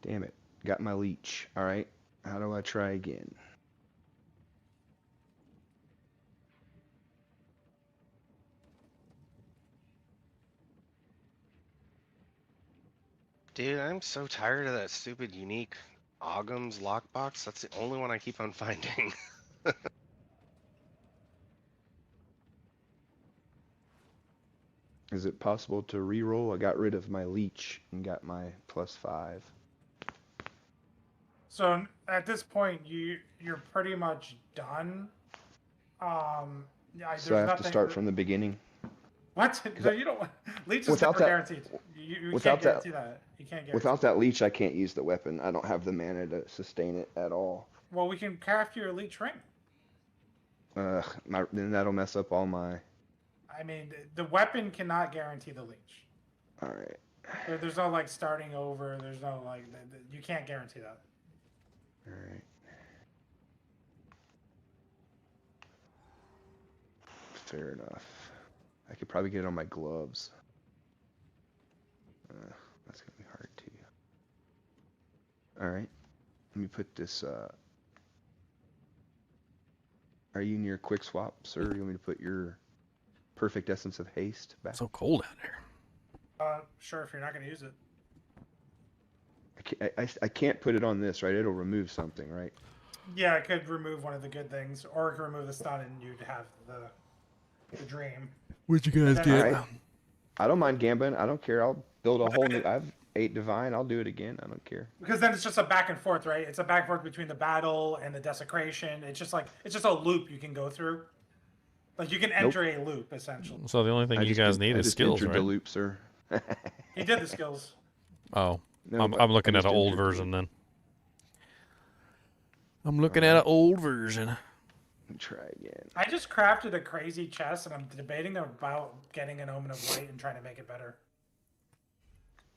Damn it. Got my leech. All right. How do I try again? Dude, I'm so tired of that stupid unique Ogham's lockbox. That's the only one I keep on finding. Is it possible to re-roll? I got rid of my leech and got my +5. So at this point, you're pretty much done. Yeah, So I have to start from the beginning. What? No, you don't. Leech is Without never that- guaranteed. You without can't that- guarantee that. You can't guarantee. Without that leech, I can't use the weapon. I don't have the mana to sustain it at all. Well, we can craft your Leech ring. Then that'll mess up all my... I mean, the weapon cannot guarantee the Leech. All right. There's no like starting over. There's no like you can't guarantee that. All right. Fair enough. I could probably get it on my gloves. That's gonna be hard too. All right, let me put this. Are you near quick swap, sir? You want me to put your perfect essence of haste back? So cold out here. Sure, if you're not gonna use it. I can't put it on this, right? It'll remove something, right? Yeah, it could remove one of the good things, or it could remove the stun, and you'd have the dream. What'd you guys get? All right. I don't mind gambling. I don't care. I'll build a whole new. I have 8 divine. I'll do it again. I don't care. Because then it's just a back and forth, right? It's a back and forth between the battle and the desecration. It's just a loop you can go through. Like you can enter a loop essentially. So the only thing you guys need is skills, right? The loop, sir. He did the skills. Oh, No, I'm looking at an old version then. I'm looking at an old version. Try again. I just crafted a crazy chest, and I'm debating about getting an Omen of Light and trying to make it better.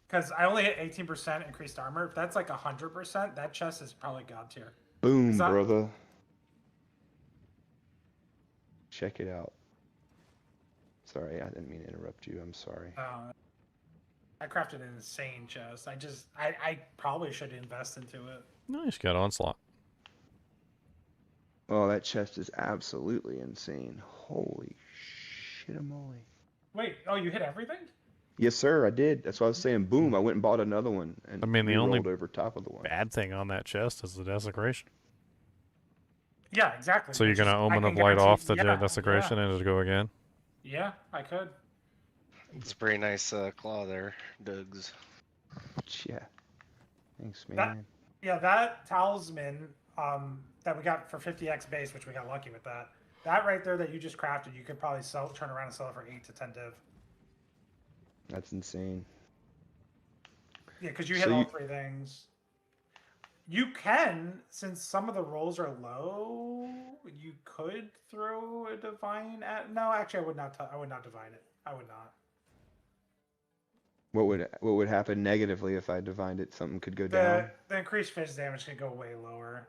Because I only hit 18% increased armor. If that's like 100%, that chest is probably god tier. Boom, brother. Check it out. Sorry, I didn't mean to interrupt you. I'm sorry. I crafted an insane chest. I probably should invest into it. Nice, got Onslaught. Oh, that chest is absolutely insane. Holy shit-a-moly. Wait, oh, you hit everything? Yes, sir, I did. That's why I was saying boom. I went and bought another one. And I mean, the only over top of the one. bad thing on that chest is the desecration. Yeah, exactly. So you're going to Omen of Light off the desecration and it'll go again? Yeah, I could. It's a pretty nice claw there, Dougs. Yeah. Thanks, man. That talisman that we got for 50x base, which we got lucky with that. That right there that you just crafted, you could probably turn around and sell it for 8 to 10 div. That's insane. Yeah, because you hit all 3 things. You can, since some of the rolls are low, you could throw a divine at. No, actually, I would not. I would not divine it. I would not. What would happen negatively if I divined it? Something could go down. The increased fizz damage can go way lower.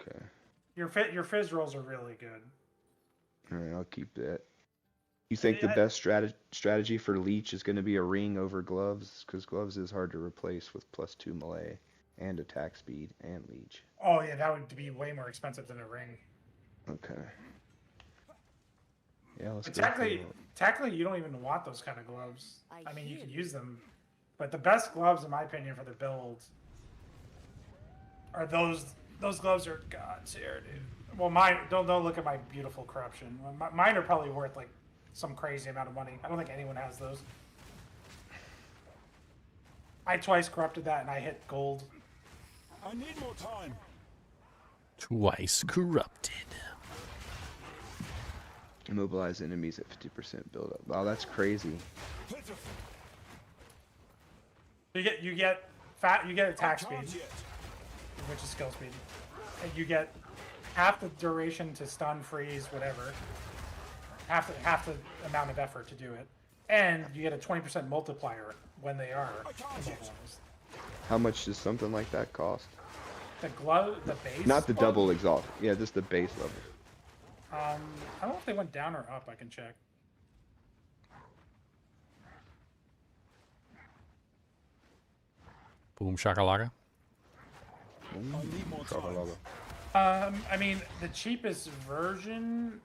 Okay. Your fizz rolls are really good. All right, I'll keep that. You think the best strategy for leech is going to be a ring over gloves? Because gloves is hard to replace with +2 melee and attack speed and leech. Oh yeah, that would be way more expensive than a ring. Okay. Yeah, let's go. Technically, you don't even want those kind of gloves. I mean, you can use them, but the best gloves, in my opinion, for the build are those. Those gloves are god tier, dude. Well, mine. Don't look at my beautiful corruption. Mine are probably worth like some crazy amount of money. I don't think anyone has those. I twice corrupted that and I hit gold. I need more time. Twice corrupted. Immobilize enemies at 50% build up. Wow, that's crazy. You get attack speed, which is skill speed, and you get half the duration to stun, freeze, whatever. Half the amount of effort to do it, and you get a 20% multiplier when they are immobilized. How much does something like that cost? The base. Not the double exalt. Yeah, just the base level. I don't know if they went down or up. I can check. Boom shakalaka. I mean, the cheapest version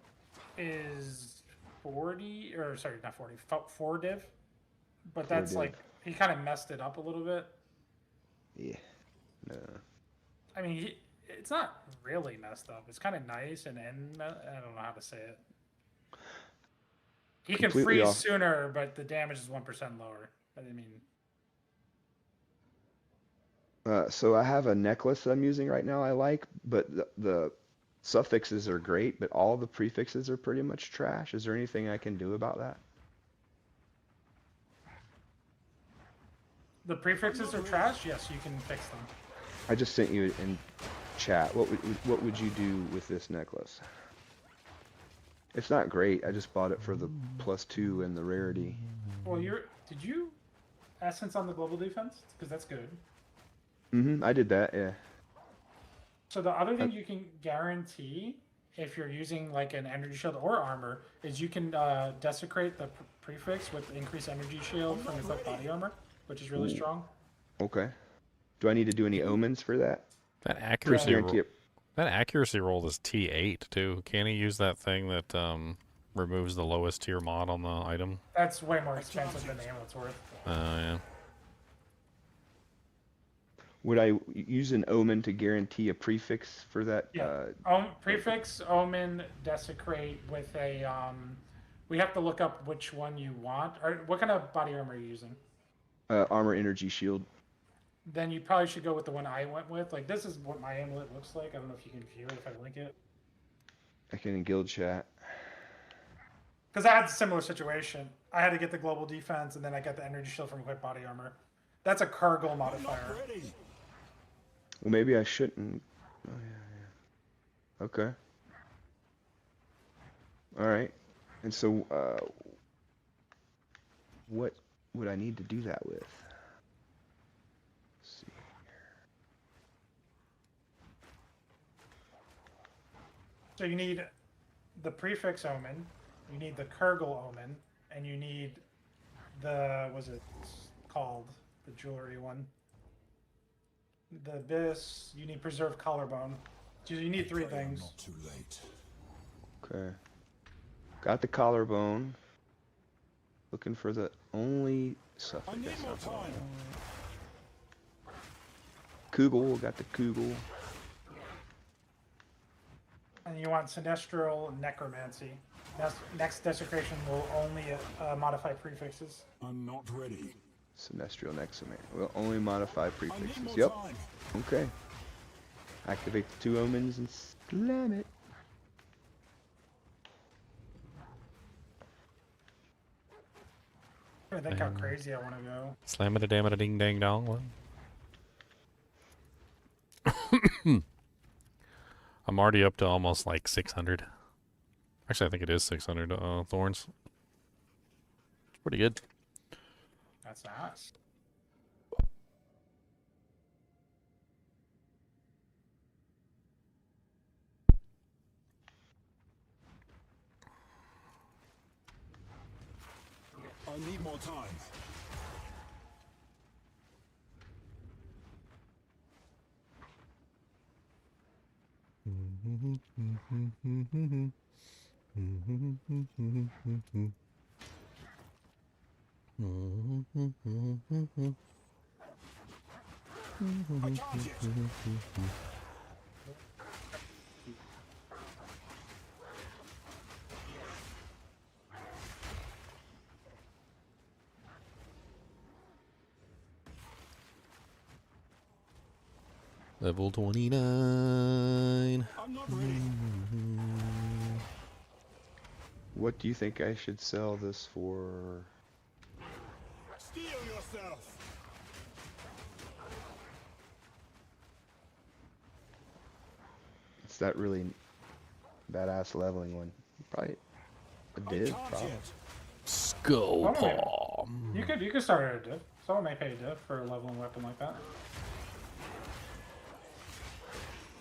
is 40, or sorry, not 40, 4 div. But that's like, he kind of messed it up a little bit. Yeah. No. I mean, it's not really messed up. It's kind of nice, and I don't know how to say it. He can freeze sooner, but the damage is 1% lower. I mean... So I have a necklace I'm using right now I like, but the suffixes are great, but all the prefixes are pretty much trash. Is there anything I can do about that? The prefixes are trash? Yes, you can fix them. I just sent you in chat. What would you do with this necklace? It's not great. I just bought it for the +2 and the rarity. Well, did you essence on the global defense? Because that's good. I did that, yeah. So the other thing you can guarantee if you're using like an energy shield or armor, is you can desecrate the prefix with increased energy shield from equipped body armor, which is really Ooh. strong. Okay. Do I need to do any omens for that? That Or accuracy guarantee it? that accuracy roll is T8 too. Can he use that thing that removes the lowest tier mod on the item? That's way more expensive than the amulet's worth. Yeah. Would I use an omen to guarantee a prefix for that? Yeah. Prefix, omen, desecrate with a we have to look up which one you want. Or what kind of body armor are you using? Armor energy shield. Then you probably should go with the one I went with. Like, this is what my amulet looks like. I don't know if you can view it if I link it. I can in guild chat. Because I had a similar situation. I had to get the global defense, and then I got the energy shield from equipped body armor. That's a Cargill modifier. Well, maybe I shouldn't. Oh, yeah. Okay. All right. And so, what would I need to do that with? Let's see. So you need the prefix omen, you need the Kurgle omen, and you need the, what's it called? The jewelry one. The abyss, you need preserved collarbone. So you need three things. Not too late. Okay. Got the collarbone. Looking for the only stuff. I guess that's all. Kugel, got the Kugel. And you want Sinestral Necromancy. Next desecration will only modify prefixes. I'm not ready. Sinestral Necromancy. Will only modify prefixes. Yep. Okay. Activate the two omens and slam it. I think how crazy I want to go. Slam it a damn it a ding dang dong. What? I'm already up to almost like 600. Actually, I think it is 600 thorns. It's pretty good. That's nice. I need more time. I charge it. Level 29. I'm not ready. What do you think I should sell this for? Steel yourself. It's that really badass leveling one. Probably a div, probably. Skull Oh, yeah. palm. You could start at a div. Someone may pay a div for a leveling weapon like that.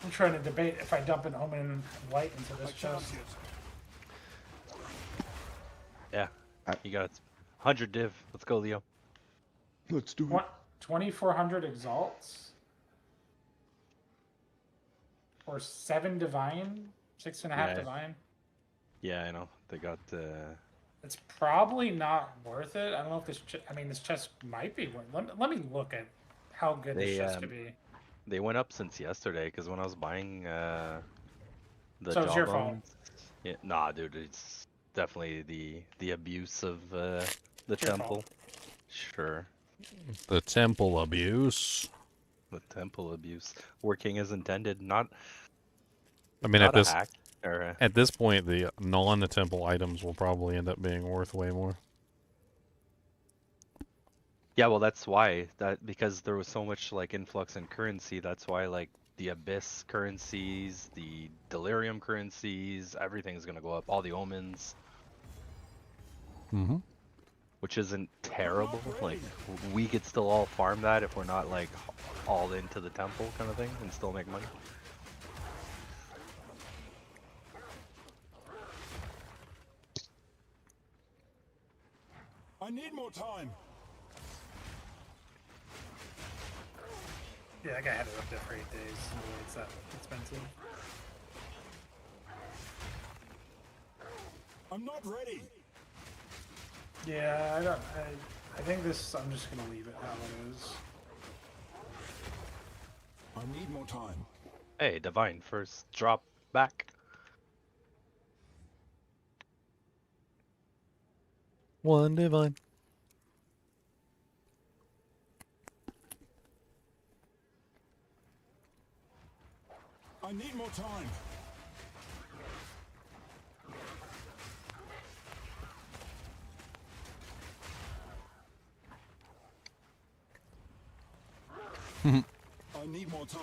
I'm trying to debate if I dump an omen white into this chest. Yeah, you got 100 div. Let's go, Leo. Let's do it. What? 2,400 exalts? Or 7 divine? 6.5 Yeah. divine? Yeah, I know. They got. It's probably not worth it. I don't know if this. I mean, this chest might be worth. Let me look at how good this chest could be. They went up since yesterday because when I was buying the So it's your jawbones. Yeah, nah, dude, it's definitely the abuse of the temple. Sure. The temple abuse. The temple abuse. Working as intended, not. I mean, not at a this hack, or, at this point, the non-temple items will probably end up being worth way more. Yeah, well, that's why. Because there was so much like influx in currency. That's why like the abyss currencies, the delirium currencies, everything's gonna go up. All the omens. Mm-hmm. Which isn't terrible. Like we could still all farm that if we're not like all into the temple kind of thing and still make money. I need more time. Yeah, I gotta have it up there for 8 days. No way it's that expensive. I'm not ready. Yeah, I think this. I'm just gonna leave it how it is. I need more time. Hey, Divine, first drop back. One divine. I need more time. I need more time.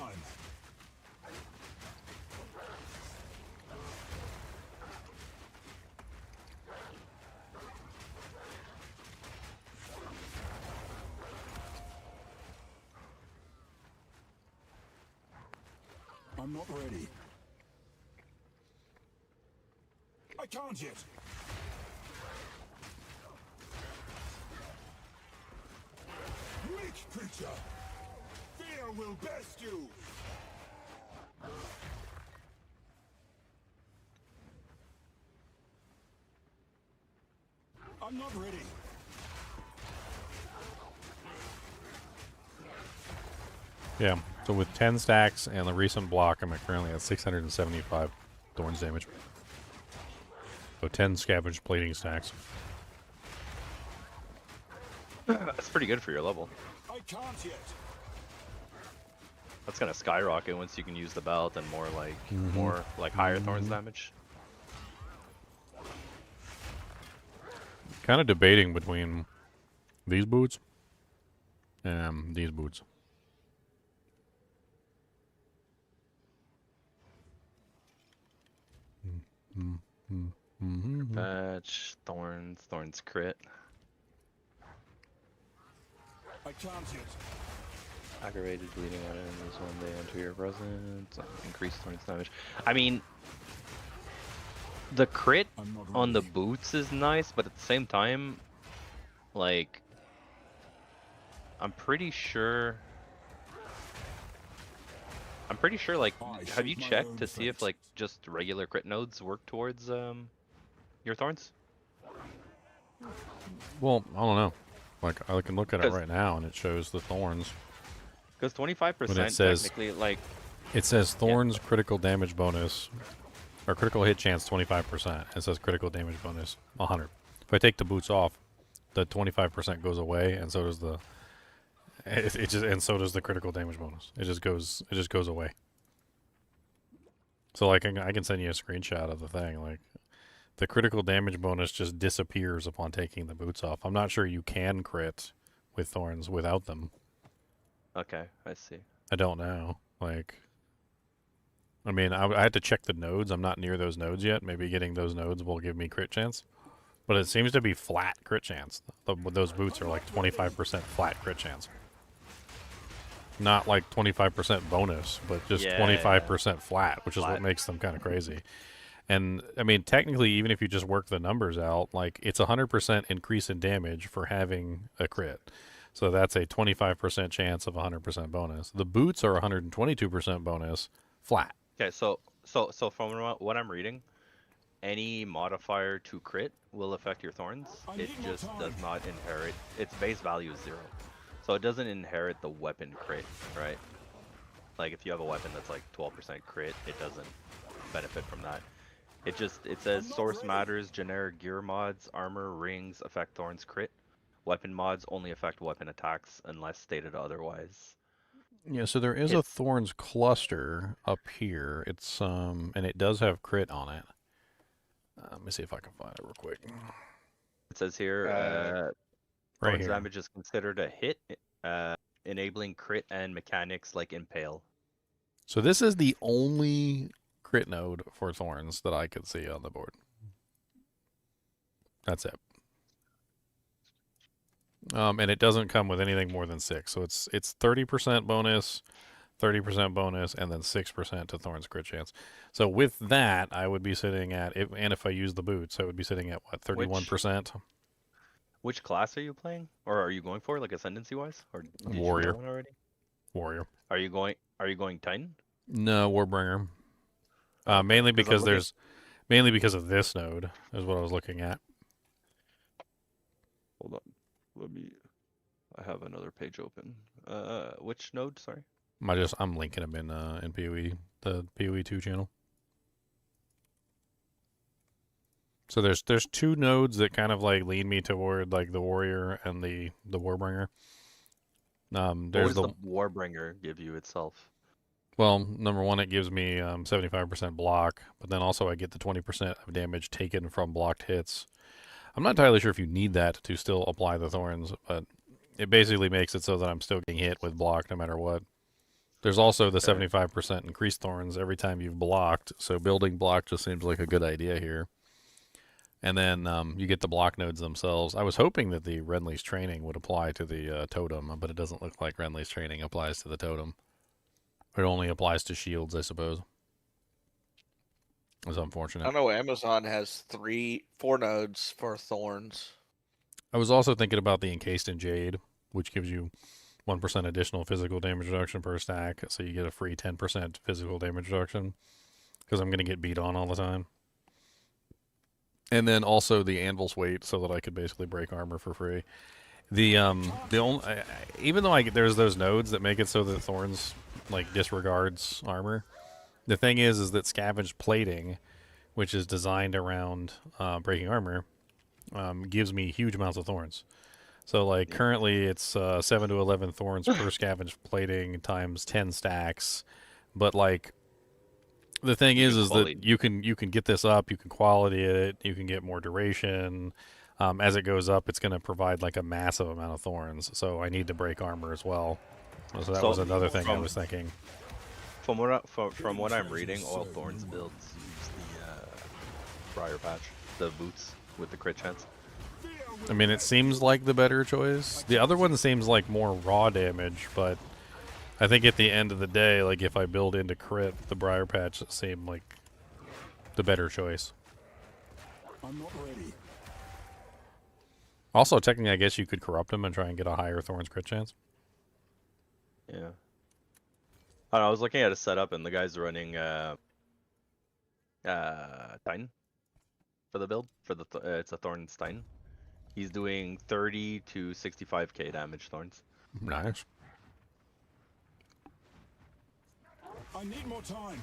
I'm not ready. I can't yet. Weak creature. Fear will best you. I'm not ready. Yeah, so with 10 stacks and the recent block, I'm currently at 675 Thorns damage. So 10 scavenged plating stacks. That's pretty good for your level. I can't yet. That's gonna skyrocket once you can use the belt and more like higher Thorns damage. Kind of debating between these boots and these boots. Patch, Thorns crit. I can't yet. Aggravated bleeding on enemies when they enter your presence. Increased Thorns damage. I mean, the crit on the boots is nice, but at the same time, like, I'm pretty sure, like, have you checked to see if, like, just regular crit nodes work towards, your Thorns? Well, I don't know. Like, I can look at it right now, and it shows the Thorns. Because 25% When it says, technically, like... It says Thorns critical damage bonus, or critical hit chance 25%. It says critical damage bonus 100. If I take the boots off, the 25% goes away, and so does the... and so does the critical damage bonus. It just goes away. So like I can send you a screenshot of the thing. Like the critical damage bonus just disappears upon taking the boots off. I'm not sure you can crit with Thorns without them. Okay, I see. I don't know. Like, I mean, I had to check the nodes. I'm not near those nodes yet. Maybe getting those nodes will give me crit chance. But it seems to be flat crit chance. Those boots are like 25% flat crit chance. Not like 25% bonus, but just 25% flat, which is what makes them kind of crazy. And, I mean, technically, even if you just work the numbers out, like, it's 100% increase in damage for having a crit. So that's a 25% chance of 100% bonus. The boots are 122% bonus, flat. Okay, so from what I'm reading, any modifier to crit will affect your Thorns. It just does not inherit. Its base value is 0. So it doesn't inherit the weapon crit, right? Like if you have a weapon that's like 12% crit, it doesn't benefit from that. It says source matters, generic gear mods, armor, rings affect Thorns crit. Weapon mods only affect weapon attacks unless stated otherwise. Yeah, so there is a Thorns cluster up here. It's and it does have crit on it. Let me see if I can find it real quick. It says here, right Thorns here. damage is considered a hit, enabling crit and mechanics like Impale. So this is the only crit node for Thorns that I could see on the board. That's it. And it doesn't come with anything more than 6. So it's 30% bonus, 30% bonus, and then 6% to Thorns crit chance. So with that, I would be sitting at, and if I use the boots, I would be sitting at, what, 31%? Which class are you playing, or are you going for, like ascendancy wise, or did you know Warrior. one already? Warrior. Are you going Titan? No, Warbringer. Okay, Mainly 'cause I'm because looking- mainly because of this node is what I was looking at. Hold on, let me. I have another page open. Which node? Sorry. I'm linking them in PoE, the PoE 2 channel. So there's two nodes that kind of like lean me toward like the warrior and the warbringer. What There's does the Warbringer give you itself? well, number one, it gives me 75% block, but then also I get the 20% of damage taken from blocked hits. I'm not entirely sure if you need that to still apply the thorns, but it basically makes it so that I'm still getting hit with block no matter what. There's also the 75% increased thorns every time you've blocked, so building block just seems like a good idea here. And then you get the block nodes themselves. I was hoping that the Renly's training would apply to the totem, but it doesn't look like Renly's training applies to the totem. It only applies to shields, I suppose. It's unfortunate. I know Amazon has 4 nodes for thorns. I was also thinking about the Encased in Jade, which gives you 1% additional physical damage reduction per stack, so you get a free 10% physical damage reduction, because I'm going to get beat on all the time. And then also the Anvil's weight, so that I could basically break armor for free. The only, even though there's those nodes that make it so that Thorns like disregards armor, the thing is that scavenged plating, which is designed around breaking armor, gives me huge amounts of thorns. So like currently it's 7 to 11 thorns per scavenged plating times 10 stacks, but like the thing is that you can get this up, you can quality it, you can get more duration. As it goes up, it's going to provide like a massive amount of thorns. So I need to break armor as well. So that was another thing I was thinking. From what I'm reading, all Thorns builds use the Briar Patch, the boots with the crit chance. I mean, it seems like the better choice. The other one seems like more raw damage, but I think at the end of the day, like if I build into crit, the Briar Patch seemed like the better choice. I'm not ready. Also, technically, I guess you could corrupt him and try and get a higher Thorns crit chance. Yeah. I don't know, I was looking at a setup and the guy's running Titan for the build. For the it's a Thorns Titan. He's doing 30 to 65k damage Thorns. Nice. I need more time.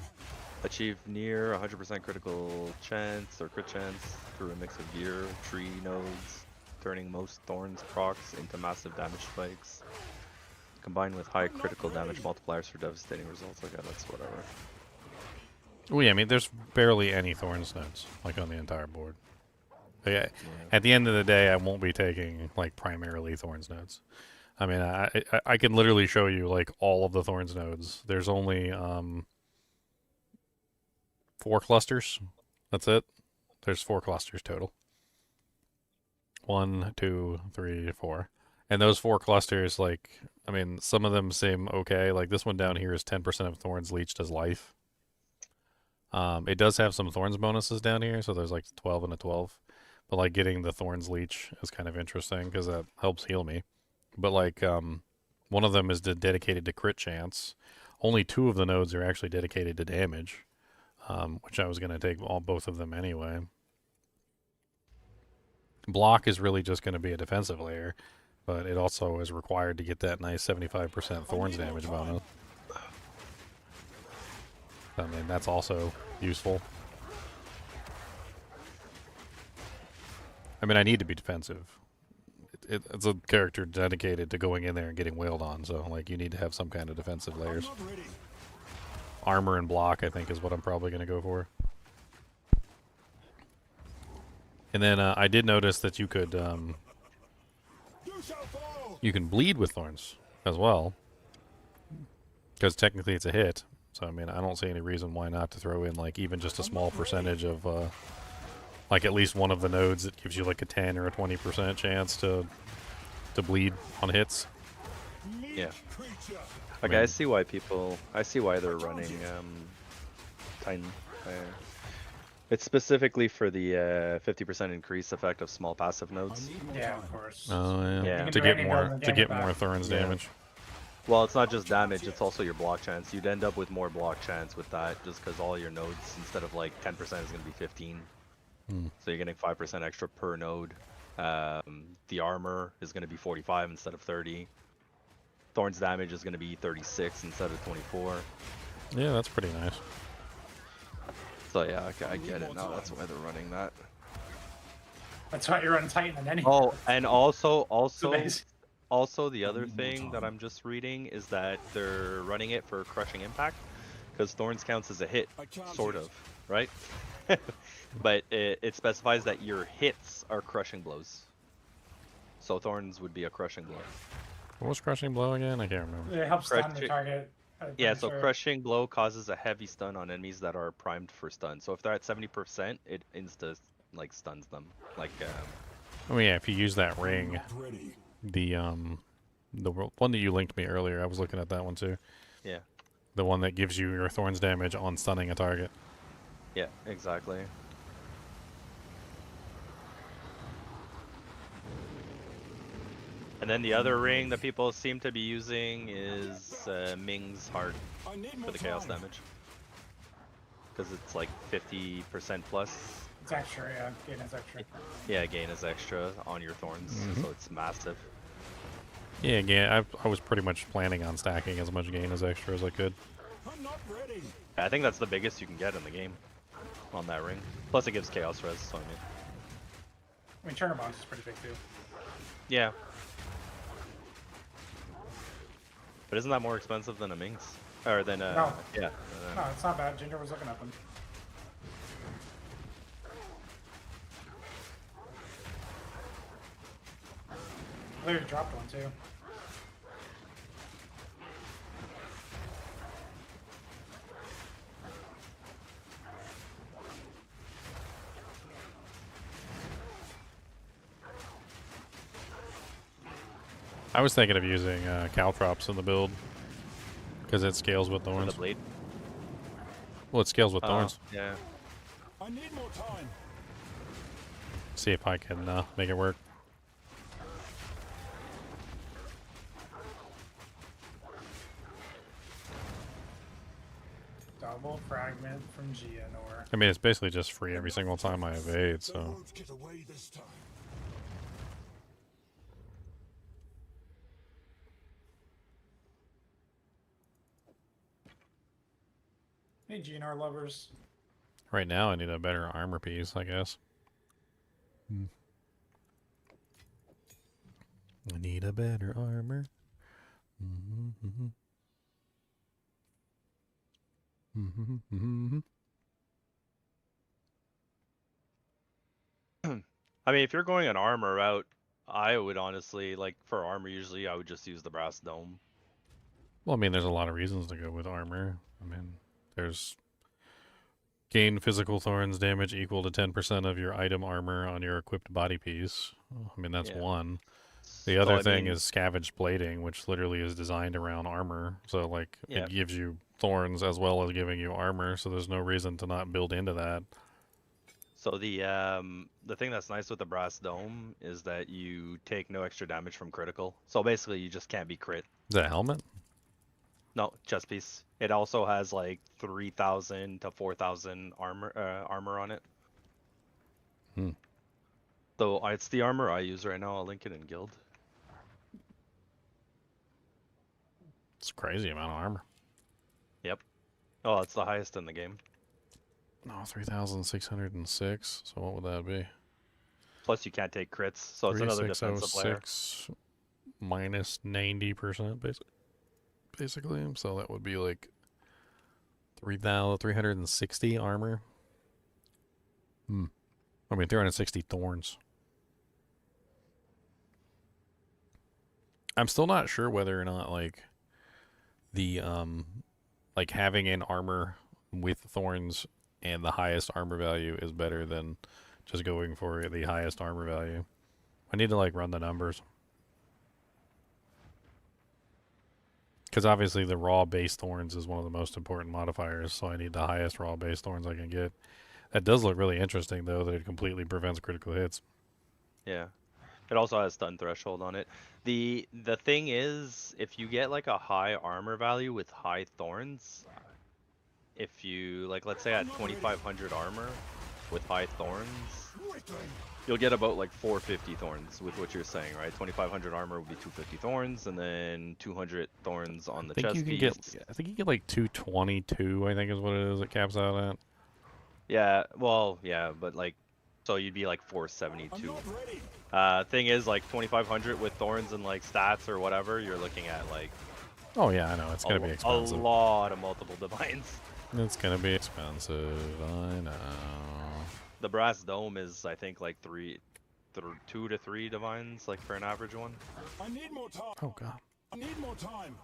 Achieve near 100% critical chance or crit chance through a mix of gear, tree nodes, turning most Thorns procs into massive damage spikes. Combined with high critical damage multipliers for devastating results. Okay, that's whatever. Well, yeah, I mean, there's barely any Thorns nodes, like, on the entire board. Yeah. At the end of the day, I won't be taking, like, primarily Thorns nodes. I mean, I can literally show you, like, all of the Thorns nodes. There's only 4 clusters. That's it. There's 4 clusters total. 1, 2, 3, 4. And those 4 clusters, like, I mean, some of them seem okay. Like, this one down here is 10% of Thorns leached as life. It does have some Thorns bonuses down here, so there's, like, 12 and a 12. But, like, getting the Thorns leech is kind of interesting, because that helps heal me. But, like, one of them is dedicated to crit chance. Only 2 of the nodes are actually dedicated to damage, which I was going to take both of them anyway. Block is really just going to be a defensive layer, but it also is required to get that nice 75% Thorns damage bonus. I mean, that's also useful. I mean, I need to be defensive. It's a character dedicated to going in there and getting wailed on, so, like, you need to have some kind of defensive layers. Armor and block, I think, is what I'm probably going to go for. And then I did notice that you could you can bleed with Thorns as well, because technically it's a hit. So I mean, I don't see any reason why not to throw in like even just a small percentage of like at least one of the nodes that gives you like a 10 or a 20% chance to bleed on hits. Yeah. Okay, I see why they're running Titan. It's specifically for the 50% increase effect of small passive nodes. Yeah, of course. Oh yeah. Yeah. To get more Thorns Yeah. damage. Well, it's not just damage, it's also your block chance. You'd end up with more block chance with that just because all your nodes, instead of like 10%, is going to be 15. Hmm. So you're getting 5% extra per node. The armor is going to be 45 instead of 30. Thorns damage is going to be 36 instead of 24. Yeah, that's pretty nice. So yeah, I get it now. That's why they're running that. That's why you're on Titan and any. Oh, and also amazing. the other thing that I'm just reading is that they're running it for crushing impact because Thorns counts as a hit, sort of, right? But it specifies that your hits are crushing blows. So Thorns would be a crushing blow. What was crushing blow again? I can't remember. It helps stun the target. Yeah, so crushing blow causes a heavy stun on enemies that are primed for stun. So if they're at 70%, it insta like stuns them. Like Oh yeah, if you use that ring, the one that you linked me earlier, I was looking at that one too. Yeah. The one that gives you your Thorns damage on stunning a target. Yeah, exactly. And then the other ring that people seem to be using is Ming's Heart for the chaos damage. Because it's like 50% plus. It's extra, yeah. Gain is extra. Yeah, gain is extra on your Thorns, so it's massive. Yeah, again, I was pretty much planning on stacking as much gain as extra as I could. I think that's the biggest you can get in the game on that ring. Plus it gives chaos res, so I mean, Turner Box is pretty big too. Yeah. But isn't that more expensive than a Ming's? Or than a... No. Yeah. No, it's not bad. Ginger was looking up them. I literally dropped one too. I was thinking of using Caltrops in the build because it scales with Thorns. The blade? Well, it scales with Thorns. Yeah. I need more time. See if I can make it work. Double fragment from Geonor. I mean, it's basically just free every single time I evade, so... Get away this time. Hey, Geonor lovers. Right now, I need a better armor piece, I guess. I need a better armor. I mean, if you're going an armor route, I would honestly, like, for armor usually, I would just use the brass dome. Well, I mean, there's a lot of reasons to go with armor. I mean, there's gain physical Thorns damage equal to 10% of your item armor on your equipped body piece. I mean, that's one. The other thing is scavenged plating, which literally is designed around armor. So, like, it gives you Thorns as well as giving you armor, so there's no reason to not build into that. So the thing that's nice with the brass dome is that you take no extra damage from critical. So basically, you just can't be crit. Is that a helmet? No, chest piece. It also has like 3,000 to 4,000 armor on it. So it's the armor I use right now. I'll link it in guild. It's a crazy amount of armor. Yep. Oh, it's the highest in the game. No, 3,606. So what would that be? Plus, you can't take crits, so it's another defensive layer. 3606 minus 90%, basically. So that would be like 3,360 armor. I mean, 360 Thorns. I'm still not sure whether or not, like, the, like, having an armor with Thorns and the highest armor value is better than just going for the highest armor value. I need to, like, run the numbers. Because obviously the raw base Thorns is one of the most important modifiers, so I need the highest raw base Thorns I can get. That does look really interesting, though, that it completely prevents critical hits. Yeah. It also has stun threshold on it. The thing is, if you get like a high armor value with high thorns, if you like, let's say at 2500 armor with high thorns, you'll get about like 450 thorns with what you're saying, right? 2500 armor would be 250 thorns, and then 200 thorns on the chest piece. I think you get like 222. I think is what it is. It caps out at. Yeah, well, yeah, but like, so you'd be like 472. Thing is, like 2500 with thorns and like stats or whatever, you're looking at like. Oh yeah, I know it's gonna be expensive. A lot of multiple divines. It's gonna be expensive. I know. The brass dome is, I think, like 2 to 3 divines, like for an average one. I need more time. Oh god. I need more time.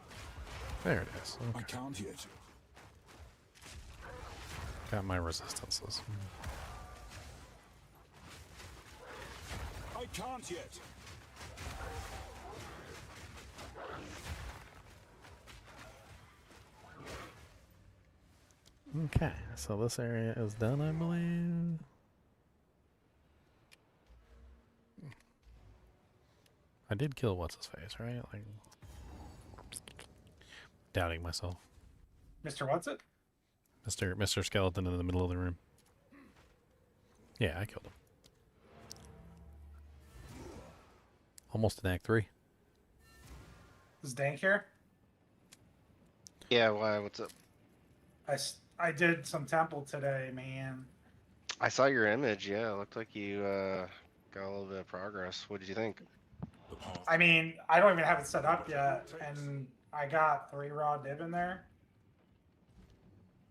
There it is. Okay. I can't yet. Got my resistances. I can't yet. Okay, so this area is done, I believe. I did kill what's his face, right? Like, doubting myself. Mr. What's it? Mr. Skeleton in the middle of the room. Yeah, I killed him. Almost in Act 3. Is Dank here? Yeah, why? What's up? I did some temple today, man. I saw your image. Yeah, it looked like you got a little bit of progress. What did you think? I mean, I don't even have it set up yet, and I got 3 raw div in there.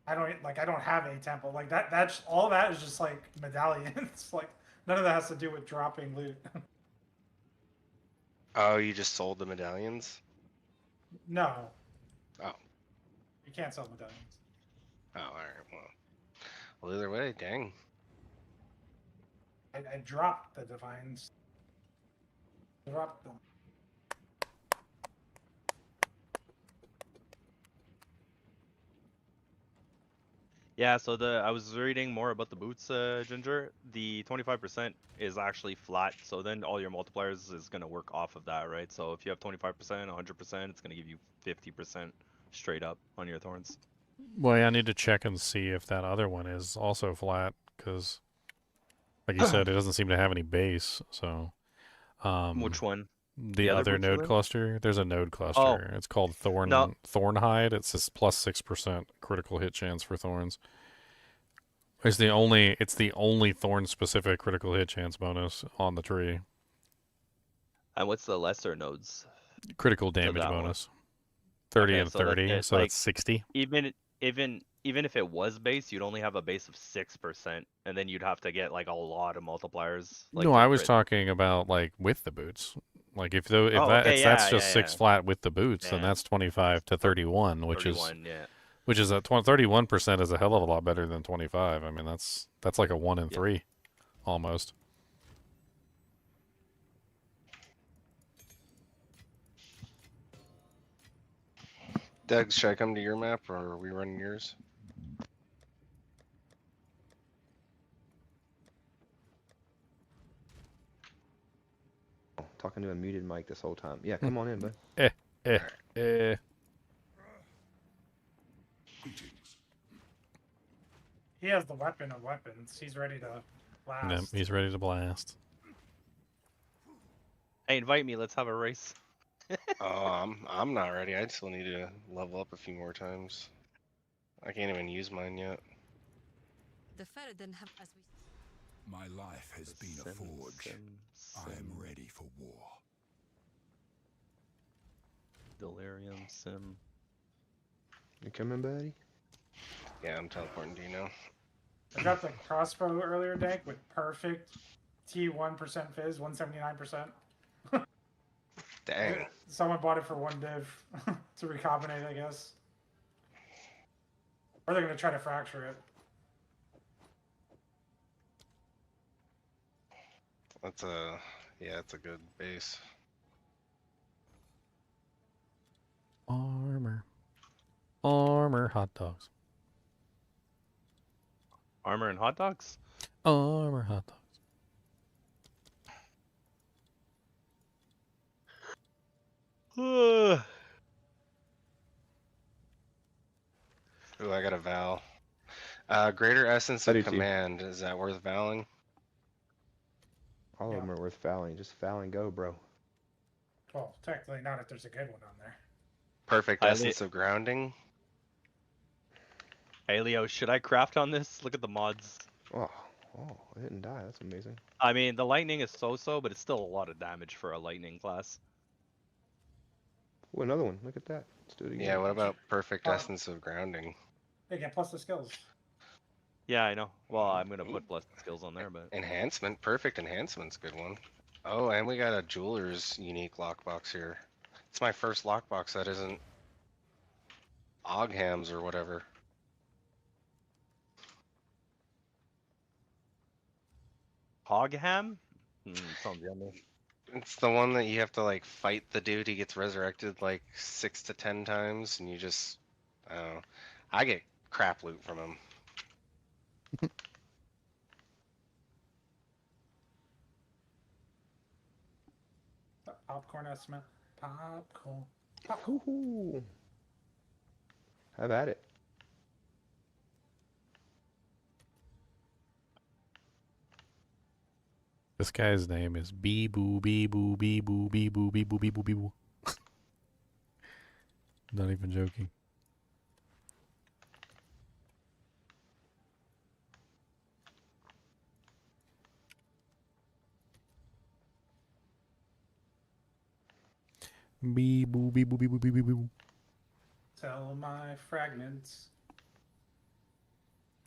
I don't have a temple like that. That's all. That is just like medallions. Like none of that has to do with dropping loot. Oh, you just sold the medallions? No. Oh. You can't sell medallions. Oh, all right. Well, either way, dang. I dropped the divines. Dropped them. Yeah, so I was reading more about the boots, Ginger. The 25% is actually flat, so then all your multipliers is going to work off of that, right? So if you have 25%, 100%, it's going to give you 50% straight up on your thorns. Well, yeah, I need to check and see if that other one is also flat, because, like you said, it doesn't seem to have any base, so... Which one? The other node cluster? There's a node cluster. It's called Thornhide. It's this plus 6% critical hit chance for thorns. It's the only thorn specific critical hit chance bonus on the tree. And what's the lesser nodes? Critical damage bonus. 30 and 30, so that's 60. Even if it was base, you'd only have a base of 6%, and then you'd have to get like a lot of multipliers. Like, no, I was talking about like with the boots. Like if that's just 6 flat with the boots, then that's 25 to 31, which is 31% is a hell of a lot better than 25. I mean that's like a 1 in 3, almost. Doug, should I come to your map or are we running yours? Talking to a muted mic this whole time. Yeah, come on in, bud. He has the weapon of weapons. He's ready to blast. Yep, he's ready to blast. Hey, invite me. Let's have a race. Oh, I'm not ready. I still need to level up a few more times. I can't even use mine yet. The Ferrodin have, as we. My life has been a forge. I am ready for war. Delirium sim. You coming, buddy? Yeah, I'm teleporting to you now. I got the crossbow earlier, Dank, with perfect T1% fizz, 179%. Dang. Someone bought it for 1 div to recombinate, I guess. Or they're going to try to fracture it. That's it's a good base. Armor hot dogs. Armor and hot dogs? Armor hot dogs. Ugh. Ooh, I got a Val. Greater Essence I of do too. Command. Is that worth valing? All of them are worth fouling. Just foul and go, bro. Well, technically not if there's a good one on there. Perfect Highly- Essence of Grounding. Hey Leo, should I craft on this? Look at the mods. Oh, I didn't die. That's amazing. I mean, the lightning is so-so, but it's still a lot of damage for a lightning class. Oh, another one. Look at that. Let's do it again. Yeah, what about Perfect Oh. Essence of Grounding? They get plus the skills. Yeah, I know. Well, I'm gonna put plus skills on there, but Enhancement. Perfect Enhancement's a good one. Oh, and we got a Jeweler's unique lockbox here. It's my first lockbox that isn't Oghams or whatever. Hogham? Sounds yummy. It's the one that you have to like fight the dude. He gets resurrected like 6 to 10 times, and you just, I don't know. I get crap loot from him. Popcorn estimate. Popcorn. Woohoo. Have at it. This guy's name is Bee Boo Bee Boo Bee Boo Bee Boo Bee Boo Bee Boo Bee Boo. Not even joking. Bee Boo Bee Boo Bee Boo Bee Boo Boo. Sell my fragments.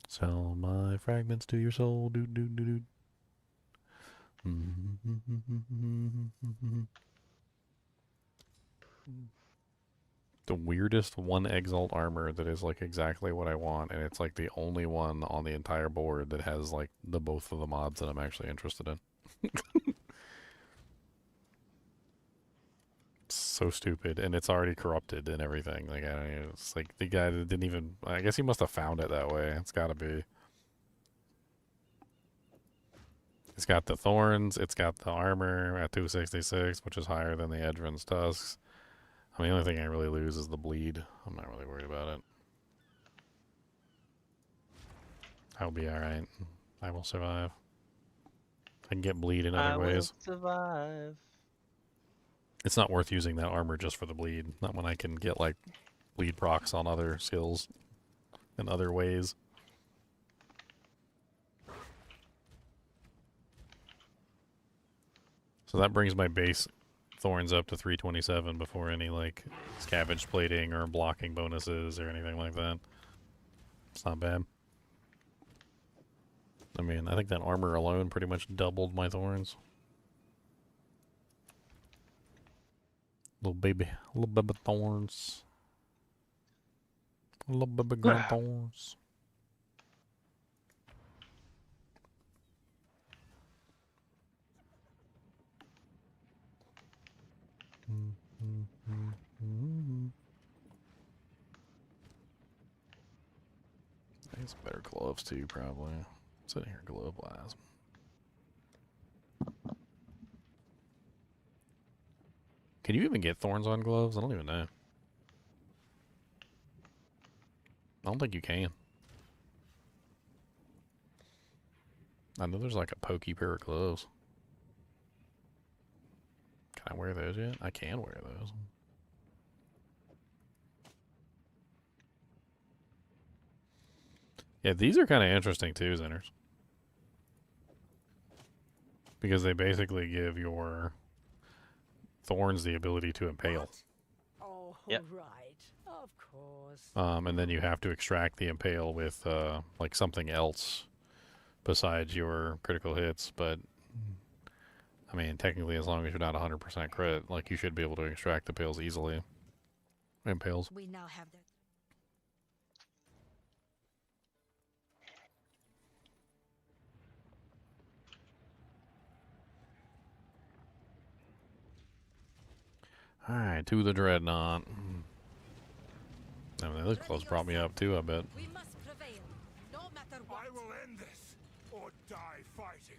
Sell my fragments to your soul. Doot doot doot doot. The weirdest one Exalt armor that is like exactly what I want, and it's like the only one on the entire board that has like the both of the mods that I'm actually interested in. So stupid, and it's already corrupted and everything. Like it's like the guy that didn't even. I guess he must have found it that way. It's got to be. It's got the Thorns, it's got the armor at 266, which is higher than the Edrin's Tusks. I mean, the only thing I really lose is the bleed. I'm not really worried about it. I'll be alright. I will survive. I can get bleed in other ways. Survive. It's not worth using that armor just for the bleed. Not when I can get, like, bleed procs on other skills in other ways. So that brings my base Thorns up to 327 before any, like, scavenged plating or blocking bonuses or anything like that. It's not bad. I mean, I think that armor alone pretty much doubled my Thorns. Little baby Thorns. Little baby grand Thorns. These better gloves too, probably. Sit here, glove wise. Can you even get Thorns on gloves? I don't even know. I don't think you can. I know there's like a pokey pair of gloves. Can I wear those yet? I can wear those. Yeah, these are kind of interesting too, Zeners. Because they basically give your Thorns the ability to impale. Oh, Yep. right. Of course. And then you have to extract the impale with like something else besides your critical hits. But I mean, technically, as long as you're not 100% crit, like you should be able to extract the impales easily. Impales. We now have the Alright, to the Dreadnought. I mean, those clothes brought me up too, I bet. we must prevail, no matter what. I will end or die fighting.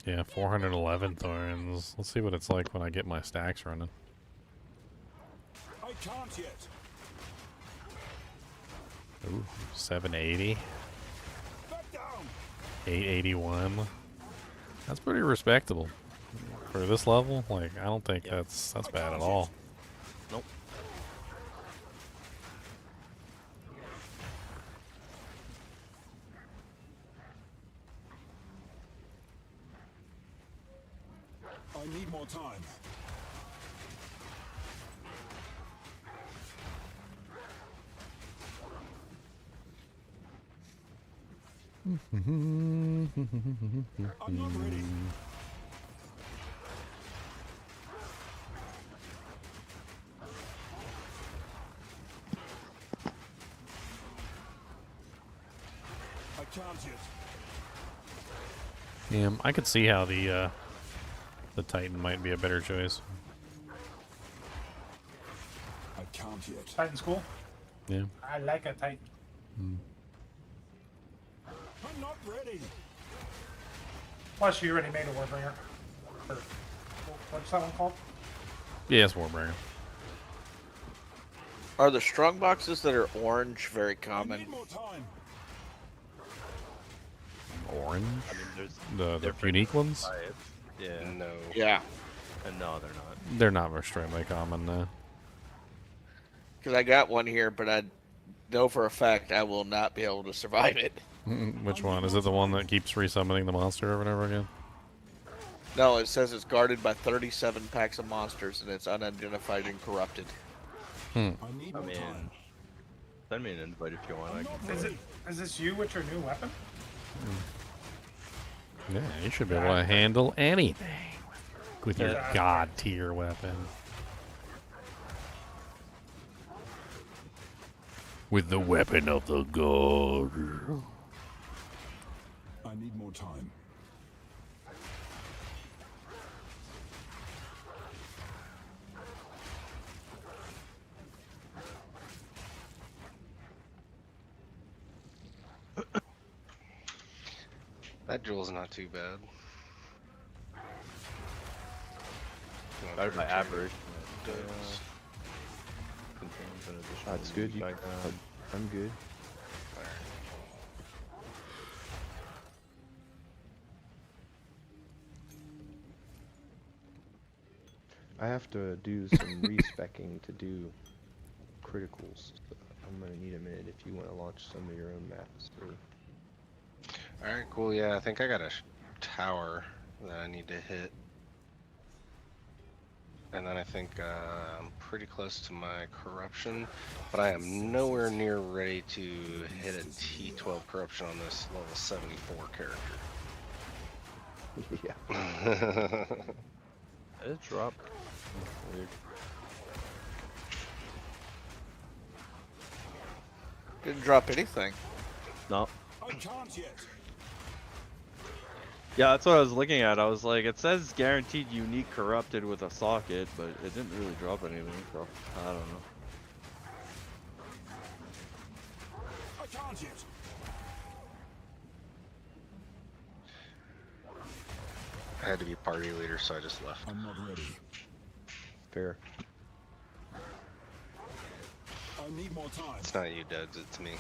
Yeah, 411 Thorns. Let's see what it's like when I get my stacks running. I can't yet. Ooh, 780. Back down. 881. That's pretty respectable. For this level, like, I don't think that's bad at all. Nope. I need more time. I'm not ready. I can't yet. Yeah, I could see how the Titan might be a better choice. I can't yet. Titan's cool. Yeah. I like a Titan. I'm not ready. Plus, you already made a Warbringer. Or, what's that one called? Yeah, it's Warbringer. Are the strong boxes that are orange very I common? need more time. Orange? I mean, there's The different unique ones? types. Yeah. No. Yeah. And no, they're not. They're not extremely common, no. Because I got one here, but I know for a fact I will not be able to survive it. Which one? Is it the one that keeps resummoning the monster over and over again? No, it says it's guarded by 37 packs of monsters and it's unidentified and corrupted. I need I more mean, time. send me an invite if you want. I can Is this you with your new weapon? Yeah, you should be able to handle anything with your Yeah. god tier weapon. With the weapon of the god. I need more time. That jewel's not too bad. better by average. That's good. I'm good. I have to do some respecking to do criticals. So I'm gonna need a minute if you want to launch some of your own maps. Or... Alright, cool. Yeah, I think I got a tower that I need to hit. And then I think I'm pretty close to my corruption, but I am nowhere near ready to hit a T12 corruption on this level 74 character. Yeah. It dropped. Weird. Didn't drop anything. No. I can't yet. Yeah, that's what I was looking at. I was like, it says guaranteed unique corrupted with a socket, but it didn't really drop anything, so I don't know. I can't yet. I had to be party leader, so I just left. I'm not ready. Fair. I need more time. It's not you, Duds, it's me.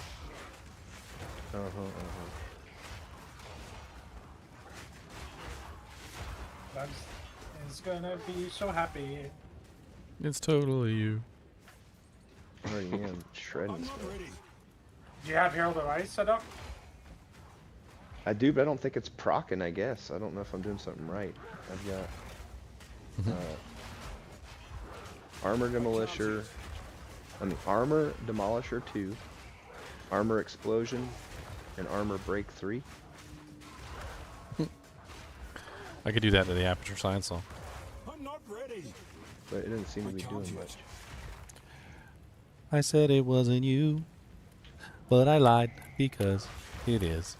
Bugs is gonna be so happy. It's totally you. I already am shredding I'm stuff. not ready. Do you have Herald of Ice set up? I do, but I don't think it's proccing, I guess. I don't know if I'm doing something right. I've got Armor Demolisher. Armor Demolisher 2, Armor Explosion, and Armor Break 3. I could do that to the Aperture Science Saw. I'm not ready. But it didn't seem to be doing much. I said it wasn't you, but I lied because it is.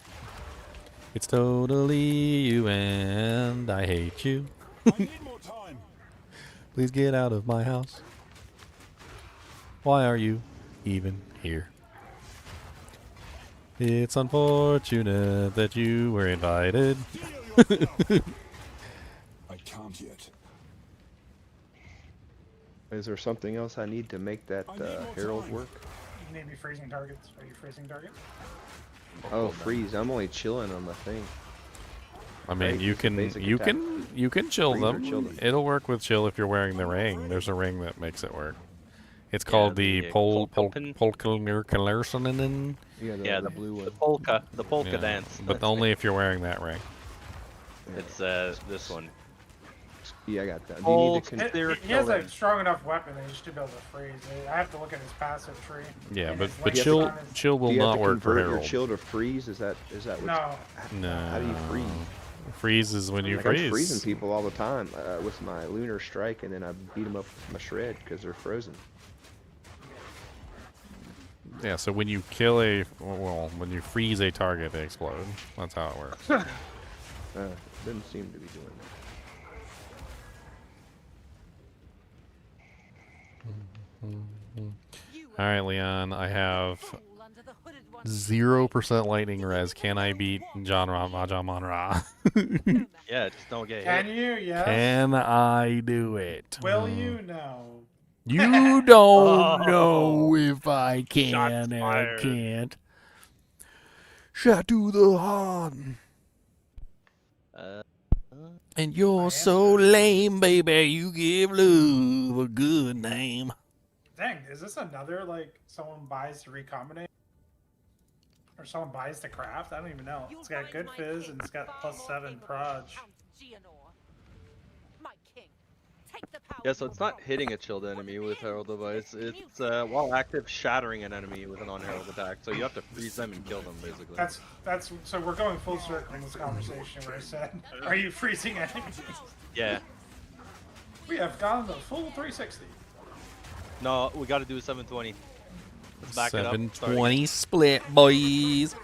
It's totally you and I hate you. I need more time. Please get out of my house. Why are you even here? It's unfortunate that you were invited. I can't yet. Is there something else I need to make that herald work? You need to be freezing targets. Are you freezing targets? Oh, freeze! I'm only chilling on the thing. I mean, Right, you it's a can basic you attack. can chill Freeze or them. chill them. It'll work with chill if you're wearing the ring. There's a ring that makes it work. It's Yeah, called the the, polkalurkalersonen. Yeah, the blue one. The polka dance. But only if you're wearing that ring. It's this one. Yeah, I got that. Do you Oh, need to He has a strong enough weapon that he should be able to freeze. I have to look at his passive tree. Yeah, and but his but link chill on his- chill will do you have not to work for convert your herald. chill to freeze? Is that what's... No. No. How do you freeze? Freeze is when you Like, I'm freezing freeze. people all the time with my lunar strike, and then I beat them up with my shred because they're frozen. Yeah, so when you kill when you freeze a target, they explode. That's how it works. Doesn't seem to be doing that. All right, Leon, I have 0% lightning res. Can I beat John Monra? Yeah, just don't get Can hit. you? Yes. Can I do it? Will you? No. You don't know if I can Shots or I fired. can't. Shot to the heart. And you're so lame, baby. You give love a good name. Dang, is this another, like, someone buys to recombinate? Or someone buys to craft? I don't even know. It's got good fizz and it's got +7 proj. Yeah, so it's not hitting a chilled enemy with Herald Device. It's while active shattering an enemy with an on-herald attack. So you have to freeze them and kill them, basically. That's so we're going full circle in this conversation where I said, are you freezing enemies? Yeah. We have gone the full 360. No, we got to do 720. Let's back it up. 720 split, boys.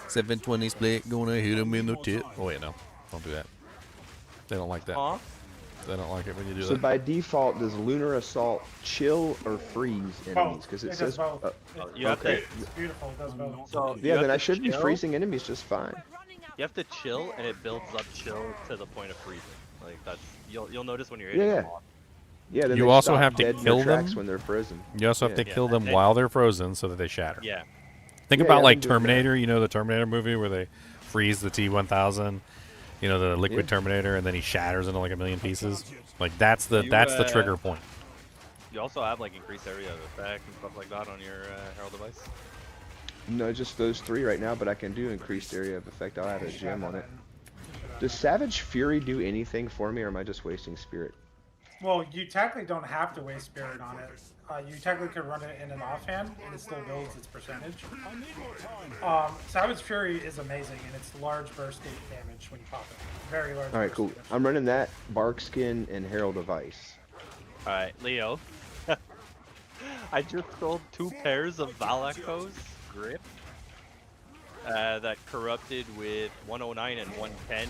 720 split. Gonna hit him in the tit. Oh, wait, no. Don't do that. They don't like that. Huh? They don't like it when you do So that. by default, does lunar assault chill or freeze enemies? Because It it does says. both. You have okay. It's beautiful. It does both. So you Yeah, have then to I should be chill. freezing enemies just fine. You have to chill, and it builds up chill to the point of freezing. Like that's you'll notice when you're hitting Yeah. them off. Yeah, then You they also stop have to dead in kill their tracks them. when they're frozen. You also have to Yeah. kill them And- while they're frozen so that they shatter. Yeah. Think Yeah, about yeah, like I'm doing that. Terminator. You know the Terminator movie where they freeze the T-1000. You know the liquid Yeah. Terminator, and then he shatters into like a million pieces. Like that's the You, trigger point. You also have like increased area of effect and stuff like that on your Herald Device. No, just those three right now, but I can do increased area of effect. I'll add a gem on it. Does Savage Fury do anything for me, or am I just wasting spirit? Well, you technically don't have to waste spirit on it. You technically could run it in an offhand, and it still builds its percentage. Savage Fury is amazing, and it's large burst gate damage when you pop it. Very large. All right, burst cool. damage. I'm running that, Barkskin, and Herald of Ice. Alright, Leo. I just sold 2 pairs of Valako's grip that corrupted with 109 and 110.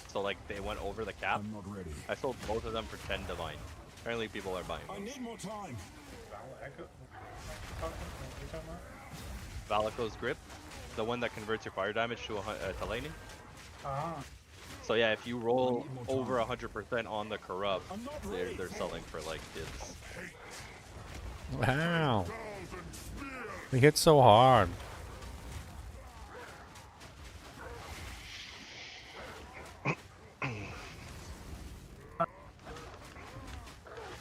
So like they went over the cap. I'm not ready. I sold both of them for 10 divine. Apparently people are buying I those. need more time. Valako's grip, the one that converts your fire damage to lightning. Ah. So yeah, if you roll over 100% on the corrupt, they're selling for like kids. Wow. He hits so hard.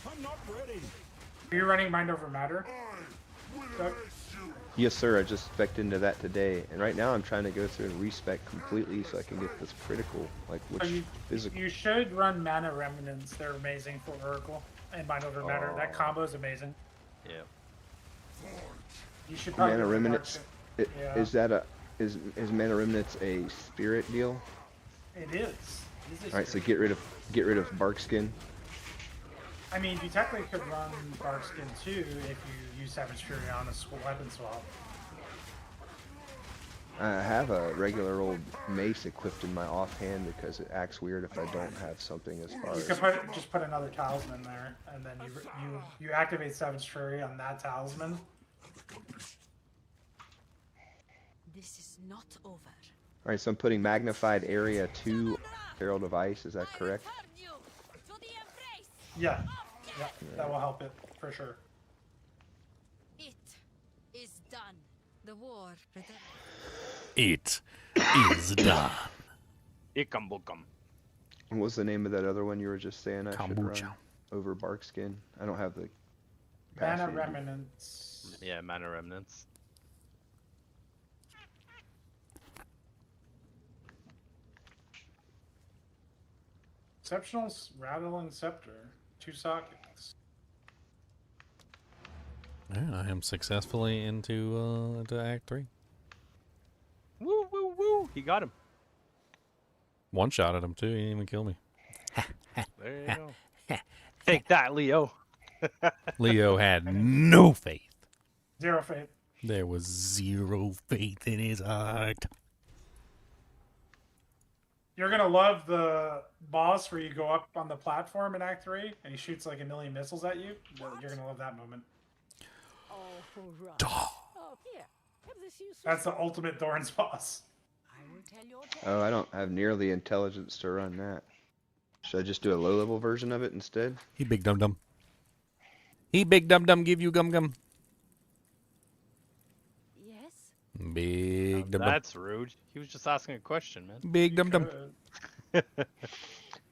I'm not ready. Are you running Mind Over Matter? Doug? Yes, sir. I just spec'd into that today, and right now I'm trying to go through and respec completely so I can get this critical, like which physical. You should run Mana Remnants. They're amazing for Oracle and Mind Over Matter. That combo is amazing. Yeah. You should probably Mana run Remnants. Dark- Yeah. Is that a is Mana Remnants a spirit deal? It is. All right, so get rid of Barkskin. I mean, you technically could run Barkskin too if you use Savage Fury on a weapon swap. I have a regular old mace equipped in my offhand because it acts weird if I don't have something as far You as. could just put another talisman there, and then you activate Savage Fury on that talisman. This is not over. All right, so I'm putting magnified area 2 Herald of Ice. Is that correct? Yeah. Yeah, that will help it for sure. It is done. The war. It is done. Ikam bukam. And what was the name of that other one you were just saying I should Kombucha. run over Barkskin? I don't have the Mana capacity. Remnants. Yeah, mana remnants. Exceptional Rattling Scepter. 2 sockets. Yeah, I am successfully into Act 3. Woo woo woo! He got him. One shot at him too. He didn't even kill me. There you go. Take that, Leo. Leo had no faith. 0 faith. There was 0 faith in his heart. You're gonna love the boss where you go up on the platform in Act 3 and he shoots like a million missiles at you. You're gonna love that moment. Oh, right. Duh. Oh, here. Have this useful That's the ultimate Thorns boss. I will tell your Oh, I don't have near the intelligence to run that. Should I just do a low-level version of it instead? He big dum dum. He big dum dum give you gum gum. Yes. Big dum dum. That's rude. He was just asking a question, man. Big dum dum.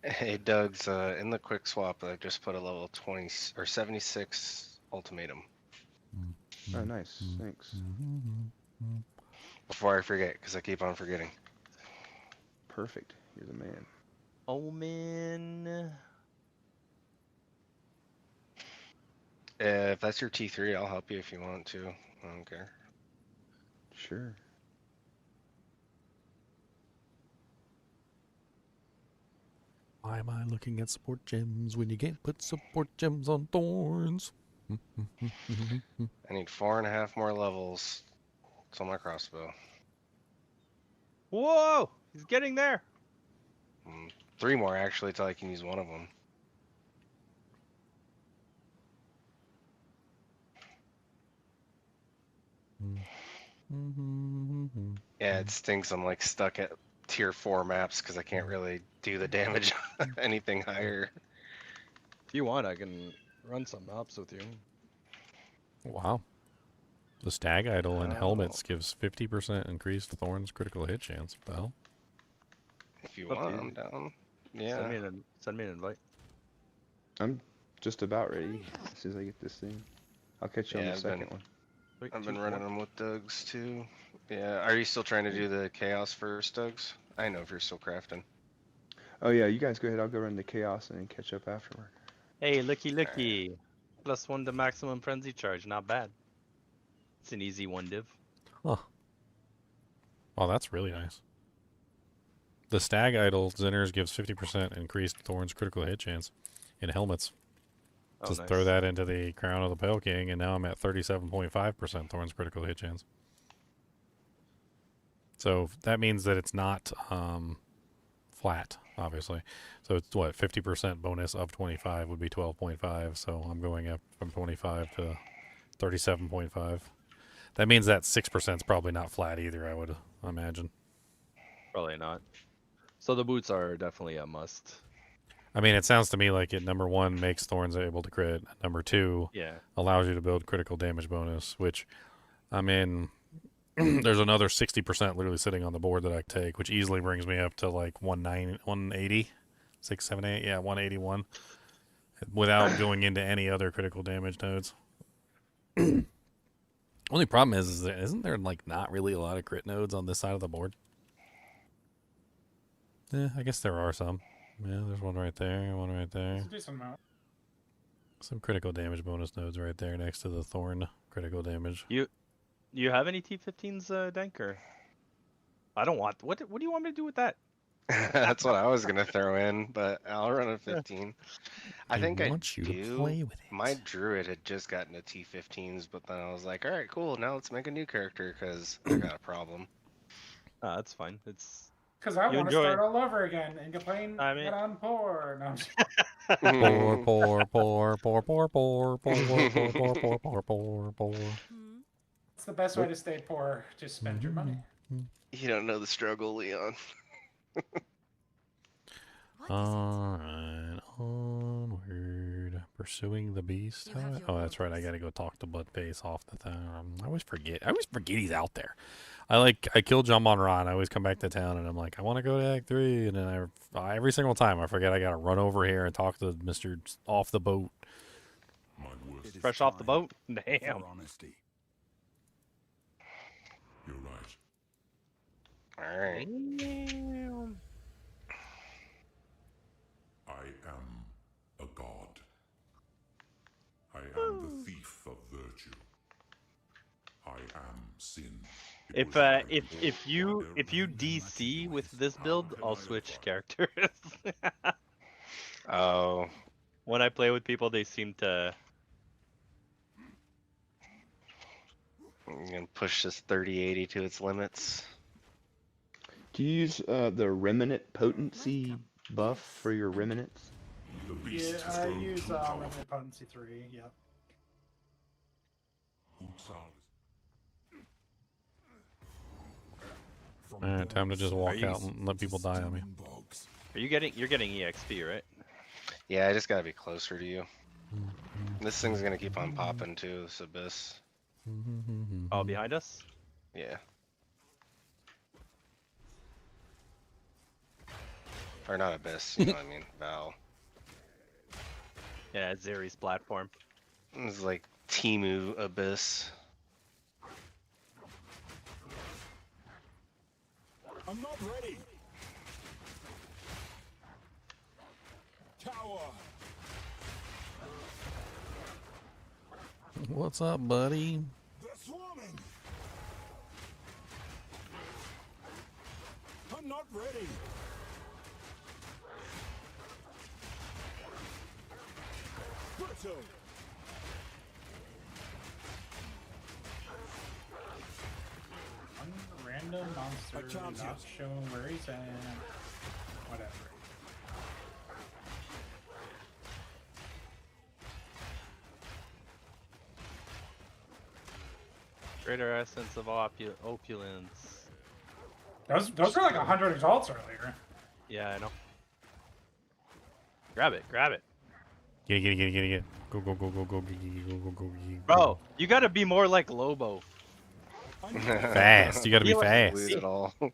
Hey, Doug's in the quick swap. I just put a level 20 or 76 ultimatum. Oh, nice. Thanks. Before I forget, because I keep on forgetting. Perfect. You're the man. Omen. If that's your T3, I'll help you if you want to. I don't care. Sure. Why am I looking at support gems when you can't put support gems on Thorns? I need 4.5 more levels. It's on my crossbow. Whoa! He's getting there. 3 more actually till I can use one of them. Yeah, it stinks. I'm like stuck at tier 4 maps because I can't really do the damage anything higher. If you want, I can run some maps with you. Wow. The Stag Idol and helmets gives 50% increased Thorns critical hit chance. What the hell? If you Up to want, you. I'm down. Yeah. Send me an invite. I'm just about ready as soon as I get this thing. I'll catch you on the second one. I've been running them with Doug's too. Yeah, are you still trying to do the Chaos first, Doug's? I know if you're still crafting. Oh yeah, you guys go ahead. I'll go run the Chaos and then catch up afterward. Hey, looky. +1 to maximum frenzy charge. Not bad. It's an easy 1 div. Huh. Oh, that's really nice. The Stag Idol Zinners gives 50% increased Thorns critical hit chance in helmets. Oh, Just nice. throw that into the Crown of the Pale King, and now I'm at 37.5% Thorns critical hit chance. So that means that it's not flat, obviously. So it's what, 50% bonus of 25 would be 12.5. So I'm going up from 25 to 37.5. That means that 6% is probably not flat either, I would imagine. Probably not. So the boots are definitely a must. I mean, it sounds to me like it, number 1, makes Thorns able to crit. Number 2, Yeah. allows you to build critical damage bonus, which, I mean, there's another 60% literally sitting on the board that I take, which easily brings me up to like 180, 678, yeah, 181, without going into any other critical damage nodes. Only problem is that isn't there like not really a lot of crit nodes on this side of the board? Yeah, I guess there are some. Yeah, there's one right there, one right there. It's a decent amount. Some critical damage bonus nodes right there next to the Thorn critical damage. You have any T15s, Denker? I don't want. What do you want me to do with that? That's what I was gonna throw in, but I'll run a 15. I think I want you to do. play with it. My Druid had just gotten a T15s, but then I was like, all right, cool. Now let's make a new character because I got a problem. That's fine. It's Because I You want to enjoy start it. all over again and complain I mean- that I'm poor. No, I'm just- Poor. It's the best way to stay poor. Just spend your money. You don't know the struggle, Leon. Alright, onward. Pursuing the beast. Oh, that's right. I gotta go talk to Buttface off the town. I always forget he's out there. I kill Jumbon Ron. I always come back to town and I'm like, I want to go to Act 3, and then every single time I forget I gotta run over here and talk to Mr. off the boat. Fresh off the boat? Damn. Honesty. You're right. Alright. I am a god. I am the thief of virtue. I am sin. If you DC with this build, I'll switch characters. Oh. When I play with people, they seem to. I'm gonna push this 3080 to its limits. Do you use the remnant potency buff for your remnants? Yeah, I use Remnant Potency 3, yep. Alright, time to just walk out and let people die on me. You're getting EXP, right? Yeah, I just gotta be closer to you. This thing's gonna keep on popping too, this abyss. Oh, behind us? Yeah. Or not abyss, you know what I mean? Val. Yeah, it's Zeri's platform. It's like Timu abyss. I'm not ready. Tower. What's up, buddy? They're swarming. I'm not ready. Brittle. One random monster not showing where he's at. Whatever. Greater essence of opulence. Those are like 100 exalts earlier. Yeah, I know. Grab it, grab it. Get it. Go. Bro, you gotta be more like Lobo. Fast. You gotta be fast.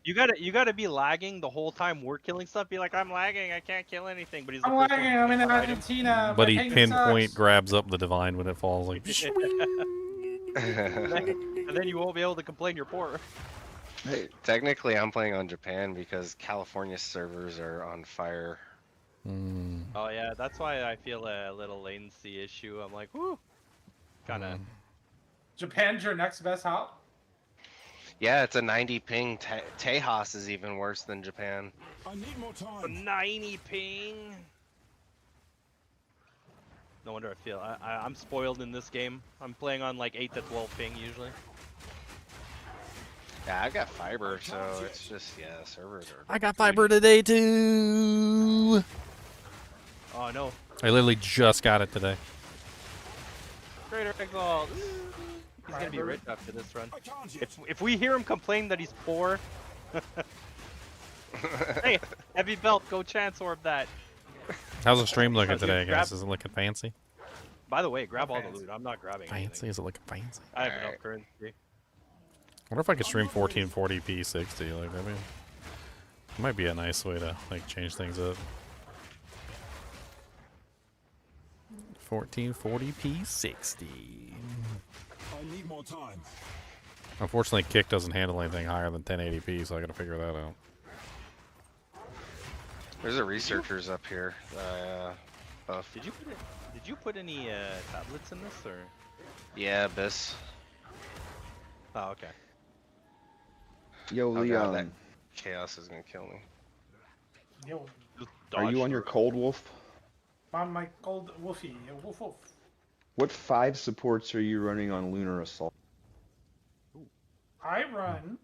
You gotta be lagging the whole time we're killing stuff. Be like, I'm lagging, I can't kill anything. But he's the I'm first lagging, one I'm in to fight him. Argentina. But my he ping pinpoint sucks. grabs up the divine when it falls like. And then you won't be able to complain you're poor. Hey, technically I'm playing on Japan because California servers are on fire. Oh yeah, that's why I feel a little latency issue. I'm like, whoo, kind of. Japan's your next best hop? Yeah, it's a 90 ping. Tejas is even worse than Japan. I need more time. A 90 ping. No wonder I feel I'm spoiled in this game. I'm playing on like 8 to 12 ping usually. Yeah, I've got fiber, so it's just servers are. I got fiber today too. Oh no. I literally just got it today. Greater Exile. He's gonna be rich after this run. If we hear him complain that he's poor, hey, heavy belt, go chance orb that. How's the stream looking Dude, today, grab- guys? Is it looking fancy? By the way, grab all the loot. I'm not grabbing Fancy? anything. Is it looking fancy? I have enough currency. I wonder if I could stream 1440p 60. Like, I mean, it might be a nice way to like change things up. 1440p 60. I need more time. Unfortunately, Kick doesn't handle anything higher than 1080p, so I gotta figure that out. There's a researchers up here. Buff. Did you put any tablets in this or? Yeah, Abyss. Oh, okay. Yo, Oh, God, Leon, that chaos is gonna kill me. Yo, are you on your Cold Wolf? on my gold woofy. Woof woof. What 5 supports are you running on Lunar Assault? I run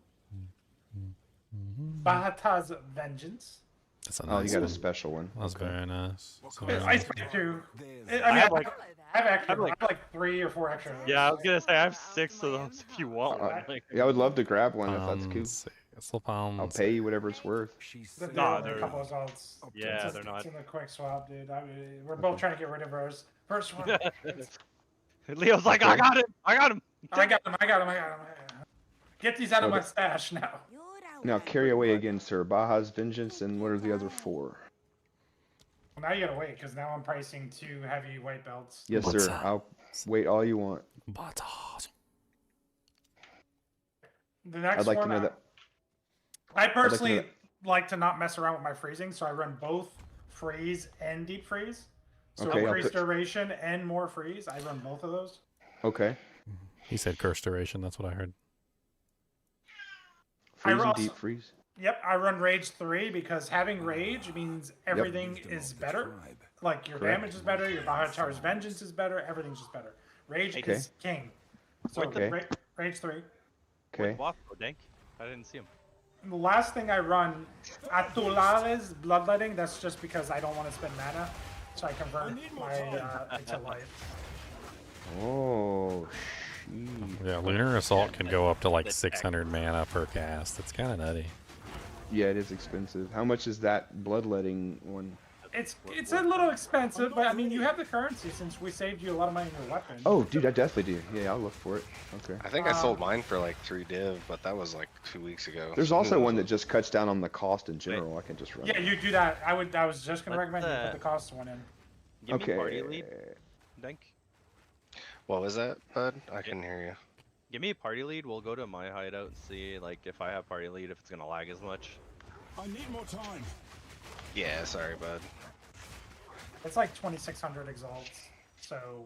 Bahata's Vengeance. That's a Oh, nice you got one. a special one. That's Okay. very nice. I spent 2. I mean, I have like- I have like 3 or 4 extra. Yeah, I was gonna say I have 6 of those if you want one. Like, Yeah, I would love to grab one if that's cool. Pistol palms. I'll pay you whatever it's worth. They're Nah, only a they're- couple of salts. Yeah, It's they're not. It's in the quick swap, dude. I mean, we're both trying to get rid of ours. First one. Leo's like, I got him. I got him. I got him. I got him. I got him. Get these out of my stash now. Now carry away again, sir. Baja's Vengeance, and what are the other 4? Well, now you gotta wait, because now I'm pricing 2 heavy white belts. Yes, What's sir. up? I'll wait all you want. Butters. The next I'd like one, to know that. I personally that- like to not mess around with my freezing, so I run both freeze and deep freeze. So Okay, I'll increased put- duration and more freeze. I run both of those. Okay. He said curse duration. That's what I heard. Freeze and also- deep freeze. Yep, I run Rage 3 because having Rage means everything is better. Like, your Correct. damage is better, your Bahajar's Vengeance is better, everything's just better. Rage Okay. is king. So, Okay. Rage 3. Okay. Boss, Dank. I didn't see him. The last thing I run, Atulares Bloodletting, that's just because I don't want to spend mana. So I convert my into life. Oh, Yeah, Lunar Assault can go up to like 600 mana per cast. It's kind of nutty. yeah, it is expensive. How much is that bloodletting one? It's a little expensive, but I mean, you have the currency since we saved you a lot of money in your weapon. Oh, dude, I definitely do. Yeah, I'll look for it. Okay. I think I sold mine for like 3 div, but that was like 2 weeks ago. There's so who also knows one what- that just cuts down on the cost in general. I can just run. Yeah, it. you do that. I was just gonna What's recommend you that? put the cost one in. Give Okay. me party lead, Dank. What was that, bud? I couldn't hear you. Give me a party lead. We'll go to my hideout and see, like, if I have party lead, if it's gonna lag as much. I need more time. Yeah, sorry, bud. It's like 2,600 exalts, so Alright,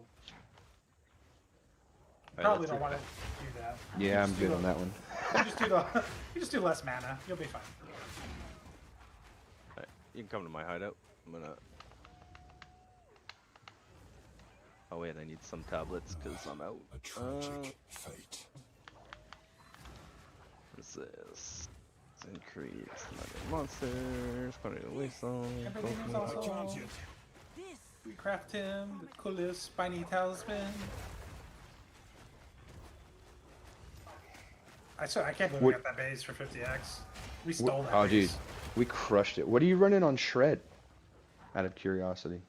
probably let's don't do want to that. do that. Yeah, I'm Just good do on that one. you just do less mana. You'll be fine. Alright, you can come to my hideout. I'm gonna. Oh wait, I need some tablets because I'm out. A tragic fate. What's this? Let's increase monsters. Party of Wasteland. Everything is I also. can't yet. We craft him the coolest spiny talisman. I can't believe we got that base for 50x. We stole that. Oh, base. dude, we crushed it. What are you running on Shred? Out of curiosity.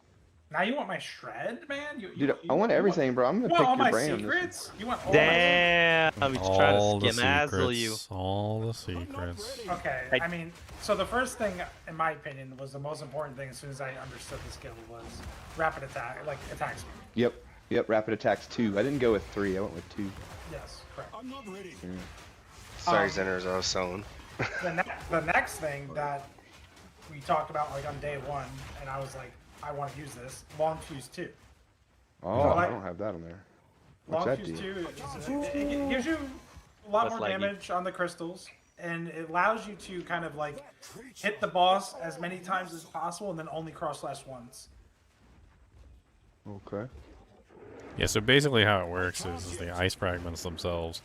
Now you want my shred, man? Dude, I want everything, bro. I'm gonna You want all pick your my brain on this. secrets? You want all Damn! He's trying All to the skemazzle you. secrets. All the secrets. my? Okay, I mean, so the first thing, in my opinion, was the most important thing as soon as I understood the skill was rapid attack, like attack speed. Yep, rapid attacks 2. I didn't go with 3. I went with 2. Yes, correct. I'm not ready. Sorry, Zeners, I was selling. The next thing that we talked about like on day 1, and I was like, I want to use this long fuse 2. Oh, So, I like, don't have that on there. What's Long that fuse do? 2 it gives you a lot Less more laggy. damage on the crystals, and it allows you to kind of like hit the boss as many times as possible, and then only cross slash once. Okay. Yeah, so basically how it works is the ice fragments themselves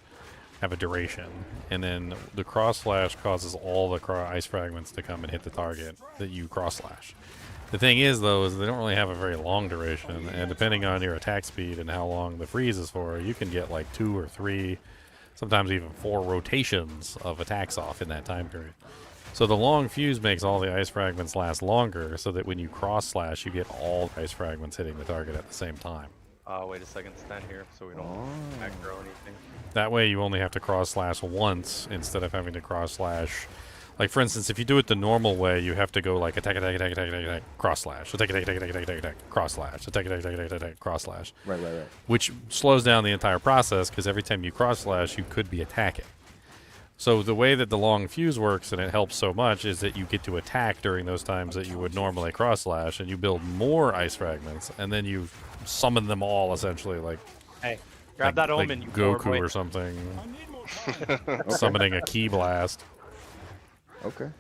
have a duration, and then the cross slash causes all the ice fragments to come and hit the target that you cross slash. The thing is, though, is they don't really have a very long duration, and depending on your attack speed and how long the freeze is for, you can get like 2 or 3, sometimes even 4 rotations of attacks off in that time period. So the long fuse makes all the ice fragments last longer, so that when you cross slash, you get all the ice fragments hitting the target at the same time. Wait a second, stand here so we don't aggro anything. That way you only have to cross slash once instead of having to cross slash. Like, for instance, if you do it the normal way, you have to go like attack, cross slash, attack, cross slash, attack, cross slash. Right. Which slows down the entire process because every time you cross slash, you could be attacking. So the way that the long fuse works, and it helps so much, is that you get to attack during those times that you would normally cross slash, and you build more ice fragments, and then you summon them all essentially, like Hey, grab that omen, you poor Goku boy. or something, summoning a key blast. Okay.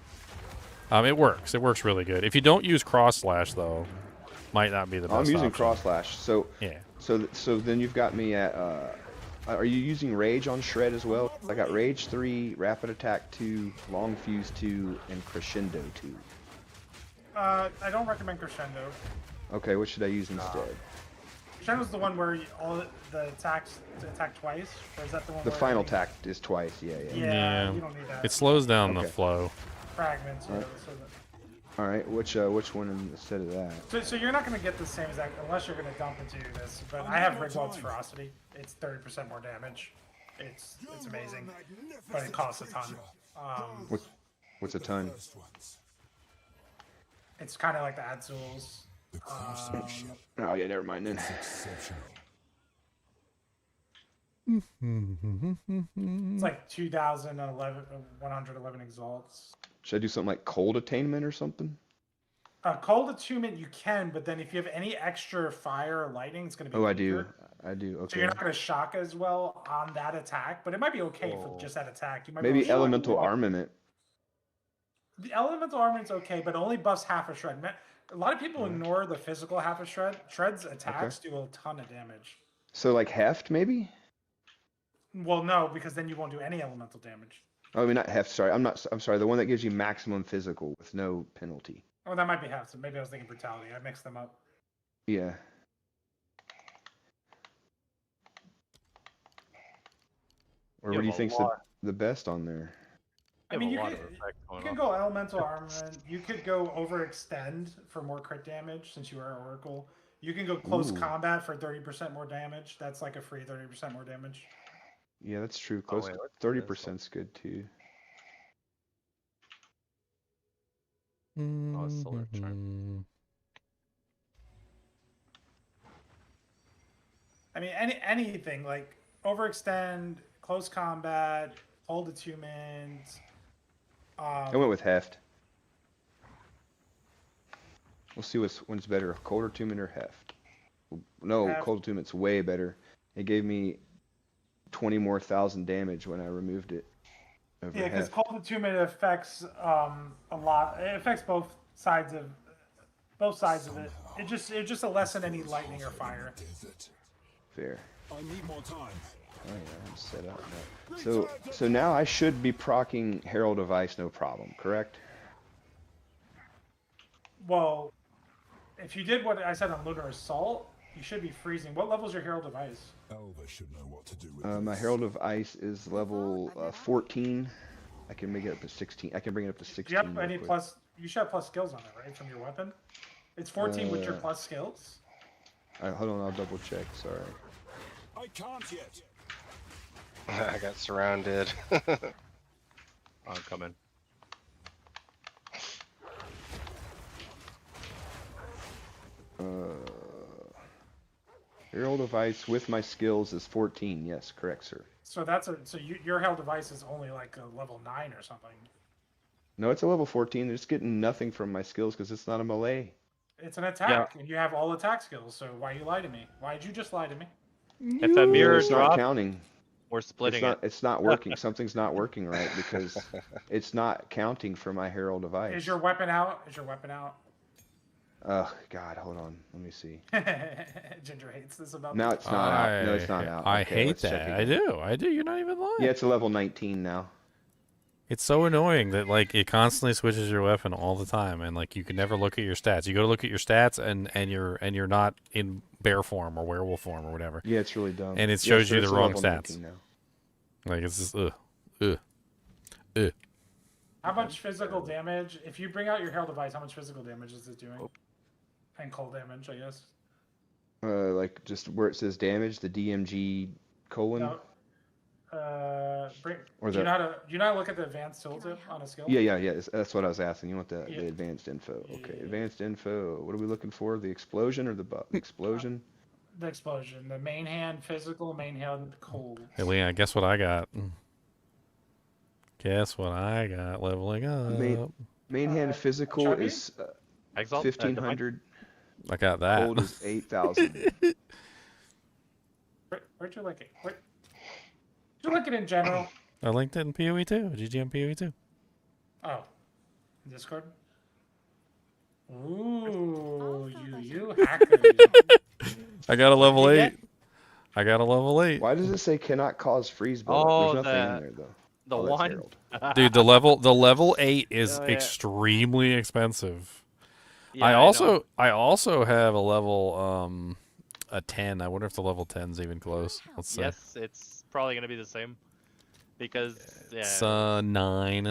It works. It works really good. If you don't use cross slash, though, might not be the best I'm using option. cross slash. So Yeah. So then you've got me at. Are you using rage on Shred as well? I got rage 3, rapid attack 2, long fuse 2, and crescendo 2. I don't recommend crescendo. Okay, what should I use instead? Shen was the one where all the attacks attack twice, or is that the one? The where final they- attack is twice. Yeah. Yeah, you don't need that. It slows down the Okay. flow. Fragments. Alright. So, that, All right. Which one instead of that? so you're not going to get the same exact unless you're going to dump into this. But I have Rigwald's Ferocity. It's 30% more damage. It's amazing, but it costs a ton. What's a ton? It's kind of like the Adzul's. Oh yeah, never mind then. It's like 111 exalts. Should I do something like cold attainment or something? Cold attunement you can, but then if you have any extra fire or lightning, it's going to be. Oh, weaker. I do. So Okay. you're not going to shock as well on that attack, but it might be okay for just that attack. You might be Maybe able to shock elemental more. armament. The elemental armament's okay, but only buffs half a shred. A lot of people ignore the physical half a shred. Shred's attacks do a ton of damage. So like heft maybe? Well, no, because then you won't do any elemental damage. Oh, I mean not heft. Sorry, I'm sorry. The one that gives you maximum physical with no penalty. Oh, that might be half. So maybe I was thinking brutality. I mixed them up. Yeah. Or what do you think's the best on there? I mean, you can go elemental armament. You could go overextend for more crit damage since you are Oracle. You can go close combat for 30% more damage. That's like a free 30% more damage. Yeah, that's true. Close 30%'s good too. Oh, it's Solar Charm. I mean, anything like overextend, close combat, hold attunement. I went with heft. We'll see which one's better, cold attunement or heft. No, cold attunement's way better. It gave me 20 more thousand damage when I removed it. Yeah, because cold attunement affects a lot. It affects both sides of it. It just a lessen any lightning or fire. Fair. I need more time. Oh yeah, I'm set up now. So now I should be proccing Herald of Ice no problem, correct? Well, if you did what I said on Lunar Assault, you should be freezing. What level is your Herald of Ice? Elva should know what to do with My Herald of Ice is level 14. I can make it up to 16. I can bring it up to 16. Do you have any plus? You should have plus skills on it, right, from your weapon? It's 14 with your plus skills. Hold on, I'll double check. Sorry. I can't yet. I got surrounded. I'm coming. Herald of Ice with my skills is 14. Yes, correct, sir. So your Herald of Ice is only like a level 9 or something. No, it's a level 14. They're just getting nothing from my skills because it's not a melee. It's an attack, and you have all attack skills. So why you lie to me? Why did you just lie to me? If that mirror It's not drops, counting. we're splitting it. It's not working. Something's not working right because it's not counting for my Herald of Ice. Is your weapon out? Is your weapon out? Oh God, hold on. Let me see. Ginger hates this about Now me. it's not out. No, it's not out. I Okay, hate let's check that. again. I do. You're not even lying. Yeah, it's a level 19 now. It's so annoying that like it constantly switches your weapon all the time, and like you can never look at your stats. You go to look at your stats, and you're not in bear form or werewolf form or whatever. Yeah, it's really dumb. And it shows you it's the a wrong level stats. 19 now. Like it's just How much physical damage? If you bring out your Herald device, how much physical damage is it doing? And cold damage, I guess. Like just where it says damage, the DMG colon. No. Or do you know how to look at the advanced tooltip on a skill? Yeah. That's what I was asking. You want the Yeah. advanced info? Okay, advanced info. What are we looking for? The explosion or the explosion? The explosion. The main hand physical, main hand cold. Hey, Leon, guess what I got? Guess what I got leveling up? Main hand physical Chubby? is Exile? 1500. I got that. Cold is 8,000. Where'd you like it? Did you like it in general? I linked it in PoE 2. GGM PoE 2. Oh. Discord? Ooh, you hackers. I got a level 8. I got a level 8. Why does it say cannot cause freeze buildup? Oh, There's nothing in there though. The that's one. Herald. Dude, the level 8 is Oh, yeah. extremely expensive. Yeah, I also have a level a 10. I wonder if the level 10's even close. Let's see. Yes, it's probably gonna be the same. Because It's 9.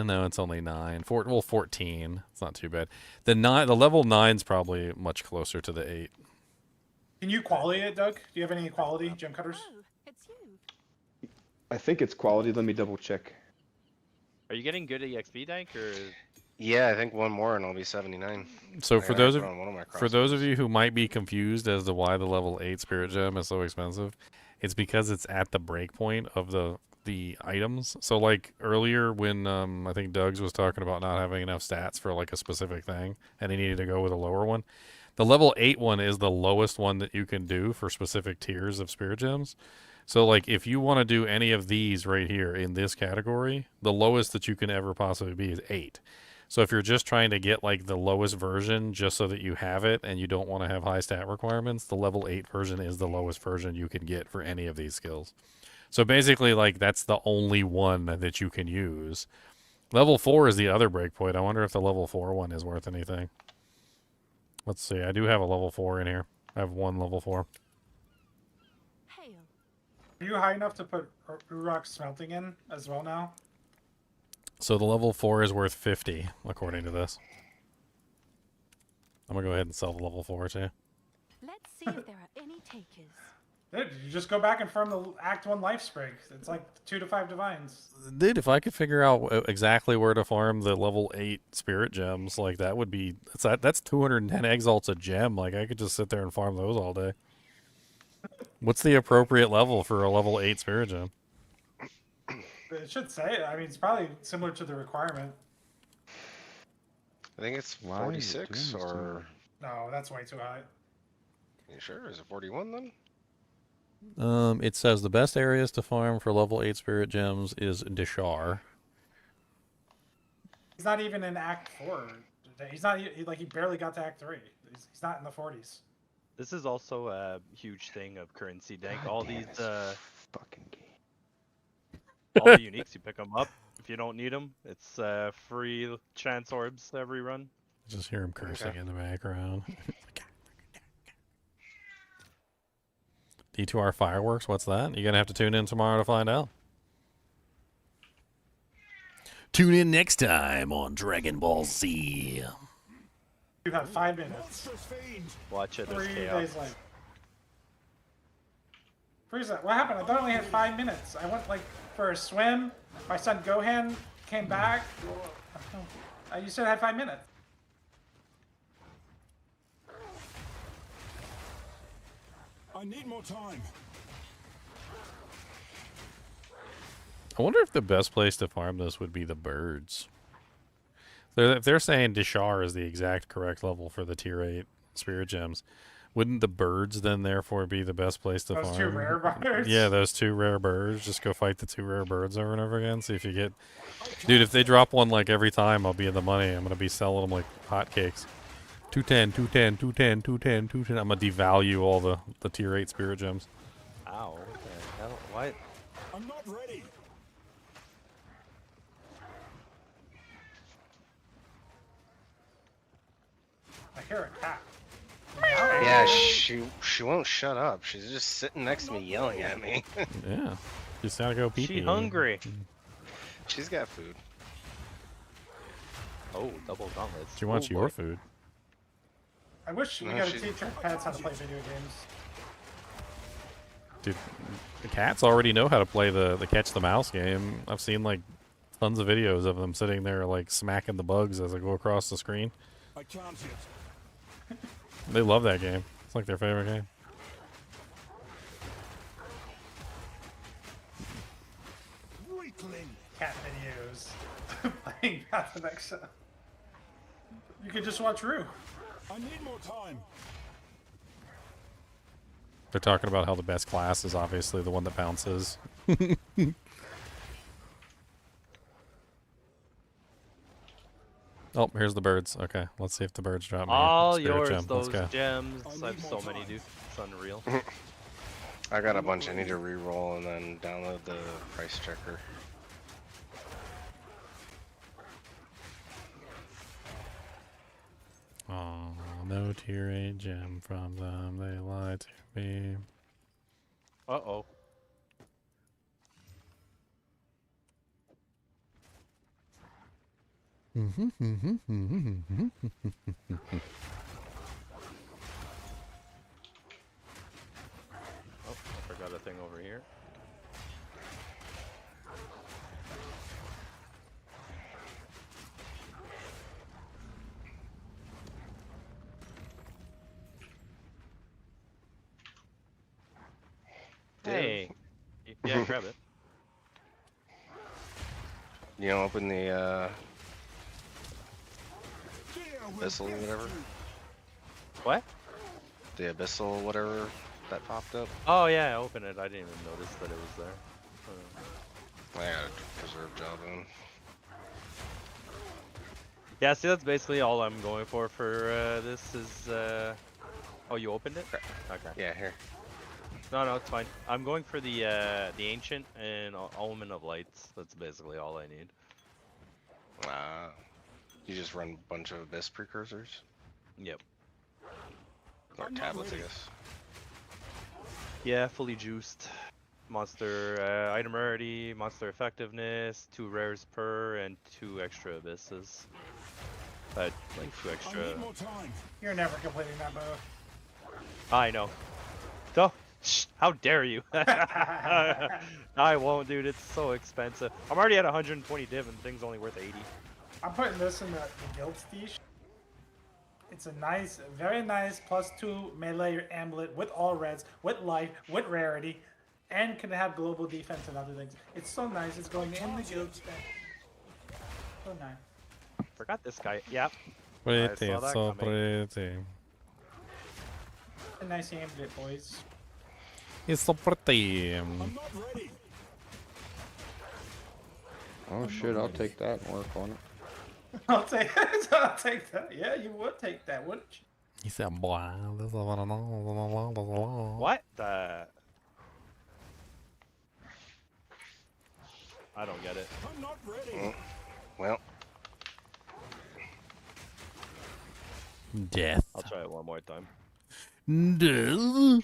No, it's only 9. 14. It's not too bad. The level 9's probably much closer to the 8. Can you quality it, Doug? Do you have any quality gem cutters? I think it's quality. Let me double check. Are you getting good EXP, Dank, or? Yeah, I think one more and I'll be 79. So I for gotta those put of on one of my for those of you who might be confused as to why the level 8 spirit gem is so expensive, it's because it's at the breakpoint of the items. So like earlier when I think Doug's was talking about not having enough stats for like a specific thing and he needed to go with a lower one. The level 8 one is the lowest one that you can do for specific tiers of spirit gems. So like if you want to do any of these right here in this category, the lowest that you can ever possibly be is 8. So if you're just trying to get like the lowest version just so that you have it and you don't want to have high stat requirements, the level 8 version is the lowest version you can get for any of these skills. So basically like that's the only one that you can use. Level 4 is the other breakpoint. I wonder if the level 4 one is worth anything. Let's see. I do have a level 4 in here. I have one level 4. Are you high enough to put Urok smelting in as well now? So the level 4 is worth 50, according to this. I'm going to go ahead and sell the level 4 too. Let's see if there are any takers. Dude, you just go back and farm the Act 1 life sprig. It's like 2 to 5 divines. Dude, if I could figure out exactly where to farm the level 8 spirit gems, like that would be... That's 210 exalts a gem. Like I could just sit there and farm those all day. What's the appropriate level for a level 8 spirit gem? It should say it. I mean, it's probably similar to the requirement. I think it's 46 or... No, that's way too high. You sure? Is it 41 then? It says the best areas to farm for level 8 spirit gems is Dishar. He's not even in Act 4. He's not like he barely got to Act 3. He's not in the 40s. This is also a huge thing of currency, Dank. All these fucking game. all the uniques, you pick them up. If you don't need them, it's free chance orbs every run. Just hear him cursing in the background. D2R fireworks, what's that? You're going to have to tune in tomorrow to find out. Tune in next time on Dragon Ball Z. You have 5 minutes. Watch it. 3 There's chaos. days left. Frieza, what happened? I thought I only had 5 minutes. I went like for a swim. My son Gohan came back. You said I had 5 minutes. I need more time. I wonder if the best place to farm this would be the birds. If they're saying Dishar is the exact correct level for the tier 8 spirit gems, wouldn't the birds then therefore be the best place to farm? Those 2 rare birds? Yeah, those 2 rare birds. Just go fight the 2 rare birds over and over again. See if you get... Dude, if they drop one like every time, I'll be in the money. I'm going to be selling them like hotcakes. 210, 210, 210, 210, 210. I'm going to devalue all the tier 8 spirit gems. Ow. What the hell? What? I'm not ready. I hear a cat. Yeah, she won't shut up. She's just sitting next to me yelling at me. Yeah. Just gotta go pee-pee. She hungry. She's got food. Oh, double gauntlets. She wants your food. I wish we No, gotta she- teach our pets how to play video games. Dude, the cats already know how to play the catch the mouse game. I've seen like tons of videos of them sitting there like smacking the bugs as they go across the screen. I can't yet. They love that game. It's like their favorite game. Weakling. Cat videos. Playing Path of Exile. You could just watch Rue. I need more time. They're talking about how the best class is obviously the one that bounces. Oh, here's the birds. Okay, let's see if the birds drop me. All Spirit yours, gem. those Let's go. gems. I have so many, dude. It's unreal. I got a bunch I need to re-roll and then download the price checker. Oh, no tier 8 gem from them. They lied to me. Uh-oh. Oh, I forgot a thing over here. Hey. Yeah, grab it. You know, open the abyssal whatever. What? The abyssal whatever that popped up. Oh yeah, I opened it. I didn't even notice that it was there. I got a preserve job on. Yeah, see, that's basically all I'm going for this is. Oh, you opened it? Okay. Yeah, here. No, it's fine. I'm going for the ancient and omen of lights. That's basically all I need. You just run a bunch of abyss precursors. Yep. Or tablets, I guess. Yeah, fully juiced. Monster item rarity, monster effectiveness, 2 rares per, and 2 extra abysses. Like 2 extra. You're never completing that, Bo. I know. So, how dare you? I won't, dude. It's so expensive. I'm already at 120 div and the thing's only worth 80. I'm putting this in the guild stage. It's a nice, very nice +2 melee amulet with all reds, with life, with rarity, and can have global defense and other things. It's so nice. It's going in the guild stack. So nice. Forgot this guy. Yep. Pretty, I saw that so coming. pretty. A nice amulet, boys. It's so pretty. Oh shit, I'll take that and work on it. I'll take that. Yeah, you would take that, wouldn't you? He said, boy, this is what I know. What the? I don't get it. I'm not ready. Well. Death. I'll try it one more time. Death.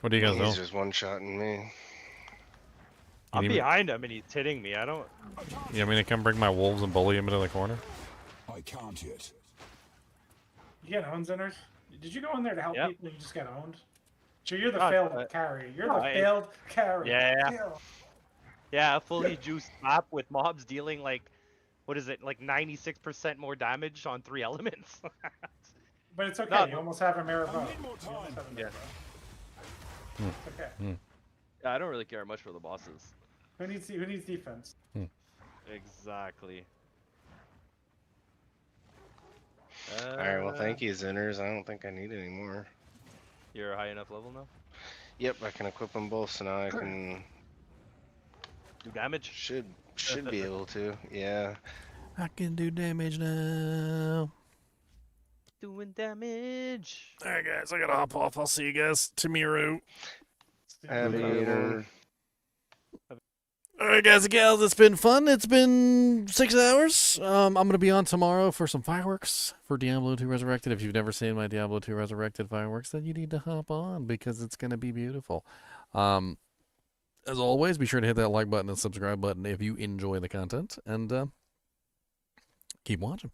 What do you guys He's know? just one-shotting me. I'm need me- behind him and he's hitting me. I don't. You want me to come bring my wolves and bully him into the corner? I can't yet. You get owned, Zeners? Did you go in there to help Yep. people and you just got owned? So you're the No, failed carry. You're the no, failed carry. Yeah. Kill. Yeah, a fully juiced map with mobs dealing like, what is it, like 96% more damage on 3 elements. But it's okay. No, you almost have a mirror bow. Yeah. It's okay. Yeah, I don't really care much for the bosses. Who needs defense? Exactly. Alright, well thank you, Zinners. I don't think I need any more. You're a high enough level now? Yep, I can equip them both, so now I can... Do damage? Should be able to, yeah. I can do damage now. Doing damage. Alright, guys, I gotta hop off. I'll see you guys tomorrow. Later. Alright, guys and gals, it's been fun. It's been 6 hours. I'm going to be on tomorrow for some fireworks for Diablo 2 Resurrected. If you've never seen my Diablo 2 Resurrected fireworks, then you need to hop on because it's going to be beautiful. As always, be sure to hit that like button and subscribe button if you enjoy the content. And keep watching.